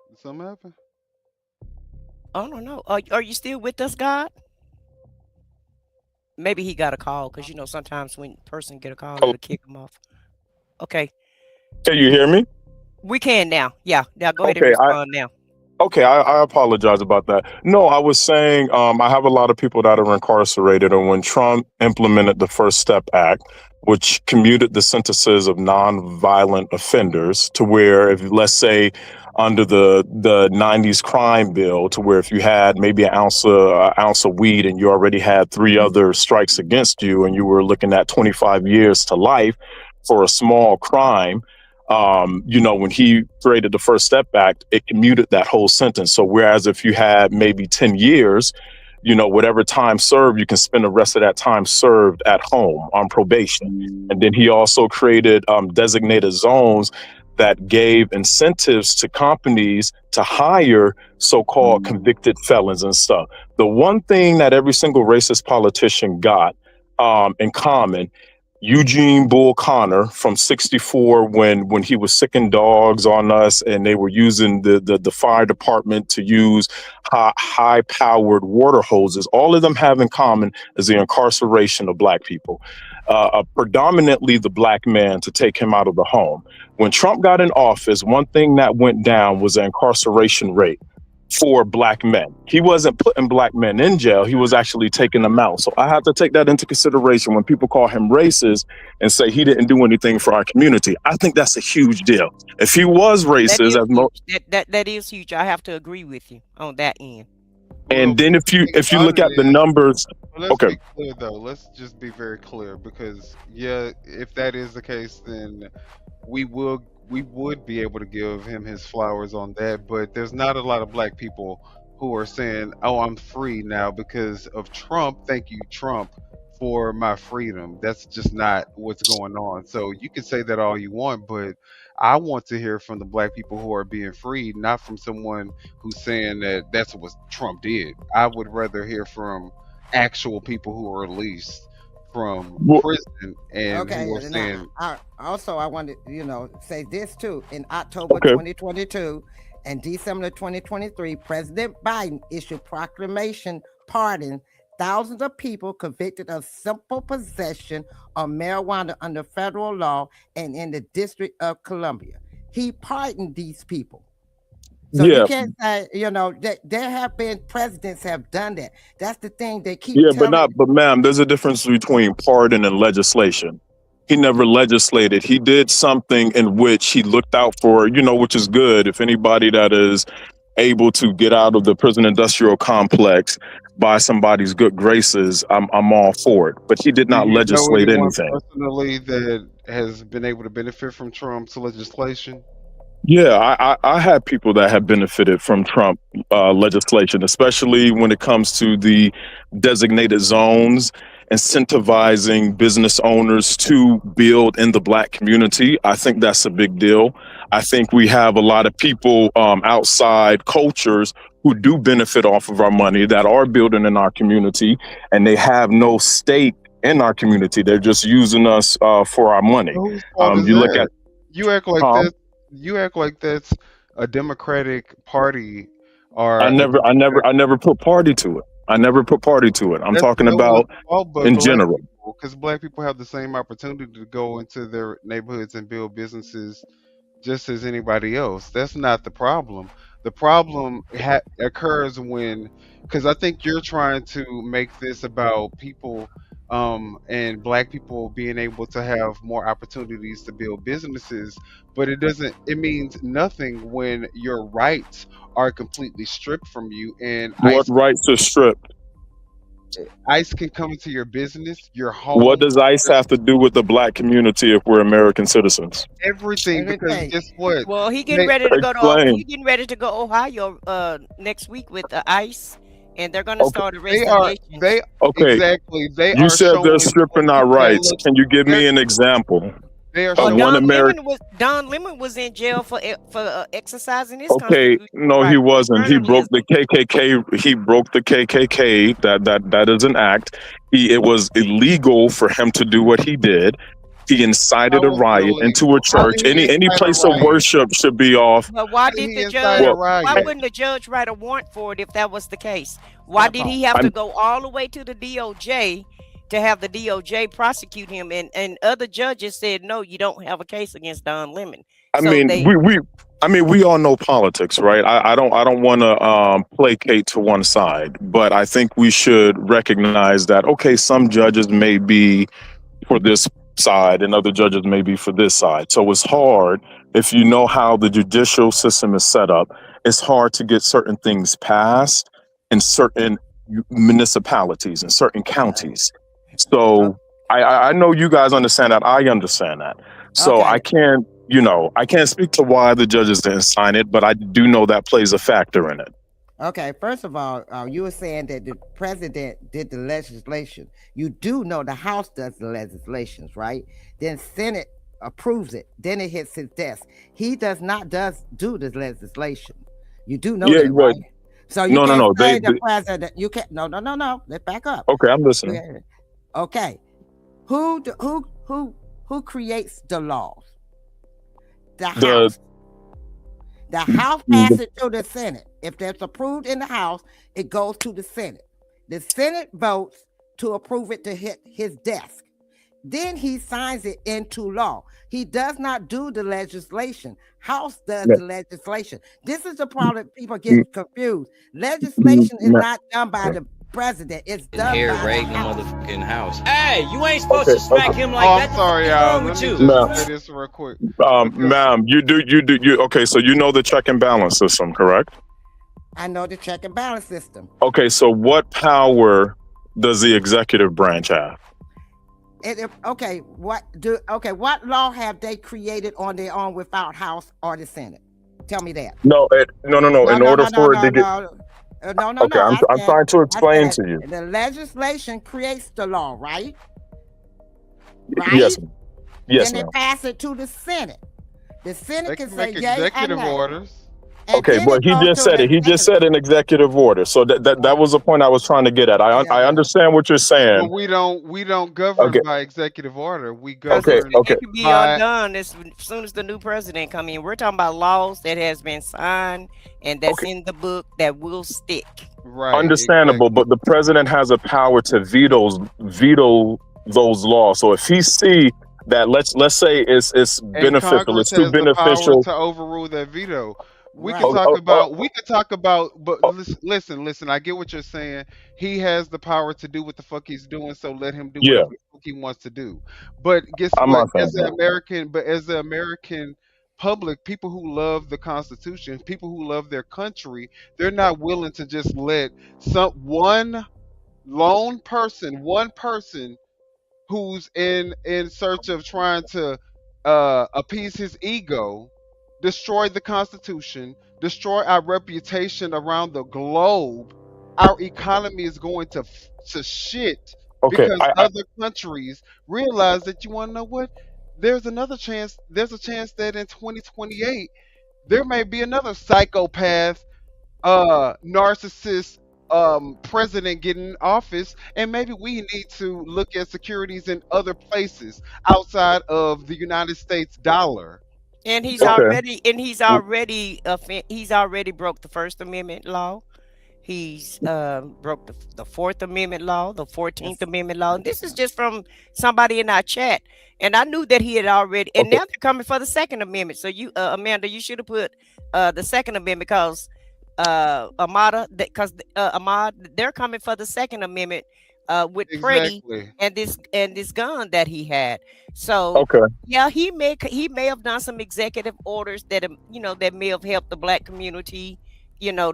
Speaker 12: Did something happen?
Speaker 5: I don't know. Are you still with us, God? Maybe he got a call because sometimes when a person get a call, it'll kick him off. Okay,
Speaker 10: Can you hear me?
Speaker 5: we can now. Yeah, now go ahead and
Speaker 10: Okay.
Speaker 5: respond now.
Speaker 10: I apologize about that. No, I was saying I have a lot of people that are incarcerated, and when Trump implemented the First Step Act, which commuted the sentences of nonviolent offenders to where, if let's say under the 90s crime bill, to where if you had maybe an ounce of weed and you already had 3 other strikes against you and you were looking at 25 years to life for a small crime, when he created the First Step Act, it commuted that whole sentence. So whereas if you had maybe 10 years, whatever time served, you can spend the rest of that time served at home on probation. And then he also created designated zones that gave incentives to companies to hire so-called convicted felons and stuff. The one thing that every single racist politician got in common, Eugene Bull Connor from '64, when he was sicking dogs on us and they were using the fire department to use high powered water hoses, all of them have in common is the incarceration of black people, predominantly the black man, to take him out of the home. When Trump got in office, one thing that went down was the incarceration rate for black men. He wasn't putting black men in jail, he was actually taking them out. So I have to take that into consideration when people call him racist and say he didn't do anything for our community. I think that's a huge deal. If he was racist,
Speaker 5: That is huge. I have to agree with you on that end.
Speaker 10: And then if you look at the numbers,
Speaker 12: Let's
Speaker 10: okay,
Speaker 12: be clear though. Let's just be very clear, because yeah, if that is the case, then we would be able to give him his flowers on that. But there's not a lot of black people who are saying, "Oh, I'm free now because of Trump. Thank you, Trump, for my freedom." That's just not what's going on. So you can say that all you want, but I want to hear from the black people who are being freed, not from someone who's saying that that's what Trump did. I would rather hear from actual people who are released from prison and
Speaker 6: Okay,
Speaker 12: who are
Speaker 6: and
Speaker 12: saying,
Speaker 6: I wanted say this too. In October 2022 and December 2023, President Biden issued proclamation pardon thousands of people convicted of simple possession of marijuana under federal law and in the District of Columbia. He pardoned these people. So you can't say, there have been presidents have done that. That's the thing they keep telling.
Speaker 10: but ma'am, there's a difference between pardon and legislation. He never legislated. He did something in which he looked out for, which is good. If anybody that is able to get out of the prison industrial complex by somebody's good graces, I'm all for it. But he did not legislate anything.
Speaker 12: Personally, that has been able to benefit from Trump's legislation.
Speaker 10: Yeah, I had people that have benefited from Trump legislation, especially when it comes to the designated zones, incentivizing business owners to build in the black community. I think that's a big deal. I think we have a lot of people outside cultures who do benefit off of our money that are building in our community, and they have no stake in our community. They're just using us for our money.
Speaker 12: You act like that. You act like that's a Democratic Party. Or
Speaker 10: I never put party to it. I never put party to it. I'm talking about in general.
Speaker 12: Because black people have the same opportunity to go into their neighborhoods and build businesses just as anybody else. That's not the problem. The problem occurs when, because I think you're trying to make this about people and black people being able to have more opportunities to build businesses, but it means nothing when your rights are completely stripped from you. And
Speaker 10: what rights are stripped?
Speaker 12: ICE can come into your business, your home.
Speaker 10: What does ICE have to do with the black community if we're American citizens?
Speaker 12: Everything, because guess what?
Speaker 5: Well, he getting ready to go to Ohio next week with the ICE, and they're going to start arresting Haitians.
Speaker 12: Exactly.
Speaker 10: You said they're stripping our rights. Can you give me an example?
Speaker 5: Don Lemon was in jail for exercising his
Speaker 10: constitutional no, he wasn't. He broke the KKK. He broke the KKK. That is an act. It was illegal for him to do what he did. He incited a riot into a church. Any place of worship should be off.
Speaker 5: But why did the judge? Why wouldn't the judge write a warrant for it if that was the case? Why did he have to go all the way to the DOJ to have the DOJ prosecute him? And other judges said, no, you don't have a case against Don Lemon.
Speaker 10: We all know politics, right? I don't want to placate to one side, but I think we should recognize that, okay, some judges may be for this side and other judges may be for this side. So it's hard, if you know how the judicial system is set up, it's hard to get certain things passed in certain municipalities and certain counties. So I know you guys understand that. I understand that. So I can't speak to why the judges didn't sign it, but I do know that plays a factor in it.
Speaker 6: Okay, first of all, you were saying that the president did the legislation. You do know the House does the legislations, right? Then Senate approves it. Then it hits his desk. He does not do the legislation. You do know that, right? So you can't say the president. You can't. No. Let's back up.
Speaker 10: Okay, I'm listening.
Speaker 6: Okay, who creates the laws? The House. The House passes it to the Senate. If that's approved in the House, it goes to the Senate. The Senate votes to approve it to hit his desk. Then he signs it into law. He does not do the legislation. House does the legislation. This is the problem. People get confused. Legislation is not done by the president. It's done by the House.
Speaker 24: Motherfucking House. Hey, you ain't supposed to smack him like that.
Speaker 12: I'm sorry, y'all. Let me just say this real quick.
Speaker 10: Ma'am, you do. Okay, so you know the check and balance system, correct?
Speaker 6: I know the check and balance system.
Speaker 10: Okay, so what power does the executive branch have?
Speaker 6: What law have they created on their own without House or the Senate? Tell me that.
Speaker 10: No. In order for it to get.
Speaker 6: No.
Speaker 10: Okay, I'm trying to explain to you.
Speaker 6: The legislation creates the law, right?
Speaker 10: Yes. Yes,
Speaker 6: Then they
Speaker 10: ma'am.
Speaker 6: pass it to the Senate. The Senate
Speaker 12: They
Speaker 6: can
Speaker 12: can
Speaker 6: say
Speaker 12: make
Speaker 6: yay or
Speaker 12: executive
Speaker 6: nay.
Speaker 12: orders.
Speaker 6: And
Speaker 10: Okay,
Speaker 6: then
Speaker 10: but he
Speaker 6: goes
Speaker 10: just
Speaker 6: to
Speaker 10: said it. He just said an executive order. So that was the point I was trying to get at. I understand what you're
Speaker 12: But
Speaker 10: saying.
Speaker 12: we don't govern
Speaker 10: Okay.
Speaker 12: by executive order. We
Speaker 10: Okay.
Speaker 12: govern
Speaker 10: Okay.
Speaker 5: It can be
Speaker 12: by
Speaker 5: undone as soon as the new president come in. We're talking about laws that has been signed and that's in the book that will stick.
Speaker 12: right.
Speaker 10: Understandable, but the president has a power to veto those laws. So if he see that, let's say it's
Speaker 12: And
Speaker 10: beneficial,
Speaker 12: Congress
Speaker 10: it's too
Speaker 12: has the power
Speaker 10: beneficial.
Speaker 12: to overrule that veto. We
Speaker 6: Right.
Speaker 12: could talk
Speaker 10: Oh,
Speaker 12: about. We could talk about. But listen. I get what you're saying. He has the power to do what the fuck he's doing. So let him do
Speaker 10: yeah,
Speaker 12: whatever the fuck he wants to do. But guess
Speaker 10: I'm
Speaker 12: what?
Speaker 10: not saying
Speaker 12: As the American public, people who love the Constitution, people who love their country, they're not willing to just let one person who's in search of trying to appease his ego, destroy the Constitution, destroy our reputation around the globe. Our economy is going to shit
Speaker 10: Okay,
Speaker 12: because other countries realize that, you want to know what? There's another chance. There's a chance that in 2028 there may be another psychopath, narcissist president getting in office, and maybe we need to look at securities in other places outside of the United States dollar.
Speaker 5: And he's
Speaker 10: Okay.
Speaker 5: already broke the First Amendment law. He's broke the Fourth Amendment law, the 14th Amendment law. And this is just from somebody in our chat. And I knew that he had already, and now they're coming for the Second Amendment. So you, Amanda, you should have put the Second Amendment because Ahmad, they're coming for the Second Amendment with Freddie
Speaker 12: Exactly.
Speaker 5: and this gun that he had. So
Speaker 10: okay.
Speaker 5: yeah, he may have done some executive orders that that may have helped the black community,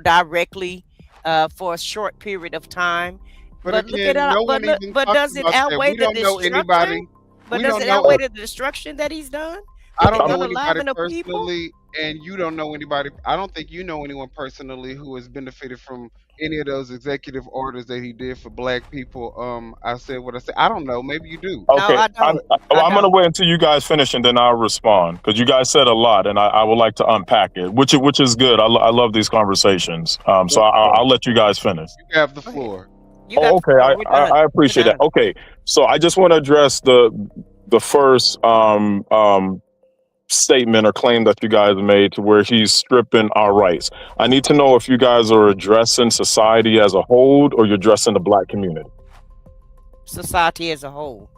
Speaker 5: directly for a short period of time.
Speaker 12: But
Speaker 5: look
Speaker 12: again,
Speaker 5: at
Speaker 12: no
Speaker 5: but
Speaker 12: one
Speaker 5: look,
Speaker 12: even
Speaker 5: but
Speaker 12: talks
Speaker 5: does it
Speaker 12: about that.
Speaker 5: outweigh
Speaker 12: We
Speaker 5: the
Speaker 12: don't know anybody.
Speaker 5: destruction? But
Speaker 12: We
Speaker 5: does
Speaker 12: don't
Speaker 5: it
Speaker 12: know.
Speaker 5: outweigh the destruction that he's done?
Speaker 12: I don't
Speaker 5: The
Speaker 12: know anybody
Speaker 5: unaliving of people?
Speaker 12: personally, and you don't know anybody. I don't think you know anyone personally who has benefited from any of those executive orders that he did for black people. I said what I said. I don't know. Maybe you do.
Speaker 5: No,
Speaker 10: Okay,
Speaker 5: I don't.
Speaker 10: I'm going to wait until you guys finish and then I'll respond because you guys said a lot and I would like to unpack it, which is good. I love these conversations. So I'll let you guys finish.
Speaker 12: You have the floor.
Speaker 10: Oh, okay, I appreciate that. Okay, so I just want to address the first statement or claim that you guys made to where he's stripping our rights. I need to know if you guys are addressing society as a whole or you're addressing the black community.
Speaker 5: Society as a whole.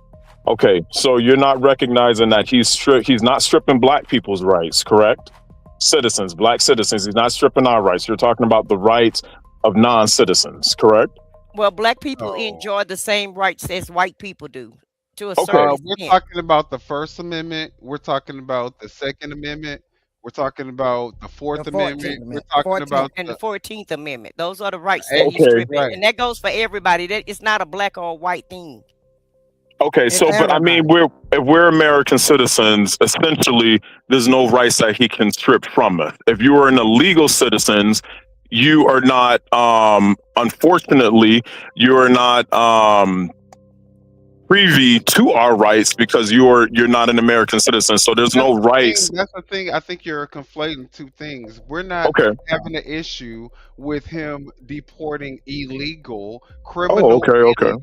Speaker 10: Okay, so you're not recognizing that he's not stripping black people's rights, correct? Citizens, black citizens, he's not stripping our rights. You're talking about the rights of non-citizens, correct?
Speaker 5: Well, black people enjoy the same rights as white people do, to a certain
Speaker 12: We're
Speaker 5: extent.
Speaker 12: talking about the First Amendment. We're talking about the Second Amendment. We're talking about the Fourth Amendment. We're talking about
Speaker 5: the 14th Amendment. Those are the rights that he's stripping, and that goes for everybody. That it's not a black or white thing.
Speaker 10: Okay, so but I mean, if we're American citizens, essentially, there's no rights that he can strip from us. If you are an illegal citizens, you are not. Unfortunately, you are not privy to our rights because you're not an American citizen. So there's no rights.
Speaker 12: That's the thing. I think you're conflating two things. We're not having an issue with him deporting illegal criminal aliens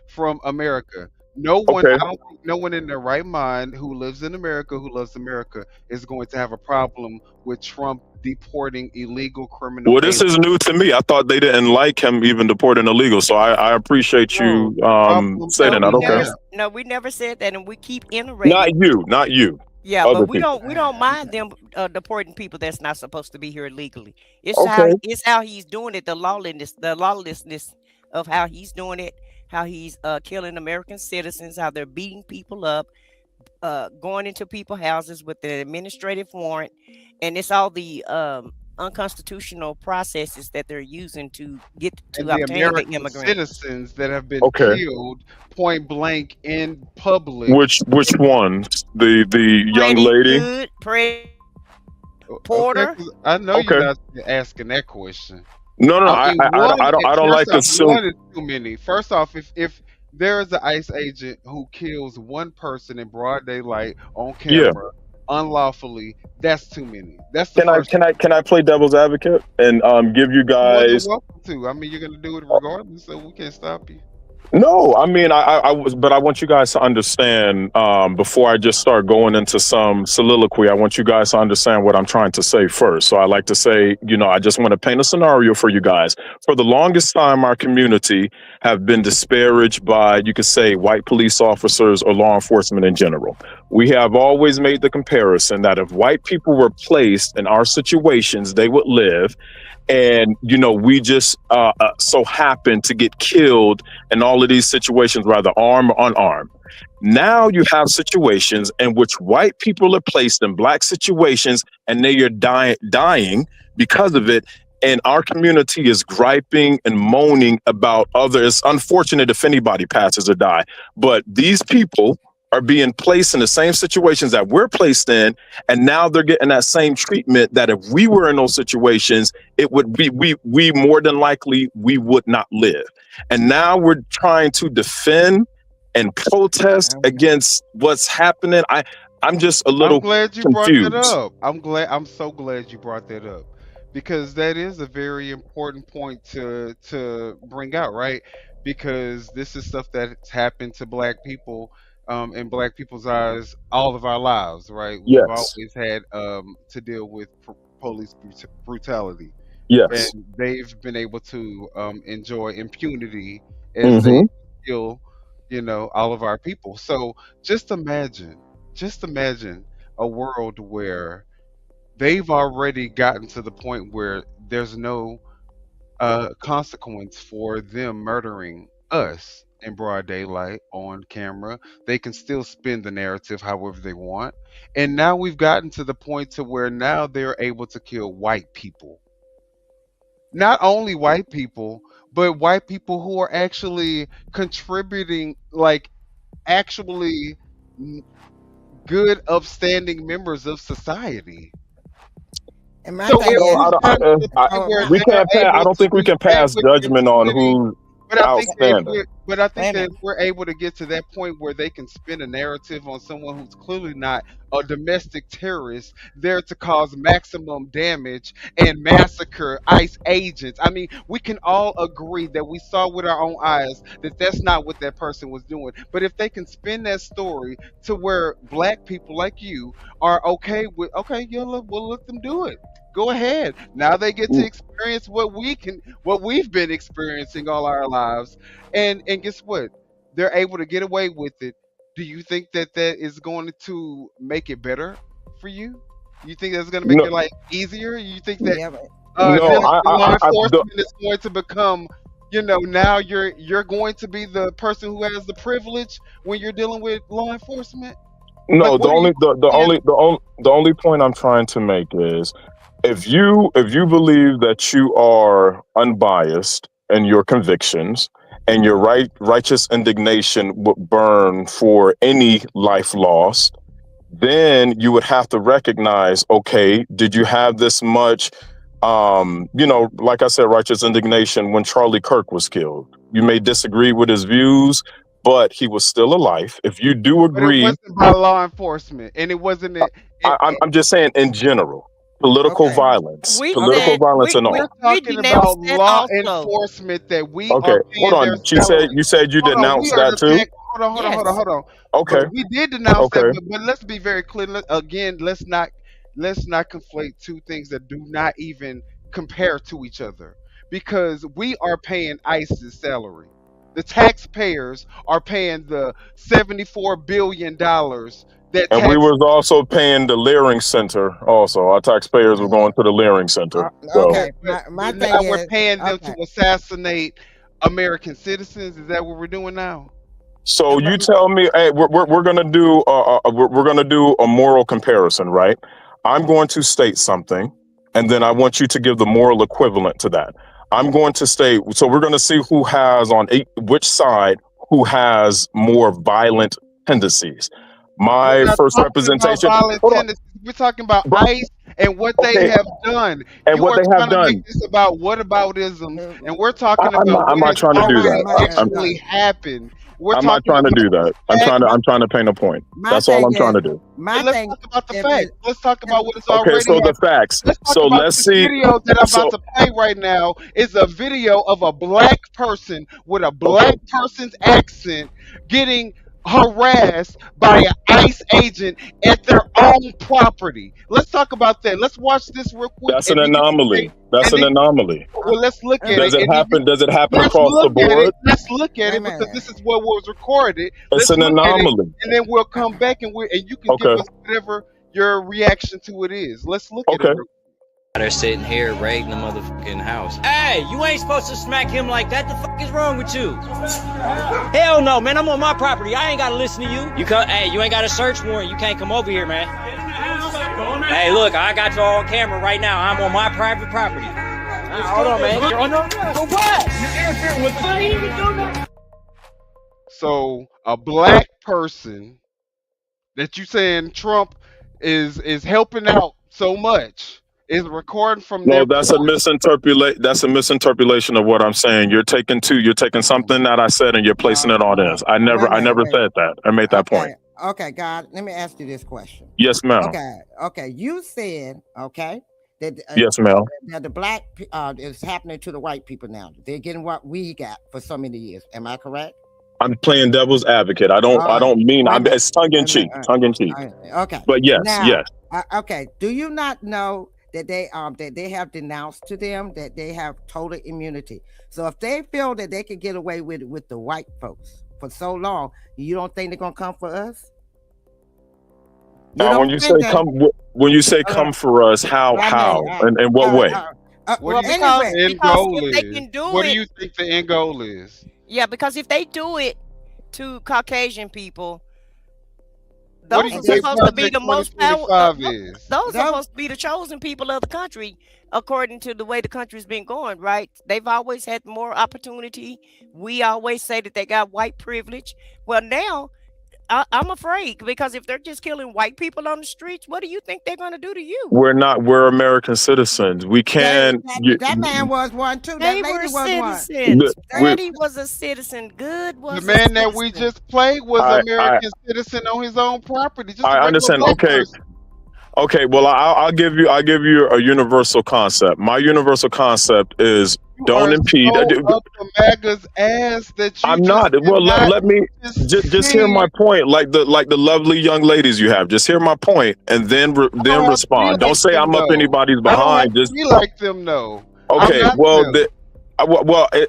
Speaker 12: from America. No one, I don't think no one in their right mind who lives in America, who loves America, is going to have a problem with Trump deporting illegal criminal
Speaker 10: Well, this
Speaker 12: aliens.
Speaker 10: is new to me. I thought they didn't like him even deporting illegal. So I appreciate you saying that. Okay.
Speaker 5: No, we never said that, and we keep iterating.
Speaker 10: Not you.
Speaker 5: Yeah,
Speaker 10: Other
Speaker 5: but we
Speaker 10: people.
Speaker 5: don't mind them deporting people that's not supposed to be here illegally. It's how he's doing it, the lawlessness of how he's doing it, how he's killing American citizens, how they're beating people up, going into people's houses with an administrative warrant, and it's all the unconstitutional processes that they're using to get to
Speaker 12: And the
Speaker 5: obtain the
Speaker 12: American
Speaker 5: immigrants.
Speaker 12: citizens that have been
Speaker 10: Okay.
Speaker 12: killed point blank in public.
Speaker 10: Which ones? The young
Speaker 5: Pretty
Speaker 10: lady?
Speaker 5: good, pretty
Speaker 12: Okay,
Speaker 5: Porter.
Speaker 12: 'cause I know
Speaker 10: Okay.
Speaker 12: you're not asking that question.
Speaker 10: No,
Speaker 12: I mean,
Speaker 10: I don't like
Speaker 12: first off,
Speaker 10: assume.
Speaker 12: one is too many. First off, if there is an ICE agent who kills one person in broad daylight on
Speaker 10: Yeah.
Speaker 12: camera unlawfully, that's too many. That's the
Speaker 10: Can I
Speaker 12: first.
Speaker 10: can I play devil's advocate and give you
Speaker 12: You're more than
Speaker 10: guys?
Speaker 12: welcome to. I mean, you're gonna do it regardless, so we can't stop you.
Speaker 10: No, I mean I was, but I want you guys to understand before I just start going into some soliloquy. I want you guys to understand what I'm trying to say first. So I like to say, I just want to paint a scenario for you guys. For the longest time, our community have been disparaged by, you could say, white police officers or law enforcement in general. We have always made the comparison that if white people were placed in our situations, they would live. And, we just so happen to get killed in all of these situations, whether armed or unarmed. Now you have situations in which white people are placed in black situations and they are dying because of it. And our community is griping and moaning about others. It's unfortunate if anybody passes or die, but these people are being placed in the same situations that we're placed in, and now they're getting that same treatment that if we were in those situations, it would be we more than likely we would not live. And now we're trying to defend and protest against what's happening. I'm just a little
Speaker 12: I'm glad you
Speaker 10: confused.
Speaker 12: brought that up. I'm so glad you brought that up, because that is a very important point to bring out, right? Because this is stuff that's happened to black people, in black people's eyes all of our lives, right? We've
Speaker 10: Yes.
Speaker 12: always had to deal with police brutality,
Speaker 10: Yes.
Speaker 12: and they've been able to enjoy impunity as they kill, all of our people. So just imagine a world where they've already gotten to the point where there's no consequence for them murdering us in broad daylight on camera. They can still spin the narrative however they want. And now we've gotten to the point to where now they're able to kill white people. Not only white people, but white people who are actually contributing, like actually good, upstanding members of society.
Speaker 6: And my
Speaker 12: So
Speaker 6: thing
Speaker 12: if
Speaker 6: is,
Speaker 12: we've gotten to the point where
Speaker 10: we
Speaker 12: they're
Speaker 10: can't pass. I
Speaker 12: able
Speaker 10: don't think we
Speaker 12: to
Speaker 10: can pass
Speaker 12: do that with
Speaker 10: judgment on
Speaker 12: impunity,
Speaker 10: who's
Speaker 12: but I think
Speaker 10: outstanding.
Speaker 12: that if we're able to get to that point where they can spin a narrative on someone who's clearly not a domestic terrorist there to cause maximum damage and massacre ICE agents. I mean, we can all agree that we saw with our own eyes that that's not what that person was doing. But if they can spin that story to where black people like you are okay with, okay, we'll let them do it. Go ahead. Now they get to experience what we've been experiencing all our lives. And guess what? They're able to get away with it. Do you think that is going to make it better for you? You think that's going to make
Speaker 10: No.
Speaker 12: your life easier? You think that
Speaker 6: yeah, but
Speaker 12: dealing
Speaker 10: No,
Speaker 12: with law
Speaker 10: I
Speaker 12: enforcement is going to become, now you're going to be the person who has the privilege when you're dealing with law enforcement?
Speaker 10: no.
Speaker 12: Like, what are you
Speaker 10: The only point I'm trying to make is if you believe that you are unbiased in your convictions and your righteous indignation would burn for any life lost, then you would have to recognize, okay, did you have this much like I said, righteous indignation when Charlie Kirk was killed? You may disagree with his views, but he was still alive. If you do
Speaker 12: But it
Speaker 10: agree,
Speaker 12: wasn't by law enforcement, and it wasn't.
Speaker 10: I'm just saying in general, political violence,
Speaker 5: We
Speaker 10: political
Speaker 5: said
Speaker 10: violence and all.
Speaker 12: We're talking about
Speaker 5: denounced that
Speaker 12: law
Speaker 5: also.
Speaker 12: enforcement that we
Speaker 10: Okay,
Speaker 12: are paying
Speaker 10: hold
Speaker 12: their
Speaker 10: on. You
Speaker 12: salary.
Speaker 10: said you
Speaker 12: Hold on,
Speaker 10: denounced
Speaker 12: we are
Speaker 10: that too?
Speaker 12: paying. Hold on.
Speaker 10: Okay.
Speaker 12: But we did denounce that,
Speaker 10: Okay.
Speaker 12: but let's be very clear. Let's not conflate two things that do not even compare to each other, because we are paying ICE's salary. The taxpayers are paying the $74 billion that
Speaker 10: And we
Speaker 12: tax.
Speaker 10: was also paying the Leering Center. Also, our taxpayers were going to the Leering Center. So
Speaker 6: okay,
Speaker 12: But
Speaker 6: my thing
Speaker 12: now we're
Speaker 6: is,
Speaker 12: paying them
Speaker 6: okay,
Speaker 12: to assassinate American citizens. Is that what we're doing now?
Speaker 10: So you tell me, hey, we're gonna do we're gonna do a moral comparison, right? I'm going to state something, and then I want you to give the moral equivalent to that. I'm going to say, so we're going to see who has which side who has more violent tendencies. My
Speaker 12: We're not
Speaker 10: first
Speaker 12: talking about
Speaker 10: representation.
Speaker 12: violent
Speaker 10: Hold on.
Speaker 12: tendencies. We're talking about
Speaker 10: Bro,
Speaker 12: ICE and what they
Speaker 10: okay,
Speaker 12: have done.
Speaker 10: and
Speaker 12: You
Speaker 10: what
Speaker 12: are
Speaker 10: they have
Speaker 12: trying to
Speaker 10: done.
Speaker 12: make this about whataboutism, and we're talking
Speaker 10: I'm
Speaker 12: about what
Speaker 10: not
Speaker 12: has
Speaker 10: trying to do that.
Speaker 12: already actually happened. We're
Speaker 10: I'm not
Speaker 12: talking
Speaker 10: trying to
Speaker 12: about
Speaker 10: do that. I'm trying to paint a point.
Speaker 6: My
Speaker 10: That's all
Speaker 6: thing
Speaker 10: I'm trying
Speaker 6: is,
Speaker 10: to do.
Speaker 6: my
Speaker 12: let's
Speaker 6: thing,
Speaker 12: talk about the
Speaker 6: if
Speaker 12: facts.
Speaker 6: it,
Speaker 12: Let's talk about what has
Speaker 10: Okay,
Speaker 12: already
Speaker 10: so the
Speaker 12: happened.
Speaker 10: facts.
Speaker 12: Let's talk
Speaker 10: So
Speaker 12: about
Speaker 10: let's
Speaker 12: this
Speaker 10: see.
Speaker 12: video that I'm
Speaker 10: So
Speaker 12: about to play right now. Is a video of a black person with a black person's accent getting harassed by an ICE agent at their own property. Let's talk about that. Let's watch this real quick,
Speaker 10: that's
Speaker 12: and
Speaker 10: an
Speaker 12: then you can say,
Speaker 10: anomaly. That's
Speaker 12: and
Speaker 10: an
Speaker 12: then
Speaker 10: anomaly.
Speaker 12: well, let's look at
Speaker 10: Does
Speaker 12: it,
Speaker 10: it
Speaker 12: and then
Speaker 10: happen? Does it happen
Speaker 12: let's
Speaker 10: across the
Speaker 12: look at it.
Speaker 10: board?
Speaker 12: Let's look at
Speaker 6: wait a
Speaker 12: it because
Speaker 6: minute.
Speaker 12: this is what was recorded.
Speaker 10: It's
Speaker 12: Let's
Speaker 10: an
Speaker 12: look at it,
Speaker 10: anomaly.
Speaker 12: and then we'll come back and you can give
Speaker 10: Okay.
Speaker 12: us whatever your reaction to it is. Let's look at it.
Speaker 10: Okay.
Speaker 12: Real
Speaker 24: They're sitting here raiding the motherfucking house. Hey, you ain't supposed to smack him like that. The fuck is wrong with you? Hell no, man. I'm on my property. I ain't gotta listen to you. Hey, you ain't got a search warrant. You can't come over here, man. Hey, look, I got you all on camera right now. I'm on my private property. Hold on, man. You're on for what? You're interfering with I ain't even doing that.
Speaker 12: So a black person that you saying Trump is helping out so much is recording from
Speaker 10: No,
Speaker 12: their
Speaker 10: that's a
Speaker 12: porch.
Speaker 10: That's a misinterpolation of what I'm saying. You're taking something that I said and you're placing it on this. I
Speaker 6: wait a
Speaker 10: never
Speaker 6: minute.
Speaker 10: said that. I made that point.
Speaker 6: Okay, God, let me ask you this question.
Speaker 10: Yes, ma'am.
Speaker 6: Okay, you said, okay, that
Speaker 10: Yes, ma'am.
Speaker 6: that the black is happening to the white people now. They're getting what we got for so many years. Am I correct?
Speaker 10: I'm playing devil's advocate. I
Speaker 6: All
Speaker 10: don't
Speaker 6: right.
Speaker 10: mean
Speaker 6: Wait a minute.
Speaker 10: it's tongue in
Speaker 6: Wait a minute.
Speaker 10: cheek. Tongue in cheek.
Speaker 6: Okay.
Speaker 10: But yes,
Speaker 6: Now,
Speaker 10: yes.
Speaker 6: okay. Do you not know that they have denounced to them that they have total immunity? So if they feel that they can get away with it with the white folks for so long, you don't think they're gonna come for us?
Speaker 10: Now, when you say come for us, how and in what way?
Speaker 12: What do you
Speaker 5: Because
Speaker 12: think the end
Speaker 5: if
Speaker 12: goal
Speaker 5: they
Speaker 12: is?
Speaker 5: can do
Speaker 12: What do
Speaker 5: it,
Speaker 12: you think the end goal is?
Speaker 5: yeah, because if they do it to Caucasian people,
Speaker 12: What
Speaker 5: those
Speaker 12: do you
Speaker 5: are
Speaker 12: think
Speaker 5: supposed to be
Speaker 12: Project
Speaker 5: the most
Speaker 12: 2025 is?
Speaker 5: those are supposed to be the chosen people of the country, according to the way the country's been going, right? They've always had more opportunity. We always say that they got white privilege. Well, now I'm afraid, because if they're just killing white people on the streets, what do you think they're going to do to you?
Speaker 10: We're American citizens. We can.
Speaker 6: That man was one too.
Speaker 5: They
Speaker 6: That
Speaker 5: were
Speaker 6: lady was one.
Speaker 5: citizens.
Speaker 10: We-
Speaker 5: Freddie was a citizen. Good was
Speaker 12: The man
Speaker 5: a
Speaker 12: that we
Speaker 5: citizen.
Speaker 12: just played was
Speaker 10: I-
Speaker 12: American citizen on his own property. Just a
Speaker 10: I
Speaker 12: regular
Speaker 10: understand.
Speaker 12: black
Speaker 10: Okay.
Speaker 12: person.
Speaker 10: Okay, well, I'll give you a universal concept. My universal concept is don't impede.
Speaker 12: So up the MAGA's ass that you
Speaker 10: I'm
Speaker 12: just
Speaker 10: not. Well,
Speaker 12: cannot
Speaker 10: let me just hear my point. Like the lovely young ladies you have. Just hear my point and then respond. Don't say I'm up anybody's
Speaker 12: I don't have
Speaker 10: behind.
Speaker 12: to
Speaker 10: Just
Speaker 12: be like them, no.
Speaker 10: okay.
Speaker 12: I'm not
Speaker 10: Well,
Speaker 12: them.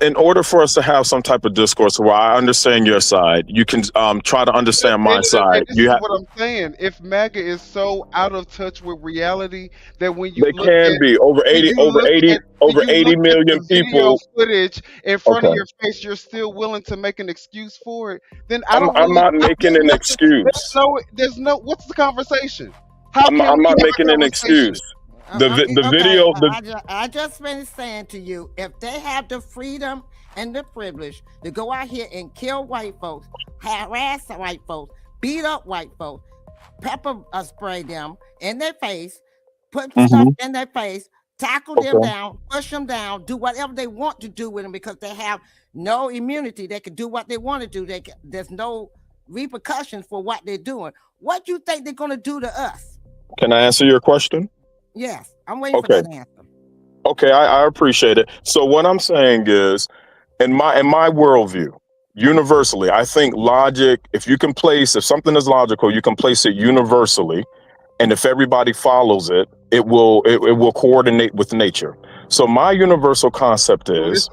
Speaker 10: in order for us to have some type of discourse where I understand your side, you can try to understand my side.
Speaker 12: This
Speaker 10: You
Speaker 12: is
Speaker 10: have.
Speaker 12: what I'm saying. If MAGA is so out of touch with reality that when you
Speaker 10: They
Speaker 12: look
Speaker 10: can
Speaker 12: at
Speaker 10: be over
Speaker 12: when
Speaker 10: 80
Speaker 12: you
Speaker 10: over
Speaker 12: look
Speaker 10: 80
Speaker 12: at- when
Speaker 10: over
Speaker 12: you
Speaker 10: 80
Speaker 12: look at
Speaker 10: million
Speaker 12: the video
Speaker 10: people.
Speaker 12: footage in front of
Speaker 10: Okay.
Speaker 12: your face, you're still willing to make an excuse for it. Then I don't.
Speaker 10: I'm
Speaker 12: really,
Speaker 10: not making an excuse.
Speaker 12: There's no. What's the conversation? How
Speaker 10: I'm
Speaker 12: can we
Speaker 10: not
Speaker 12: have a
Speaker 10: making an
Speaker 12: conversation?
Speaker 10: excuse. The video.
Speaker 6: I just finished saying to you, if they have the freedom and the privilege to go out here and kill white folks, harass white folks, beat up white folks, pepper spray them in their face, put stuff in their face, tackle them down, push them down, do whatever they want to do with them because they have no immunity. They can do what they want to do. There's no repercussions for what they're doing. What do you think they're going to do to us?
Speaker 10: Can I answer your question?
Speaker 6: Yes, I'm waiting for that answer.
Speaker 10: Okay, I appreciate it. So what I'm saying is, in my worldview, universally, I think logic. If something is logical, you can place it universally, and if everybody follows it, it will coordinate with nature. So my universal concept is,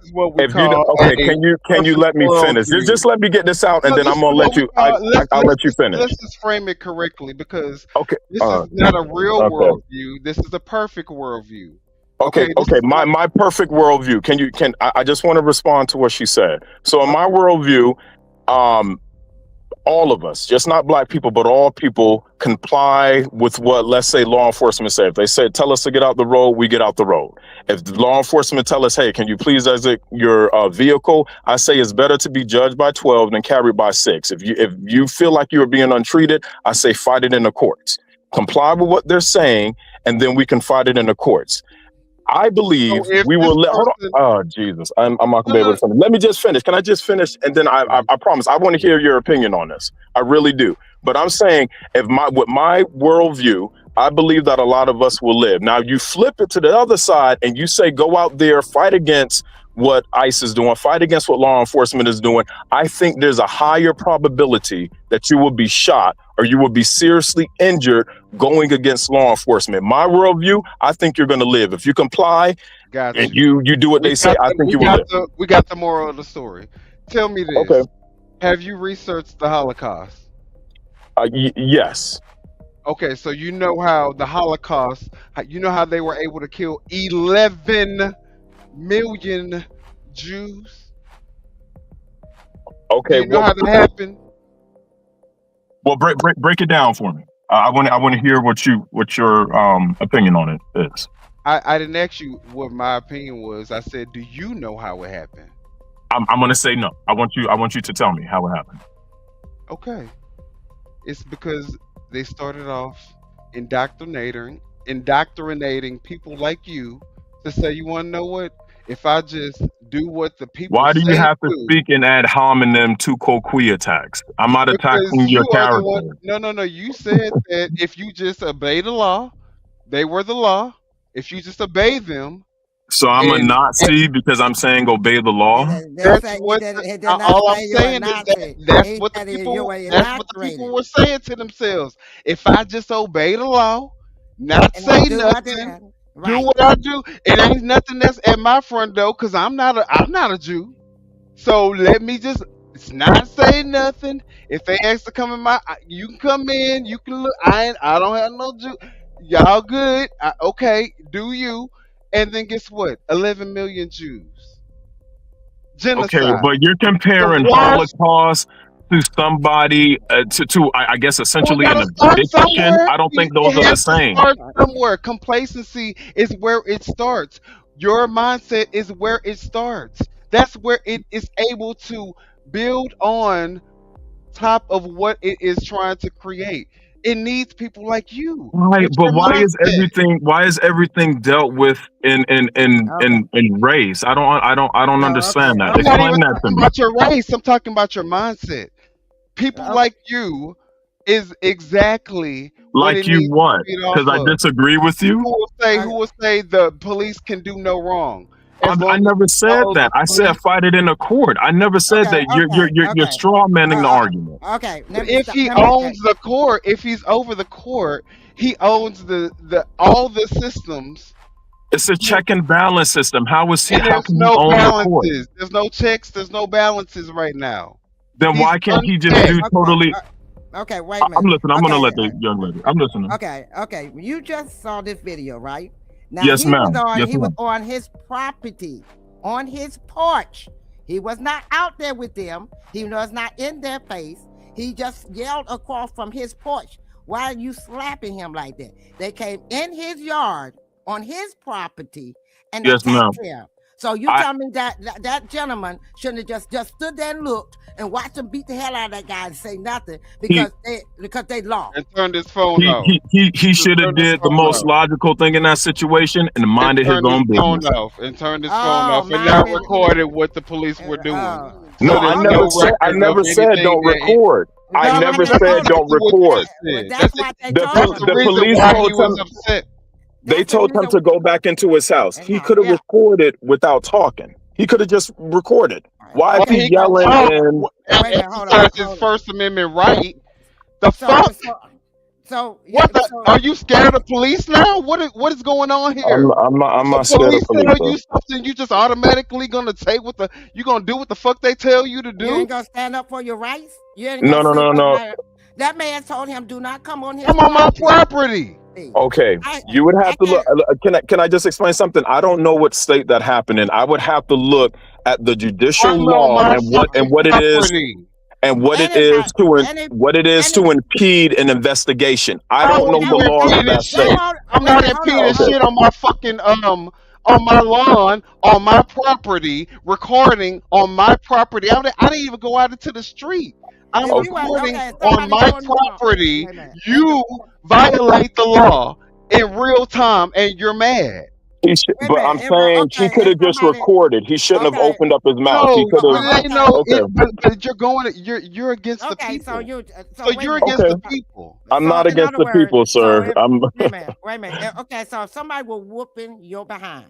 Speaker 10: can you let me finish? Just let me get this out, and then I'm gonna let you. I'll let you finish.
Speaker 12: Let's just frame it correctly, because
Speaker 10: Okay.
Speaker 12: this is not a real worldview. This is a perfect worldview.
Speaker 10: Okay. My perfect worldview. I just want to respond to what she said. So in my worldview, all of us, just not black people, but all people comply with what, let's say, law enforcement say. If they say, tell us to get out the road, we get out the road. If the law enforcement tell us, hey, can you please exit your vehicle? I say it's better to be judged by 12 than carried by 6. If you feel like you're being untreated, I say fight it in the courts. Comply with what they're saying, and then we can fight it in the courts. I believe we will let. Hold on. Oh Jesus, I'm not gonna be able to finish. Let me just finish. Can I just finish? And then I promise I want to hear your opinion on this. I really do. But I'm saying, with my worldview, I believe that a lot of us will live. Now you flip it to the other side and you say, go out there, fight against what ICE is doing, fight against what law enforcement is doing. I think there's a higher probability that you will be shot or you will be seriously injured going against law enforcement. My worldview, I think you're going to live. If you comply and you do what they say, I think you will live.
Speaker 12: We got the moral of the story. Tell me this.
Speaker 10: Okay.
Speaker 12: Have you researched the Holocaust?
Speaker 10: Yes.
Speaker 12: Okay, so you know how the Holocaust, you know how they were able to kill 11 million Jews?
Speaker 10: Okay.
Speaker 12: Do you know how that happened?
Speaker 10: Well, break it down for me. I want to hear what your opinion on it is.
Speaker 12: I didn't ask you what my opinion was. I said, do you know how it happened?
Speaker 10: I'm going to say no. I want you to tell me how it happened.
Speaker 12: Okay. It's because they started off indoctrinating people like you to say, you want to know what? If I just do what the people
Speaker 10: Why do you
Speaker 12: say
Speaker 10: have to speak in ad hominem to Kokui attacks? I'm not attacking your character.
Speaker 12: No. You said that if you just obey the law, they were the law. If you just obey them.
Speaker 10: So I'm a Nazi because I'm saying obey the law?
Speaker 12: That's what all I'm saying is that's what the people were saying to themselves. If I just obey the law, not say nothing, do what I do, it ain't nothing that's at my front door because I'm not a Jew. So let me just not say nothing. If they ask to come in you can come in, you can look. I don't have no Jew. Y'all good? Okay, do you? And then guess what? 11 million Jews. Genocide.
Speaker 10: Okay, but you're comparing Holocaust to somebody I guess essentially an addiction. I don't think those are the same.
Speaker 12: Somewhere complacency is where it starts. Your mindset is where it starts. That's where it is able to build on top of what it is trying to create. It needs people like you.
Speaker 10: Right, but why is everything dealt with in race? I don't understand that. Explain that to me.
Speaker 12: About your race, I'm talking about your mindset. People like you is exactly
Speaker 10: like you what? Because I disagree with you.
Speaker 12: Who will say the police can do no wrong?
Speaker 10: I never said that. I said fight it in a court. I never said that. You're straw manning the argument.
Speaker 6: Okay.
Speaker 12: If he owns the court, if he's over the court, he owns all the systems.
Speaker 10: It's a check and balance system. How is he? How can
Speaker 12: no
Speaker 10: he own
Speaker 12: balances.
Speaker 10: the court?
Speaker 12: There's no checks. There's no balances right now.
Speaker 10: Then why can't he just do totally?
Speaker 6: Okay, wait a minute.
Speaker 10: I'm listening. I'm gonna let the young lady. I'm listening.
Speaker 6: Okay. You just saw this video, right? Now,
Speaker 10: yes, ma'am.
Speaker 6: He was on his property, on his porch. He was not out there with them. He was not in their face. He just yelled across from his porch. Why are you slapping him like that? They came in his yard on his property and attacked him. So you tell me that gentleman shouldn't have just stood there and looked and watched him beat the hell out of that guy and say nothing because they lost.
Speaker 12: And turned his phone off.
Speaker 10: He should have did the most logical thing in that situation and minded his own business.
Speaker 12: And turned his phone off and not recorded what the police were doing.
Speaker 10: No, I never said don't record. I never said don't record. The police told him. They told him to go back into his house. He could have recorded without talking. He could have just recorded. Why is he yelling and
Speaker 12: exercise his First Amendment right? The fuck?
Speaker 6: So
Speaker 12: are you scared of police now? What is going on here?
Speaker 10: I'm not scared of police.
Speaker 12: Tell you something, you just automatically gonna take you gonna do what the fuck they tell you to do?
Speaker 6: You ain't gonna stand up for your rights?
Speaker 10: No.
Speaker 6: That man told him, do not come on his
Speaker 12: property. On my property.
Speaker 10: Okay, you would have to look. Can I just explain something? I don't know what state that happened in. I would have to look at the judicial law and what it is and what it is to impede an investigation. I don't know the laws of that state.
Speaker 12: I'm not impeding shit on my fucking on my lawn, on my property, recording on my property. I didn't even go out into the street. I'm recording on my property. You violate the law in real time, and you're mad.
Speaker 10: But I'm saying he could have just recorded. He shouldn't have opened up his mouth. He could have.
Speaker 12: But you're against the people. So you're against the people.
Speaker 10: I'm not against the people, sir. I'm.
Speaker 6: Wait a minute. Okay, so if somebody will whooping your behind.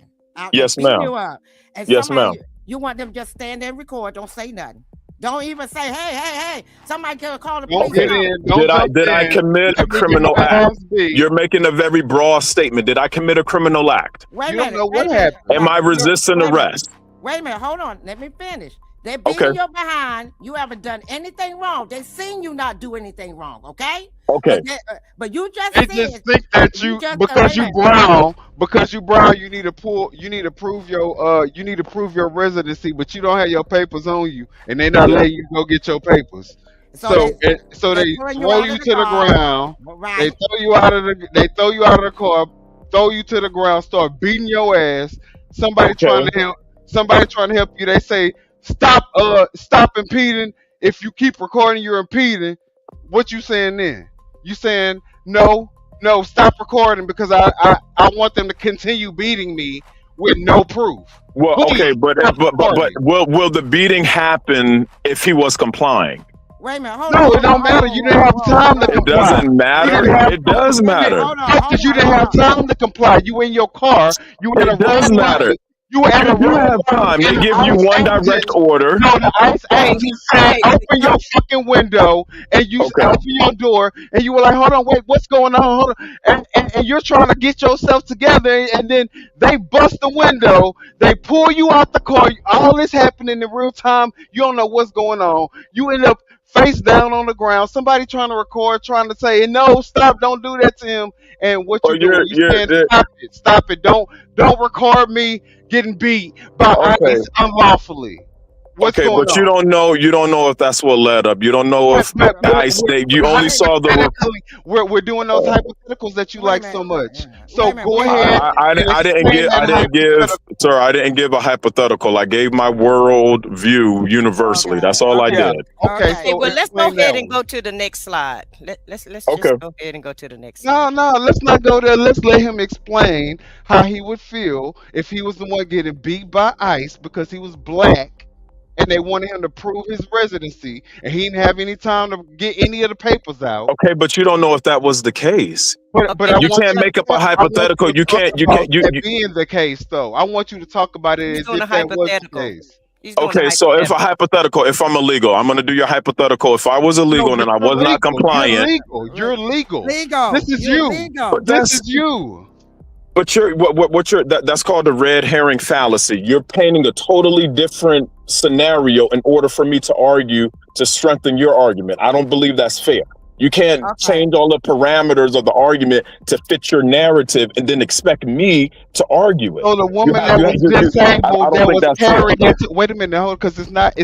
Speaker 10: Yes, ma'am. Yes, ma'am.
Speaker 6: You want them to just stand there and record? Don't say nothing. Don't even say, hey. Somebody could call the police.
Speaker 10: Did I commit a criminal act? You're making a very broad statement. Did I commit a criminal act?
Speaker 6: Wait a minute.
Speaker 12: You don't know what happened.
Speaker 10: Am I resisting arrest?
Speaker 6: Wait a minute. Hold on. Let me finish. They beating your behind. You haven't done anything wrong. They seen you not do anything wrong. Okay.
Speaker 10: Okay.
Speaker 6: But you just
Speaker 12: they just think that you brown, you need to prove your residency, but you don't have your papers on you, and they're not letting you go get your papers. So they throw you to the ground. Right. They throw you out of the car, throw you to the ground, start beating your ass. Somebody trying to help you. They say stop impeding. If you keep recording, you're impeding. What you saying then? You saying no, stop recording because I want them to continue beating me with no proof.
Speaker 10: Well, okay, but will the beating happen if he was complying?
Speaker 6: Wait a minute, hold on.
Speaker 12: No, it don't matter. You didn't have time to comply.
Speaker 10: It doesn't matter. It does matter.
Speaker 12: Because you didn't have time to comply. You in your car. You in
Speaker 10: it does matter. You have time. They give you one direct order.
Speaker 12: No, the ICE agent said, open your fucking window, and you open your door, and you were like, hold on, wait, what's going on? Hold on. And you're trying to get yourself together, and then they bust the window, they pull you out the car, all this happening in real time, you don't know what's going on. You end up face down on the ground, somebody trying to record, trying to say, no, stop, don't do that to him. And what you doing? You saying, stop it, don't record me getting beat by ICE unlawfully. What's going
Speaker 10: but
Speaker 12: on?
Speaker 10: you don't know if that's what led up. You don't know if ICE. You only saw the.
Speaker 12: We're doing those hypotheticals that you like so much. So go ahead.
Speaker 10: I didn't give a hypothetical. I gave my world view universally. That's all I did.
Speaker 5: Okay. Well, let's go ahead and go to the next slide. Let's just go ahead and go to the next slide.
Speaker 12: No, let's not go there. Let's let him explain how he would feel if he was the one getting beat by ICE because he was black. And they wanted him to prove his residency, and he didn't have any time to get any of the papers out.
Speaker 10: Okay, but you don't know if that was the case. But you can't make up a hypothetical. You can't.
Speaker 12: Being the case, though, I want you to talk about it as if that was the case.
Speaker 10: Okay, so if a hypothetical, if I'm illegal, I'm going to do your hypothetical. If I was illegal and I was not compliant,
Speaker 12: you're legal.
Speaker 6: Legal.
Speaker 12: This is you. This is you.
Speaker 10: But that's called the red herring fallacy. You're painting a totally different scenario in order for me to argue to strengthen your argument. I don't believe that's fair. You can't change all the parameters of the argument to fit your narrative and then expect me to argue it.
Speaker 12: So the woman that was disabled that was carrying into, wait a minute, because it's not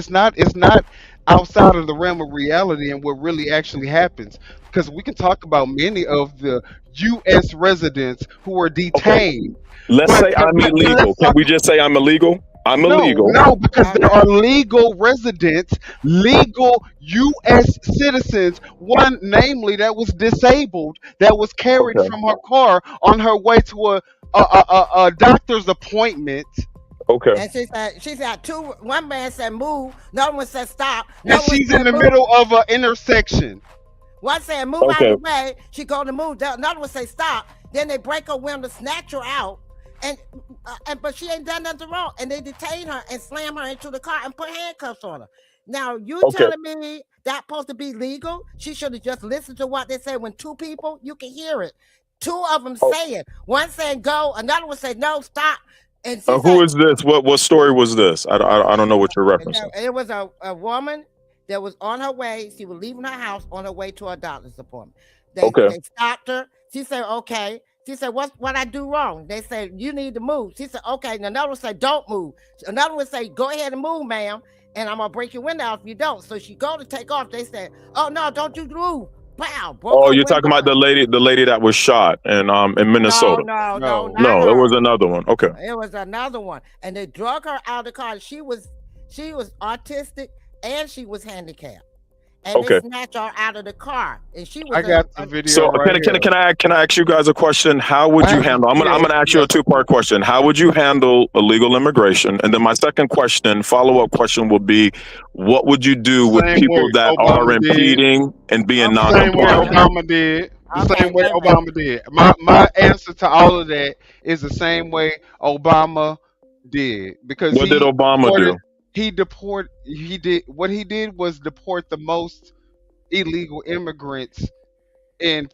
Speaker 12: outside of the realm of reality and what really actually happens. Because we can talk about many of the U.S. residents who are detained.
Speaker 10: Let's say I'm illegal. Can we just say I'm illegal? I'm illegal.
Speaker 12: No, because there are legal residents, legal U.S. citizens, one namely that was disabled, that was carried from her car on her way to a doctor's appointment.
Speaker 10: Okay.
Speaker 6: And she said one man said move, another one said stop.
Speaker 12: And she's in the middle of an intersection.
Speaker 6: One said move out of the way, she go to move. Another one say stop. Then they break her window, snatch her out, but she ain't done nothing wrong. And they detain her and slam her into the car and put handcuffs on her. Now you telling me that's supposed to be legal? She should have just listened to what they say. When two people, you can hear it. Two of them saying, one saying go, another one say no, stop. And
Speaker 10: who is this? What story was this? I don't know what you're referencing.
Speaker 6: It was a woman that was on her way. She was leaving her house on her way to a doctor's appointment. They stopped her. She said, okay. She said, what I do wrong? They said, you need to move. She said, okay. And another one said, don't move. Another one said, go ahead and move, ma'am. and I'm gonna break your window out if you don't. So she go to take off. They said, "Oh no, don't you move!" Pow! Broke
Speaker 10: Oh,
Speaker 6: her
Speaker 10: you're talking
Speaker 6: window.
Speaker 10: about the lady that was shot in Minnesota.
Speaker 6: No, not
Speaker 10: No, it
Speaker 6: her.
Speaker 10: was another one. Okay.
Speaker 6: It was another one, and they drug her out of the car. She was autistic and she was handicapped, and
Speaker 10: Okay.
Speaker 6: they snatched her out of the car, and she was.
Speaker 12: I got the video.
Speaker 10: So
Speaker 12: right here.
Speaker 10: can I ask you guys a question? How would you handle? I'm gonna ask you a 2-part question. How would you handle illegal immigration? And then my second question, follow-up question, will be, what would you do with
Speaker 12: Same
Speaker 10: people
Speaker 12: way
Speaker 10: that
Speaker 12: Obama
Speaker 10: are
Speaker 12: did.
Speaker 10: impeding and being
Speaker 12: Same way
Speaker 10: non-compliant?
Speaker 12: Obama did. The same way Obama did. My answer to all of that is the same way Obama did, because
Speaker 10: What did Obama do?
Speaker 12: He did what he did was deport the most illegal immigrants in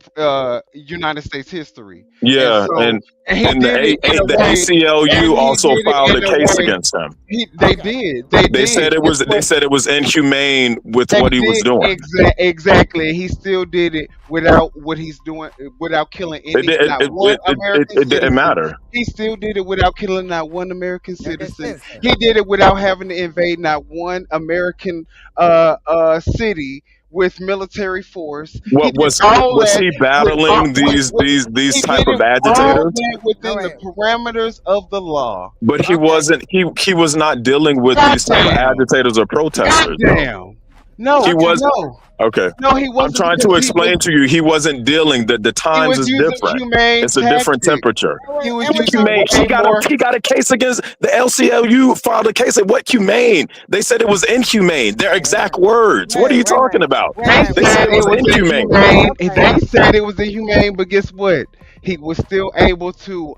Speaker 12: United States history.
Speaker 10: Yeah,
Speaker 12: and he
Speaker 10: and
Speaker 12: did it in a
Speaker 10: the
Speaker 12: way,
Speaker 10: ACLU
Speaker 12: and he
Speaker 10: also
Speaker 12: did it
Speaker 10: filed
Speaker 12: in
Speaker 10: a
Speaker 12: a
Speaker 10: case
Speaker 12: way-
Speaker 10: against him.
Speaker 12: They did.
Speaker 10: They said it was inhumane with what he was doing.
Speaker 12: Exactly. He still did it without what he's doing, without killing any.
Speaker 10: It didn't matter.
Speaker 12: He still did it without killing not one American citizen. He did it without having to invade not one American city with military force.
Speaker 10: What was he battling these type of agitators?
Speaker 12: All that within the parameters of the law.
Speaker 10: But he wasn't. He was not dealing with these type of agitators or protesters.
Speaker 12: Goddamn. No,
Speaker 10: he was.
Speaker 12: no.
Speaker 10: Okay.
Speaker 12: No, he
Speaker 10: I'm
Speaker 12: wasn't,
Speaker 10: trying to
Speaker 12: because he
Speaker 10: explain to you. He wasn't dealing. The times is
Speaker 12: using
Speaker 10: different.
Speaker 12: humane
Speaker 10: It's a different
Speaker 12: tactics.
Speaker 10: temperature.
Speaker 12: He was
Speaker 10: What
Speaker 12: using
Speaker 10: humane?
Speaker 12: way more-
Speaker 10: He got a case against the LCLU. Filed a case. What humane? They said it was inhumane. Their exact words. What are you talking about?
Speaker 12: They
Speaker 10: said it was inhumane.
Speaker 12: They said it was inhumane, but guess what? He was still able to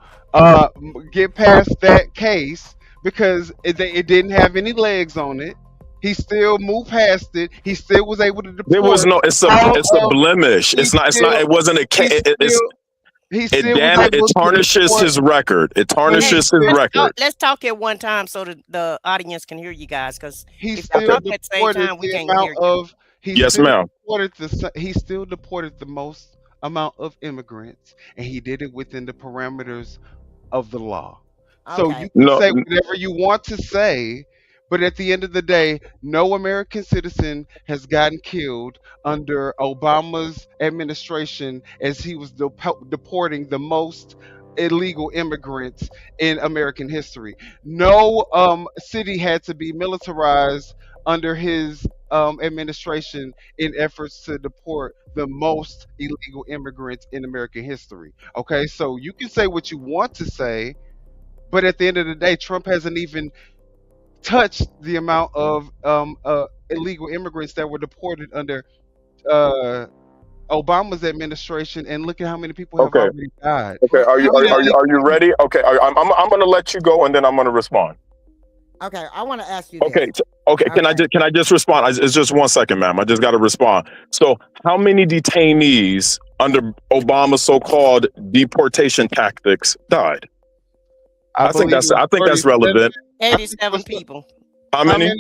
Speaker 12: get past that case because it didn't have any legs on it. He still moved past it. He still was able to deport.
Speaker 10: There was no. It's a blemish. It's not. It wasn't a case. It tarnishes his record. It tarnishes his record.
Speaker 5: Let's talk at one time so that the audience can hear you guys, because
Speaker 12: He
Speaker 5: if
Speaker 12: still
Speaker 5: you talk at the same
Speaker 12: deported
Speaker 5: time, we
Speaker 12: the
Speaker 5: can't
Speaker 12: amount
Speaker 5: hear you.
Speaker 12: of.
Speaker 10: Yes, ma'am.
Speaker 12: He still deported the most amount of immigrants, and he did it within the parameters of the law. So you can say whatever you want to say, but at the end of the day, no American citizen has gotten killed under Obama's administration as he was deporting the most illegal immigrants in American history. No city had to be militarized under his administration in efforts to deport the most illegal immigrants in American history. Okay, so you can say what you want to say, but at the end of the day, Trump hasn't even touched the amount of illegal immigrants that were deported under Obama's administration, and look at how many people have already died.
Speaker 10: Okay. Are you ready? Okay. I'm going to let you go, and then I'm going to respond.
Speaker 6: Okay, I want to ask you.
Speaker 10: Okay. Okay. Can I just respond? It's just 1 second, ma'am. I just got to respond. So, how many detainees under Obama's so-called deportation tactics died? I think that's relevant.
Speaker 5: 87 people.
Speaker 10: How many?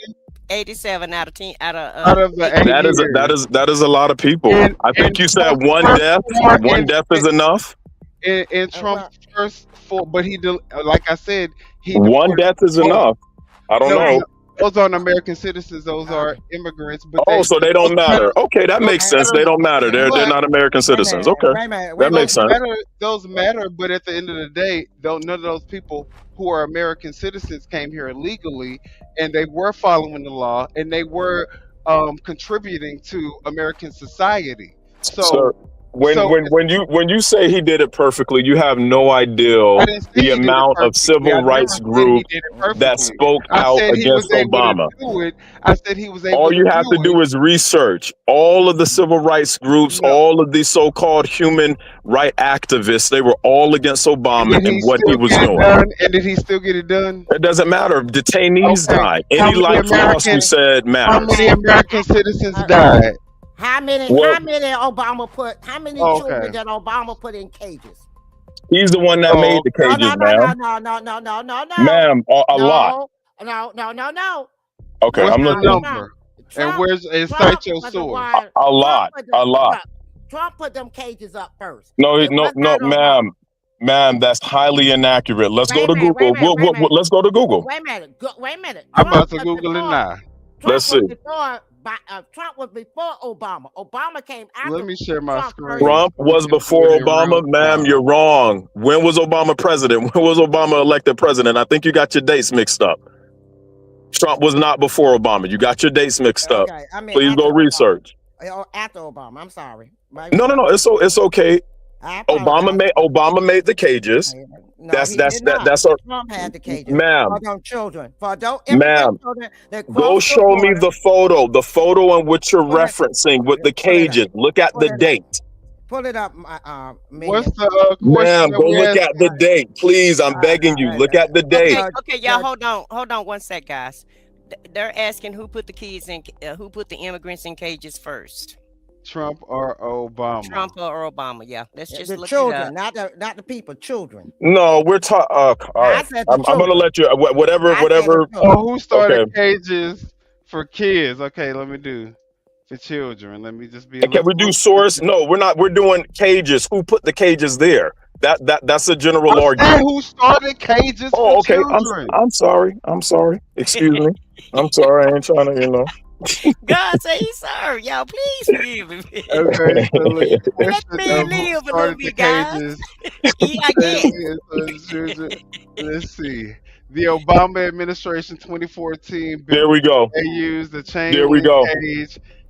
Speaker 5: 87 out of 10 out of
Speaker 10: that is a lot of people. I think you said one death. One death is enough.
Speaker 12: In Trump's first four, but like I said,
Speaker 10: one death is enough. I don't know.
Speaker 12: Those aren't American citizens. Those are immigrants. But
Speaker 10: so they don't matter. Okay, that makes sense. They don't matter. They're not American citizens. Okay, that makes sense.
Speaker 12: Those matter, but at the end of the day, none of those people who are American citizens came here illegally, and they were following the law, and they were contributing to American society. So.
Speaker 10: When you say he did it perfectly, you have no idea the amount of civil rights groups that spoke out against Obama.
Speaker 12: I said he was able.
Speaker 10: All you have to do is research all of the civil rights groups, all of these so-called human right activists. They were all against Obama and what he was doing.
Speaker 12: And did he still get it done?
Speaker 10: It doesn't matter. Detainees died. Any life lost, you said matters.
Speaker 12: How many American citizens died?
Speaker 6: How many children did Obama put in cages?
Speaker 10: He's the one that made the cages, ma'am.
Speaker 6: No.
Speaker 10: Ma'am, a lot.
Speaker 6: No.
Speaker 10: Okay, I'm looking.
Speaker 12: And where's cite your source?
Speaker 10: A lot.
Speaker 6: Trump put them cages up first.
Speaker 10: No, ma'am, that's highly inaccurate. Let's go to Google. Let's go to Google.
Speaker 6: Wait a minute.
Speaker 12: I'm about to Google it now.
Speaker 10: Let's see.
Speaker 6: Trump was before Obama. Obama came after.
Speaker 12: Let me share my screen.
Speaker 10: Trump was before Obama. Ma'am, you're wrong. When was Obama president? When was Obama elected president? I think you got your dates mixed up. Trump was not before Obama. You got your dates mixed up.
Speaker 6: Okay, I mean,
Speaker 10: please go research.
Speaker 6: After Obama. I'm sorry.
Speaker 10: No. It's okay. Obama made the cages.
Speaker 6: No,
Speaker 10: that's
Speaker 6: Trump had the cages.
Speaker 10: Ma'am.
Speaker 6: For those children. For those
Speaker 10: Ma'am. Go show me the photo in which you're referencing with the cages. Look at the date.
Speaker 6: Pull it up,
Speaker 12: What's the
Speaker 10: ma'am, go look at the date, please. I'm begging you. Look at the date.
Speaker 5: Okay, y'all, hold on one sec, guys. They're asking who put the kids in, who put the immigrants in cages first.
Speaker 12: Trump or Obama?
Speaker 5: Trump or Obama? Yeah, let's just
Speaker 6: the
Speaker 5: look
Speaker 6: children,
Speaker 5: it up.
Speaker 6: not the people, children.
Speaker 10: No, we're talking. All right. I'm gonna let you. Whatever.
Speaker 12: Who started cages for kids? Okay, let me do for children. Let me just be.
Speaker 10: Can we do source? No, we're not. We're doing cages. Who put the cages there? That's a general argument.
Speaker 12: Who started cages?
Speaker 10: Oh, okay.
Speaker 12: Children?
Speaker 10: I'm sorry. Excuse me. I'm sorry. I ain't trying to,
Speaker 5: God say he's sorry, y'all. Please forgive me.
Speaker 12: Okay, so
Speaker 5: let me live a little bit, guys.
Speaker 12: Let's see. The Obama administration 2014 bill.
Speaker 10: There we go.
Speaker 12: They used the chain
Speaker 10: There we go.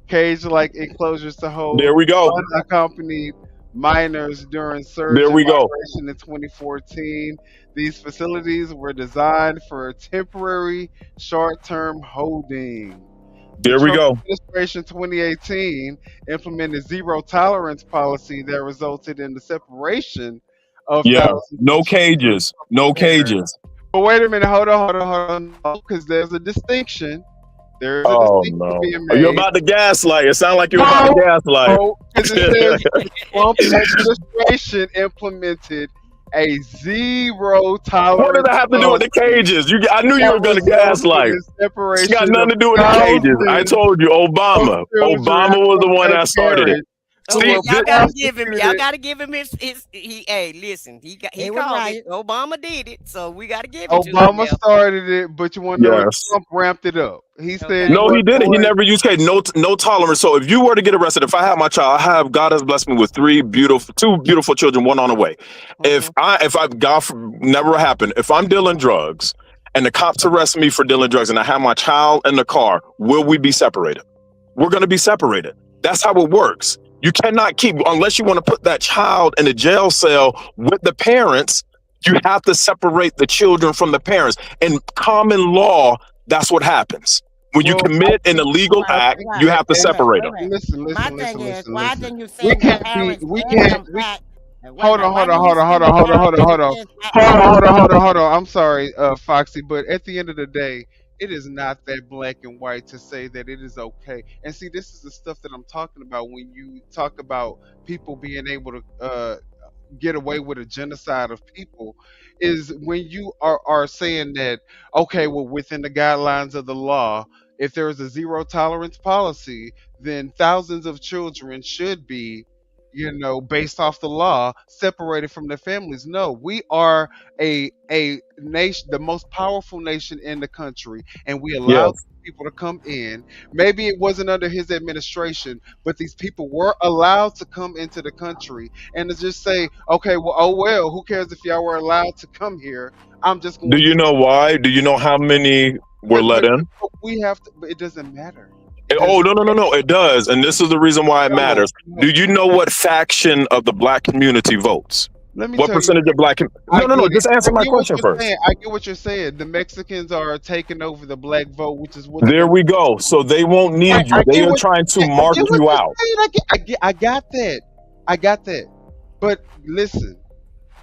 Speaker 12: cage-like enclosures to hold.
Speaker 10: There we go.
Speaker 12: Unaccompanied minors during surge
Speaker 10: There we go.
Speaker 12: migration in 2014. These facilities were designed for temporary, short-term holding.
Speaker 10: There we go.
Speaker 12: Administration 2018 implemented zero tolerance policy that resulted in the separation of
Speaker 10: no cages.
Speaker 12: But wait a minute, hold on, because there's a distinction. There's a distinction being made.
Speaker 10: You're about to gaslight. It sounds like you're about to gaslight.
Speaker 12: Because it says Trump administration implemented a zero tolerance.
Speaker 10: What does that have to do with the cages? I knew you were going to gaslight. It's got nothing to do with the cages. I told you, Obama. Obama was the one that started it.
Speaker 5: Y'all gotta give him his hey, listen, he called it. Obama did it, so we gotta give it to him.
Speaker 12: Obama started it, but you want to know Trump ramped it up. He said
Speaker 10: no, he didn't. He never used cage. No tolerance. So if you were to get arrested, if I have my child, God has blessed me with two beautiful children, one on the way. If never happened, if I'm dealing drugs and the cops arrest me for dealing drugs and I have my child in the car, will we be separated? We're going to be separated. That's how it works. You cannot keep, unless you want to put that child in a jail cell with the parents, you have to separate the children from the parents. In common law, that's what happens. When you commit an illegal act, you have to separate them.
Speaker 12: Listen.
Speaker 6: Why didn't you say the parents back?
Speaker 12: Hold on. I'm sorry, Foxy, but at the end of the day, it is not that black and white to say that it is okay. And see, this is the stuff that I'm talking about when you talk about people being able to get away with a genocide of people, is when you are saying that, okay, well, within the guidelines of the law, if there is a zero tolerance policy, then thousands of children should be, based off the law, separated from their families. No, we are a nation, the most powerful nation in the country, and we allow people to come in. Maybe it wasn't under his administration, but these people were allowed to come into the country, and to just say, okay, well, who cares if y'all were allowed to come here? I'm just going.
Speaker 10: Do you know why? Do you know how many were let in?
Speaker 12: We have to, but it doesn't matter.
Speaker 10: Oh, no, it does. And this is the reason why it matters. Do you know what faction of the black community votes? What percentage of black? No, just answer my question first.
Speaker 12: I get what you're saying. The Mexicans are taking over the black vote, which is what.
Speaker 10: There we go. So they won't need you. They are trying to mark you out.
Speaker 12: I got that. But listen.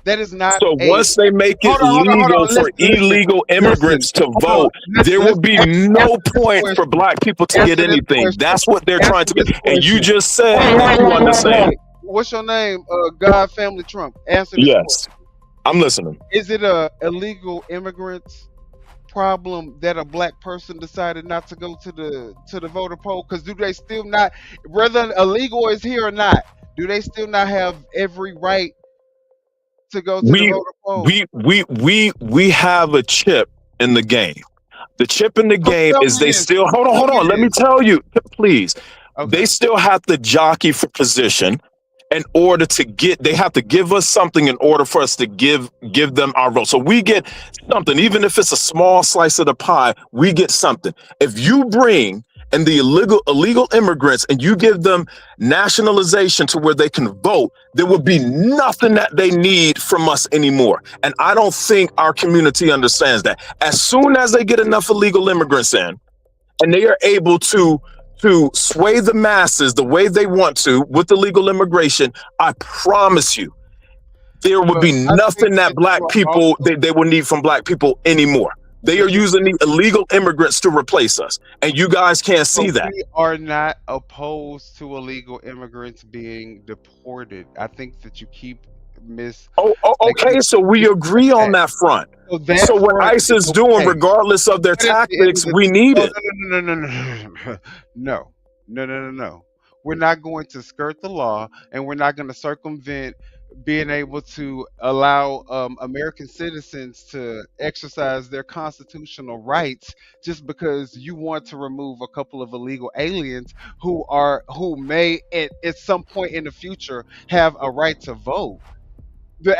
Speaker 12: That is not.
Speaker 10: So once they make it legal for illegal immigrants to vote, there will be no point for black people to get anything. That's what they're trying to get. And you just said you understand.
Speaker 12: What's your name? God Family Trump. Answer this question.
Speaker 10: I'm listening.
Speaker 12: Is it a illegal immigrants problem that a black person decided not to go to the voter poll? Because do they still not, whether illegal is here or not, do they still not have every right to go to the voter poll?
Speaker 10: We have a chip in the game. The chip in the game
Speaker 12: tell
Speaker 10: is
Speaker 12: me
Speaker 10: they
Speaker 12: this.
Speaker 10: still hold
Speaker 12: Tell
Speaker 10: on.
Speaker 12: me
Speaker 10: Let me
Speaker 12: this.
Speaker 10: tell you, please.
Speaker 12: Okay.
Speaker 10: They still have to jockey for position in order to get. They have to give us something in order for us to give them our vote. So we get something, even if it's a small slice of the pie. We get something. If you bring in the illegal immigrants and you give them nationalization to where they can vote, there would be nothing that they need from us anymore. And I don't think our community understands that. As soon as they get enough illegal immigrants in, and they are able to sway the masses the way they want to with illegal immigration, I promise you, there would be nothing that black people they will need from black people anymore. They are using the illegal immigrants to replace us, and you guys can't see that.
Speaker 12: We are not opposed to illegal immigrants being deported. I think that you keep
Speaker 10: Okay, so we agree on that front. So what ICE is doing, regardless of their tactics, we need it.
Speaker 12: No. We're not going to skirt the law, and we're not going to circumvent being able to allow American citizens to exercise their constitutional rights just because you want to remove a couple of illegal aliens who may at some point in the future have a right to vote.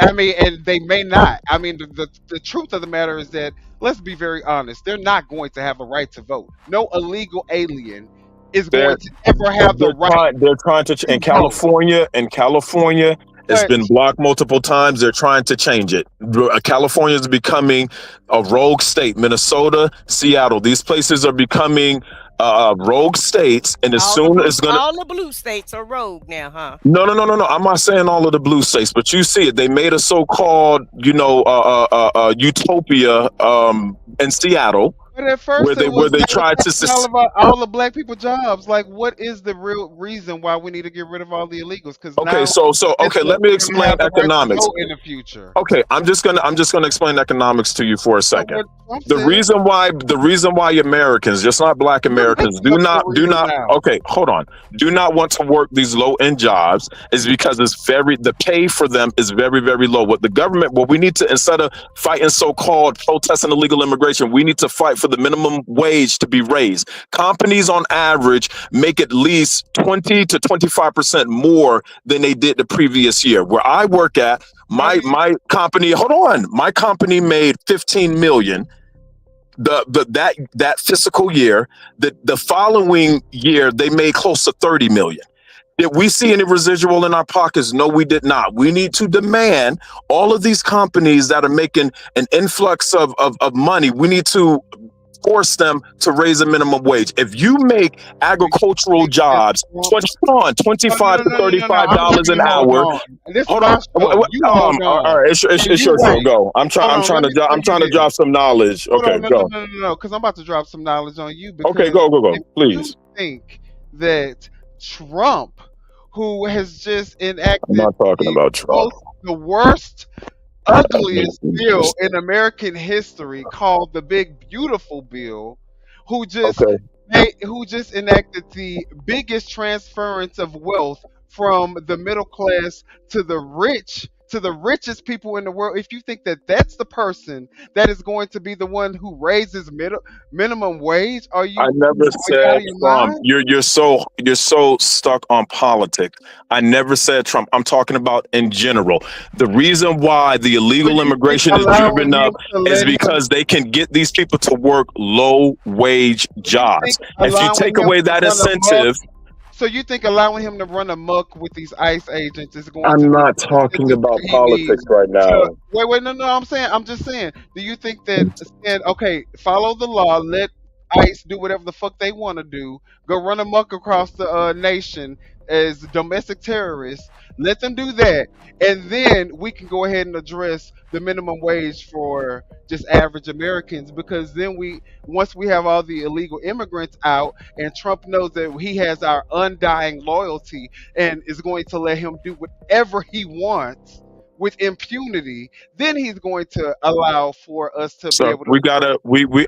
Speaker 12: I mean, and they may not. I mean, the truth of the matter is that, let's be very honest, they're not going to have a right to vote. No illegal alien is going to ever have the right.
Speaker 10: They're trying to in California. In California, it's been blocked multiple times. They're trying to change it. California is becoming a rogue state. Minnesota, Seattle, these places are becoming rogue states, and as soon as
Speaker 5: all the blue states are rogue now, huh?
Speaker 10: No. I'm not saying all of the blue states, but you see it. They made a so-called, utopia in Seattle.
Speaker 12: But at first,
Speaker 10: where they tried to
Speaker 12: all the black people jobs. Like, what is the real reason why we need to get rid of all the illegals? Because
Speaker 10: let me explain economics
Speaker 12: in the future.
Speaker 10: Okay, I'm just gonna explain economics to you for a second. The reason why Americans, just not black Americans, do not want to work these low-end jobs is because the pay for them is very, very low. What we need to, instead of fighting so-called protesting illegal immigration, we need to fight for the minimum wage to be raised. Companies on average make at least 20 to 25% more than they did the previous year. Where I work at, my company, my company made 15 million that fiscal year. The following year they made close to 30 million. Did we see any residual in our pockets? No, we did not. We need to demand all of these companies that are making an influx of money, we need to force them to raise a minimum wage. If you make agricultural jobs $25 to $35 an hour, all right, it's your turn. Go. I'm trying to drop some knowledge. Okay, go.
Speaker 12: No, because I'm about to drop some knowledge on you.
Speaker 10: Okay, go, please.
Speaker 12: You think that Trump, who has just enacted
Speaker 10: I'm not talking about Trump.
Speaker 12: The worst, ugliest bill in American history, called the Big Beautiful Bill, who just enacted the biggest transference of wealth from the middle class to the rich, to the richest people in the world. If you think that that's the person that is going to be the one who raises minimum wage, are you?
Speaker 10: I never said Trump. You're so stuck on politics. I never said Trump. I'm talking about in general. The reason why the illegal immigration is driven up is because they can get these people to work low wage jobs. If you take away that incentive.
Speaker 12: So you think allowing him to run amok with these ICE agents is going
Speaker 10: I'm not talking about politics right now.
Speaker 12: Wait, no, I'm just saying, do you think that, okay, follow the law, let ICE do whatever the fuck they want to do, go run amok across the nation as domestic terrorists, let them do that, and then we can go ahead and address the minimum wage for just average Americans, because then once we have all the illegal immigrants out and Trump knows that he has our undying loyalty and is going to let him do whatever he wants with impunity, then he's going to allow for us to be able to.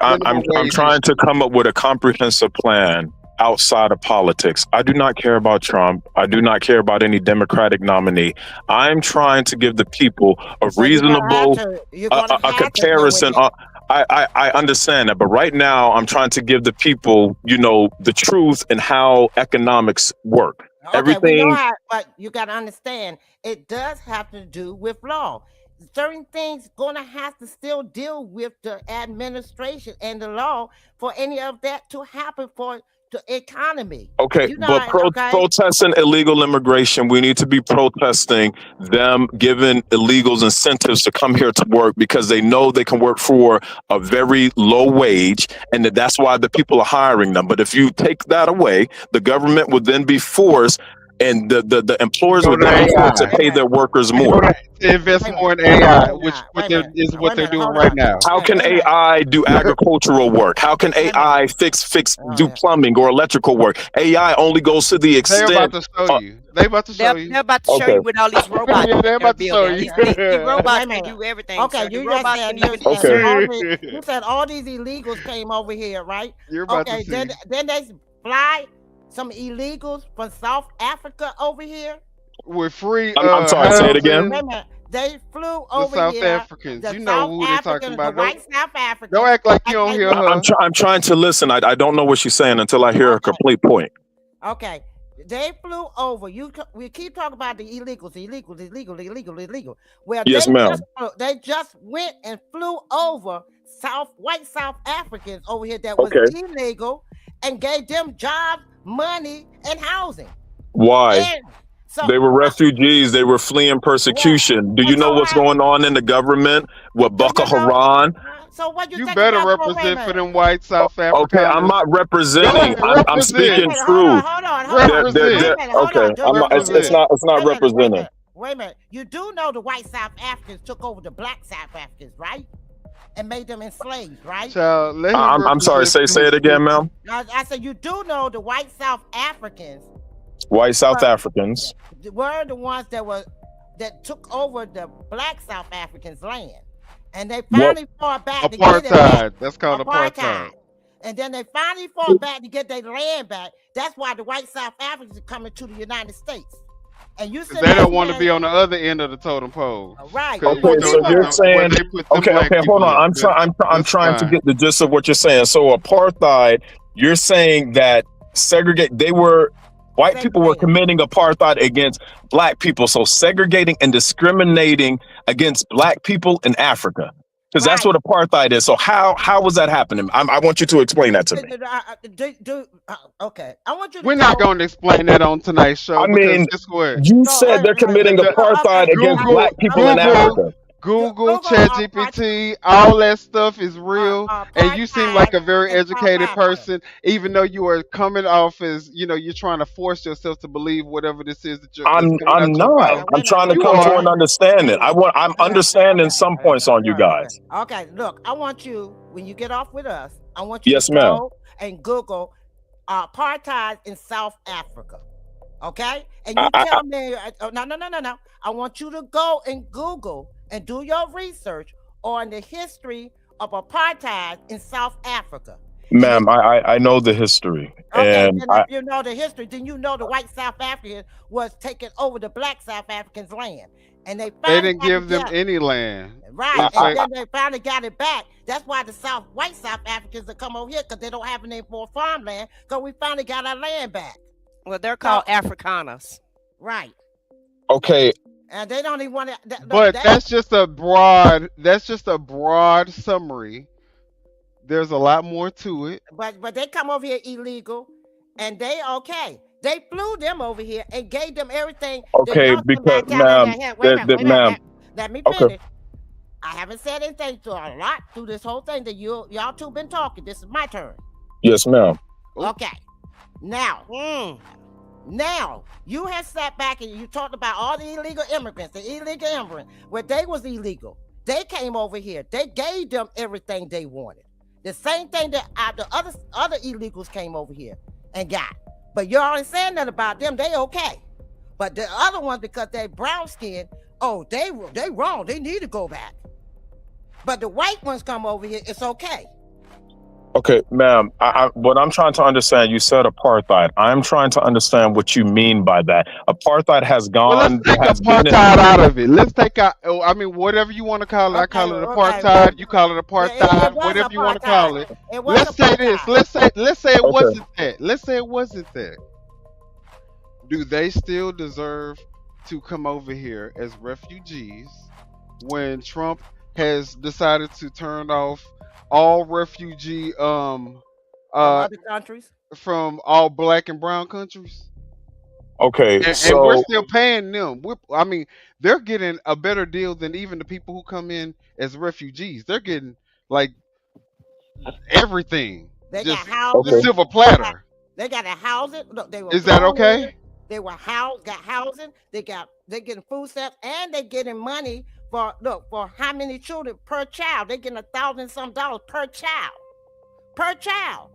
Speaker 10: I'm trying to come up with a comprehensive plan outside of politics. I do not care about Trump. I do not care about any Democratic nominee. I'm trying to give the people a reasonable a comparison. I understand that, but right now I'm trying to give the people, the truth and how economics work.
Speaker 6: Okay, we know how, but you got to understand, it does have to do with law. Certain things gonna have to still deal with the administration and the law for any of that to happen for the economy.
Speaker 10: Okay, but protesting illegal immigration, we need to be protesting them giving illegals incentives to come here to work because they know they can work for a very low wage, and that's why the people are hiring them. But if you take that away, the government would then be forced, and the employers would then be forced to pay their workers more.
Speaker 12: Invest more in AI, which is what they're doing right now.
Speaker 10: How can AI do agricultural work? How can AI do plumbing or electrical work? AI only goes to the extent.
Speaker 12: They're about to show you. They're about to show you.
Speaker 5: They're about to show you with all these robots.
Speaker 12: Yeah, they're about to show you.
Speaker 5: These robots can do everything.
Speaker 6: Okay,
Speaker 5: so
Speaker 6: you
Speaker 5: the robots
Speaker 6: just
Speaker 5: can
Speaker 6: said,
Speaker 5: even
Speaker 6: you said all these illegals came over here, right?
Speaker 12: You're about to
Speaker 6: Okay,
Speaker 12: see.
Speaker 6: then they fly some illegals from South Africa over here.
Speaker 12: With free.
Speaker 10: I'm sorry, say it again.
Speaker 6: Wait a minute. They flew
Speaker 12: The
Speaker 6: over
Speaker 12: South
Speaker 6: here.
Speaker 12: Africans.
Speaker 6: The
Speaker 12: You know
Speaker 6: South
Speaker 12: who they're talking
Speaker 6: Africans,
Speaker 12: about.
Speaker 6: the white South Africans.
Speaker 12: Don't act like you don't hear her.
Speaker 10: I'm trying to listen. I don't know what she's saying until I hear a complete point.
Speaker 6: Okay, they flew over. We keep talking about the illegal. Well,
Speaker 10: Yes, ma'am.
Speaker 6: They just went and flew over white South Africans over here that was illegal and gave them jobs, money, and housing.
Speaker 10: Why?
Speaker 6: And
Speaker 10: they were refugees. They were fleeing persecution. Do you know what's going on in the government with Boko Haram?
Speaker 6: So what
Speaker 12: You better represent for them white South Africans.
Speaker 10: Okay, I'm not representing. I'm speaking truth. It's not representing.
Speaker 6: Wait a minute. You do know the white South Africans took over the black South Africans, right? And made them enslaved, right?
Speaker 10: I'm sorry. Say it again, ma'am.
Speaker 6: I said you do know the white South Africans.
Speaker 10: White South Africans
Speaker 6: were the ones that took over the black South Africans' land, and they finally fought back to get it back.
Speaker 12: That's called apartheid.
Speaker 6: And then they finally fought back to get their land back. That's why the white South Africans are coming to the United States. And you said
Speaker 12: they don't want to be on the other end of the totem pole.
Speaker 6: Right.
Speaker 10: Okay, so you're saying okay, hold on. I'm trying to get the gist of what you're saying. So apartheid, you're saying that white people were committing apartheid against black people, so segregating and discriminating against black people in Africa, because that's what apartheid is. So how was that happening? I want you to explain that to me.
Speaker 6: Okay, I want you to.
Speaker 12: We're not going to explain that on tonight's show.
Speaker 10: I mean, you said they're committing apartheid against black people in Africa.
Speaker 12: Google, ChatGPT, all that stuff is real, and you seem like a very educated person, even though you are coming off as you're trying to force yourself to believe whatever this is that you're.
Speaker 10: I'm not. I'm trying to come to an understanding. I'm understanding some points on you guys.
Speaker 6: Okay, look, I want you when you get off with us. I want you to
Speaker 10: ma'am.
Speaker 6: go and Google apartheid in South Africa. Okay, and you tell me. No. I want you to go and Google and do your research on the history of apartheid in South Africa.
Speaker 10: Ma'am, I know the history.
Speaker 6: Okay,
Speaker 10: and
Speaker 6: if you know the history, then you know the white South Africans was taking over the black South Africans' land. And they
Speaker 12: didn't give them any land.
Speaker 6: Right, and then they finally got it back. That's why the white South Africans that come over here, because they don't have any more farmland, because we finally got our land back.
Speaker 5: Well, they're called Afrikaners.
Speaker 6: Right.
Speaker 10: Okay.
Speaker 6: And they don't even want to.
Speaker 12: But that's just a broad. That's just a broad summary. There's a lot more to it.
Speaker 6: But they come over here illegal, and they They flew them over here and gave them everything.
Speaker 10: Okay, because ma'am,
Speaker 6: let me finish. Okay. I haven't said anything to a lot through this whole thing that y'all two been talking. This is my turn.
Speaker 10: Yes, ma'am.
Speaker 6: Okay. Now, you have sat back and you talked about all the illegal immigrants. Well, they was illegal. They came over here. They gave them everything they wanted. The same thing that the other illegals came over here and got. But you already saying that about them. They okay. But the other ones, because they brown skin, they wrong. They need to go back. But the white ones come over here. It's okay.
Speaker 10: Okay, ma'am. What I'm trying to understand, you said apartheid. I'm trying to understand what you mean by that. Apartheid has
Speaker 12: Well, let's
Speaker 10: gone.
Speaker 12: take
Speaker 10: Has been.
Speaker 12: apartheid out of it. Let's take out. I mean, whatever you want to call it. I call it apartheid. You call it apartheid.
Speaker 6: was
Speaker 12: Whatever you want to call it.
Speaker 6: It was
Speaker 12: Let's say this. Let's say it
Speaker 10: Okay.
Speaker 12: wasn't that. Let's say it wasn't that. Do they still deserve to come over here as refugees when Trump has decided to turn off all refugee
Speaker 6: other countries?
Speaker 12: from all black and brown countries?
Speaker 10: Okay,
Speaker 12: And we're
Speaker 10: so
Speaker 12: still paying them. I mean, they're getting a better deal than even the people who come in as refugees. They're getting like everything.
Speaker 6: They
Speaker 12: Just
Speaker 6: got housing.
Speaker 12: the silver platter.
Speaker 6: They got a housing. Look, they were
Speaker 12: Is that
Speaker 6: flown
Speaker 12: okay?
Speaker 6: in. They were got housing. They getting food stamps, and they getting money for how many children per child? They getting $1,000-some per child. Per child.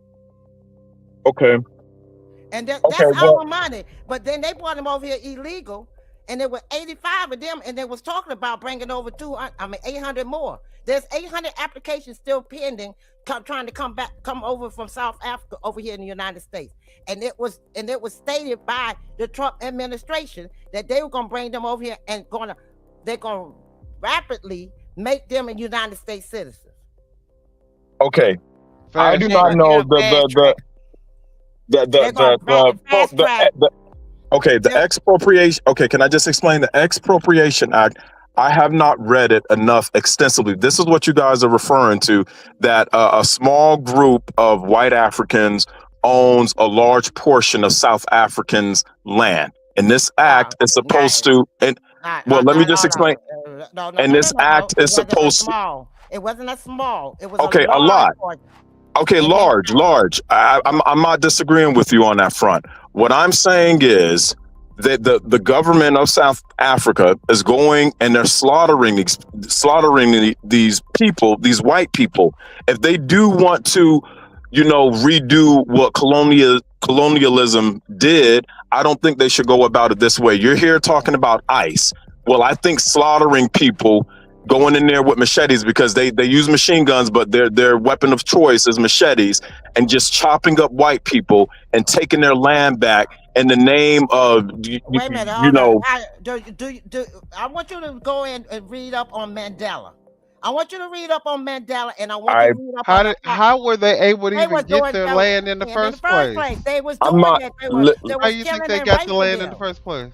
Speaker 10: okay,
Speaker 6: And that's
Speaker 10: okay.
Speaker 6: our money. But then they brought them over here illegal, and there were 85 of them, and they was talking about bringing over 800 more. There's 800 applications still pending, trying to come over from South Africa over here in the United States. And it was stated by the Trump administration that they were going to bring them over here and they're going to rapidly make them a United States citizens.
Speaker 10: Okay. I do not know the expropriation. Okay, can I just explain the Expropriation Act? I have not read it enough extensively. This is what you guys are referring to, that a small group of white Africans owns a large portion of South Africans' land. And this act is supposed to, let me just explain. And this act is supposed to.
Speaker 6: It wasn't a small. It was
Speaker 10: okay, a lot. Okay, large. I'm not disagreeing with you on that front. What I'm saying is that the government of South Africa is going and they're slaughtering these people, these white people. If they do want to, redo what colonialism did, I don't think they should go about it this way. You're here talking about ICE. Well, I think slaughtering people, going in there with machetes, because they use machine guns, but their weapon of choice is machetes, and just chopping up white people and taking their land back in the name of,
Speaker 6: Wait a minute, I want you to go in and read up on Mandela. I want you to read up on Mandela, and I want you to read up on
Speaker 12: how were they able to even get their land in the first place?
Speaker 6: They was doing that.
Speaker 12: How you think they got the land in the first place?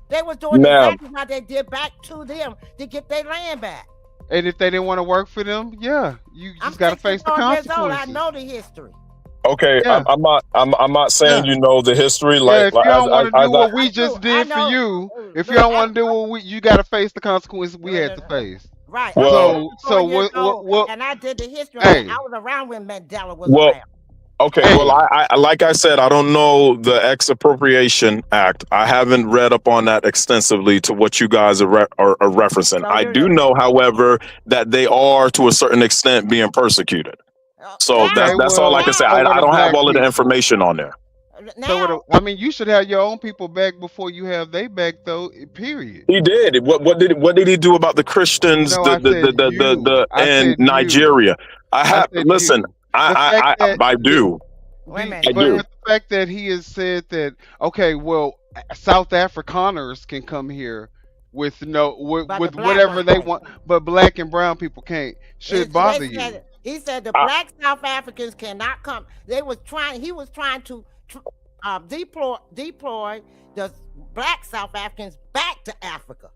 Speaker 6: They was doing exactly how they did back to them to get their land back.
Speaker 12: And if they didn't want to work for them, you just got to face the consequences.
Speaker 6: I know the history.
Speaker 10: Okay, yeah. I'm not saying you know the history.
Speaker 12: If you don't want to do what we just did for you, if you don't want to do what you got to face the consequences we had to face.
Speaker 6: Right.
Speaker 12: Well,
Speaker 6: and I did the history. I was around when Mandela was around.
Speaker 10: Okay, well, I like I said, I don't know the Expropriation Act. I haven't read up on that extensively to what you guys are referencing. I do know, however, that they are to a certain extent being persecuted. So that's all I can say. I don't have all of the information on there.
Speaker 12: So you should have your own people back before you have they back, though. Period.
Speaker 10: He did. What did he do about the Christians? In Nigeria? I have listen. I do.
Speaker 12: But the fact that he has said that, okay, well, South Afrikaners can come here with whatever they want, but black and brown people can't. Should bother you.
Speaker 6: He said the black South Africans cannot come. He was trying to deploy the black South Africans back to Africa.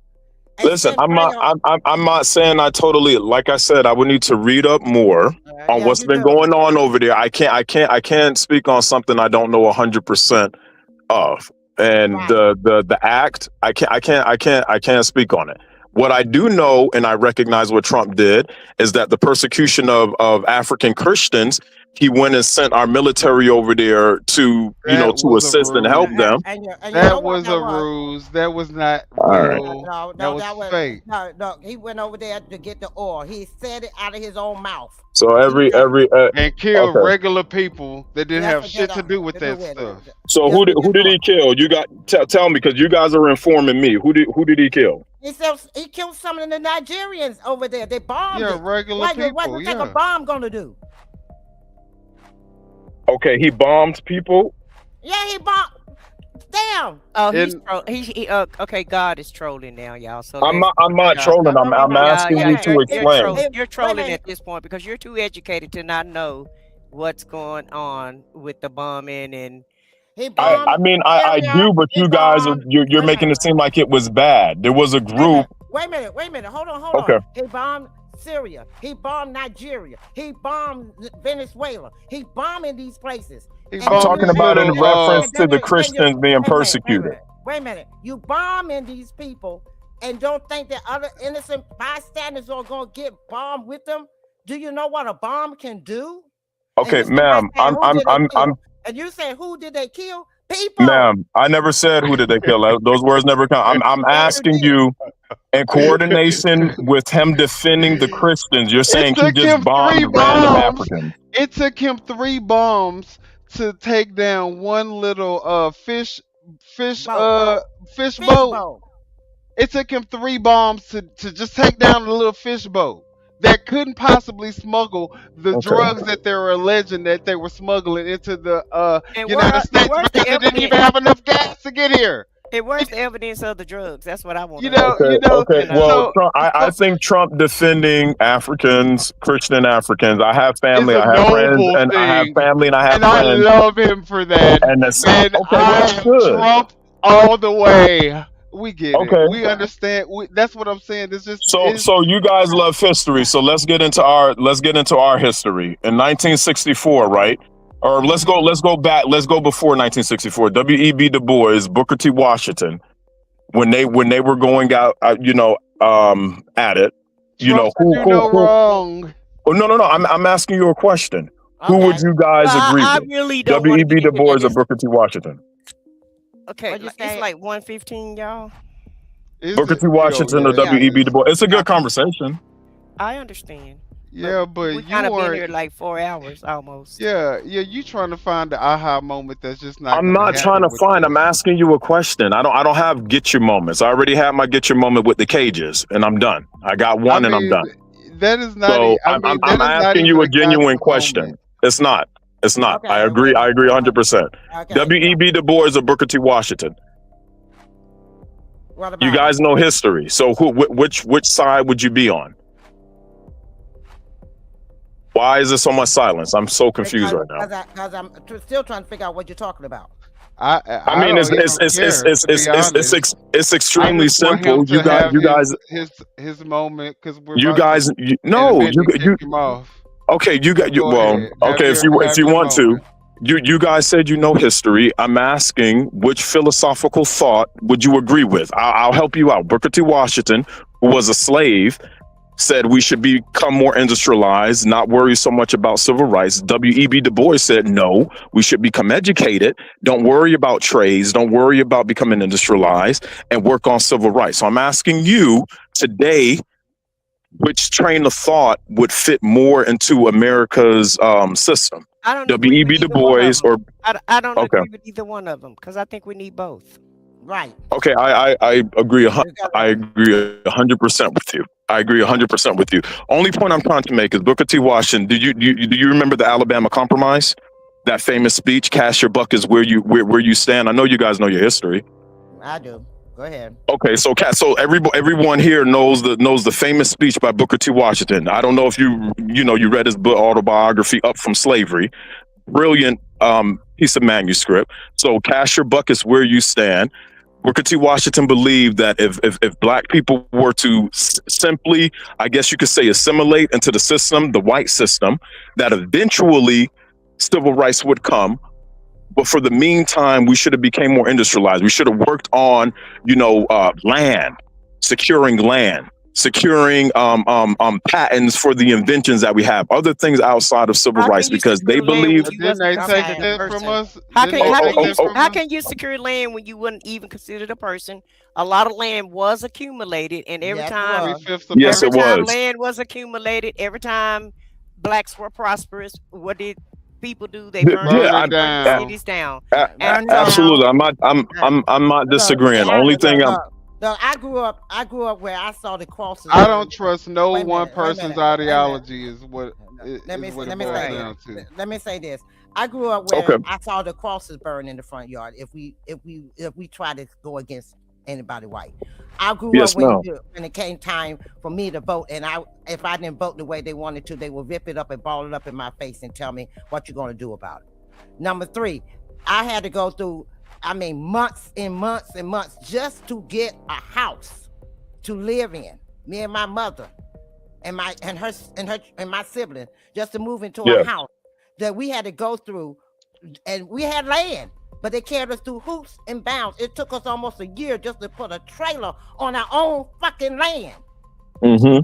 Speaker 6: And
Speaker 10: listen, I'm not saying I totally, like I said, I would need to read up more on what's been going on over there. I can't speak on something I don't know 100% of. And the act, I can't speak on it. What I do know, and I recognize what Trump did, is that the persecution of African Christians, he went and sent our military over there to assist and help them.
Speaker 12: That was a ruse. That was not real.
Speaker 6: No,
Speaker 12: that was fake.
Speaker 6: No, he went over there to get the oil. He said it out of his own mouth.
Speaker 10: So
Speaker 12: and killed regular people that didn't have shit to do with that stuff.
Speaker 10: So who did he kill? You got tell me, because you guys are informing me. Who did he kill?
Speaker 6: He killed some of the Nigerians over there. They bombed.
Speaker 12: Yeah, regular people.
Speaker 6: What's a bomb gonna do?
Speaker 10: Okay, he bombed people.
Speaker 6: Yeah, he bombed. Damn.
Speaker 5: Oh, okay. God is trolling now, y'all. So
Speaker 10: I'm not trolling. I'm asking you to explain.
Speaker 5: You're trolling at this point because you're too educated to not know what's going on with the bombing and.
Speaker 10: I mean, I do, but you guys you're making it seem like it was bad. There was a group.
Speaker 6: Wait a minute. Hold on.
Speaker 10: Okay.
Speaker 6: He bombed Syria. He bombed Nigeria. He bombed Venezuela. He bombing these places.
Speaker 10: I'm talking about in reference to the Christians being persecuted.
Speaker 6: Wait a minute. You bombing these people and don't think that other innocent bystanders are going to get bombed with them? Do you know what a bomb can do?
Speaker 10: Okay, ma'am.
Speaker 6: And you say who did they kill? People.
Speaker 10: Ma'am, I never said who did they kill. Those words never come. I'm asking you, in coordination with him defending the Christians, you're saying he just bombed random Africans.
Speaker 12: It took him 3 bombs to take down one little fish boat. It took him 3 bombs to just take down the little fish boat that couldn't possibly smuggle the drugs that they were alleging that they were smuggling into the United States because they didn't even have enough gas to get here.
Speaker 5: And where's the evidence of the drugs? That's what I want.
Speaker 10: Okay. Well, I think Trump defending Africans, Christian Africans. I have family, I have friends, and I have family, and I have friends.
Speaker 12: I love him for that.
Speaker 10: And
Speaker 12: I am Trump all the way. We get it. We understand. That's what I'm saying. It's just
Speaker 10: so you guys love history. So let's get into our history. In 1964, right? Or let's go back. Let's go before 1964. W.E.B. Du Bois, Booker T. Washington, when they were going out, at it, who
Speaker 12: wrong.
Speaker 10: Oh no. I'm asking you a question. Who would you guys agree with?
Speaker 5: Really don't
Speaker 10: W.E.B. Du Bois or Booker T. Washington?
Speaker 5: Okay, it's like 1:15, y'all.
Speaker 10: Booker T. Washington or W.E.B. Du Bois? It's a good conversation.
Speaker 5: I understand.
Speaker 12: Yeah, but
Speaker 5: we kind of been here like 4 hours almost.
Speaker 12: Yeah. You trying to find the aha moment that's just not.
Speaker 10: I'm not trying to find. I'm asking you a question. I don't have get your moments. I already have my get your moment with the cages, and I'm done. I got one, and I'm done.
Speaker 12: That is not.
Speaker 10: So I'm asking you a genuine question. It's not. It's not. I agree 100%. W.E.B. Du Bois or Booker T. Washington? You guys know history. So which side would you be on? Why is there so much silence? I'm so confused right now.
Speaker 6: Because I'm still trying to figure out what you're talking about.
Speaker 12: I
Speaker 10: mean, it's extremely simple. You guys,
Speaker 12: his moment because
Speaker 10: you guys, okay, if you want to, you guys said you know history. I'm asking which philosophical thought would you agree with? I'll help you out. Booker T. Washington, who was a slave, said we should become more industrialized, not worry so much about civil rights. W.E.B. Du Bois said, no, we should become educated. Don't worry about trades. Don't worry about becoming industrialized and work on civil rights. So I'm asking you today, which train of thought would fit more into America's system? W.E.B. Du Bois or
Speaker 5: I don't agree with either one of them because I think we need both.
Speaker 6: Right.
Speaker 10: Okay, I agree. I agree 100% with you. I agree 100% with you. Only point I'm trying to make is Booker T. Washington. Do you remember the Alabama Compromise? That famous speech, "Cast your buck is where you stand." I know you guys know your history.
Speaker 6: I do. Go ahead.
Speaker 10: Okay, so everyone here knows the famous speech by Booker T. Washington. I don't know if you read his book autobiography, Up from Slavery. Brilliant piece of manuscript. So cast your buck is where you stand. Booker T. Washington believed that if black people were to simply, I guess you could say, assimilate into the system, the white system, that eventually civil rights would come. But for the meantime, we should have became more industrialized. We should have worked on, land, securing patents for the inventions that we have, other things outside of civil rights, because they believe.
Speaker 12: Didn't they take it from us?
Speaker 5: How can you secure land when you wouldn't even consider the person? A lot of land was accumulated, and every time land was accumulated, every time blacks were prosperous, what did people do? They burned the cities down.
Speaker 10: Absolutely, I'm not disagreeing. Only thing
Speaker 6: No, I grew up where I saw the crosses.
Speaker 12: I don't trust no one person's ideology is what
Speaker 6: let me say this. I grew up where
Speaker 10: Okay.
Speaker 6: I saw the crosses burn in the front yard. If we try to go against anybody white, I grew
Speaker 10: Yes,
Speaker 6: up when
Speaker 10: ma'am.
Speaker 6: when it came time for me to vote, and if I didn't vote the way they wanted to, they would rip it up and ball it up in my face and tell me what you're going to do about it. Number 3, I had to go through, months and months and months just to get a house to live in. Me and my mother and my sibling, just to move into a
Speaker 10: Yes.
Speaker 6: house that we had to go through, and we had land, but they carried us through hoops and bounds. It took us almost a year just to put a trailer on our own fucking land.
Speaker 10: Mm-hmm.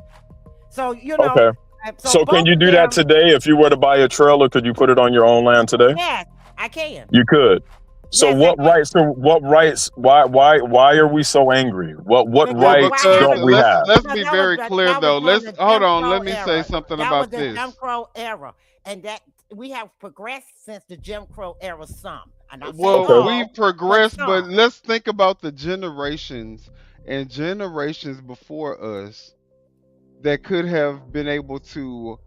Speaker 6: So you know.
Speaker 10: Okay. So can
Speaker 6: both
Speaker 10: you
Speaker 6: of
Speaker 10: do that
Speaker 6: them-
Speaker 10: today? If you were to buy a trailer, could you put it on your own land today?
Speaker 6: Yes, I can.
Speaker 10: You could. So
Speaker 6: Yes, I
Speaker 10: what
Speaker 6: can.
Speaker 10: rights? So what rights? Why are we so angry? What
Speaker 6: Because
Speaker 10: rights
Speaker 6: what happened
Speaker 10: don't we
Speaker 6: was-
Speaker 10: have?
Speaker 12: Let's
Speaker 6: because
Speaker 12: be
Speaker 6: that
Speaker 12: very
Speaker 6: was
Speaker 12: clear
Speaker 6: that was
Speaker 12: though.
Speaker 6: during
Speaker 12: Let's
Speaker 6: the
Speaker 12: hold
Speaker 6: Jim
Speaker 12: on.
Speaker 6: Crow
Speaker 12: Let me say
Speaker 6: era.
Speaker 12: something
Speaker 6: That
Speaker 12: about
Speaker 6: was the
Speaker 12: this.
Speaker 6: Jim Crow era, and that we have progressed since the Jim Crow era some. I'm not saying
Speaker 12: Well,
Speaker 6: all,
Speaker 12: we've
Speaker 6: but
Speaker 12: progressed, but
Speaker 6: some.
Speaker 12: let's think about the generations and generations before us that could have been able to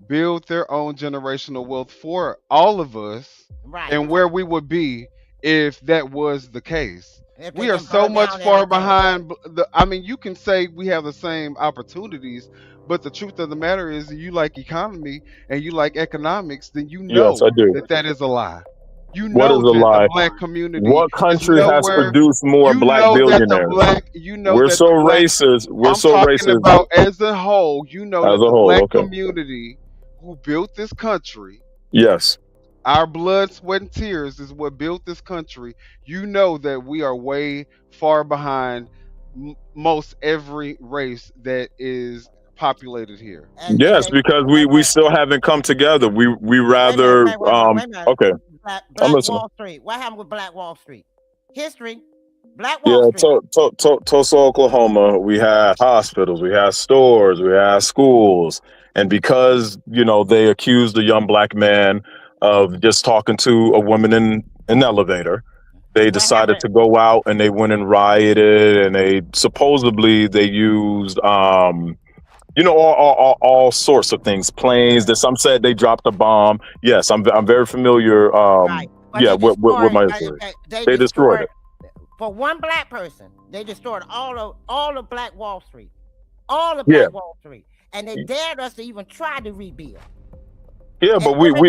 Speaker 12: build their own generational wealth for all of us,
Speaker 6: Right.
Speaker 12: and where we would be if that was the case.
Speaker 6: If
Speaker 12: We
Speaker 6: they
Speaker 12: are
Speaker 6: can
Speaker 12: so
Speaker 6: burn
Speaker 12: much
Speaker 6: down
Speaker 12: far
Speaker 6: everything.
Speaker 12: behind. I mean, you can say we have the same opportunities, but the truth of the matter is, you like economy and you like economics, then you
Speaker 10: Yes,
Speaker 12: know
Speaker 10: I do.
Speaker 12: that that is a lie. You
Speaker 10: What is
Speaker 12: know
Speaker 10: a
Speaker 12: that
Speaker 10: lie?
Speaker 12: the black community
Speaker 10: What
Speaker 12: is
Speaker 10: country has
Speaker 12: nowhere.
Speaker 10: produced more
Speaker 12: You
Speaker 10: black
Speaker 12: know that the
Speaker 10: billionaires?
Speaker 12: black. You know
Speaker 10: We're
Speaker 12: that
Speaker 10: so
Speaker 12: the black.
Speaker 10: racist. We're
Speaker 12: I'm
Speaker 10: so
Speaker 12: talking
Speaker 10: racist
Speaker 12: about as a whole. You know
Speaker 10: as
Speaker 12: that
Speaker 10: a
Speaker 12: the
Speaker 10: whole.
Speaker 12: black
Speaker 10: Okay.
Speaker 12: community who built this country,
Speaker 10: Yes.
Speaker 12: our blood, sweat, and tears is what built this country. You know that we are way far behind most every race that is populated here.
Speaker 10: Yes, because we still haven't come together. We rather
Speaker 6: Wait a minute.
Speaker 10: okay.
Speaker 6: Black
Speaker 10: I'm listening.
Speaker 6: Wall Street. What happened with Black Wall Street? History. Black
Speaker 10: Yeah,
Speaker 6: Wall Street.
Speaker 10: Tulsa, Oklahoma, we had hospitals, we had stores, we had schools. And because, they accused a young black man of just talking to a woman in an elevator, they decided to go out and they went and rioted, and they used all sorts of things, planes. That some said they dropped a bomb. Yes, I'm very familiar.
Speaker 6: Right. But
Speaker 10: Yeah,
Speaker 6: they
Speaker 10: with my
Speaker 6: destroyed-
Speaker 10: history. They destroyed it.
Speaker 6: For one black person, they destroyed all of Black Wall Street. All of
Speaker 10: Yeah.
Speaker 6: Black Wall Street. And they dared us to even try to rebuild.
Speaker 10: Yeah, but
Speaker 6: Wait a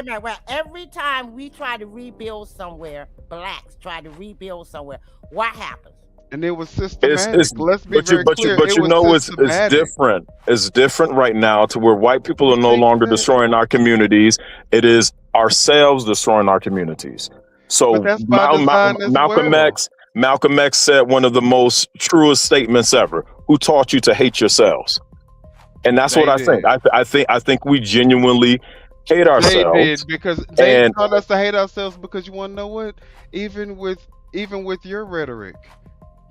Speaker 6: minute. Well, every time we try to rebuild somewhere, blacks try to rebuild somewhere, what happens?
Speaker 12: And it was systematic.
Speaker 10: It's
Speaker 12: Let's be very clear.
Speaker 10: but
Speaker 12: it
Speaker 10: you
Speaker 12: was
Speaker 10: know it's
Speaker 12: systematic.
Speaker 10: different. It's different right now to where white people are no longer destroying our communities. It is ourselves destroying our communities. So
Speaker 12: But that's by design as
Speaker 10: Malcolm
Speaker 12: well.
Speaker 10: Malcolm X said one of the most truest statements ever. Who taught you to hate yourselves? And that's what I think. I think we genuinely hate
Speaker 12: They
Speaker 10: ourselves.
Speaker 12: did, because they
Speaker 10: And
Speaker 12: taught us to hate ourselves. Because you want to know what? Even with your rhetoric,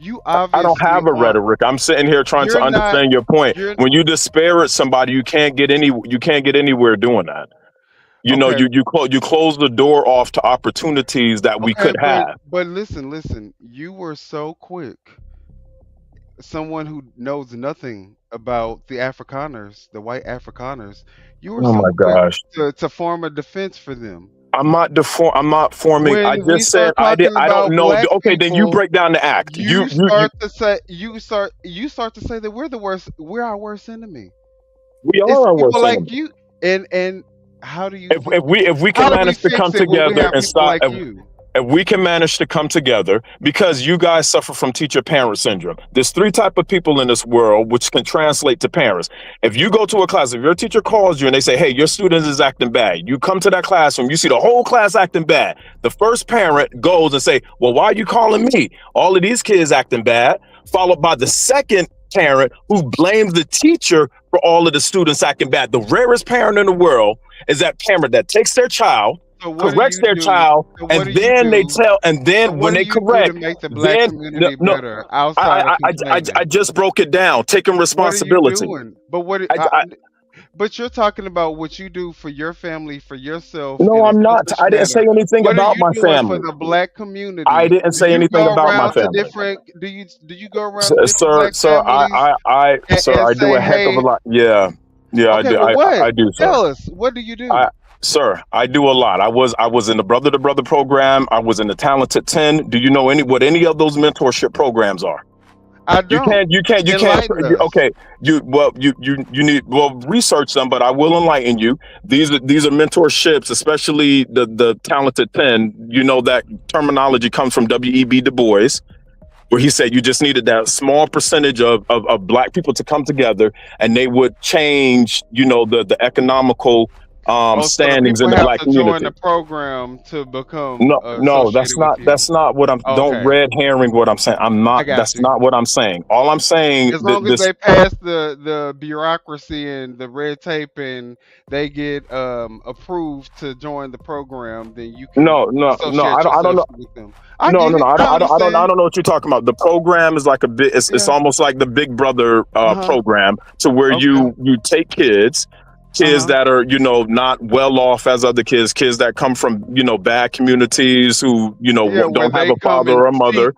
Speaker 12: you obviously
Speaker 10: I don't have a rhetoric. I'm sitting here trying to
Speaker 12: You're not-
Speaker 10: understand your point.
Speaker 12: you're-
Speaker 10: When you disparage somebody, you can't get anywhere doing that.
Speaker 12: Okay.
Speaker 10: You close the door off to opportunities that we could have.
Speaker 12: But listen. You were so quick. Someone who knows nothing about the Afrikaners, the white Afrikaners, you were
Speaker 10: Oh
Speaker 12: so
Speaker 10: my
Speaker 12: quick
Speaker 10: gosh.
Speaker 12: to form a defense for them.
Speaker 10: I'm not forming.
Speaker 12: When
Speaker 10: I
Speaker 12: we
Speaker 10: just said
Speaker 12: start
Speaker 10: I did.
Speaker 12: talking
Speaker 10: I don't
Speaker 12: about
Speaker 10: know.
Speaker 12: black
Speaker 10: Okay, then you
Speaker 12: people,
Speaker 10: break down the act.
Speaker 12: You start to say that we're the worst. We're our worst enemy.
Speaker 10: We
Speaker 12: It's
Speaker 10: are our
Speaker 12: people
Speaker 10: worst
Speaker 12: like
Speaker 10: enemy.
Speaker 12: you. And how do you?
Speaker 10: If we
Speaker 12: how
Speaker 10: can
Speaker 12: do we
Speaker 10: manage to
Speaker 12: fix
Speaker 10: come
Speaker 12: it when we
Speaker 10: together
Speaker 12: have
Speaker 10: and
Speaker 12: people
Speaker 10: stop.
Speaker 12: like you?
Speaker 10: If we can manage to come together, because you guys suffer from teacher-parent syndrome. There's 3 types of people in this world, which can translate to parents. If you go to a class, if your teacher calls you and they say, hey, your student is acting bad, you come to that classroom, you see the whole class acting bad. The first parent goes and say, well, why are you calling me? All of these kids acting bad, followed by the second parent who blames the teacher for all of the students acting bad. The rarest parent in the world is that parent that takes their child,
Speaker 12: So what do
Speaker 10: corrects
Speaker 12: you
Speaker 10: their
Speaker 12: do?
Speaker 10: child,
Speaker 12: So what
Speaker 10: and
Speaker 12: do you
Speaker 10: then they
Speaker 12: do?
Speaker 10: tell, and then
Speaker 12: So
Speaker 10: when
Speaker 12: what do
Speaker 10: they
Speaker 12: you do
Speaker 10: correct,
Speaker 12: to make the black
Speaker 10: then
Speaker 12: community better outside of complaining?
Speaker 10: I just broke it down, taking
Speaker 12: What are you
Speaker 10: responsibility.
Speaker 12: doing? But but you're talking about what you do for your family, for yourself.
Speaker 10: No,
Speaker 12: in a
Speaker 10: I'm not.
Speaker 12: selfish
Speaker 10: I didn't say
Speaker 12: manner.
Speaker 10: anything
Speaker 12: What are
Speaker 10: about
Speaker 12: you
Speaker 10: my
Speaker 12: doing
Speaker 10: family.
Speaker 12: for the black community?
Speaker 10: I didn't
Speaker 12: Do
Speaker 10: say
Speaker 12: you
Speaker 10: anything
Speaker 12: go
Speaker 10: about my
Speaker 12: around to
Speaker 10: family.
Speaker 12: different? Do you go around to different
Speaker 10: Sir,
Speaker 12: black families
Speaker 10: sir,
Speaker 12: and
Speaker 10: I do
Speaker 12: say,
Speaker 10: a heck of a
Speaker 12: hey?
Speaker 10: lot. Yeah, I
Speaker 12: Okay,
Speaker 10: do.
Speaker 12: but what?
Speaker 10: I do, sir.
Speaker 12: Tell us. What do you do?
Speaker 10: Sir, I do a lot. I was in the Brother to Brother program. I was in the Talented 10. Do you know what any of those mentorship programs are?
Speaker 12: I don't.
Speaker 10: You can't.
Speaker 12: Enlighten us.
Speaker 10: Okay, you need research them, but I will enlighten you. These are mentorships, especially the Talented 10. You know that terminology comes from W.E.B. Du Bois, where he said you just needed that small percentage of black people to come together, and they would change, the economical
Speaker 12: So the
Speaker 10: standings in
Speaker 12: people
Speaker 10: the
Speaker 12: have
Speaker 10: black
Speaker 12: to join
Speaker 10: community.
Speaker 12: the program to become
Speaker 10: No,
Speaker 12: associated with you.
Speaker 10: that's not what I'm. Don't
Speaker 12: Okay.
Speaker 10: red herring what I'm saying. I'm
Speaker 12: I
Speaker 10: not.
Speaker 12: got
Speaker 10: That's
Speaker 12: you.
Speaker 10: not what I'm saying. All I'm saying
Speaker 12: As long as
Speaker 10: this.
Speaker 12: they pass the bureaucracy and the red tape and they get approved to join the program, then you can
Speaker 10: No.
Speaker 12: associate
Speaker 10: I don't
Speaker 12: yourself
Speaker 10: know.
Speaker 12: with them. I
Speaker 10: No.
Speaker 12: get it. I
Speaker 10: I
Speaker 12: understand.
Speaker 10: don't know what you're talking about. The program is like it's
Speaker 12: Yeah.
Speaker 10: almost like the Big Brother
Speaker 12: Uh-huh.
Speaker 10: program, to where
Speaker 12: Okay.
Speaker 10: you take kids that are not well off as other kids that come from bad communities, who
Speaker 12: Yeah, where
Speaker 10: don't have
Speaker 12: they
Speaker 10: a
Speaker 12: come
Speaker 10: father
Speaker 12: and
Speaker 10: or a
Speaker 12: seek,
Speaker 10: mother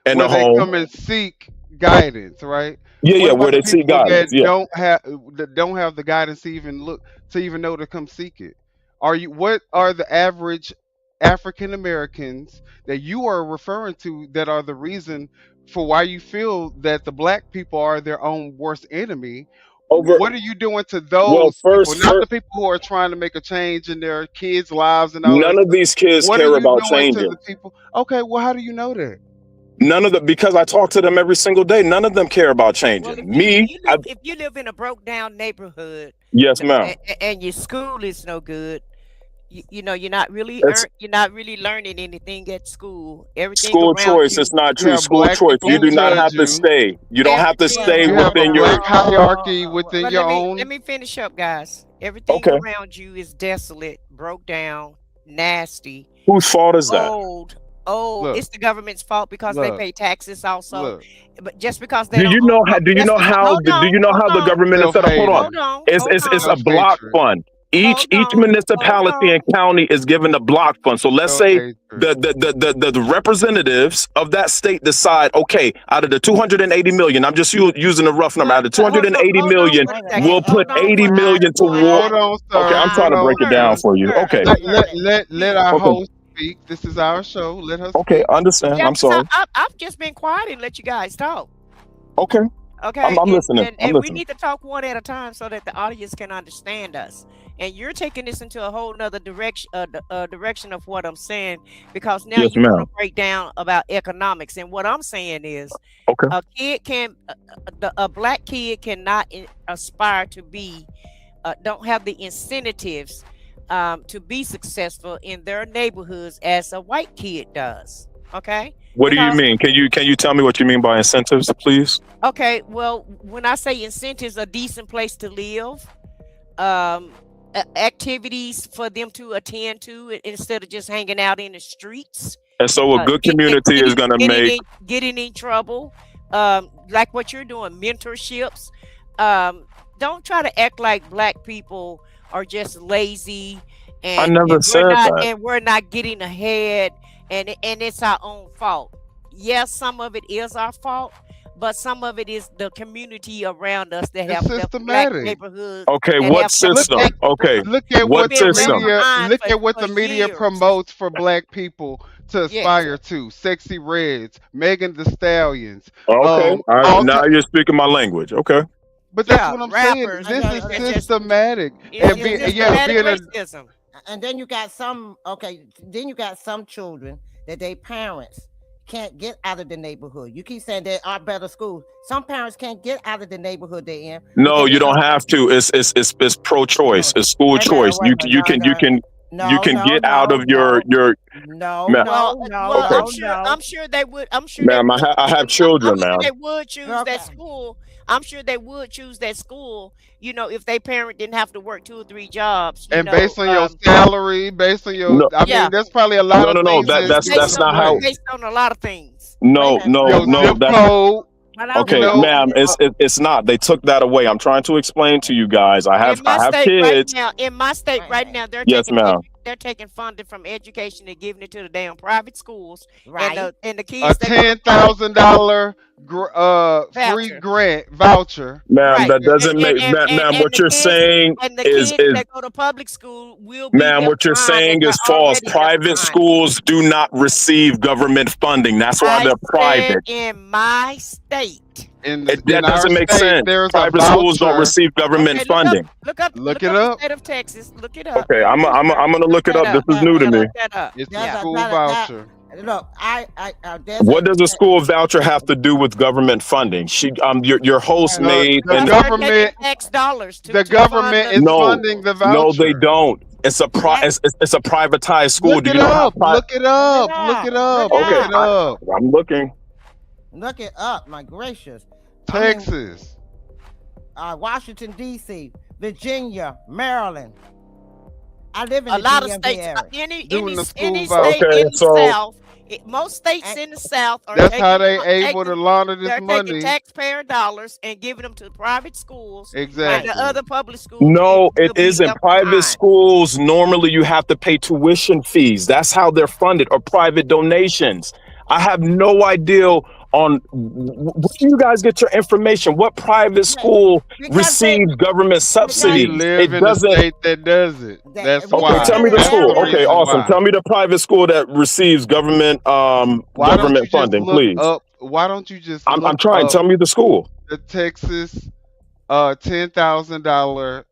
Speaker 10: in a
Speaker 12: where they
Speaker 10: home.
Speaker 12: come and seek guidance, right?
Speaker 10: Yeah,
Speaker 12: What about
Speaker 10: where
Speaker 12: the
Speaker 10: they seek
Speaker 12: people that
Speaker 10: guidance. Yeah.
Speaker 12: don't have the guidance to even know to come seek it? What are the average African Americans that you are referring to that are the reason for why you feel that the black people are their own worst enemy? What are you doing to
Speaker 10: Well,
Speaker 12: those people,
Speaker 10: first,
Speaker 12: not the people who are trying to make a change in their kids' lives and all that
Speaker 10: none of
Speaker 12: stuff?
Speaker 10: these kids
Speaker 12: What are
Speaker 10: care
Speaker 12: you
Speaker 10: about
Speaker 12: doing to the
Speaker 10: changing.
Speaker 12: people? Okay, well, how do you know that?
Speaker 10: None of them, because I talk to them every single day. None of them care about changing.
Speaker 5: If you live in a broke down neighborhood,
Speaker 10: Yes, ma'am.
Speaker 5: and your school is no good, you're not really
Speaker 10: It's
Speaker 5: you're not really learning anything at school. Everything
Speaker 10: school
Speaker 5: around
Speaker 10: choice.
Speaker 5: you.
Speaker 10: It's not
Speaker 12: You
Speaker 10: true.
Speaker 12: have
Speaker 10: School
Speaker 12: black
Speaker 10: choice.
Speaker 12: people
Speaker 10: You
Speaker 12: who
Speaker 10: do not
Speaker 12: judge
Speaker 10: have to
Speaker 12: you.
Speaker 10: stay. You don't have to
Speaker 5: Everything
Speaker 10: stay
Speaker 12: You have a
Speaker 10: within
Speaker 12: black
Speaker 10: your.
Speaker 12: hierarchy within
Speaker 5: But
Speaker 12: your
Speaker 5: let
Speaker 12: own.
Speaker 5: me finish up, guys. Everything
Speaker 10: Okay.
Speaker 5: around you is desolate, broke down, nasty,
Speaker 10: Whose fault is that?
Speaker 5: old.
Speaker 12: Look,
Speaker 5: It's the government's fault because they
Speaker 12: look,
Speaker 5: pay taxes also.
Speaker 12: look.
Speaker 5: But just because they
Speaker 10: Do
Speaker 5: don't
Speaker 10: you
Speaker 5: own
Speaker 10: know how?
Speaker 5: no,
Speaker 10: Do you
Speaker 5: just
Speaker 10: know
Speaker 5: because,
Speaker 10: how? Do you know how the government is set up? Hold on.
Speaker 12: Self-haters,
Speaker 10: It's a block
Speaker 12: self-hatred,
Speaker 10: fund. Each municipality and county is given a block fund. So let's say
Speaker 12: self-hatred.
Speaker 10: the representatives of that state decide, okay, out of the 280 million, I'm just using a rough number. Out of 280 million, we'll put 80 million toward.
Speaker 12: Hold on,
Speaker 10: Okay,
Speaker 12: sir.
Speaker 10: I'm trying to
Speaker 12: Hold
Speaker 10: break it
Speaker 12: on,
Speaker 10: down
Speaker 12: sir.
Speaker 10: for you. Okay.
Speaker 12: Let our
Speaker 10: Okay.
Speaker 12: host speak. This is our show. Let her
Speaker 10: Okay.
Speaker 12: speak.
Speaker 10: Understand.
Speaker 5: Yeah,
Speaker 10: I'm
Speaker 5: 'cause
Speaker 10: sorry.
Speaker 5: I've just been quiet and let you guys talk.
Speaker 10: Okay.
Speaker 5: Okay,
Speaker 10: I'm listening. I'm
Speaker 5: and we
Speaker 10: listening.
Speaker 5: need to talk one at a time so that the audience can understand us. And you're taking this into a whole nother direction, direction of what I'm saying, because now
Speaker 10: Yes,
Speaker 5: you want
Speaker 10: ma'am.
Speaker 5: to break down about economics. And what I'm saying is,
Speaker 10: Okay.
Speaker 5: a black kid cannot aspire to be, don't have the incentives to be successful in their neighborhoods as a white kid does. Okay.
Speaker 10: What do you
Speaker 5: Because
Speaker 10: mean? Can you tell me what you mean by incentives, please?
Speaker 5: Okay, well, when I say incentives, a decent place to live, activities for them to attend to instead of just hanging out in the streets,
Speaker 10: And so a good community is going to make.
Speaker 5: getting in trouble, like what you're doing, mentorships. Don't try to act like black people are just lazy
Speaker 10: I never said that.
Speaker 5: and we're not getting ahead, and it's our own fault. Yes, some of it is our fault, but some of it is the community around us that
Speaker 12: It's
Speaker 5: have left black
Speaker 12: systematic.
Speaker 5: neighborhoods.
Speaker 10: Okay,
Speaker 5: that
Speaker 10: what
Speaker 5: have left
Speaker 10: system?
Speaker 5: black
Speaker 10: Okay,
Speaker 12: Look at
Speaker 10: what
Speaker 12: what the
Speaker 10: system?
Speaker 12: media
Speaker 5: behind
Speaker 12: look
Speaker 5: for-
Speaker 12: at what
Speaker 5: for
Speaker 12: the media
Speaker 5: years.
Speaker 12: promotes for black people to aspire to. Sexy Reds, Megan the Stallions.
Speaker 10: Okay,
Speaker 12: All
Speaker 10: now
Speaker 12: ti-
Speaker 10: you're speaking my language. Okay.
Speaker 12: but that's
Speaker 5: Yeah,
Speaker 12: what I'm saying.
Speaker 5: rappers.
Speaker 12: This is
Speaker 5: It's just
Speaker 12: systematic.
Speaker 5: it's
Speaker 12: And being
Speaker 5: systematic
Speaker 12: being a
Speaker 5: racism.
Speaker 6: And then you got some, then you got some children that their parents can't get out of the neighborhood. You keep saying there are better schools. Some parents can't get out of the neighborhood they're in.
Speaker 10: No,
Speaker 6: because
Speaker 10: you
Speaker 6: they
Speaker 10: don't have to. It's pro-choice. It's school
Speaker 6: Wait a minute,
Speaker 10: choice.
Speaker 6: wait a
Speaker 10: You
Speaker 6: minute.
Speaker 10: can get out of your.
Speaker 6: No,
Speaker 10: Ma'am.
Speaker 5: I'm sure they would. I'm sure
Speaker 10: Ma'am,
Speaker 5: they would.
Speaker 10: I have children,
Speaker 5: I'm sure
Speaker 10: ma'am.
Speaker 5: they would choose that school. I'm sure they would choose that school. If their parent didn't have to work 2 or 3 jobs.
Speaker 12: and based on your salary, based on your
Speaker 10: No,
Speaker 12: I mean, there's probably a lot of things
Speaker 10: that's not how.
Speaker 5: based on a lot of things.
Speaker 10: No,
Speaker 12: your zip
Speaker 10: that's
Speaker 12: code.
Speaker 10: okay, ma'am. It's not. They took that away. I'm trying to explain to you guys. I have kids.
Speaker 5: In my state right now, they're
Speaker 10: Yes, ma'am.
Speaker 5: they're taking funding from education and giving it to the damn private schools.
Speaker 6: Right.
Speaker 5: And the
Speaker 12: A
Speaker 5: kids.
Speaker 12: $10,000 free grant voucher.
Speaker 10: Ma'am, that doesn't make ma'am. What you're saying is
Speaker 5: that go to public school will be
Speaker 10: ma'am. What you're saying is false. Private schools do not receive government funding. That's why they're private.
Speaker 5: In my state.
Speaker 10: That doesn't make sense. Private schools don't receive government funding.
Speaker 5: Look up.
Speaker 12: Look it up.
Speaker 5: State of Texas. Look it up.
Speaker 10: Okay, I'm gonna look it up. This is new to me.
Speaker 12: It's a school voucher.
Speaker 6: Look,
Speaker 10: What does a school voucher have to do with government funding? Your host made
Speaker 12: the government
Speaker 5: X dollars.
Speaker 12: The government is funding the voucher.
Speaker 10: No, they don't. It's a it's a privatized school.
Speaker 12: Look it up. Look it up. Look it up.
Speaker 10: Okay,
Speaker 12: Look it up.
Speaker 10: I'm looking.
Speaker 6: Look it up. My gracious.
Speaker 12: Texas.
Speaker 6: Washington D.C., Virginia, Maryland. I live in
Speaker 5: a
Speaker 6: the
Speaker 5: lot of
Speaker 6: DMV
Speaker 5: states.
Speaker 6: area.
Speaker 5: Any state in
Speaker 10: Okay,
Speaker 5: the
Speaker 10: so-
Speaker 5: South. Most states in the South are
Speaker 12: That's
Speaker 5: taking,
Speaker 12: how they able to launder this
Speaker 5: they're
Speaker 12: money.
Speaker 5: taking taxpayer dollars and giving them to private schools.
Speaker 12: Exactly.
Speaker 5: And the other public schools.
Speaker 10: No, it isn't. Private schools, normally you have to pay tuition fees. That's how they're funded, or private donations. I have no idea on where do you guys get your information? What private school receives government subsidies?
Speaker 12: We live in a state that does it. That's why.
Speaker 10: Okay, tell me the school.
Speaker 12: That's the
Speaker 10: Okay,
Speaker 12: reason
Speaker 10: awesome.
Speaker 12: why.
Speaker 10: Tell me the private school that receives government
Speaker 12: Why don't you
Speaker 10: government
Speaker 12: just
Speaker 10: funding,
Speaker 12: look
Speaker 10: please.
Speaker 12: up- Why don't you just?
Speaker 10: I'm
Speaker 12: look
Speaker 10: trying.
Speaker 12: up
Speaker 10: Tell me the school.
Speaker 12: The Texas, $10,000.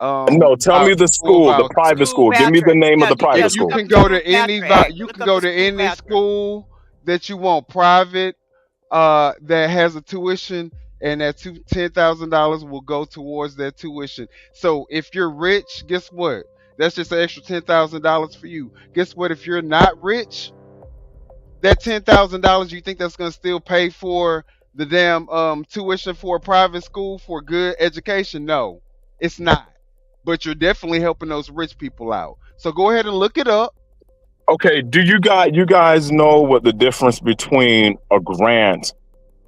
Speaker 10: No, tell me the school, the private school. Give me the name of the private
Speaker 12: You
Speaker 10: school.
Speaker 12: can go to any. You can go to any school that you want private. That has a tuition, and that $10,000 will go towards that tuition. So if you're rich, guess what? That's just an extra $10,000 for you. Guess what? If you're not rich, that $10,000, you think that's gonna still pay for the damn tuition for a private school for good education? No, it's not. But you're definitely helping those rich people out. So go ahead and look it up.
Speaker 10: Okay, do you guys know what the difference between a grant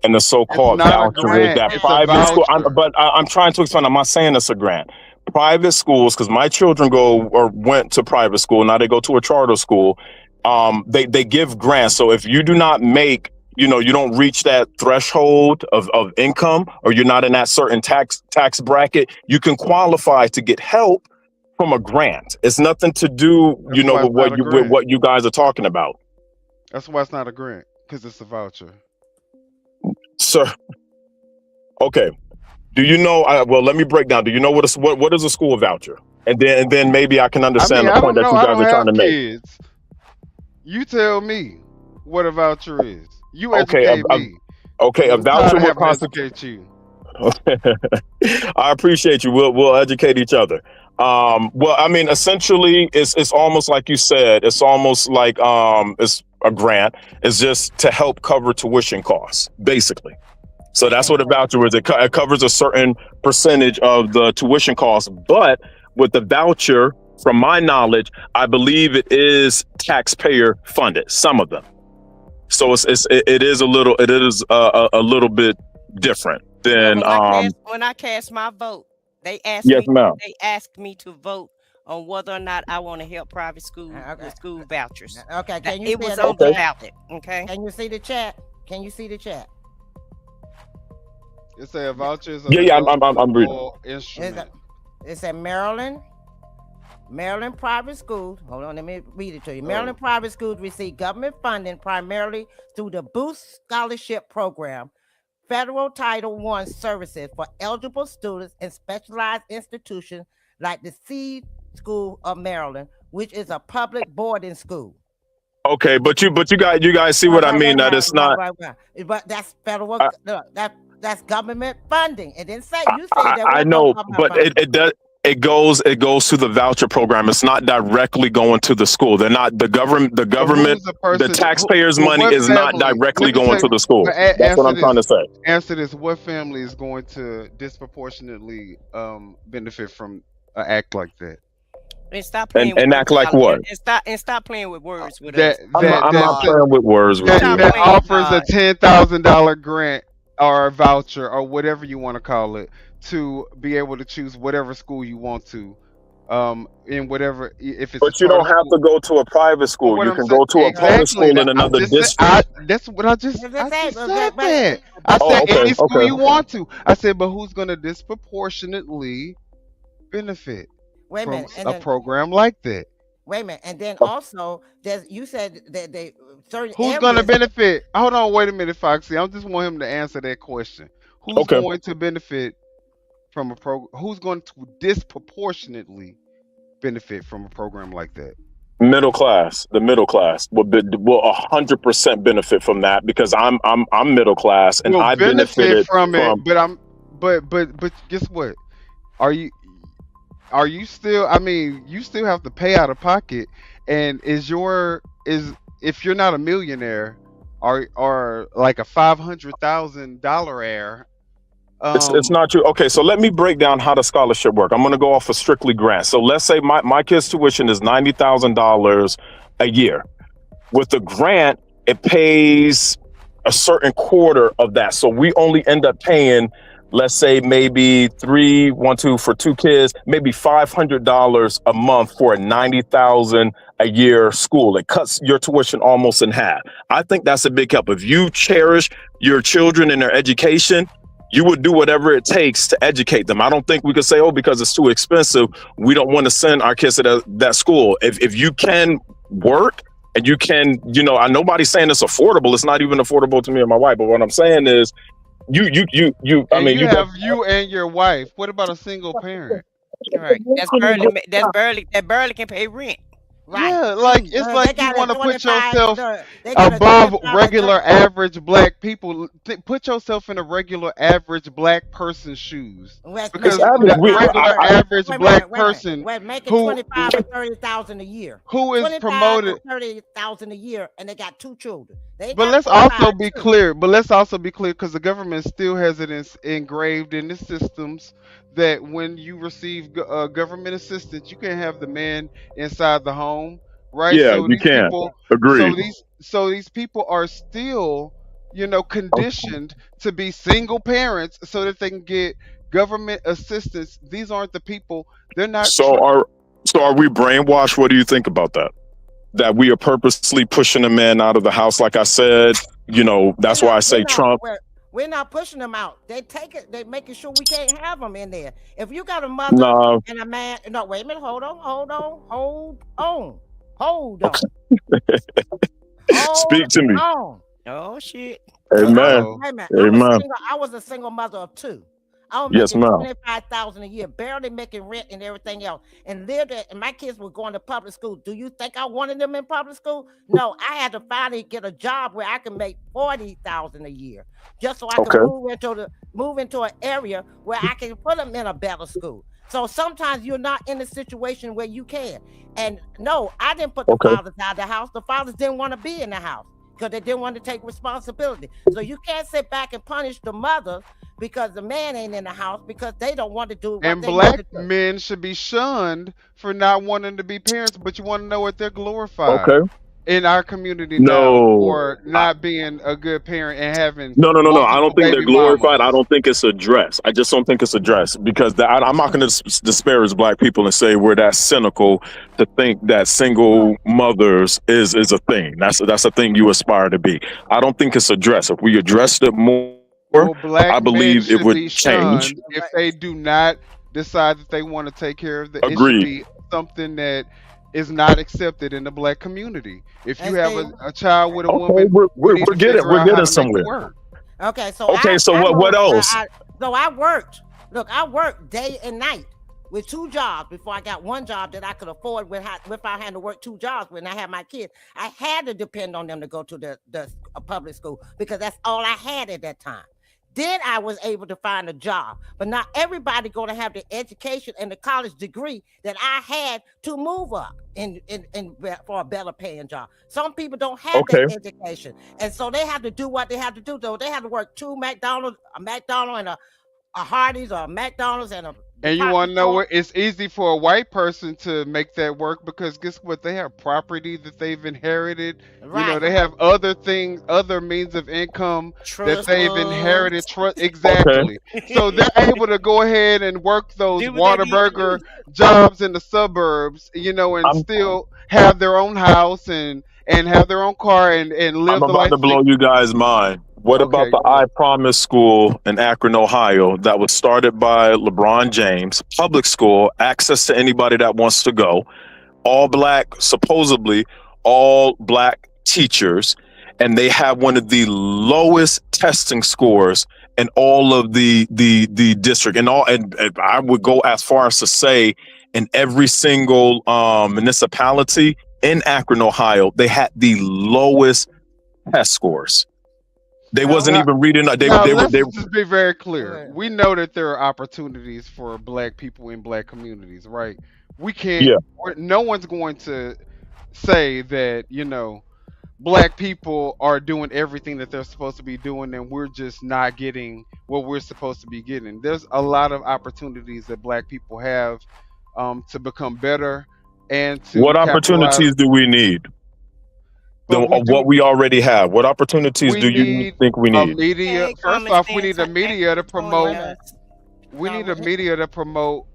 Speaker 10: and the so-called
Speaker 12: It's not a
Speaker 10: voucher is?
Speaker 12: grant,
Speaker 10: That
Speaker 12: it's a
Speaker 10: private school,
Speaker 12: voucher.
Speaker 10: I'm trying to explain. I'm not saying it's a grant. Private schools, because my children go or went to private school, now they go to a charter school. They give grants. So if you do not make, you don't reach that threshold of income, or you're not in that certain tax bracket, you can qualify to get help from a grant. It's nothing to do, with what you guys are talking about.
Speaker 12: That's why it's not a grant, because it's a voucher.
Speaker 10: Sir. Okay. Do you know? Well, let me break down. Do you know what is a school voucher? And then maybe I can understand the point that you guys are trying to make.
Speaker 12: Kids. You tell me what a voucher is. You
Speaker 10: Okay,
Speaker 12: educate me.
Speaker 10: Okay, a
Speaker 12: I'm tired
Speaker 10: voucher
Speaker 12: of
Speaker 10: will
Speaker 12: having to
Speaker 10: constitute.
Speaker 12: educate you.
Speaker 10: I appreciate you. We'll educate each other. Well, I mean, essentially, it's almost like you said. It's almost like it's a grant. It's just to help cover tuition costs, basically. So that's what a voucher is. It covers a certain percentage of the tuition costs. But with the voucher, from my knowledge, I believe it is taxpayer funded. Some of them. So it is a little bit different than
Speaker 5: when I cast my vote, they asked
Speaker 10: Yes, ma'am.
Speaker 5: They asked me to vote on whether or not I want to help private schools with school vouchers.
Speaker 6: Okay, can you
Speaker 5: It
Speaker 6: see
Speaker 5: was
Speaker 6: it?
Speaker 5: on the ballot. Okay.
Speaker 6: Can you see the chat? Can you see the chat?
Speaker 12: It's a voucher. Is
Speaker 10: Yeah, I'm reading.
Speaker 12: Instrument.
Speaker 6: It's at Maryland private schools. Hold on, let me read it to you. Maryland private schools receive government funding primarily through the Boost Scholarship Program, federal Title I services for eligible students in specialized institutions like the Seed School of Maryland, which is a public boarding school.
Speaker 10: Okay, but you guys see what I mean? That it's not.
Speaker 6: Right. But that's federal. That's government funding. It didn't say you said that.
Speaker 10: I know, but it does. It goes to the voucher program. It's not directly going to the school. They're not the government. The taxpayers' money is not directly going to the school. That's what I'm trying to say.
Speaker 12: Answer this: what family is going to disproportionately benefit from an act like that?
Speaker 5: And stop playing
Speaker 10: And
Speaker 5: with
Speaker 10: act like what?
Speaker 5: And stop playing with words with
Speaker 10: I'm not playing with words. With you.
Speaker 12: That offers a $10,000 grant or a voucher or whatever you want to call it to be able to choose whatever school you want to in whatever if it's a
Speaker 10: But you don't
Speaker 12: charter
Speaker 10: have
Speaker 12: school.
Speaker 10: to go to a private
Speaker 12: But
Speaker 10: school.
Speaker 12: what
Speaker 10: You
Speaker 12: I'm
Speaker 10: can
Speaker 12: saying
Speaker 10: go to a public
Speaker 12: exactly
Speaker 10: school
Speaker 12: that
Speaker 10: in
Speaker 12: I'm
Speaker 10: another
Speaker 12: just saying,
Speaker 10: district.
Speaker 12: that's what I just said that. I
Speaker 10: Oh,
Speaker 12: said
Speaker 10: okay,
Speaker 12: any school
Speaker 10: okay.
Speaker 12: you want to. I said, but who's going to disproportionately benefit
Speaker 6: Wait a
Speaker 12: from
Speaker 6: minute, and
Speaker 12: a
Speaker 6: then
Speaker 12: program like that?
Speaker 6: wait a minute, and then also there's you said that they certain
Speaker 12: Who's going to
Speaker 6: areas.
Speaker 12: benefit? Hold on, wait a minute, Foxy. I just want him to answer that question. Who's
Speaker 10: Okay.
Speaker 12: going to benefit from a program? Who's going to disproportionately benefit from a program like that?
Speaker 10: Middle class, the middle class will 100% benefit from that because I'm middle class and
Speaker 12: Will
Speaker 10: I
Speaker 12: benefit
Speaker 10: benefited
Speaker 12: from it,
Speaker 10: from.
Speaker 12: but guess what? Are you still? I mean, you still have to pay out of pocket, and if you're not a millionaire or like a $500,000 heir,
Speaker 10: It's not true. Okay, so let me break down how the scholarship work. I'm going to go off of strictly grants. So let's say my kid's tuition is $90,000 a year. With the grant, it pays a certain quarter of that. So we only end up paying, let's say maybe for two kids, maybe $500 a month for a $90,000 a year school. It cuts your tuition almost in half. I think that's a big help. If you cherish your children and their education, you would do whatever it takes to educate them. I don't think we could say, oh, because it's too expensive, we don't want to send our kids to that school. If you can work and you can, nobody's saying it's affordable. It's not even affordable to me and my wife. But what I'm saying is, you
Speaker 12: have you and your wife. What about a single parent?
Speaker 5: Right. That barely can pay rent.
Speaker 6: Right.
Speaker 12: Yeah, like it's like you want to put yourself
Speaker 6: they got a
Speaker 12: above
Speaker 6: 25,
Speaker 12: regular average black people. Put yourself in a regular average black person's shoes, because
Speaker 10: average.
Speaker 12: the regular average black person
Speaker 6: making
Speaker 12: who
Speaker 6: 25 or 30,000 a year.
Speaker 12: who is
Speaker 6: 25
Speaker 12: promoted.
Speaker 6: to 30,000 a year, and they got 2 children. They
Speaker 12: But
Speaker 6: got
Speaker 12: let's
Speaker 6: 25
Speaker 12: also be
Speaker 6: too.
Speaker 12: clear. But let's also be clear, because the government still has it engraved in the systems that when you receive government assistance, you can have the man inside the home, right?
Speaker 10: Yeah,
Speaker 12: So
Speaker 10: you
Speaker 12: these
Speaker 10: can.
Speaker 12: people,
Speaker 10: Agreed.
Speaker 12: so these people are still, conditioned to be single parents so that they can get government assistance. These aren't the people. They're not.
Speaker 10: So are we brainwashed? What do you think about that? That we are purposely pushing a man out of the house, like I said. That's why I say Trump.
Speaker 6: We're not pushing them out. They take it. They making sure we can't have them in there. If you got a mother
Speaker 10: No.
Speaker 6: and a man, no, wait a minute. Hold on.
Speaker 10: Speak to me.
Speaker 5: Oh shit.
Speaker 10: Amen.
Speaker 6: Wait a minute.
Speaker 10: Amen.
Speaker 6: I was a single mother of 2. I was
Speaker 10: Yes,
Speaker 6: making
Speaker 10: ma'am.
Speaker 6: $25,000 a year, barely making rent and everything else, and lived at. And my kids were going to public school. Do you think I wanted them in public school? No, I had to finally get a job where I could make $40,000 a year, just so I could move into an area where I can put them in a better school. So sometimes you're not in a situation where you can. And no, I didn't put the fathers out of the house. The fathers didn't want to be in the house because they didn't want to take responsibility. So you can't sit back and punish the mothers because the man ain't in the house because they don't want to do what
Speaker 12: And
Speaker 6: they
Speaker 12: black
Speaker 6: want to do.
Speaker 12: men should be shunned for not wanting to be parents, but you want to know what they're glorified in our community now for not being a good parent and having
Speaker 10: No. I don't think they're
Speaker 12: baby
Speaker 10: glorified.
Speaker 12: mamas.
Speaker 10: I don't think it's addressed. I just don't think it's addressed because I'm not going to disparage black people and say we're that cynical to think that single mothers is a thing. That's a thing you aspire to be. I don't think it's addressed. If we addressed it more,
Speaker 12: Black
Speaker 10: I
Speaker 12: men
Speaker 10: believe it
Speaker 12: should
Speaker 10: would
Speaker 12: be
Speaker 10: change.
Speaker 12: shunned if they do not decide that they want to take care of the. It
Speaker 10: Agreed.
Speaker 12: should be something that is not accepted in the black community. If you have a child with a woman,
Speaker 10: we're
Speaker 12: we need to
Speaker 10: getting
Speaker 12: figure out how to make it
Speaker 10: somewhere.
Speaker 12: work.
Speaker 6: Okay, so
Speaker 10: what else?
Speaker 6: I worked. Look, I worked day and night with 2 jobs before I got one job that I could afford without having to work 2 jobs. When I had my kids, I had to depend on them to go to the public school because that's all I had at that time. Then I was able to find a job, but not everybody going to have the education and the college degree that I had to move up in for a better paying job. Some people don't have that education, and so they have to do what they have to do. Though they have to work 2 McDonald's, a McDonald's and a Hardee's, or a McDonald's and a
Speaker 12: And you want to know what? It's easy for a white person to make that work because guess what? They have property that they've inherited. You know,
Speaker 5: Right.
Speaker 12: they have other things, other means of income that
Speaker 5: Trust
Speaker 12: they've inherited.
Speaker 5: funds.
Speaker 10: Okay.
Speaker 12: Exactly. So they're able to go ahead and work those
Speaker 5: Do what they need to
Speaker 12: Whataburger
Speaker 5: do.
Speaker 12: jobs in the suburbs, you know, and
Speaker 10: I'm
Speaker 12: still have their own house and have their own car and
Speaker 10: I'm
Speaker 12: live the
Speaker 10: about to blow
Speaker 12: lifestyle.
Speaker 10: you guys' mind. What about
Speaker 12: Okay,
Speaker 10: the
Speaker 12: go
Speaker 10: I
Speaker 12: ahead.
Speaker 10: Promise School in Akron, Ohio, that was started by LeBron James? Public school, access to anybody that wants to go. All black, supposedly all black teachers, and they have one of the lowest testing scores in all of the district, and I would go as far as to say in every single municipality in Akron, Ohio, they had the lowest test scores. They wasn't
Speaker 12: Now,
Speaker 10: even reading.
Speaker 12: now
Speaker 10: They were.
Speaker 12: let's just be very clear. We know that there are opportunities for black people in black communities, right? We can't.
Speaker 10: Yeah.
Speaker 12: No one's going to say that black people are doing everything that they're supposed to be doing, and we're just not getting what we're supposed to be getting. There's a lot of opportunities that black people have to become better and to
Speaker 10: What
Speaker 12: capitalize.
Speaker 10: opportunities do we need?
Speaker 12: But we do.
Speaker 10: What we already have. What opportunities
Speaker 12: We
Speaker 10: do you
Speaker 12: need
Speaker 10: think we
Speaker 12: a
Speaker 10: need?
Speaker 12: media.
Speaker 5: Hey,
Speaker 12: First
Speaker 5: common
Speaker 12: off, we
Speaker 5: sense.
Speaker 12: need a media to promote. We
Speaker 5: No,
Speaker 12: need a media to promote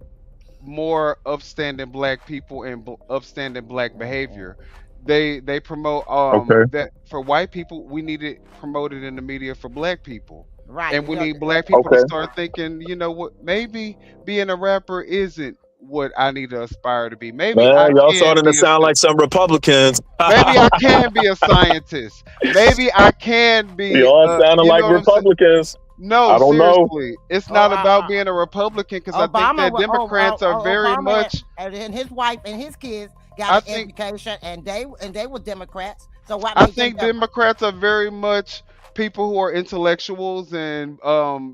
Speaker 12: more upstanding black people and upstanding black behavior. They promote
Speaker 10: Okay.
Speaker 12: that for white people. We need it promoted in the media for black people.
Speaker 6: Right.
Speaker 12: And we
Speaker 6: Yeah,
Speaker 12: need black people
Speaker 10: Okay.
Speaker 12: to start thinking, you know what, maybe being a rapper isn't what I need to aspire to be. Maybe I
Speaker 10: Man, y'all
Speaker 12: can
Speaker 10: starting to
Speaker 12: be a
Speaker 10: sound like some Republicans.
Speaker 12: maybe I can be a scientist. Maybe I can be
Speaker 10: Y'all sounding
Speaker 12: you
Speaker 10: like
Speaker 12: know what I'm saying?
Speaker 10: Republicans.
Speaker 12: No,
Speaker 10: I don't know.
Speaker 12: seriously. It's not about being a Republican because I think that Democrats are very
Speaker 6: Obama
Speaker 12: much
Speaker 6: and his wife and his kids
Speaker 12: I
Speaker 6: got an
Speaker 12: think
Speaker 6: education, and they were Democrats. So what
Speaker 12: I
Speaker 6: made them
Speaker 12: think Democrats are very much people who are intellectuals and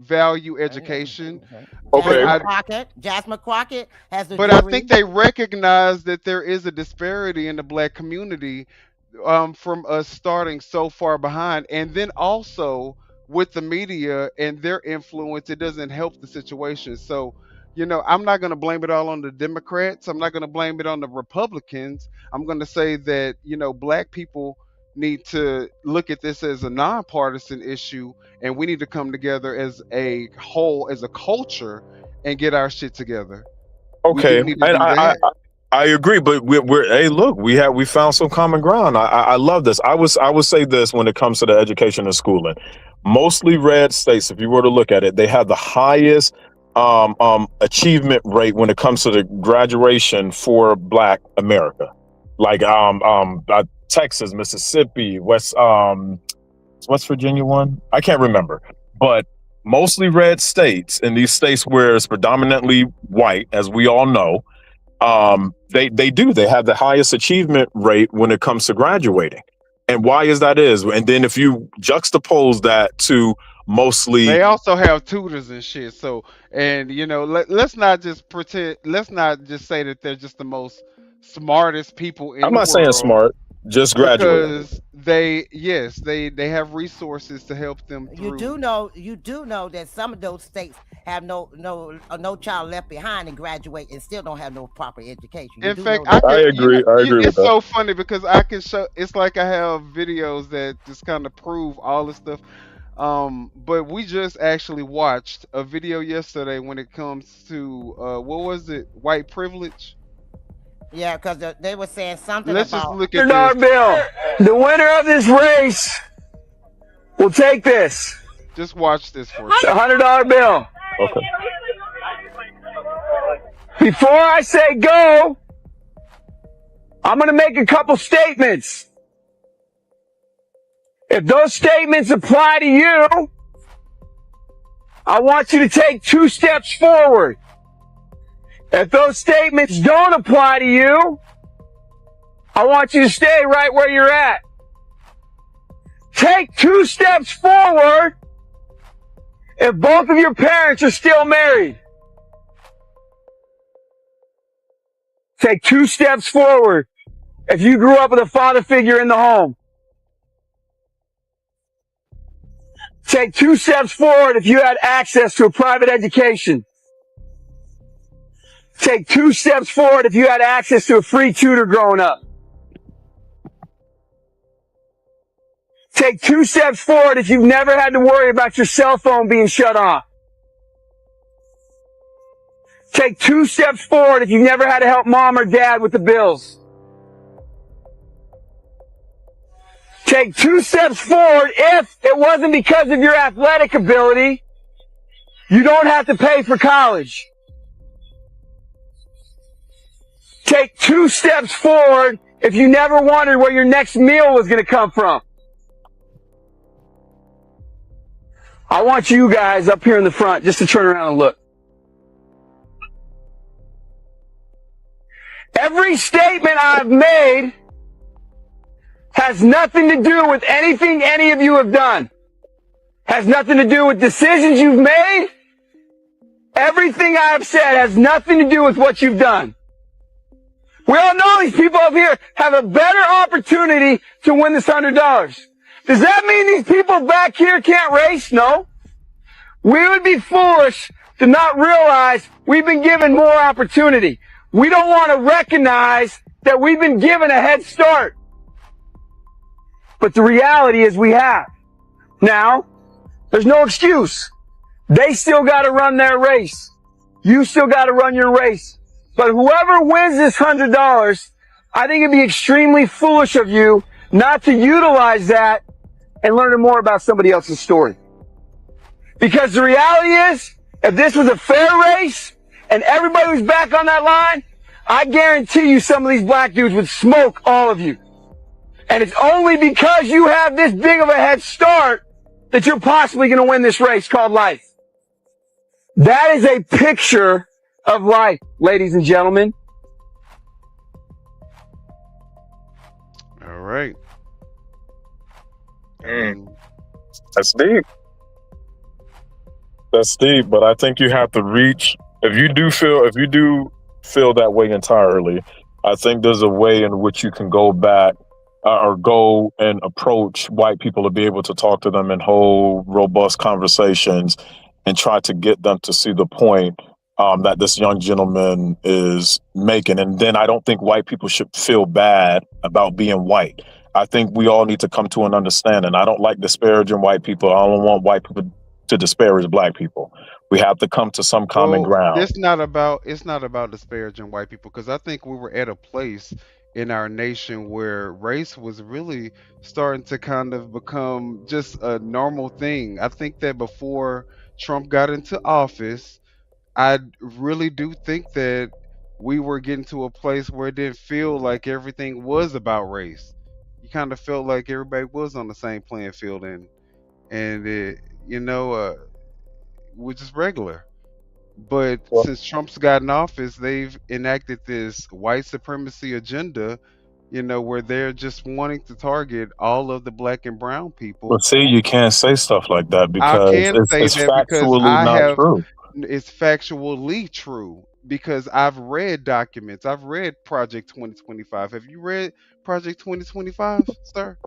Speaker 12: value education.
Speaker 10: Okay.
Speaker 6: Jasmine Crockett has a
Speaker 12: But I
Speaker 6: degree.
Speaker 12: think they recognize that there is a disparity in the black community from us starting so far behind. And then also with the media and their influence, it doesn't help the situation. So, I'm not going to blame it all on the Democrats. I'm not going to blame it on the Republicans. I'm going to say that, black people need to look at this as a nonpartisan issue, and we need to come together as a whole, as a culture, and get our shit together. We
Speaker 10: Okay.
Speaker 12: do need to
Speaker 10: And
Speaker 12: do that.
Speaker 10: I agree, but we're hey, look, we found some common ground. I love this. I would say this when it comes to the education and schooling. Mostly red states, if you were to look at it, they have the highest achievement rate when it comes to the graduation for Black America. Like Texas, Mississippi, West Virginia one. I can't remember, but mostly red states, in these states where it's predominantly white, as we all know, they have the highest achievement rate when it comes to graduating. And why is that? And then if you juxtapose that to mostly,
Speaker 12: They also have tutors and shit. So, and let's not just pretend. Let's not just say that they're just the most smartest people in
Speaker 10: I'm
Speaker 12: the
Speaker 10: not saying
Speaker 12: world,
Speaker 10: smart, just graduating.
Speaker 12: because they have resources to help them through.
Speaker 6: You do know that some of those states have no child left behind and graduate and still don't have no proper education.
Speaker 12: In fact, I agree.
Speaker 10: with
Speaker 12: It's
Speaker 10: that.
Speaker 12: so funny because I can show. It's like I have videos that just kind of prove all this stuff. But we just actually watched a video yesterday when it comes to what was it? White privilege.
Speaker 6: Yeah, because they were saying something
Speaker 12: Let's just
Speaker 6: about
Speaker 12: look at
Speaker 4: $100
Speaker 12: this.
Speaker 4: bill. The winner of this race will take this.
Speaker 12: Just watch this for a
Speaker 4: The
Speaker 12: second.
Speaker 4: $100 bill.
Speaker 10: Okay.
Speaker 4: Before I say go, I'm going to make a couple statements. If those statements apply to you, I want you to take 2 steps forward. If those statements don't apply to you, I want you to stay right where you're at. Take 2 steps forward if both of your parents are still married. Take 2 steps forward if you grew up with a father figure in the home. Take 2 steps forward if you had access to a private education. Take 2 steps forward if you had access to a free tutor growing up. Take 2 steps forward if you've never had to worry about your cell phone being shut off. Take 2 steps forward if you've never had to help mom or dad with the bills. Take 2 steps forward if it wasn't because of your athletic ability. You don't have to pay for college. Take 2 steps forward if you never wondered where your next meal was going to come from. I want you guys up here in the front just to turn around and look. Every statement I've made has nothing to do with anything any of you have done. Has nothing to do with decisions you've made. Everything I have said has nothing to do with what you've done. We all know these people up here have a better opportunity to win this $100. Does that mean these people back here can't race? No. We would be foolish to not realize we've been given more opportunity. We don't want to recognize that we've been given a head start. But the reality is we have. Now, there's no excuse. They still got to run their race. You still got to run your race. But whoever wins this $100, I think it'd be extremely foolish of you not to utilize that and learn more about somebody else's story. Because the reality is, if this was a fair race and everybody was back on that line, I guarantee you some of these black dudes would smoke all of you. And it's only because you have this big of a head start that you're possibly going to win this race called life. That is a picture of life, ladies and gentlemen.
Speaker 12: All right.
Speaker 10: That's deep. That's deep, but I think you have to reach. If you do feel that way entirely, I think there's a way in which you can go back or go and approach white people to be able to talk to them in whole, robust conversations and try to get them to see the point that this young gentleman is making. And then I don't think white people should feel bad about being white. I think we all need to come to an understanding. I don't like disparaging white people. I don't want white people to disparage black people. We have to come to some common ground.
Speaker 12: It's not about disparaging white people, because I think we were at a place in our nation where race was really starting to kind of become just a normal thing. I think that before Trump got into office, I really do think that we were getting to a place where it didn't feel like everything was about race. You kind of felt like everybody was on the same playing field, and it, which is regular. But since Trump's gotten office, they've enacted this white supremacy agenda, where they're just wanting to target all of the black and brown people.
Speaker 10: But see, you can't say stuff like that because it's factually not true.
Speaker 12: It's factually true because I've read documents. I've read Project 2025. Have you read Project 2025, sir?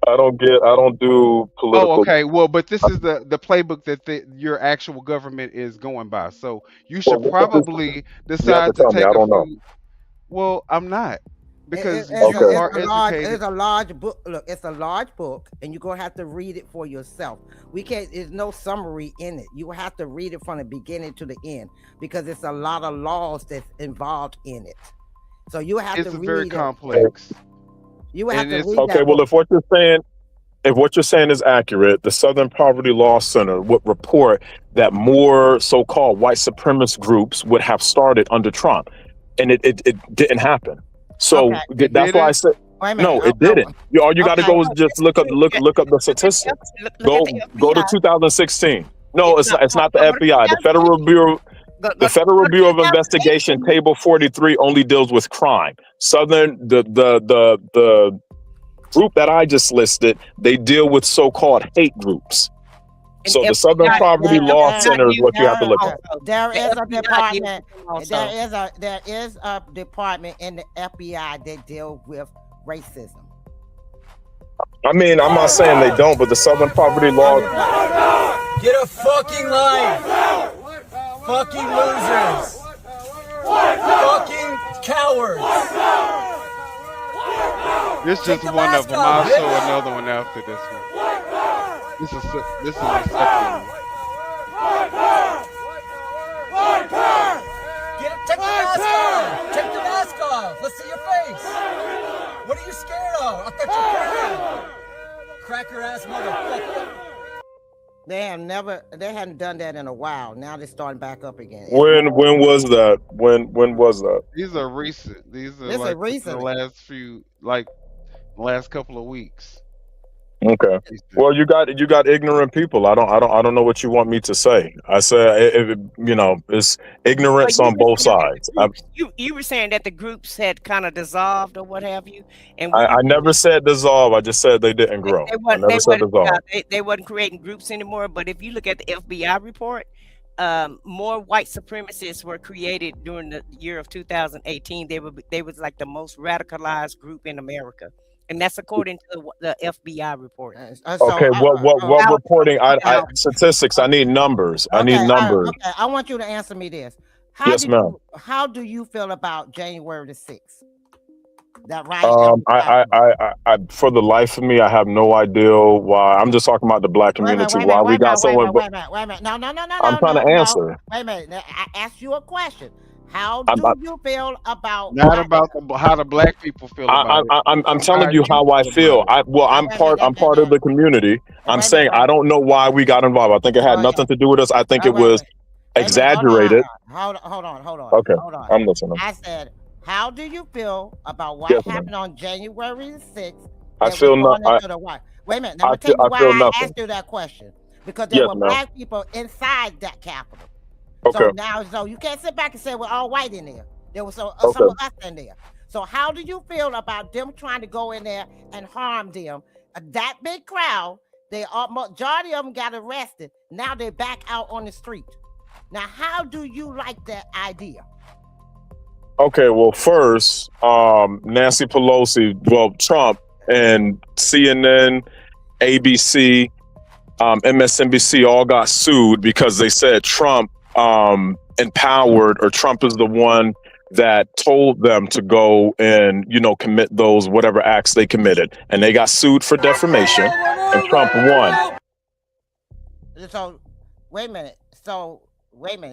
Speaker 10: I don't do political.
Speaker 12: Oh, okay. Well, but this is the playbook that your actual government is going by. So you should probably decide to take.
Speaker 10: I don't know.
Speaker 12: Well, I'm not. Because
Speaker 6: it's a large book. Look, it's a large book, and you're gonna have to read it for yourself. We can't. There's no summary in it. You have to read it from the beginning to the end because it's a lot of laws that's involved in it. So you have to read it. It's
Speaker 12: very complex.
Speaker 6: You have to read
Speaker 10: okay. Well, if what you're saying is accurate, the Southern Poverty Law Center would report that more so-called white supremacist groups would have started under Trump, and it didn't happen. So that's why I said no, it didn't. All you got to go is just look up the statistics. Go to 2016. No, it's not the FBI. The Federal Bureau of Investigation, Table 43, only deals with crime. The group that I just listed, they deal with so-called hate groups. So the Southern Poverty Law Center is what you have to look at.
Speaker 6: There is a department. There is a department in the FBI that deals with racism.
Speaker 10: I mean, I'm not saying they don't, but the Southern Poverty Law.
Speaker 11: Get a fucking life, fucking losers. Fucking cowards.
Speaker 12: This is just one of them. I'll show another one after this one. This is the second one.
Speaker 11: Take the mask off. Take the mask off. Let's see your face. What are you scared of? I thought you cracker ass motherfucker.
Speaker 6: They hadn't done that in a while. Now they're starting back up again.
Speaker 10: When was that? When was that?
Speaker 12: These are recent. These are
Speaker 6: This
Speaker 12: like
Speaker 6: is recent.
Speaker 12: the last couple of weeks.
Speaker 10: Okay. Well, you got ignorant people. I don't know what you want me to say. I said, it's ignorance on both sides.
Speaker 5: You were saying that the groups had kind of dissolved or what have you, and
Speaker 10: I never said dissolve. I just said they didn't grow. I never said dissolve.
Speaker 5: They wasn't creating groups anymore. But if you look at the FBI report, more white supremacists were created during the year of 2018. They was like the most radicalized group in America. And that's according to the FBI report.
Speaker 10: Okay, what reporting? Statistics. I need numbers. I need numbers.
Speaker 6: Okay, I want you to answer me this.
Speaker 10: Yes, ma'am.
Speaker 6: How do you feel about January the 6th? That right?
Speaker 10: I for the life of me, I have no idea why. I'm just talking about the black community. Why we got someone?
Speaker 6: Wait a minute. No.
Speaker 10: I'm trying to answer.
Speaker 6: Wait a minute. I asked you a question. How do you feel about
Speaker 12: how the black people feel about it?
Speaker 10: I'm telling you how I feel. I'm part of the community. I'm saying I don't know why we got involved. I think it had nothing to do with us. I think it was exaggerated.
Speaker 6: Hold on.
Speaker 10: Okay, I'm listening.
Speaker 6: I said, how do you feel about what happened on January the 6th?
Speaker 10: I feel
Speaker 6: nothing. Wait a minute. Let me tell you why I asked you that question. Because there were black people inside that Capitol.
Speaker 10: Okay.
Speaker 6: So you can't sit back and say we're all white in there. There was some of us in there. So how do you feel about them trying to go in there and harm them? That big crowd, majority of them got arrested. Now they're back out on the street. Now, how do you like that idea?
Speaker 10: Okay, well, first, Nancy Pelosi, Trump, and CNN, ABC, MSNBC all got sued because they said Trump empowered, or Trump is the one that told them to go and commit those whatever acts they committed, and they got sued for defamation, and Trump won.
Speaker 6: So wait a minute.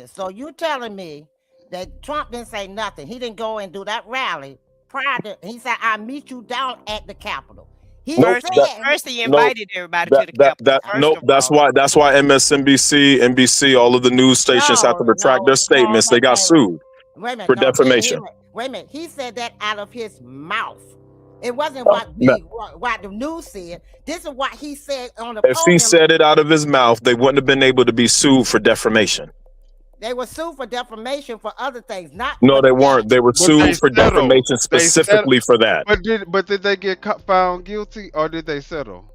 Speaker 6: So you telling me that Trump didn't say nothing? He didn't go and do that rally prior to. He said, "I'll meet you down at the Capitol."
Speaker 5: First he invited everybody to the Capitol.
Speaker 10: That's why MSNBC, NBC, all of the news stations have to retract their statements. They got sued for defamation.
Speaker 6: Wait a minute. He said that out of his mouth. It wasn't what the news said. This is what he said on the podium.
Speaker 10: If he said it out of his mouth, they wouldn't have been able to be sued for defamation.
Speaker 6: They were sued for defamation for other things, not.
Speaker 10: No, they weren't. They were sued for defamation specifically for that.
Speaker 12: But did they get found guilty or did they settle?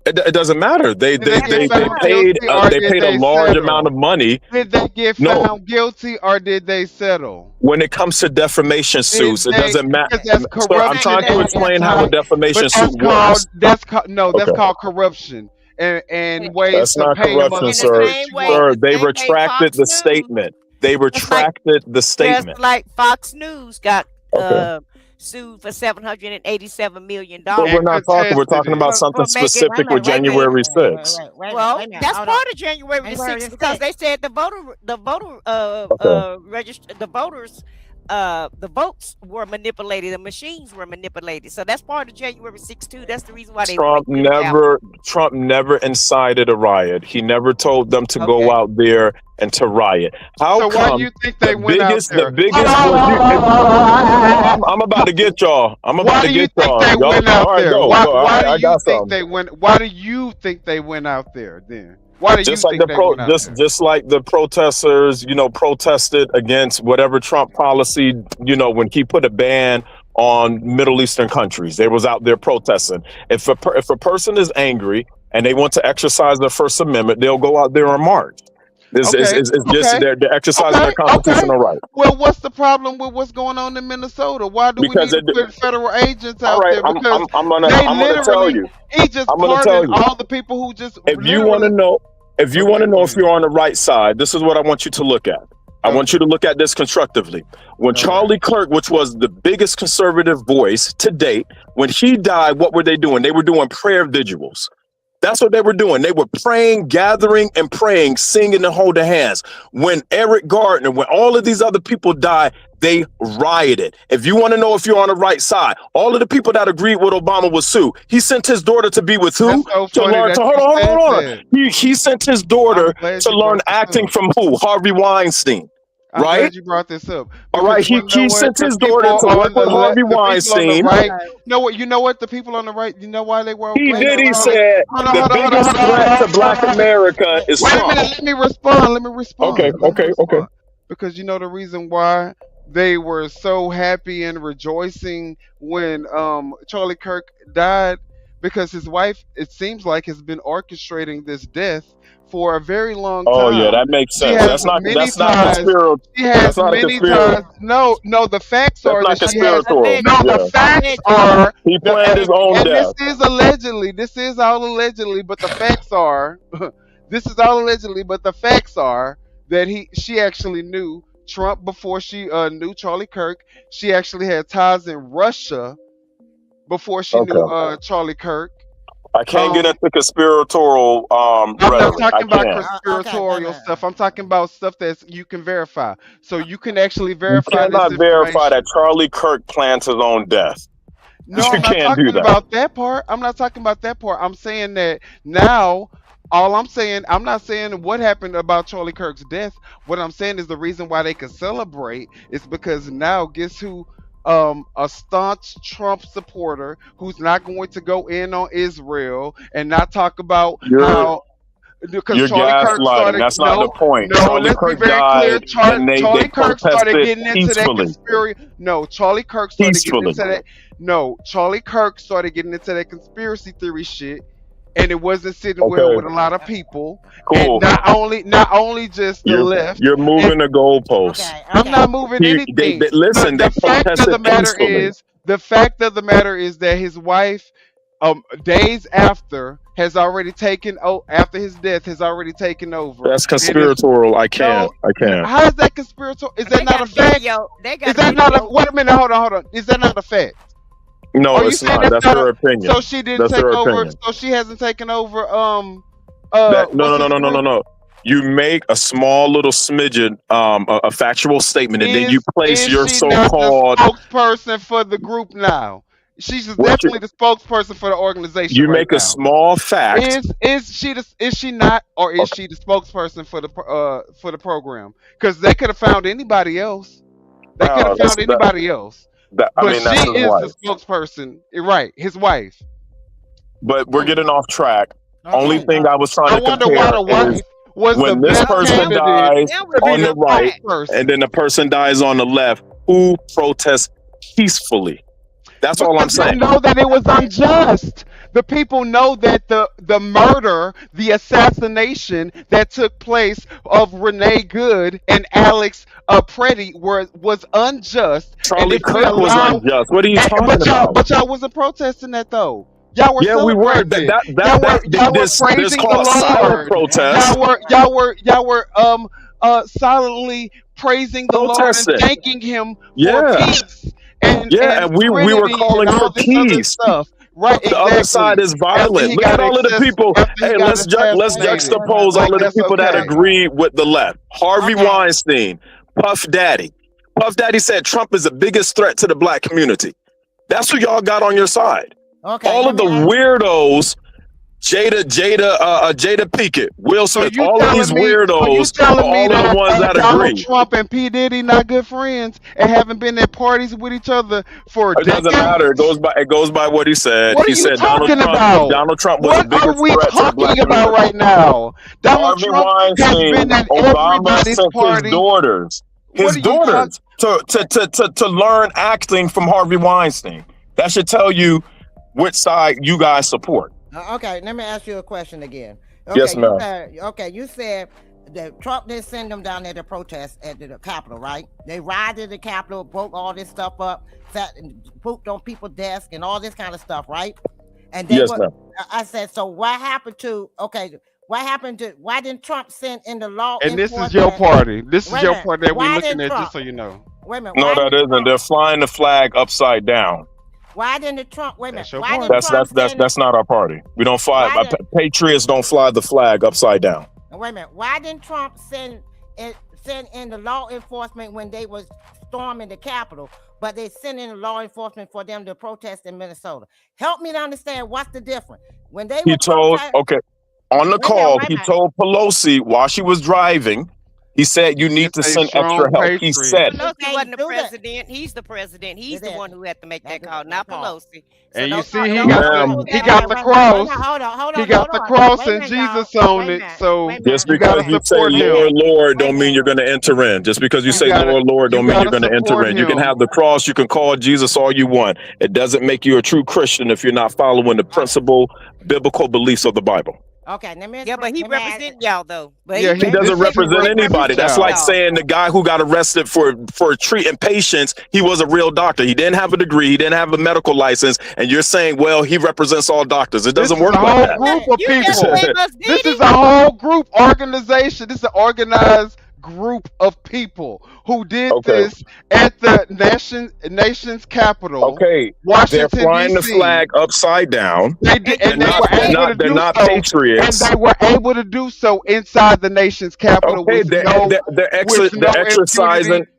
Speaker 10: It doesn't matter. They paid a large amount of money.
Speaker 12: Did they get found guilty or did they settle?
Speaker 10: When it comes to defamation suits, it doesn't matter. I'm trying to explain how a defamation suit works.
Speaker 12: That's called corruption. And ways
Speaker 10: that's not corruption, sir. They retracted the statement. They retracted the statement.
Speaker 5: Just like Fox News got sued for $787 million.
Speaker 10: But we're not talking. We're talking about something specific with January 6th.
Speaker 5: Well, that's part of January 6th because they said the votes were manipulated, the machines were manipulated. So that's part of January 6th too. That's the reason why
Speaker 10: Trump never incited a riot. He never told them to go out there and to riot. Why do you think they went out there? I'm about to get y'all.
Speaker 12: Why do you think they went out there then?
Speaker 10: Just like the protesters, protested against whatever Trump policy, when he put a ban on Middle Eastern countries, they was out there protesting. If a person is angry and they want to exercise their First Amendment, they'll go out there and march. They're exercising their constitutional right.
Speaker 12: Well, what's the problem with what's going on in Minnesota? Why do we need to put federal agents out there? Because
Speaker 10: I'm gonna tell you.
Speaker 12: He just pardoned all the people who just.
Speaker 10: If you want to know if you're on the right side, this is what I want you to look at. I want you to look at this constructively. When Charlie Kirk, which was the biggest conservative voice to date, when he died, what were they doing? They were doing prayer vigils. That's what they were doing. They were praying, gathering and praying, singing and holding hands. When Eric Gardner, when all of these other people died, they rioted. If you want to know if you're on the right side, all of the people that agreed with Obama was Sue. He sent his daughter to be with who? To learn. Hold on. He sent his daughter to learn acting from who? Harvey Weinstein.
Speaker 12: I'm
Speaker 10: right?
Speaker 12: glad you brought this up.
Speaker 10: All right, he sent his daughter to work with Harvey Weinstein.
Speaker 12: You know what? The people on the right, you know why they were
Speaker 10: He said the biggest threat to Black America is Trump.
Speaker 12: Wait a minute, let me respond.
Speaker 10: Okay.
Speaker 12: Because you know the reason why they were so happy and rejoicing when Charlie Kirk died, because his wife, it seems like, has been orchestrating this death for a very long time.
Speaker 10: Oh yeah, that makes sense. That's not conspiratorial.
Speaker 12: She has many times. No, the facts are that she has. The facts are
Speaker 10: he planned his own death.
Speaker 12: This is allegedly. This is all allegedly, but the facts are. This is all allegedly, but the facts are that she actually knew Trump before she knew Charlie Kirk. She actually had ties in Russia before she knew Charlie Kirk.
Speaker 10: I can't get into conspiratorial
Speaker 12: I'm not talking about conspiratorial stuff. I'm talking about stuff that you can verify. So you can actually verify.
Speaker 10: You cannot verify that Charlie Kirk planned his own death.
Speaker 12: No, I'm not talking about that part. I'm not talking about that part. I'm saying that now. All I'm saying, I'm not saying what happened about Charlie Kirk's death. What I'm saying is the reason why they could celebrate is because now, guess who? A staunch Trump supporter who's not going to go in on Israel and not talk about how. Because Charlie Kirk started.
Speaker 10: That's not the point.
Speaker 12: No, let's be very clear. Charlie Kirk started getting into that conspiracy. No, Charlie Kirk started getting into that. No, Charlie Kirk started getting into that conspiracy theory shit. And it wasn't sitting well with a lot of people.
Speaker 10: Cool.
Speaker 12: And not only just the left.
Speaker 10: You're moving the goalposts.
Speaker 12: I'm not moving anything.
Speaker 10: Listen,
Speaker 12: the fact of the matter is that his wife, days after, has already taken after his death has already taken over.
Speaker 10: That's conspiratorial. I can't.
Speaker 12: How is that conspiratorial? Is that not a fact? Is that not a? Wait a minute. Hold on. Is that not a fact?
Speaker 10: No, it's not. That's her opinion.
Speaker 12: So she didn't take over. So she hasn't taken over.
Speaker 10: No. You make a small little smidgen, a factual statement, and then you place your so-called
Speaker 12: spokesperson for the group now. She's definitely the spokesperson for the organization.
Speaker 10: You make a small fact.
Speaker 12: Is she not, or is she the spokesperson for the program? Because they could have found anybody else. They could have found anybody else. But she is the spokesperson, right? His wife.
Speaker 10: But we're getting off track. Only thing I was trying to compare is when this person dies on the right and then the person dies on the left, who protests peacefully? That's all I'm saying.
Speaker 12: They know that it was unjust. The people know that the murder, the assassination that took place of Renee Good and Alex Preddy was unjust.
Speaker 10: Charlie Kirk was unjust. What are you talking about?
Speaker 12: But y'all wasn't protesting that though. Y'all were
Speaker 10: we were. Y'all were
Speaker 12: praising the Lord. Y'all were silently praising the Lord and thanking Him for peace. And
Speaker 10: we were calling for peace.
Speaker 12: Right,
Speaker 10: the other side is violent. Look at all of the people. Hey, let's juxtapose all of the people that agree with the left. Harvey Weinstein, Puff Daddy. Puff Daddy said Trump is the biggest threat to the Black community. That's who y'all got on your side. All of the weirdos, Jada Pinkett, Will Smith, all of these weirdos are all of the ones that agree.
Speaker 12: Trump and P. Diddy not good friends and haven't been at parties with each other for
Speaker 10: decades. It doesn't matter. It goes by what he said.
Speaker 12: What are you talking about?
Speaker 10: Donald Trump was the biggest threat to the Black community.
Speaker 12: What are we talking about right now? Donald Trump has been at everybody's party.
Speaker 10: His daughters to learn acting from Harvey Weinstein. That should tell you which side you guys support.
Speaker 6: Okay, let me ask you a question again.
Speaker 10: Yes, ma'am.
Speaker 6: You said that Trump didn't send them down there to protest at the Capitol, right? They rioted the Capitol, broke all this stuff up, sat and pooped on people's desks and all this kind of stuff, right? And then
Speaker 10: yes, ma'am.
Speaker 6: I said, so what happened to, What happened to? Why didn't Trump send in the law?
Speaker 12: And this is your party. This is
Speaker 6: Wait a
Speaker 12: your
Speaker 6: minute.
Speaker 12: party that we're
Speaker 6: Why
Speaker 12: looking
Speaker 6: didn't
Speaker 12: at,
Speaker 6: Trump?
Speaker 12: just so you know.
Speaker 6: Wait a minute.
Speaker 10: No,
Speaker 6: Why
Speaker 10: that
Speaker 6: didn't
Speaker 10: isn't.
Speaker 6: Trump?
Speaker 10: They're flying the flag upside down.
Speaker 6: Why didn't Trump? Wait a minute.
Speaker 12: That's your
Speaker 6: Why
Speaker 12: party.
Speaker 6: didn't Trump send?
Speaker 10: That's not our party. We don't fly.
Speaker 6: Why did-
Speaker 10: Patriots don't fly the flag upside down.
Speaker 6: Wait a minute. Why didn't Trump send in the law enforcement when they was storming the Capitol? But they sent in the law enforcement for them to protest in Minnesota. Help me to understand what's the difference. When they
Speaker 10: He
Speaker 6: were
Speaker 10: told,
Speaker 6: protest-
Speaker 10: okay, on the
Speaker 6: Wait a
Speaker 10: call,
Speaker 6: minute,
Speaker 10: he
Speaker 6: wait a
Speaker 10: told Pelosi while she was driving, he said, you need to
Speaker 12: It's a
Speaker 10: send
Speaker 12: strong
Speaker 10: extra help. He
Speaker 12: patriot.
Speaker 10: said,
Speaker 5: Pelosi wasn't the
Speaker 6: do that.
Speaker 5: president. He's the president. He's the
Speaker 6: Did that.
Speaker 5: one who had to make that
Speaker 6: That
Speaker 5: call,
Speaker 6: did
Speaker 5: not
Speaker 6: that call.
Speaker 5: Pelosi.
Speaker 12: And you
Speaker 5: don't
Speaker 12: see,
Speaker 5: talk-
Speaker 12: he
Speaker 5: don't
Speaker 12: got
Speaker 5: talk
Speaker 10: Ma'am.
Speaker 5: about
Speaker 12: he
Speaker 5: that.
Speaker 12: got the cross.
Speaker 6: Hold on.
Speaker 12: He got the cross and Jesus on it. So
Speaker 10: just
Speaker 12: you
Speaker 10: because
Speaker 12: gotta
Speaker 10: you say
Speaker 12: support him.
Speaker 10: Lord, Lord, don't mean you're going to enter in. Just because you say
Speaker 12: gotta-
Speaker 10: Lord, Lord, don't
Speaker 12: you
Speaker 10: mean you're
Speaker 12: gotta
Speaker 10: going to enter
Speaker 12: support
Speaker 10: in. You can
Speaker 12: him.
Speaker 10: have the cross. You can call Jesus all you want. It doesn't make you a true Christian if you're not following the principle, biblical beliefs of the Bible.
Speaker 6: Okay, let me.
Speaker 5: Yeah, but he
Speaker 6: let me ask-
Speaker 5: represent y'all though. But
Speaker 12: Yeah,
Speaker 10: He doesn't
Speaker 12: this is
Speaker 10: represent
Speaker 12: what
Speaker 10: anybody. That's
Speaker 12: y'all.
Speaker 10: like saying the guy who got arrested for treating patients, he was a real doctor. He didn't have a degree. He didn't have a medical license. And you're saying, well, he represents all doctors. It doesn't work
Speaker 12: This is a
Speaker 10: like
Speaker 12: whole
Speaker 10: that.
Speaker 12: group of
Speaker 5: You just
Speaker 12: people.
Speaker 5: gave us
Speaker 12: This
Speaker 5: Diddy.
Speaker 12: is a whole group organization. This is an organized group of people who did
Speaker 10: Okay.
Speaker 12: this at the nation's capital,
Speaker 10: Okay. They're
Speaker 12: Washington,
Speaker 10: flying the
Speaker 12: D.C.
Speaker 10: flag upside down.
Speaker 12: They did, and
Speaker 10: They're
Speaker 12: they
Speaker 10: not,
Speaker 12: were
Speaker 10: they're
Speaker 12: able
Speaker 10: not,
Speaker 12: to
Speaker 10: they're
Speaker 12: do
Speaker 10: not
Speaker 12: so.
Speaker 10: patriots.
Speaker 12: And they were able to do so inside the nation's capital
Speaker 10: Okay,
Speaker 12: with
Speaker 10: they're,
Speaker 12: no,
Speaker 10: they're,
Speaker 12: with no
Speaker 10: they're exercising.
Speaker 12: impunity.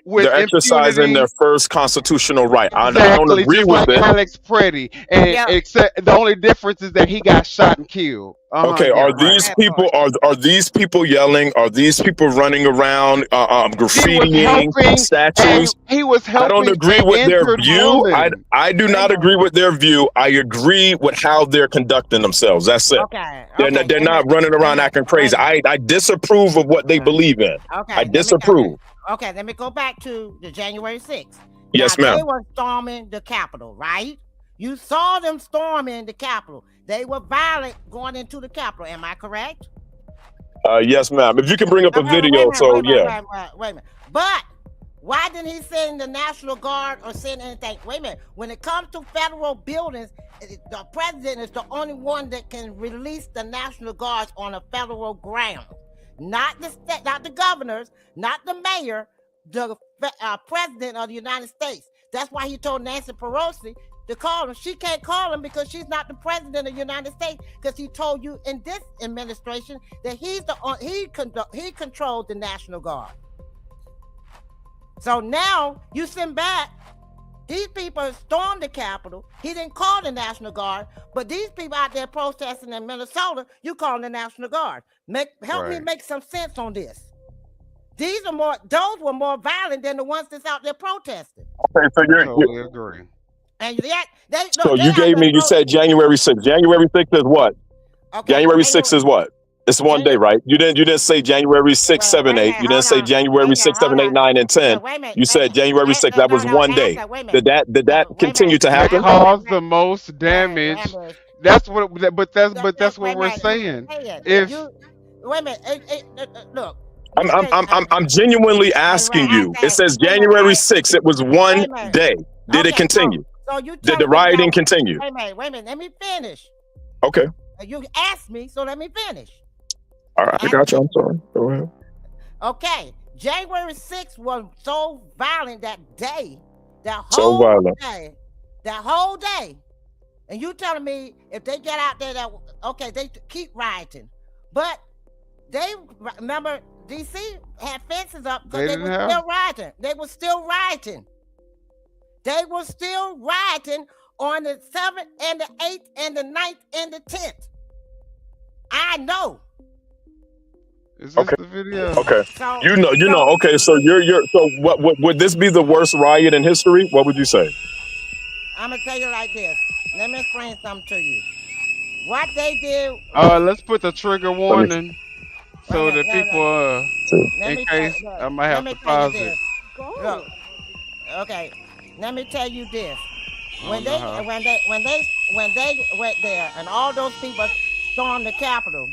Speaker 12: With
Speaker 10: They're exercising
Speaker 12: impunity.
Speaker 10: their first constitutional right. I don't
Speaker 12: Exactly,
Speaker 10: agree
Speaker 12: just
Speaker 10: with
Speaker 12: like
Speaker 10: it.
Speaker 12: Alex Preddy, and
Speaker 5: Yeah.
Speaker 12: except the only difference is that he got shot and killed.
Speaker 10: Okay,
Speaker 12: yeah,
Speaker 10: are
Speaker 12: right.
Speaker 10: these
Speaker 5: That
Speaker 10: people are these people yelling? Are these people running around
Speaker 12: He was
Speaker 10: graffitiing
Speaker 12: helping, and
Speaker 10: statues?
Speaker 12: he was
Speaker 10: I
Speaker 12: helping
Speaker 10: don't agree
Speaker 12: an
Speaker 10: with their
Speaker 12: injured
Speaker 10: view.
Speaker 12: woman.
Speaker 10: I do not agree with their view. I agree with how they're conducting themselves. That's it.
Speaker 6: Okay.
Speaker 10: They're not running around acting crazy. I disapprove of what they believe in.
Speaker 6: Okay.
Speaker 10: I disapprove.
Speaker 6: Okay, let me go back to the January 6th.
Speaker 10: Yes,
Speaker 6: Now,
Speaker 10: ma'am.
Speaker 6: They were storming the Capitol, right? You saw them storming the Capitol. They were violent going into the Capitol. Am I correct?
Speaker 10: Yes, ma'am. If you can bring up a video, so yeah.
Speaker 6: Wait a minute. But why didn't he send the National Guard or send anything? Wait a minute. When it comes to federal buildings, the president is the only one that can release the National Guards on a federal ground. Not the state, not the governors, not the mayor, the president of the United States. That's why he told Nancy Pelosi to call him. She can't call him because she's not the president of the United States. Because he told you in this administration that he controlled the National Guard. So now you send back these people stormed the Capitol. He didn't call the National Guard, but these people out there protesting in Minnesota, you calling the National Guard. Help me make some sense on this. Those were more violent than the ones that's out there protesting.
Speaker 10: Okay, so
Speaker 12: Totally agree.
Speaker 6: And
Speaker 10: you said January 6th. January 6th is what?
Speaker 6: Okay,
Speaker 10: January 6th is what? It's one day, right? You didn't say January 6th, 7, 8. You didn't say January 6th, 7, 8, 9, and 10. You said January 6th. That was one day. Did that continue to happen?
Speaker 12: Caused the most damage. That's what. But that's what we're saying. If
Speaker 6: wait a minute, look.
Speaker 10: I'm genuinely asking you. It says January 6th. It was one day. Did it continue?
Speaker 6: So you
Speaker 10: Did the rioting continue?
Speaker 6: Wait a minute. Let me finish.
Speaker 10: Okay.
Speaker 6: You asked me, so let me finish.
Speaker 10: All right, I got you. I'm sorry. Go ahead.
Speaker 6: Okay. January 6th was so violent that day. That whole day. And you telling me if they get out there they keep rioting. But they remember DC had fences up because they were still rioting. They were still rioting. They were still rioting on the 7th and the 8th and the 9th and the 10th. I know.
Speaker 12: Is this the video?
Speaker 10: Okay. You know. Okay, so so what would this be the worst riot in history? What would you say?
Speaker 6: I'm gonna tell you like this. Let me explain something to you. What they did.
Speaker 12: Let's put the trigger warning so that people in case I might have to pause it.
Speaker 6: Look, okay. Let me tell you this. When they went there and all those people stormed the Capitol,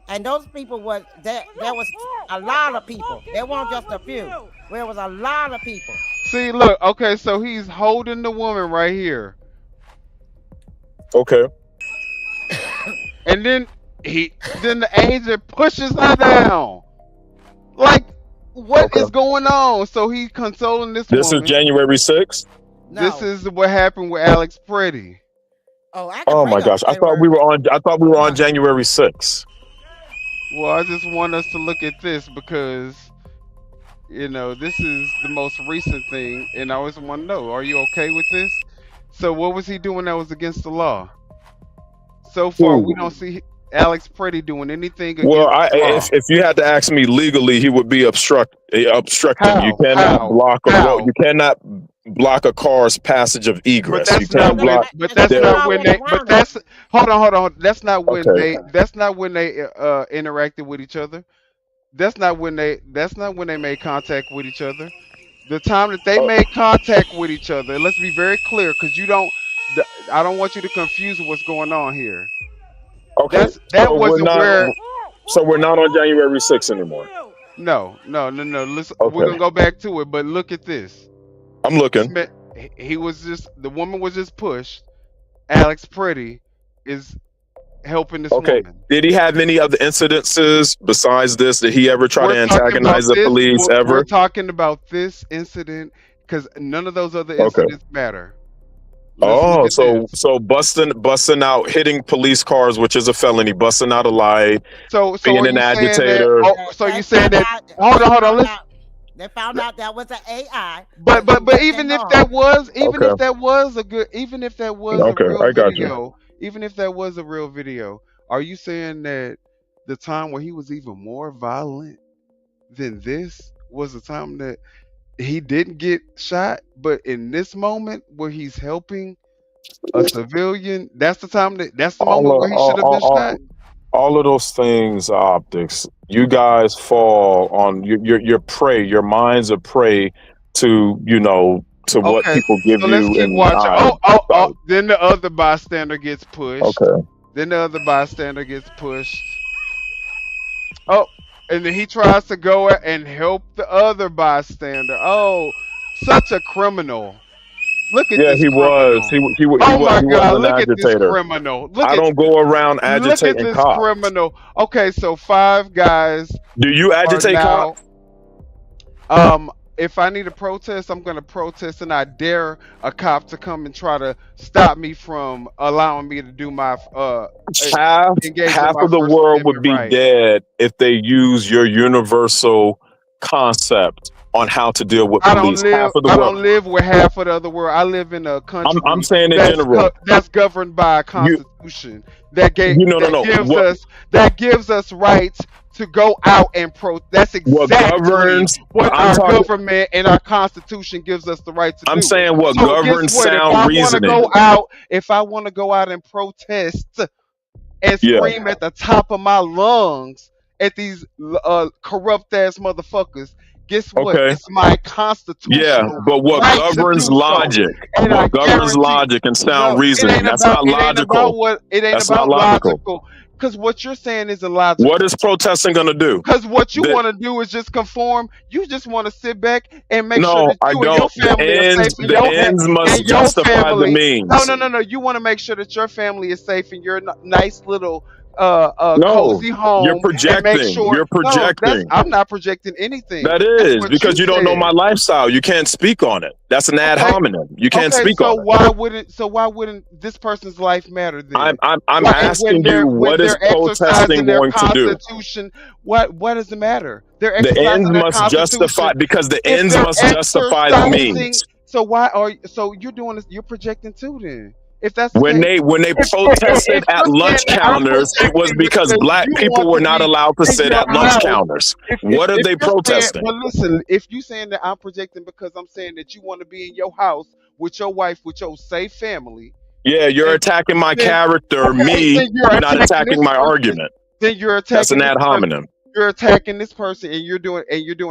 Speaker 6: and those people there was a lot of people. There weren't just a few. There was a lot of people.
Speaker 12: See, look, okay, so he's holding the woman right here.
Speaker 10: Okay.
Speaker 12: And then Then the agent pushes her down. Like, what is going on? So he's consoling this
Speaker 10: This
Speaker 12: woman.
Speaker 10: is January 6th?
Speaker 12: This is what happened with Alex Pretty.
Speaker 10: Oh my gosh. I thought we were on January 6th.
Speaker 12: Well, I just want us to look at this because, you know, this is the most recent thing, and I always want to know, are you okay with this? So what was he doing that was against the law? So far, we don't see Alex Pretty doing anything against the law.
Speaker 10: If you had to ask me legally, he would be obstructing. You cannot block a road. You cannot block a car's passage of egress.
Speaker 12: But that's not when. But that's not when they. But that's hold on. That's not when they. That's not when they interacted with each other. That's not when they. That's not when they made contact with each other. The time that they made contact with each other. Let's be very clear, because you don't. I don't want you to confuse what's going on here.
Speaker 10: Okay.
Speaker 12: That wasn't where.
Speaker 10: So we're not on January 6th anymore.
Speaker 12: No. Listen, we're gonna go back to it, but look at this.
Speaker 10: I'm looking.
Speaker 12: He was just, the woman was just pushed. Alex Pretty is helping this woman.
Speaker 10: Did he have any other incidences besides this? Did he ever try to antagonize the police ever?
Speaker 12: We're talking about this incident because none of those other incidents matter.
Speaker 10: So busting out, hitting police cars, which is a felony, busting out a light, being an agitator.
Speaker 12: So you saying that? Hold on.
Speaker 6: They found out that was an AI.
Speaker 12: But even if that was, if that was a good, even if that was a real video, even if that was a real video, are you saying that the time where he was even more violent than this was the time that he didn't get shot, but in this moment where he's helping a civilian, that's the moment where he should have been shot?
Speaker 10: All of those things are optics. You guys fall on your prey. Your minds are prey to, what people give you.
Speaker 12: Let's keep watching. Then the other bystander gets pushed. Then the other bystander gets pushed. And then he tries to go and help the other bystander. Oh, such a criminal. Look at this criminal.
Speaker 10: He was an agitator.
Speaker 12: Criminal.
Speaker 10: I don't go around agitating
Speaker 12: Look at this
Speaker 10: cops.
Speaker 12: criminal. Okay, so 5 guys.
Speaker 10: Do you agitate cops?
Speaker 12: If I need to protest, I'm going to protest, and I dare a cop to come and try to stop me from allowing me to do my
Speaker 10: half of the world would be dead if they use your universal concept on how to deal with police.
Speaker 12: I don't live with half of the other world. I live in a country.
Speaker 10: I'm saying in general.
Speaker 12: That's governed by a constitution that gives us rights to go out and protest. That's exactly what our government and our constitution gives us the right to do.
Speaker 10: I'm saying what governs sound reasoning.
Speaker 12: If I want to go out and protest and scream at the top of my lungs at these corrupt ass motherfuckers, guess what? It's my constitution.
Speaker 10: Yeah, but what governs logic? What governs logic and sound reasoning? That's not logical.
Speaker 12: It ain't about logical. Because what you're saying is illogical.
Speaker 10: What is protesting going to do?
Speaker 12: Because what you want to do is just conform. You just want to sit back and make sure that you and your family are safe.
Speaker 10: The ends must justify the means.
Speaker 12: No. You want to make sure that your family is safe in your nice little cozy home.
Speaker 10: You're projecting. You're projecting.
Speaker 12: I'm not projecting anything.
Speaker 10: That is because you don't know my lifestyle. You can't speak on it. That's an ad hominem. You can't speak on it.
Speaker 12: Why wouldn't this person's life matter then?
Speaker 10: I'm asking you, what is protesting going to do?
Speaker 12: What does it matter?
Speaker 10: The ends must justify, because the ends must justify the means.
Speaker 12: So you're doing this? You're projecting too then? If that's
Speaker 10: when they protested at lunch counters, it was because black people were not allowed to sit at lunch counters. What are they protesting?
Speaker 12: Well, listen, if you're saying that I'm projecting because I'm saying that you want to be in your house with your wife, with your safe family.
Speaker 10: Yeah, you're attacking my character, me, not attacking my argument.
Speaker 12: Then you're attacking.
Speaker 10: That's an ad hominem.
Speaker 12: You're attacking this person, and you're doing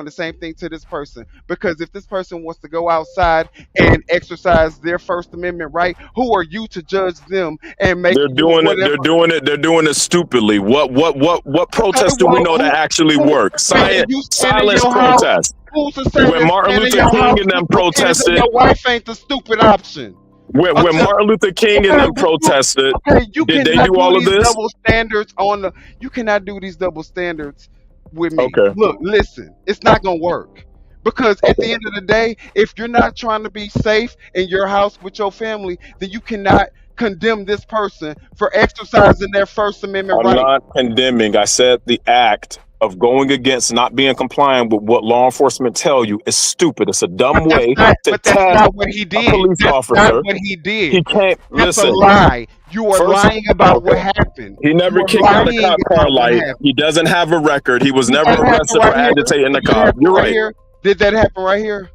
Speaker 12: the same thing to this person. Because if this person wants to go outside and exercise their First Amendment right, who are you to judge them and make?
Speaker 10: They're doing it stupidly. What protest do we know that actually works? Silence protest. When Martin Luther King and them protested,
Speaker 12: your wife ain't the stupid option.
Speaker 10: When Martin Luther King and them protested,
Speaker 12: Okay, you
Speaker 10: did they
Speaker 12: cannot
Speaker 10: do all
Speaker 12: do
Speaker 10: of
Speaker 12: these
Speaker 10: this?
Speaker 12: double standards on the. You cannot do these double standards with me.
Speaker 10: Okay.
Speaker 12: Look, listen, it's not gonna work because at the end of the day, if you're not trying to be safe in your house with your family, then you cannot condemn this person for exercising their First Amendment
Speaker 10: I'm
Speaker 12: right.
Speaker 10: not condemning. I said the act of going against not being compliant with what law enforcement tell you is stupid. It's a dumb way to
Speaker 12: That's
Speaker 10: test
Speaker 12: not what he
Speaker 10: a
Speaker 12: did.
Speaker 10: police
Speaker 12: That's
Speaker 10: officer.
Speaker 12: not what he did.
Speaker 10: He can't
Speaker 12: That's
Speaker 10: listen.
Speaker 12: a lie. You are
Speaker 10: First,
Speaker 12: lying about what
Speaker 10: okay.
Speaker 12: happened.
Speaker 10: He never
Speaker 12: You are
Speaker 10: kicked out a
Speaker 12: lying
Speaker 10: cop car
Speaker 12: about what
Speaker 10: light.
Speaker 12: happened.
Speaker 10: He doesn't have a record. He was
Speaker 12: Did
Speaker 10: never
Speaker 12: that happen
Speaker 10: arrested
Speaker 12: right
Speaker 10: for
Speaker 12: here?
Speaker 10: agitating the
Speaker 12: Did that
Speaker 10: cop.
Speaker 12: happen
Speaker 10: You're
Speaker 12: right
Speaker 10: right.
Speaker 12: here? Did that happen right here?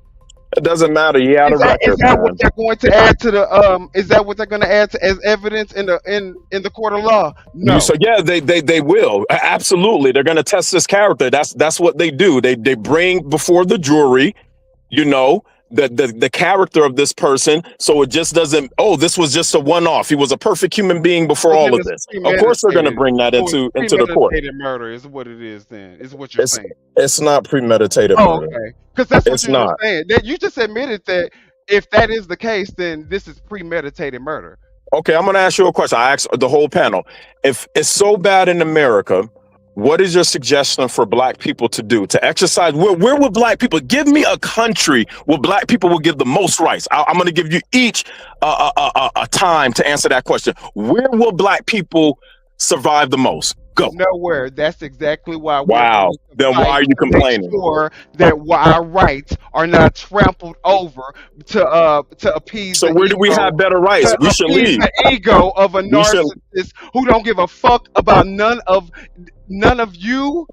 Speaker 10: It doesn't matter. He had a
Speaker 12: Is
Speaker 10: record,
Speaker 12: that
Speaker 10: man.
Speaker 12: what they're going to add to the Is that what they're going to add to as evidence in the court of law? No.
Speaker 10: So yeah, they will absolutely. They're going to test this character. That's what they do. They bring before the jury, you know, the character of this person. So it just doesn't. Oh, this was just a one-off. He was a perfect human being before
Speaker 12: Well,
Speaker 10: all
Speaker 12: then
Speaker 10: of
Speaker 12: it's
Speaker 10: this. Of course, they're going to bring that into the court.
Speaker 12: Premeditated murder is what it is. Then is what you're saying.
Speaker 10: It's not premeditated
Speaker 12: Oh,
Speaker 10: murder.
Speaker 12: okay. Because that's what
Speaker 10: It's
Speaker 12: you were
Speaker 10: not.
Speaker 12: saying. That you just admitted that if that is the case, then this is premeditated murder.
Speaker 10: Okay, I'm going to ask you a question. I asked the whole panel. If it's so bad in America, what is your suggestion for black people to do to exercise? Where would black people give me a country where black people will give the most rights? I'm going to give you each a time to answer that question. Where will black people survive the most? Go.
Speaker 12: Nowhere. That's exactly why.
Speaker 10: Wow. Then why are you complaining?
Speaker 12: Make sure that our rights are not trampled over to appease.
Speaker 10: So where do we have better rights? We should leave.
Speaker 12: The ego of a narcissist who don't give a fuck about none of you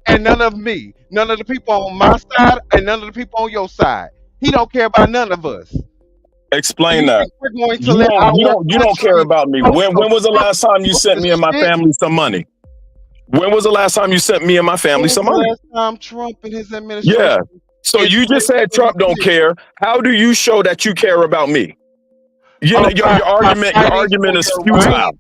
Speaker 12: and none of me, none of the people on my side and none of the people on your side. He don't care about none of us.
Speaker 10: Explain that.
Speaker 12: We're going to
Speaker 10: You don't care about me. When was the last time you sent me and my family some money? When was the last time you sent me and my family some money?
Speaker 12: Last time Trump and his administration.
Speaker 10: Yeah. So you just said Trump don't care. How do you show that you care about me? You know, your argument is futile.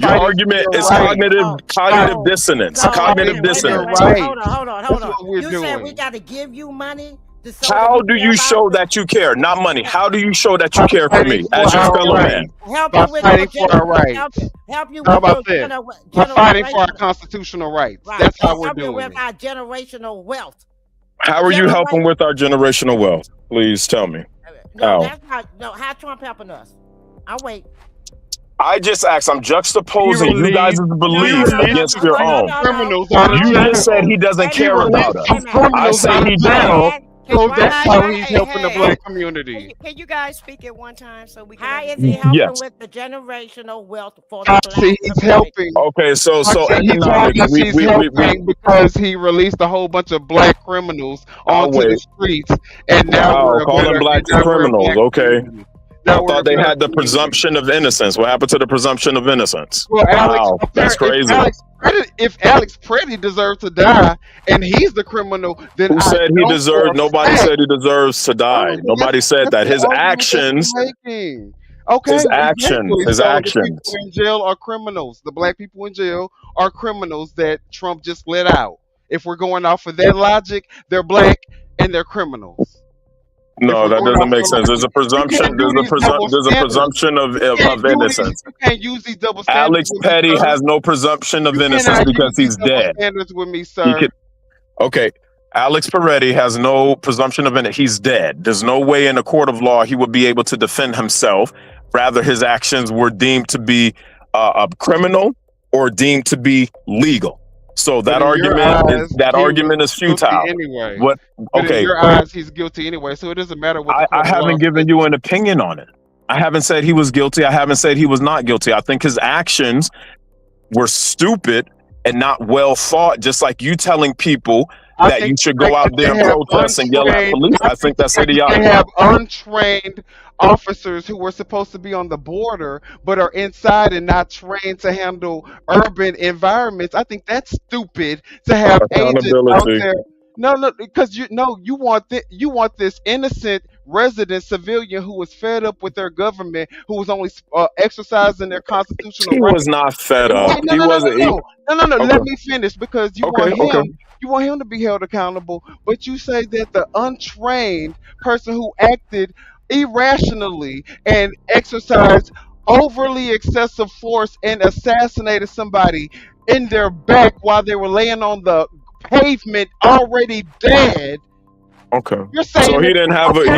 Speaker 10: Your argument is cognitive dissonance. Cognitive dissonance.
Speaker 6: Hold on. You said we got to give you money?
Speaker 10: How do you show that you care? Not money. How do you show that you care for me as your fellow man?
Speaker 6: Help
Speaker 12: by
Speaker 6: you with
Speaker 12: fighting for our rights.
Speaker 6: Help you with
Speaker 12: How about
Speaker 6: your
Speaker 12: that? By fighting for our constitutional rights.
Speaker 6: Right.
Speaker 12: That's how we're
Speaker 6: help you
Speaker 12: doing
Speaker 6: with
Speaker 12: it.
Speaker 6: our generational wealth.
Speaker 10: How are you helping with our generational wealth? Please tell me.
Speaker 6: No, that's not. No, how Trump helping us? I'll wait.
Speaker 10: I just asked. I'm juxtaposing you guys' beliefs against your own. You just said he doesn't care about us. I say he does.
Speaker 12: So that's how he's helping the black community.
Speaker 5: Can you guys speak at one time so we can?
Speaker 6: How is he helping
Speaker 10: Yes.
Speaker 6: with the generational wealth for the black
Speaker 12: See, he's helping.
Speaker 10: Okay, so economics.
Speaker 12: He's helping because he released a whole bunch of black criminals onto the streets, and now we're
Speaker 10: call them black criminals. Okay. I thought they had the
Speaker 12: community.
Speaker 10: presumption of innocence. What happened to the presumption of innocence?
Speaker 12: Well,
Speaker 10: Wow, that's crazy.
Speaker 12: If Alex Preddy deserves to die and he's the criminal, then
Speaker 10: Who said he deserved? Nobody said he deserves to die. Nobody said that. His actions.
Speaker 12: Okay,
Speaker 10: His actions.
Speaker 12: exactly.
Speaker 10: His
Speaker 12: So
Speaker 10: actions.
Speaker 12: The people in jail are criminals. The black people in jail are criminals that Trump just let out. If we're going off of that logic, they're black and they're criminals.
Speaker 10: No, that doesn't make sense. There's a presumption. There's a presumption of innocence.
Speaker 12: You can't use these double
Speaker 10: Alex
Speaker 12: standards.
Speaker 10: Petty has no presumption of innocence because he's dead.
Speaker 12: Standards with me, sir.
Speaker 10: Okay, Alex Peretti has no presumption of innocence. He's dead. There's no way in a court of law he would be able to defend himself. Rather, his actions were deemed to be a criminal or deemed to be legal. So that argument is futile.
Speaker 12: Anyway.
Speaker 10: What?
Speaker 12: But
Speaker 10: Okay.
Speaker 12: in your eyes, he's guilty anyway. So it doesn't matter what.
Speaker 10: I haven't given you an opinion on it. I haven't said he was guilty. I haven't said he was not guilty. I think his actions were stupid and not well thought. Just like you telling people that you should go out there and protest and yell at police. I think that's idiotic.
Speaker 12: They have untrained officers who were supposed to be on the border but are inside and not trained to handle urban environments. I think that's stupid to have agents out there. No, because you want this innocent resident civilian who was fed up with their government, who was only exercising their constitutional
Speaker 10: He
Speaker 12: rights.
Speaker 10: was not fed up.
Speaker 12: No,
Speaker 10: He wasn't.
Speaker 12: No.
Speaker 10: Okay.
Speaker 12: Let me finish because you want him to be held accountable, but you say that the untrained person who acted irrationally and exercised overly excessive force and assassinated somebody in their back while they were laying on the pavement already dead,
Speaker 10: Okay.
Speaker 12: you're saying
Speaker 10: So he
Speaker 12: it's
Speaker 10: didn't have
Speaker 12: okay.
Speaker 10: a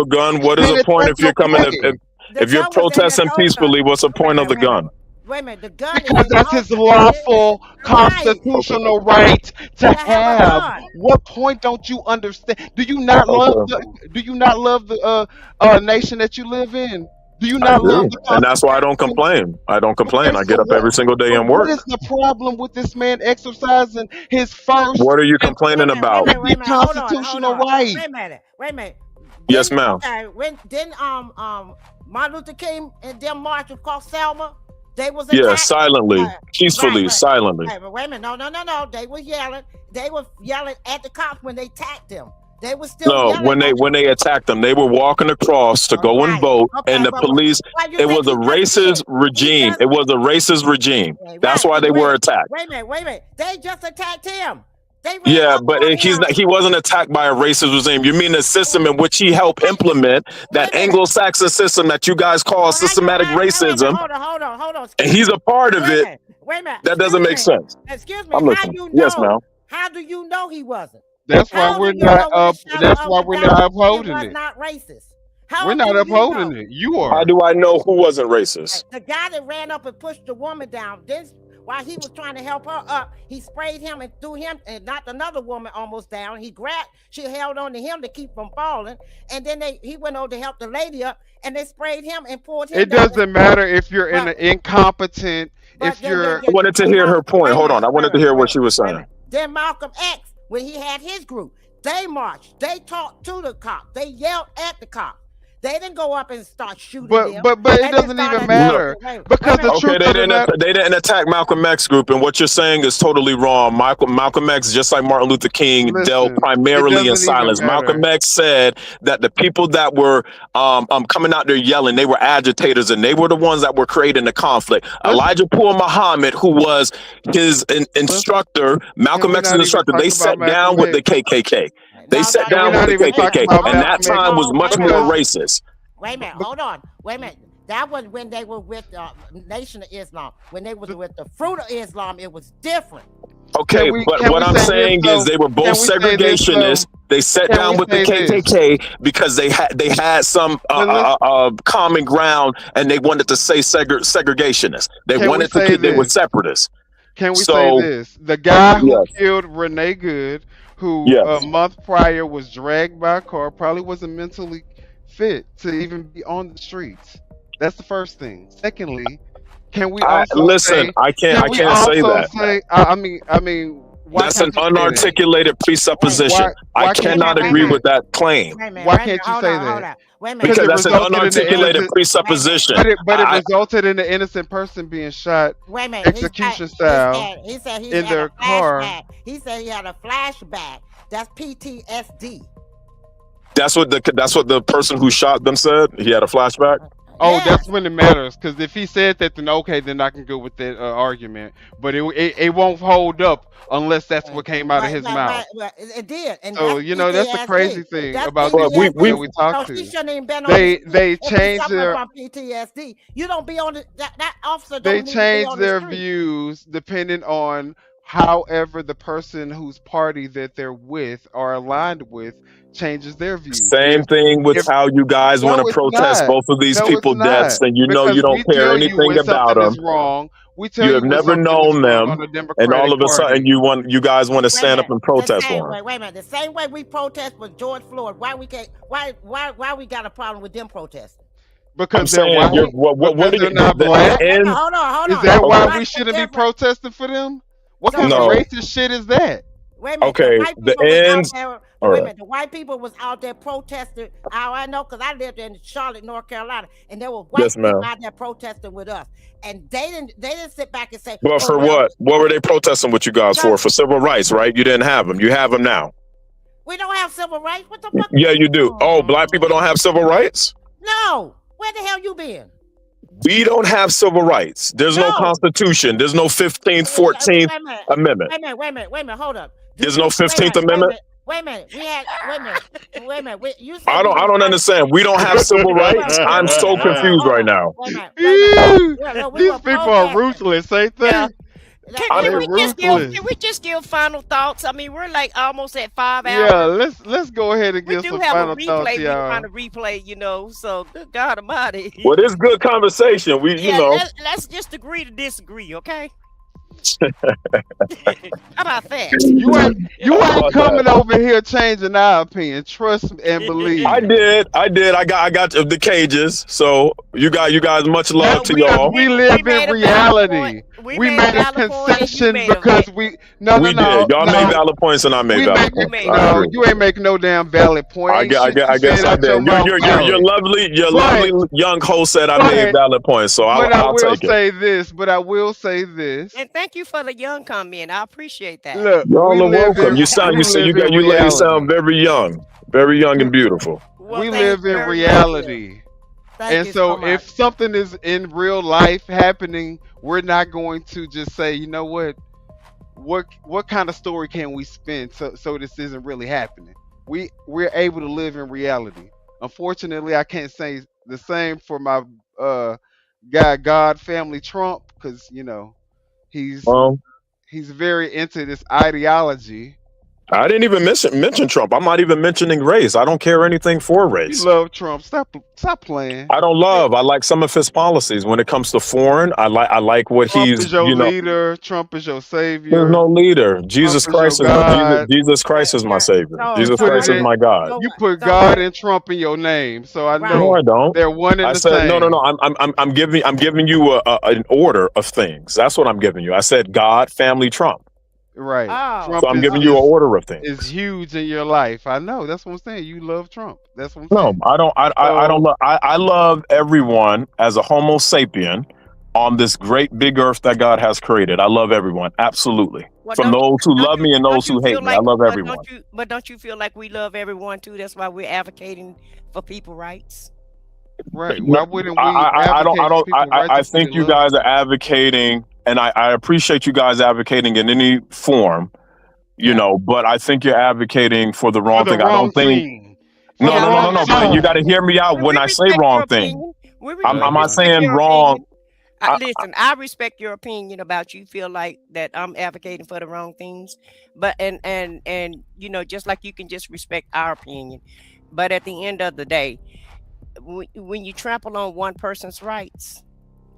Speaker 10: gun. What
Speaker 12: You're
Speaker 10: is
Speaker 12: saying
Speaker 10: the point if
Speaker 12: that's
Speaker 10: you're coming
Speaker 12: okay.
Speaker 10: if you're protesting peacefully? What's the point of the gun?
Speaker 6: Wait a minute, the gun
Speaker 12: Because that's his lawful constitutional right to have. What point don't you understand? Do you not love the nation that you live in? Do you
Speaker 10: I
Speaker 12: not love
Speaker 10: do,
Speaker 12: the
Speaker 10: and that's why I
Speaker 12: Constitution?
Speaker 10: don't complain. I don't complain.
Speaker 12: Okay,
Speaker 10: I
Speaker 12: so
Speaker 10: get up every single day and
Speaker 12: what
Speaker 10: work.
Speaker 12: is the problem with this man exercising his first
Speaker 10: What are you complaining about?
Speaker 6: Wait a minute, hold on,
Speaker 12: constitutional right?
Speaker 6: Wait a minute.
Speaker 10: Yes, ma'am.
Speaker 6: When didn't Martin Luther King and them march across Selma? They was
Speaker 10: Yeah,
Speaker 6: attacked.
Speaker 10: silently, peacefully, silently.
Speaker 6: Wait a minute, no. They were yelling. They were yelling at the cops when they attacked them. They were still
Speaker 10: No,
Speaker 6: yelling.
Speaker 10: when they attacked them, they were walking across to go and vote, and the police. It was a racist regime. It was a racist regime. That's why they were attacked.
Speaker 6: Wait a minute. They just attacked him.
Speaker 10: Yeah, but he wasn't attacked by a racist regime. You mean the system in which he helped implement that Anglo-Saxon system that you guys call systematic racism?
Speaker 6: Hold on.
Speaker 10: And he's a part of it.
Speaker 6: Wait a minute.
Speaker 10: That doesn't make sense.
Speaker 6: Excuse me.
Speaker 10: I'm listening. Yes, ma'am.
Speaker 6: How do you know he wasn't?
Speaker 12: That's why we're not upholding it.
Speaker 6: Not racist.
Speaker 12: We're not upholding it. You are.
Speaker 10: How do I know who wasn't racist?
Speaker 6: The guy that ran up and pushed the woman down. Then while he was trying to help her up, he sprayed him and threw him and knocked another woman almost down. She held on to him to keep from falling, and then he went over to help the lady up, and they sprayed him and pulled him.
Speaker 12: It doesn't matter if you're incompetent. If you're,
Speaker 10: I wanted to hear her point. Hold on, I wanted to hear what she was saying.
Speaker 6: Then Malcolm X, when he had his group, they marched. They talked to the cops. They yelled at the cops. They didn't go up and start shooting them.
Speaker 12: But it doesn't even matter because the truth
Speaker 10: they didn't attack Malcolm X group, and what you're saying is totally wrong. Malcolm X, just like Martin Luther King, dealt primarily in silence. Malcolm X said that the people that were coming out there yelling, they were agitators, and they were the ones that were creating the conflict. Elijah Poor Muhammad, who was his instructor, Malcolm X's instructor, they sat down with the KKK. They sat down with the KKK, and that time was much more racist.
Speaker 6: Wait a minute, hold on. Wait a minute. That was when they were with Nation of Islam. When they was with the Fruit of Islam, it was different.
Speaker 10: Okay, but what I'm saying is they were both segregationists. They sat down with the KKK because they had some common ground, and they wanted to say segregationists. They wanted to keep. They were separatists.
Speaker 12: Can we say this? The guy who killed Renee Good, who a month prior was dragged by a car, probably wasn't mentally fit to even be on the streets. That's the first thing. Secondly, can we also
Speaker 10: listen? I can't say that.
Speaker 12: I mean,
Speaker 10: that's an unarticulated presupposition. I cannot agree with that claim.
Speaker 12: Why can't you say that?
Speaker 10: Because that's an unarticulated presupposition.
Speaker 12: But it resulted in an innocent person being shot execution style
Speaker 6: he said he
Speaker 12: in their car.
Speaker 6: He said he had a flashback. That's PTSD.
Speaker 10: That's what the person who shot them said. He had a flashback.
Speaker 12: Oh, that's when it matters. Because if he said that, then okay, then I can go with that argument. But it won't hold up unless that's what came out of his mouth.
Speaker 6: It did. And
Speaker 12: so that's the crazy thing about we talked to.
Speaker 6: They
Speaker 12: changed their
Speaker 6: PTSD. You don't be on that officer.
Speaker 12: They changed their views depending on however the person whose party that they're with or aligned with changes their views.
Speaker 10: Same thing with how you guys want to protest both of these people's deaths, and you know you don't care anything about them.
Speaker 12: Wrong.
Speaker 10: You have never known them, and all of a sudden you guys want to stand up and protest for them.
Speaker 6: Wait a minute. The same way we protest with George Floyd, why we can't? Why we got a problem with them protesting?
Speaker 12: Because they're white. They're not black.
Speaker 6: Hold on.
Speaker 12: Is that why we shouldn't be protesting for them? What kind of racist shit is that?
Speaker 6: Wait a minute.
Speaker 10: Okay, the ends.
Speaker 6: Wait a minute. The white people was out there protesting. I know because I lived in Charlotte, North Carolina, and there were white people out there protesting with us, and they didn't sit back and say.
Speaker 10: Well, for what? What were they protesting with you guys for? For civil rights, right? You didn't have them. You have them now.
Speaker 6: We don't have civil rights. What the fuck?
Speaker 10: Yeah, you do. Oh, black people don't have civil rights?
Speaker 6: No. Where the hell you been?
Speaker 10: We don't have civil rights. There's no Constitution. There's no 15th, 14th Amendment.
Speaker 6: Wait a minute. Hold up.
Speaker 10: There's no 15th Amendment?
Speaker 13: Wait a minute. Wait a minute. You said
Speaker 10: I don't understand. We don't have civil rights. I'm so confused right now.
Speaker 13: Wait a minute. Yeah, we
Speaker 12: These
Speaker 13: were
Speaker 12: people are
Speaker 13: protesting.
Speaker 12: ruthless, ain't they?
Speaker 5: Yeah.
Speaker 12: They're
Speaker 5: Can
Speaker 12: ruthless.
Speaker 5: we just give final thoughts? I mean, we're like almost at 5
Speaker 12: Yeah,
Speaker 5: hours.
Speaker 12: let's go ahead and
Speaker 5: We
Speaker 12: give
Speaker 5: do
Speaker 12: some
Speaker 5: have a
Speaker 12: final thoughts,
Speaker 5: replay. We're trying
Speaker 12: y'all.
Speaker 5: to replay, you know. So good God Almighty.
Speaker 10: Well, this good conversation. We, you
Speaker 5: Yeah,
Speaker 10: know.
Speaker 5: let's just agree to disagree, okay? How about that?
Speaker 12: You ain't coming over here changing our opinion. Trust and believe.
Speaker 10: I did. I got the cages. So you guys, much love to y'all.
Speaker 12: We live in reality. We made a concession because we
Speaker 10: did. Y'all made valid points and I made valid points.
Speaker 12: No, you ain't make no damn valid point.
Speaker 10: I guess I did. Your lovely young host said I made valid points, so I'll take it.
Speaker 12: But I will say this.
Speaker 5: And thank you for the young comment. I appreciate that.
Speaker 12: Look,
Speaker 10: y'all are welcome. You ladies sound very young and beautiful.
Speaker 12: We live in reality. And so if something is in real life happening, we're not going to just say, you know what kind of story can we spin so this isn't really happening. We're able to live in reality. Unfortunately, I can't say the same for my God family Trump, because he's very into this ideology.
Speaker 10: I didn't even mention Trump. I'm not even mentioning race. I don't care anything for race.
Speaker 12: You love Trump. Stop playing.
Speaker 10: I don't love. I like some of his policies. When it comes to foreign, I like what
Speaker 12: Trump
Speaker 10: he's.
Speaker 12: Is your leader. Trump is your savior.
Speaker 10: There's no leader. Jesus Christ is Jesus Christ is my savior. Jesus Christ is my God.
Speaker 12: You put God and Trump in your name, so I know.
Speaker 10: No, I don't.
Speaker 12: They're one and
Speaker 10: I
Speaker 12: the
Speaker 10: said
Speaker 12: same.
Speaker 10: no. I'm giving you an order of things. That's what I'm giving you. I said God, family, Trump.
Speaker 12: Right.
Speaker 10: Trump so I'm giving you an order of things.
Speaker 12: It's huge in your life. I know. That's what I'm saying. You love Trump. That's what I'm saying.
Speaker 10: No, I don't. I don't love. I love everyone as a Homo sapien on this great big earth that God has created. I love everyone, absolutely. From those who love me and those who hate me, I love everyone.
Speaker 5: But don't you feel like we love everyone too? That's why we're advocating for people's rights.
Speaker 12: Right. Why wouldn't we?
Speaker 10: I think you guys are advocating. And I appreciate you guys advocating in any form, but I think you're advocating for the wrong thing. I don't think. No. But you got to hear me out when I say wrong thing. I'm not saying wrong.
Speaker 5: Listen, I respect your opinion about you feel like that I'm advocating for the wrong things, but and just like you can just respect our opinion, but at the end of the day, when you trample on one person's rights,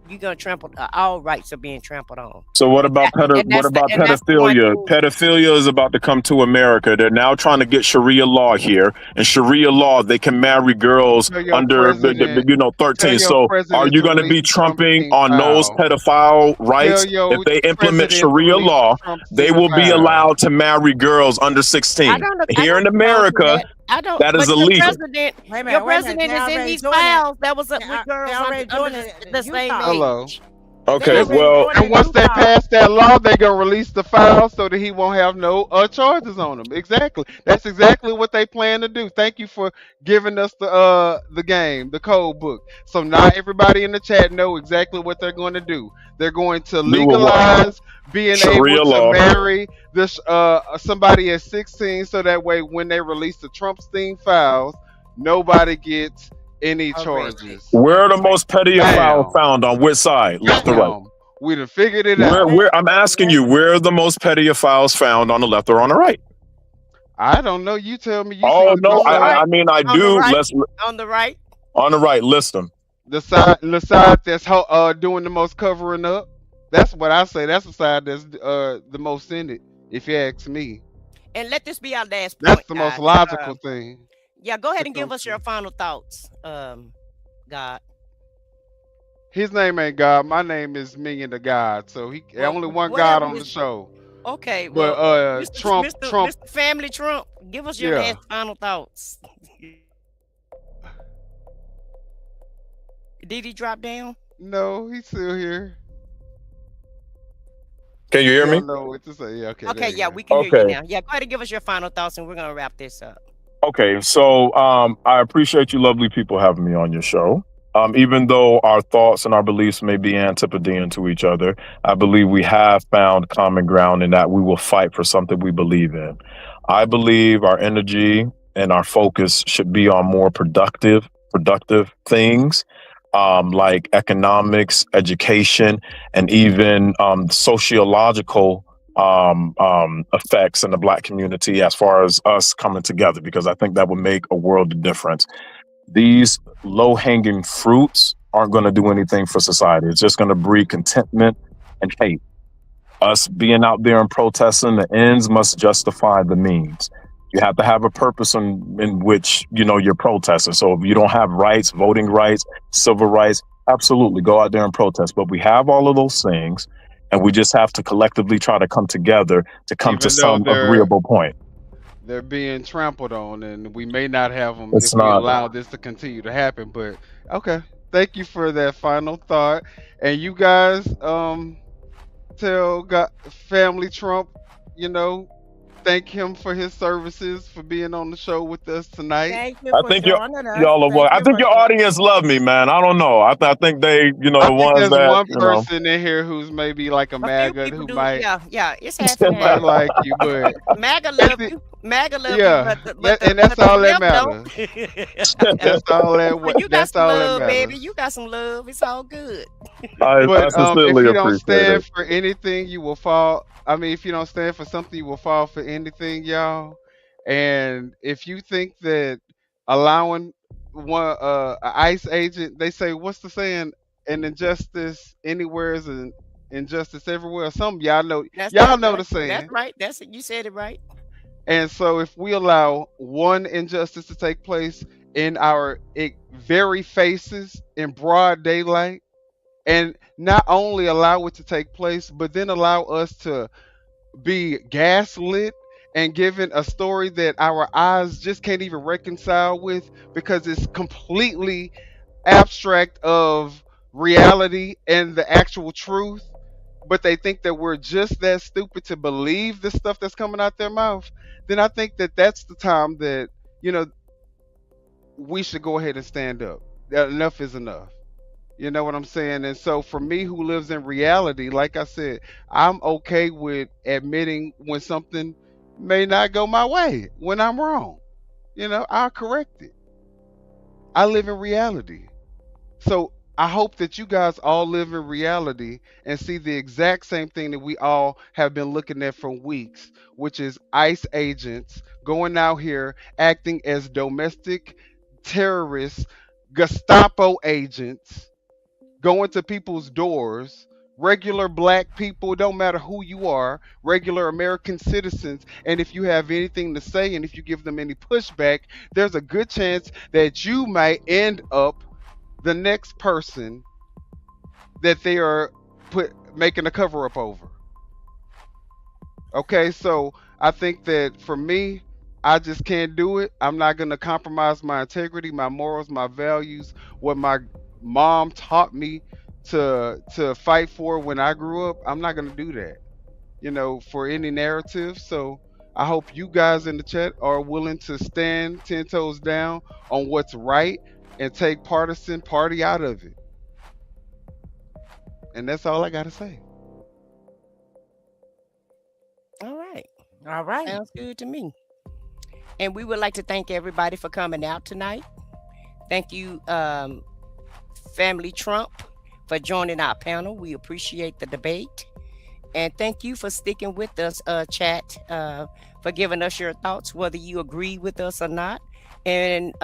Speaker 5: you're gonna trample. All rights are being trampled on.
Speaker 10: So what about pedophilia? Pedophilia is about to come to America. They're now trying to get Sharia law here, and Sharia law they can marry girls under 13. So are you going to be trumping on those pedophile rights? If they implement Sharia law, they will be allowed to marry girls under 16 here in America. That is illegal.
Speaker 5: Your president is in these files. That was with girls under the same age.
Speaker 12: Hello.
Speaker 10: Okay, well,
Speaker 12: and once they pass that law, they're gonna release the files so that he won't have no charges on him. Exactly. That's exactly what they plan to do. Thank you for giving us the game, the code book. So now everybody in the chat know exactly what they're going to do. They're going to legalize being
Speaker 10: Sharia
Speaker 12: able
Speaker 10: law.
Speaker 12: to marry this somebody at 16, so that way when they release the Trumpstein files, nobody gets any charges.
Speaker 10: Where are the most pedophiles found? On which side? Left or right?
Speaker 12: We done figured it out.
Speaker 10: I'm asking you, where are the most pedophiles found, on the left or on the right?
Speaker 12: I don't know. You tell me.
Speaker 10: I mean, I do.
Speaker 5: Let's on the right.
Speaker 10: On the right, list them.
Speaker 12: The side that's doing the most covering up. That's what I say. That's the side that's the most in it, if you ask me.
Speaker 5: And let this be our last point.
Speaker 12: That's the most logical thing.
Speaker 5: Yeah, go ahead and give us your final thoughts, God.
Speaker 12: His name ain't God. My name is Million the God. So only one God on the show.
Speaker 5: Okay,
Speaker 12: but
Speaker 5: Trump,
Speaker 12: Trump,
Speaker 5: Mr. Family Trump, give us your last final thoughts. Did he drop down?
Speaker 12: No, he's still here.
Speaker 10: Can you hear me?
Speaker 12: I don't know what to say. Yeah, okay.
Speaker 5: Okay, yeah, we can hear you now. Yeah, go ahead and give us your final thoughts, and we're gonna wrap this up.
Speaker 10: Okay, so I appreciate you lovely people having me on your show. Even though our thoughts and our beliefs may be antipodean to each other, I believe we have found common ground in that we will fight for something we believe in. I believe our energy and our focus should be on more productive things, like economics, education, and even sociological effects in the Black community as far as us coming together, because I think that would make a world of difference. These low-hanging fruits aren't going to do anything for society. It's just going to breed contentment and hate. Us being out there and protesting, the ends must justify the means. You have to have a purpose in which, you're protesting. So if you don't have rights, voting rights, civil rights, absolutely go out there and protest. But we have all of those things, and we just have to collectively try to come together to come to
Speaker 12: Even though
Speaker 10: some agreeable point.
Speaker 12: they're being trampled on, and we may not have them
Speaker 10: It's
Speaker 12: if we
Speaker 10: not.
Speaker 12: allow this to continue to happen. But okay, thank you for that final thought. And you guys, tell family Trump, thank him for his services, for being on the show with us tonight.
Speaker 13: Thank you
Speaker 10: I
Speaker 13: for
Speaker 10: think
Speaker 13: joining us.
Speaker 10: y'all are
Speaker 13: Thank
Speaker 10: I
Speaker 13: you
Speaker 10: think
Speaker 13: for
Speaker 10: your audience love me, man. I don't know. I think they,
Speaker 12: I
Speaker 10: the
Speaker 12: think
Speaker 10: ones
Speaker 12: there's
Speaker 10: that,
Speaker 12: one person in here who's maybe like a
Speaker 5: A few
Speaker 12: MAGA
Speaker 5: people
Speaker 12: who
Speaker 5: do.
Speaker 12: might
Speaker 5: Yeah, it's
Speaker 12: who
Speaker 5: happening.
Speaker 12: might like you, but
Speaker 5: MAGA love you. MAGA love
Speaker 12: yeah,
Speaker 5: you, but
Speaker 12: and that's all that matters.
Speaker 5: don't.
Speaker 12: That's all
Speaker 5: But you got
Speaker 12: that's
Speaker 5: some
Speaker 12: all that
Speaker 5: love, baby.
Speaker 12: matters.
Speaker 5: You got some love. It's all good.
Speaker 10: I
Speaker 12: But if
Speaker 10: sincerely
Speaker 12: you don't
Speaker 10: appreciate
Speaker 12: stand
Speaker 10: it.
Speaker 12: for anything, you will fall. I mean, if you don't stand for something, you will fall for anything, y'all. And if you think that allowing one an ICE agent, they say, what's the saying? An injustice anywhere is an injustice everywhere. Some y'all know the
Speaker 5: That's
Speaker 12: saying.
Speaker 5: right. That's it. You said it right.
Speaker 12: And so if we allow one injustice to take place in our very faces in broad daylight, and not only allow it to take place, but then allow us to be gaslit and given a story that our eyes just can't even reconcile with because it's completely abstract of reality and the actual truth, but they think that we're just that stupid to believe the stuff that's coming out their mouth, then I think that that's the time that, we should go ahead and stand up. That enough is enough. You know what I'm saying? And so for me who lives in reality, like I said, I'm okay with admitting when something may not go my way, when I'm wrong. I'll correct it. I live in reality. So I hope that you guys all live in reality and see the exact same thing that we all have been looking at for weeks, which is ICE agents going out here acting as domestic terrorists, Gestapo agents, going to people's doors, regular Black people, don't matter who you are, regular American citizens, and if you have anything to say and if you give them any pushback, there's a good chance that you might end up the next person that they are making a cover up over. Okay, so I think that for me, I just can't do it. I'm not going to compromise my integrity, my morals, my values, what my mom taught me to fight for when I grew up. I'm not going to do that, for any narrative. So I hope you guys in the chat are willing to stand 10 toes down on what's right and take partisan party out of it. And that's all I got to say.
Speaker 5: All right.
Speaker 13: All right.
Speaker 5: Sounds good to me. And we would like to thank everybody for coming out tonight. Thank you, Family Trump, for joining our panel. We appreciate the debate. And thank you for sticking with us, chat, for giving us your thoughts, whether you agree with us or not. And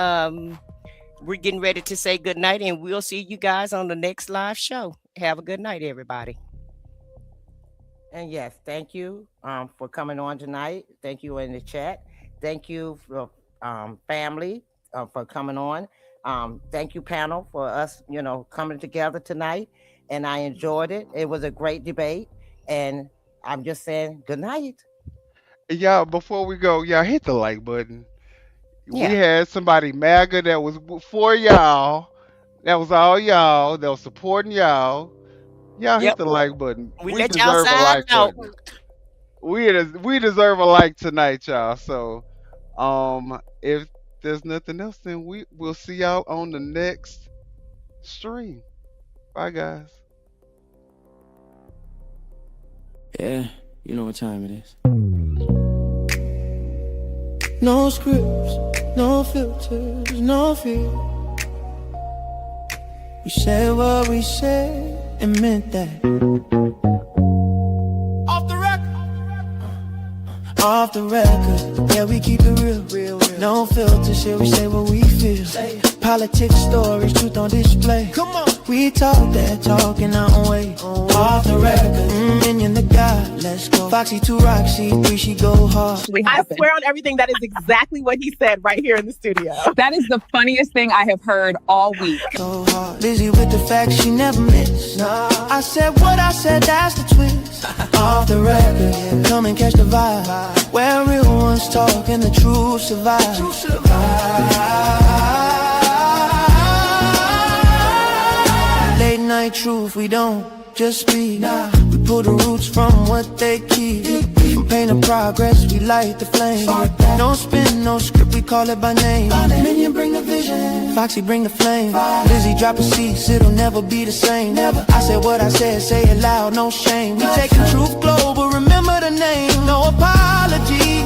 Speaker 5: we're getting ready to say good night, and we'll see you guys on the next live show. Have a good night, everybody.
Speaker 6: And yes, thank you for coming on tonight. Thank you in the chat. Thank you for family for coming on. Thank you, panel, for us, coming together tonight. And I enjoyed it. It was a great debate. And I'm just saying good night.
Speaker 12: Y'all, before we go, y'all hit the like button.
Speaker 5: Yeah.
Speaker 12: We had somebody MAGA that was for y'all. That was all y'all that was supporting y'all. Y'all hit the like button.
Speaker 5: We
Speaker 12: We
Speaker 5: let y'all
Speaker 12: deserve a
Speaker 5: side
Speaker 12: like
Speaker 5: out.
Speaker 12: button. We deserve a like tonight, y'all. So, if there's nothing else, then we'll see y'all on the next stream. Bye, guys.
Speaker 24: Yeah, you know what time it is.
Speaker 9: No scripts, no filters, no fear. We said what we said and meant that. Off the record. Off the record. Yeah, we keep it real. No filter shit, we say what we feel. Politics, stories, truth on display. Come on. We talk that talk in our own way. Off the record. Minion the God, let's go. Foxy 2 Roxy 3, she go hard.
Speaker 15: I swear on everything that is exactly what he said right here in the studio.
Speaker 16: That is the funniest thing I have heard all week.
Speaker 9: So hard. Lizzie with the facts, she never miss. Nah. I said what I said, that's the twist. Off the record, yeah. Come and catch the vibe. Where real ones talk and the truth survive. Late night truth, we don't just speak. We pull the roots from what they keep. From pain to progress, we light the flame. No spin, no script, we call it by name. Minion bring the vision, Foxy bring the flame. Lizzie drop a cease, it'll never be the same. I said what I said, say it loud, no shame. We taking truth global, remember the name. No apologies,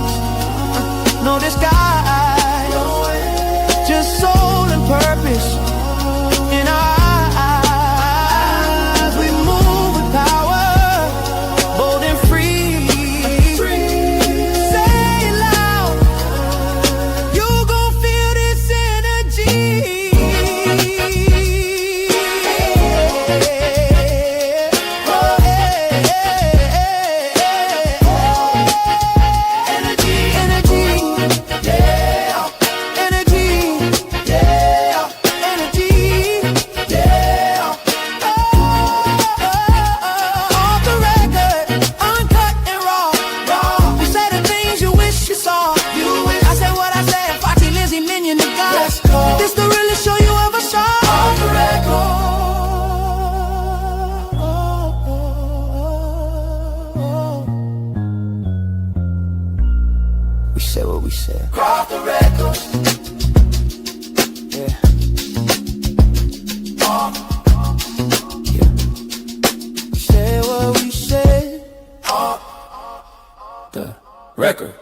Speaker 9: no disguise. Just soul and purpose in our eyes. We move with power, bold and free. Say it loud, you gon' feel this energy. This the realest show you ever saw. Off the record. We said what we said. Off the record. Yeah. Yeah. We said what we said. Off the record.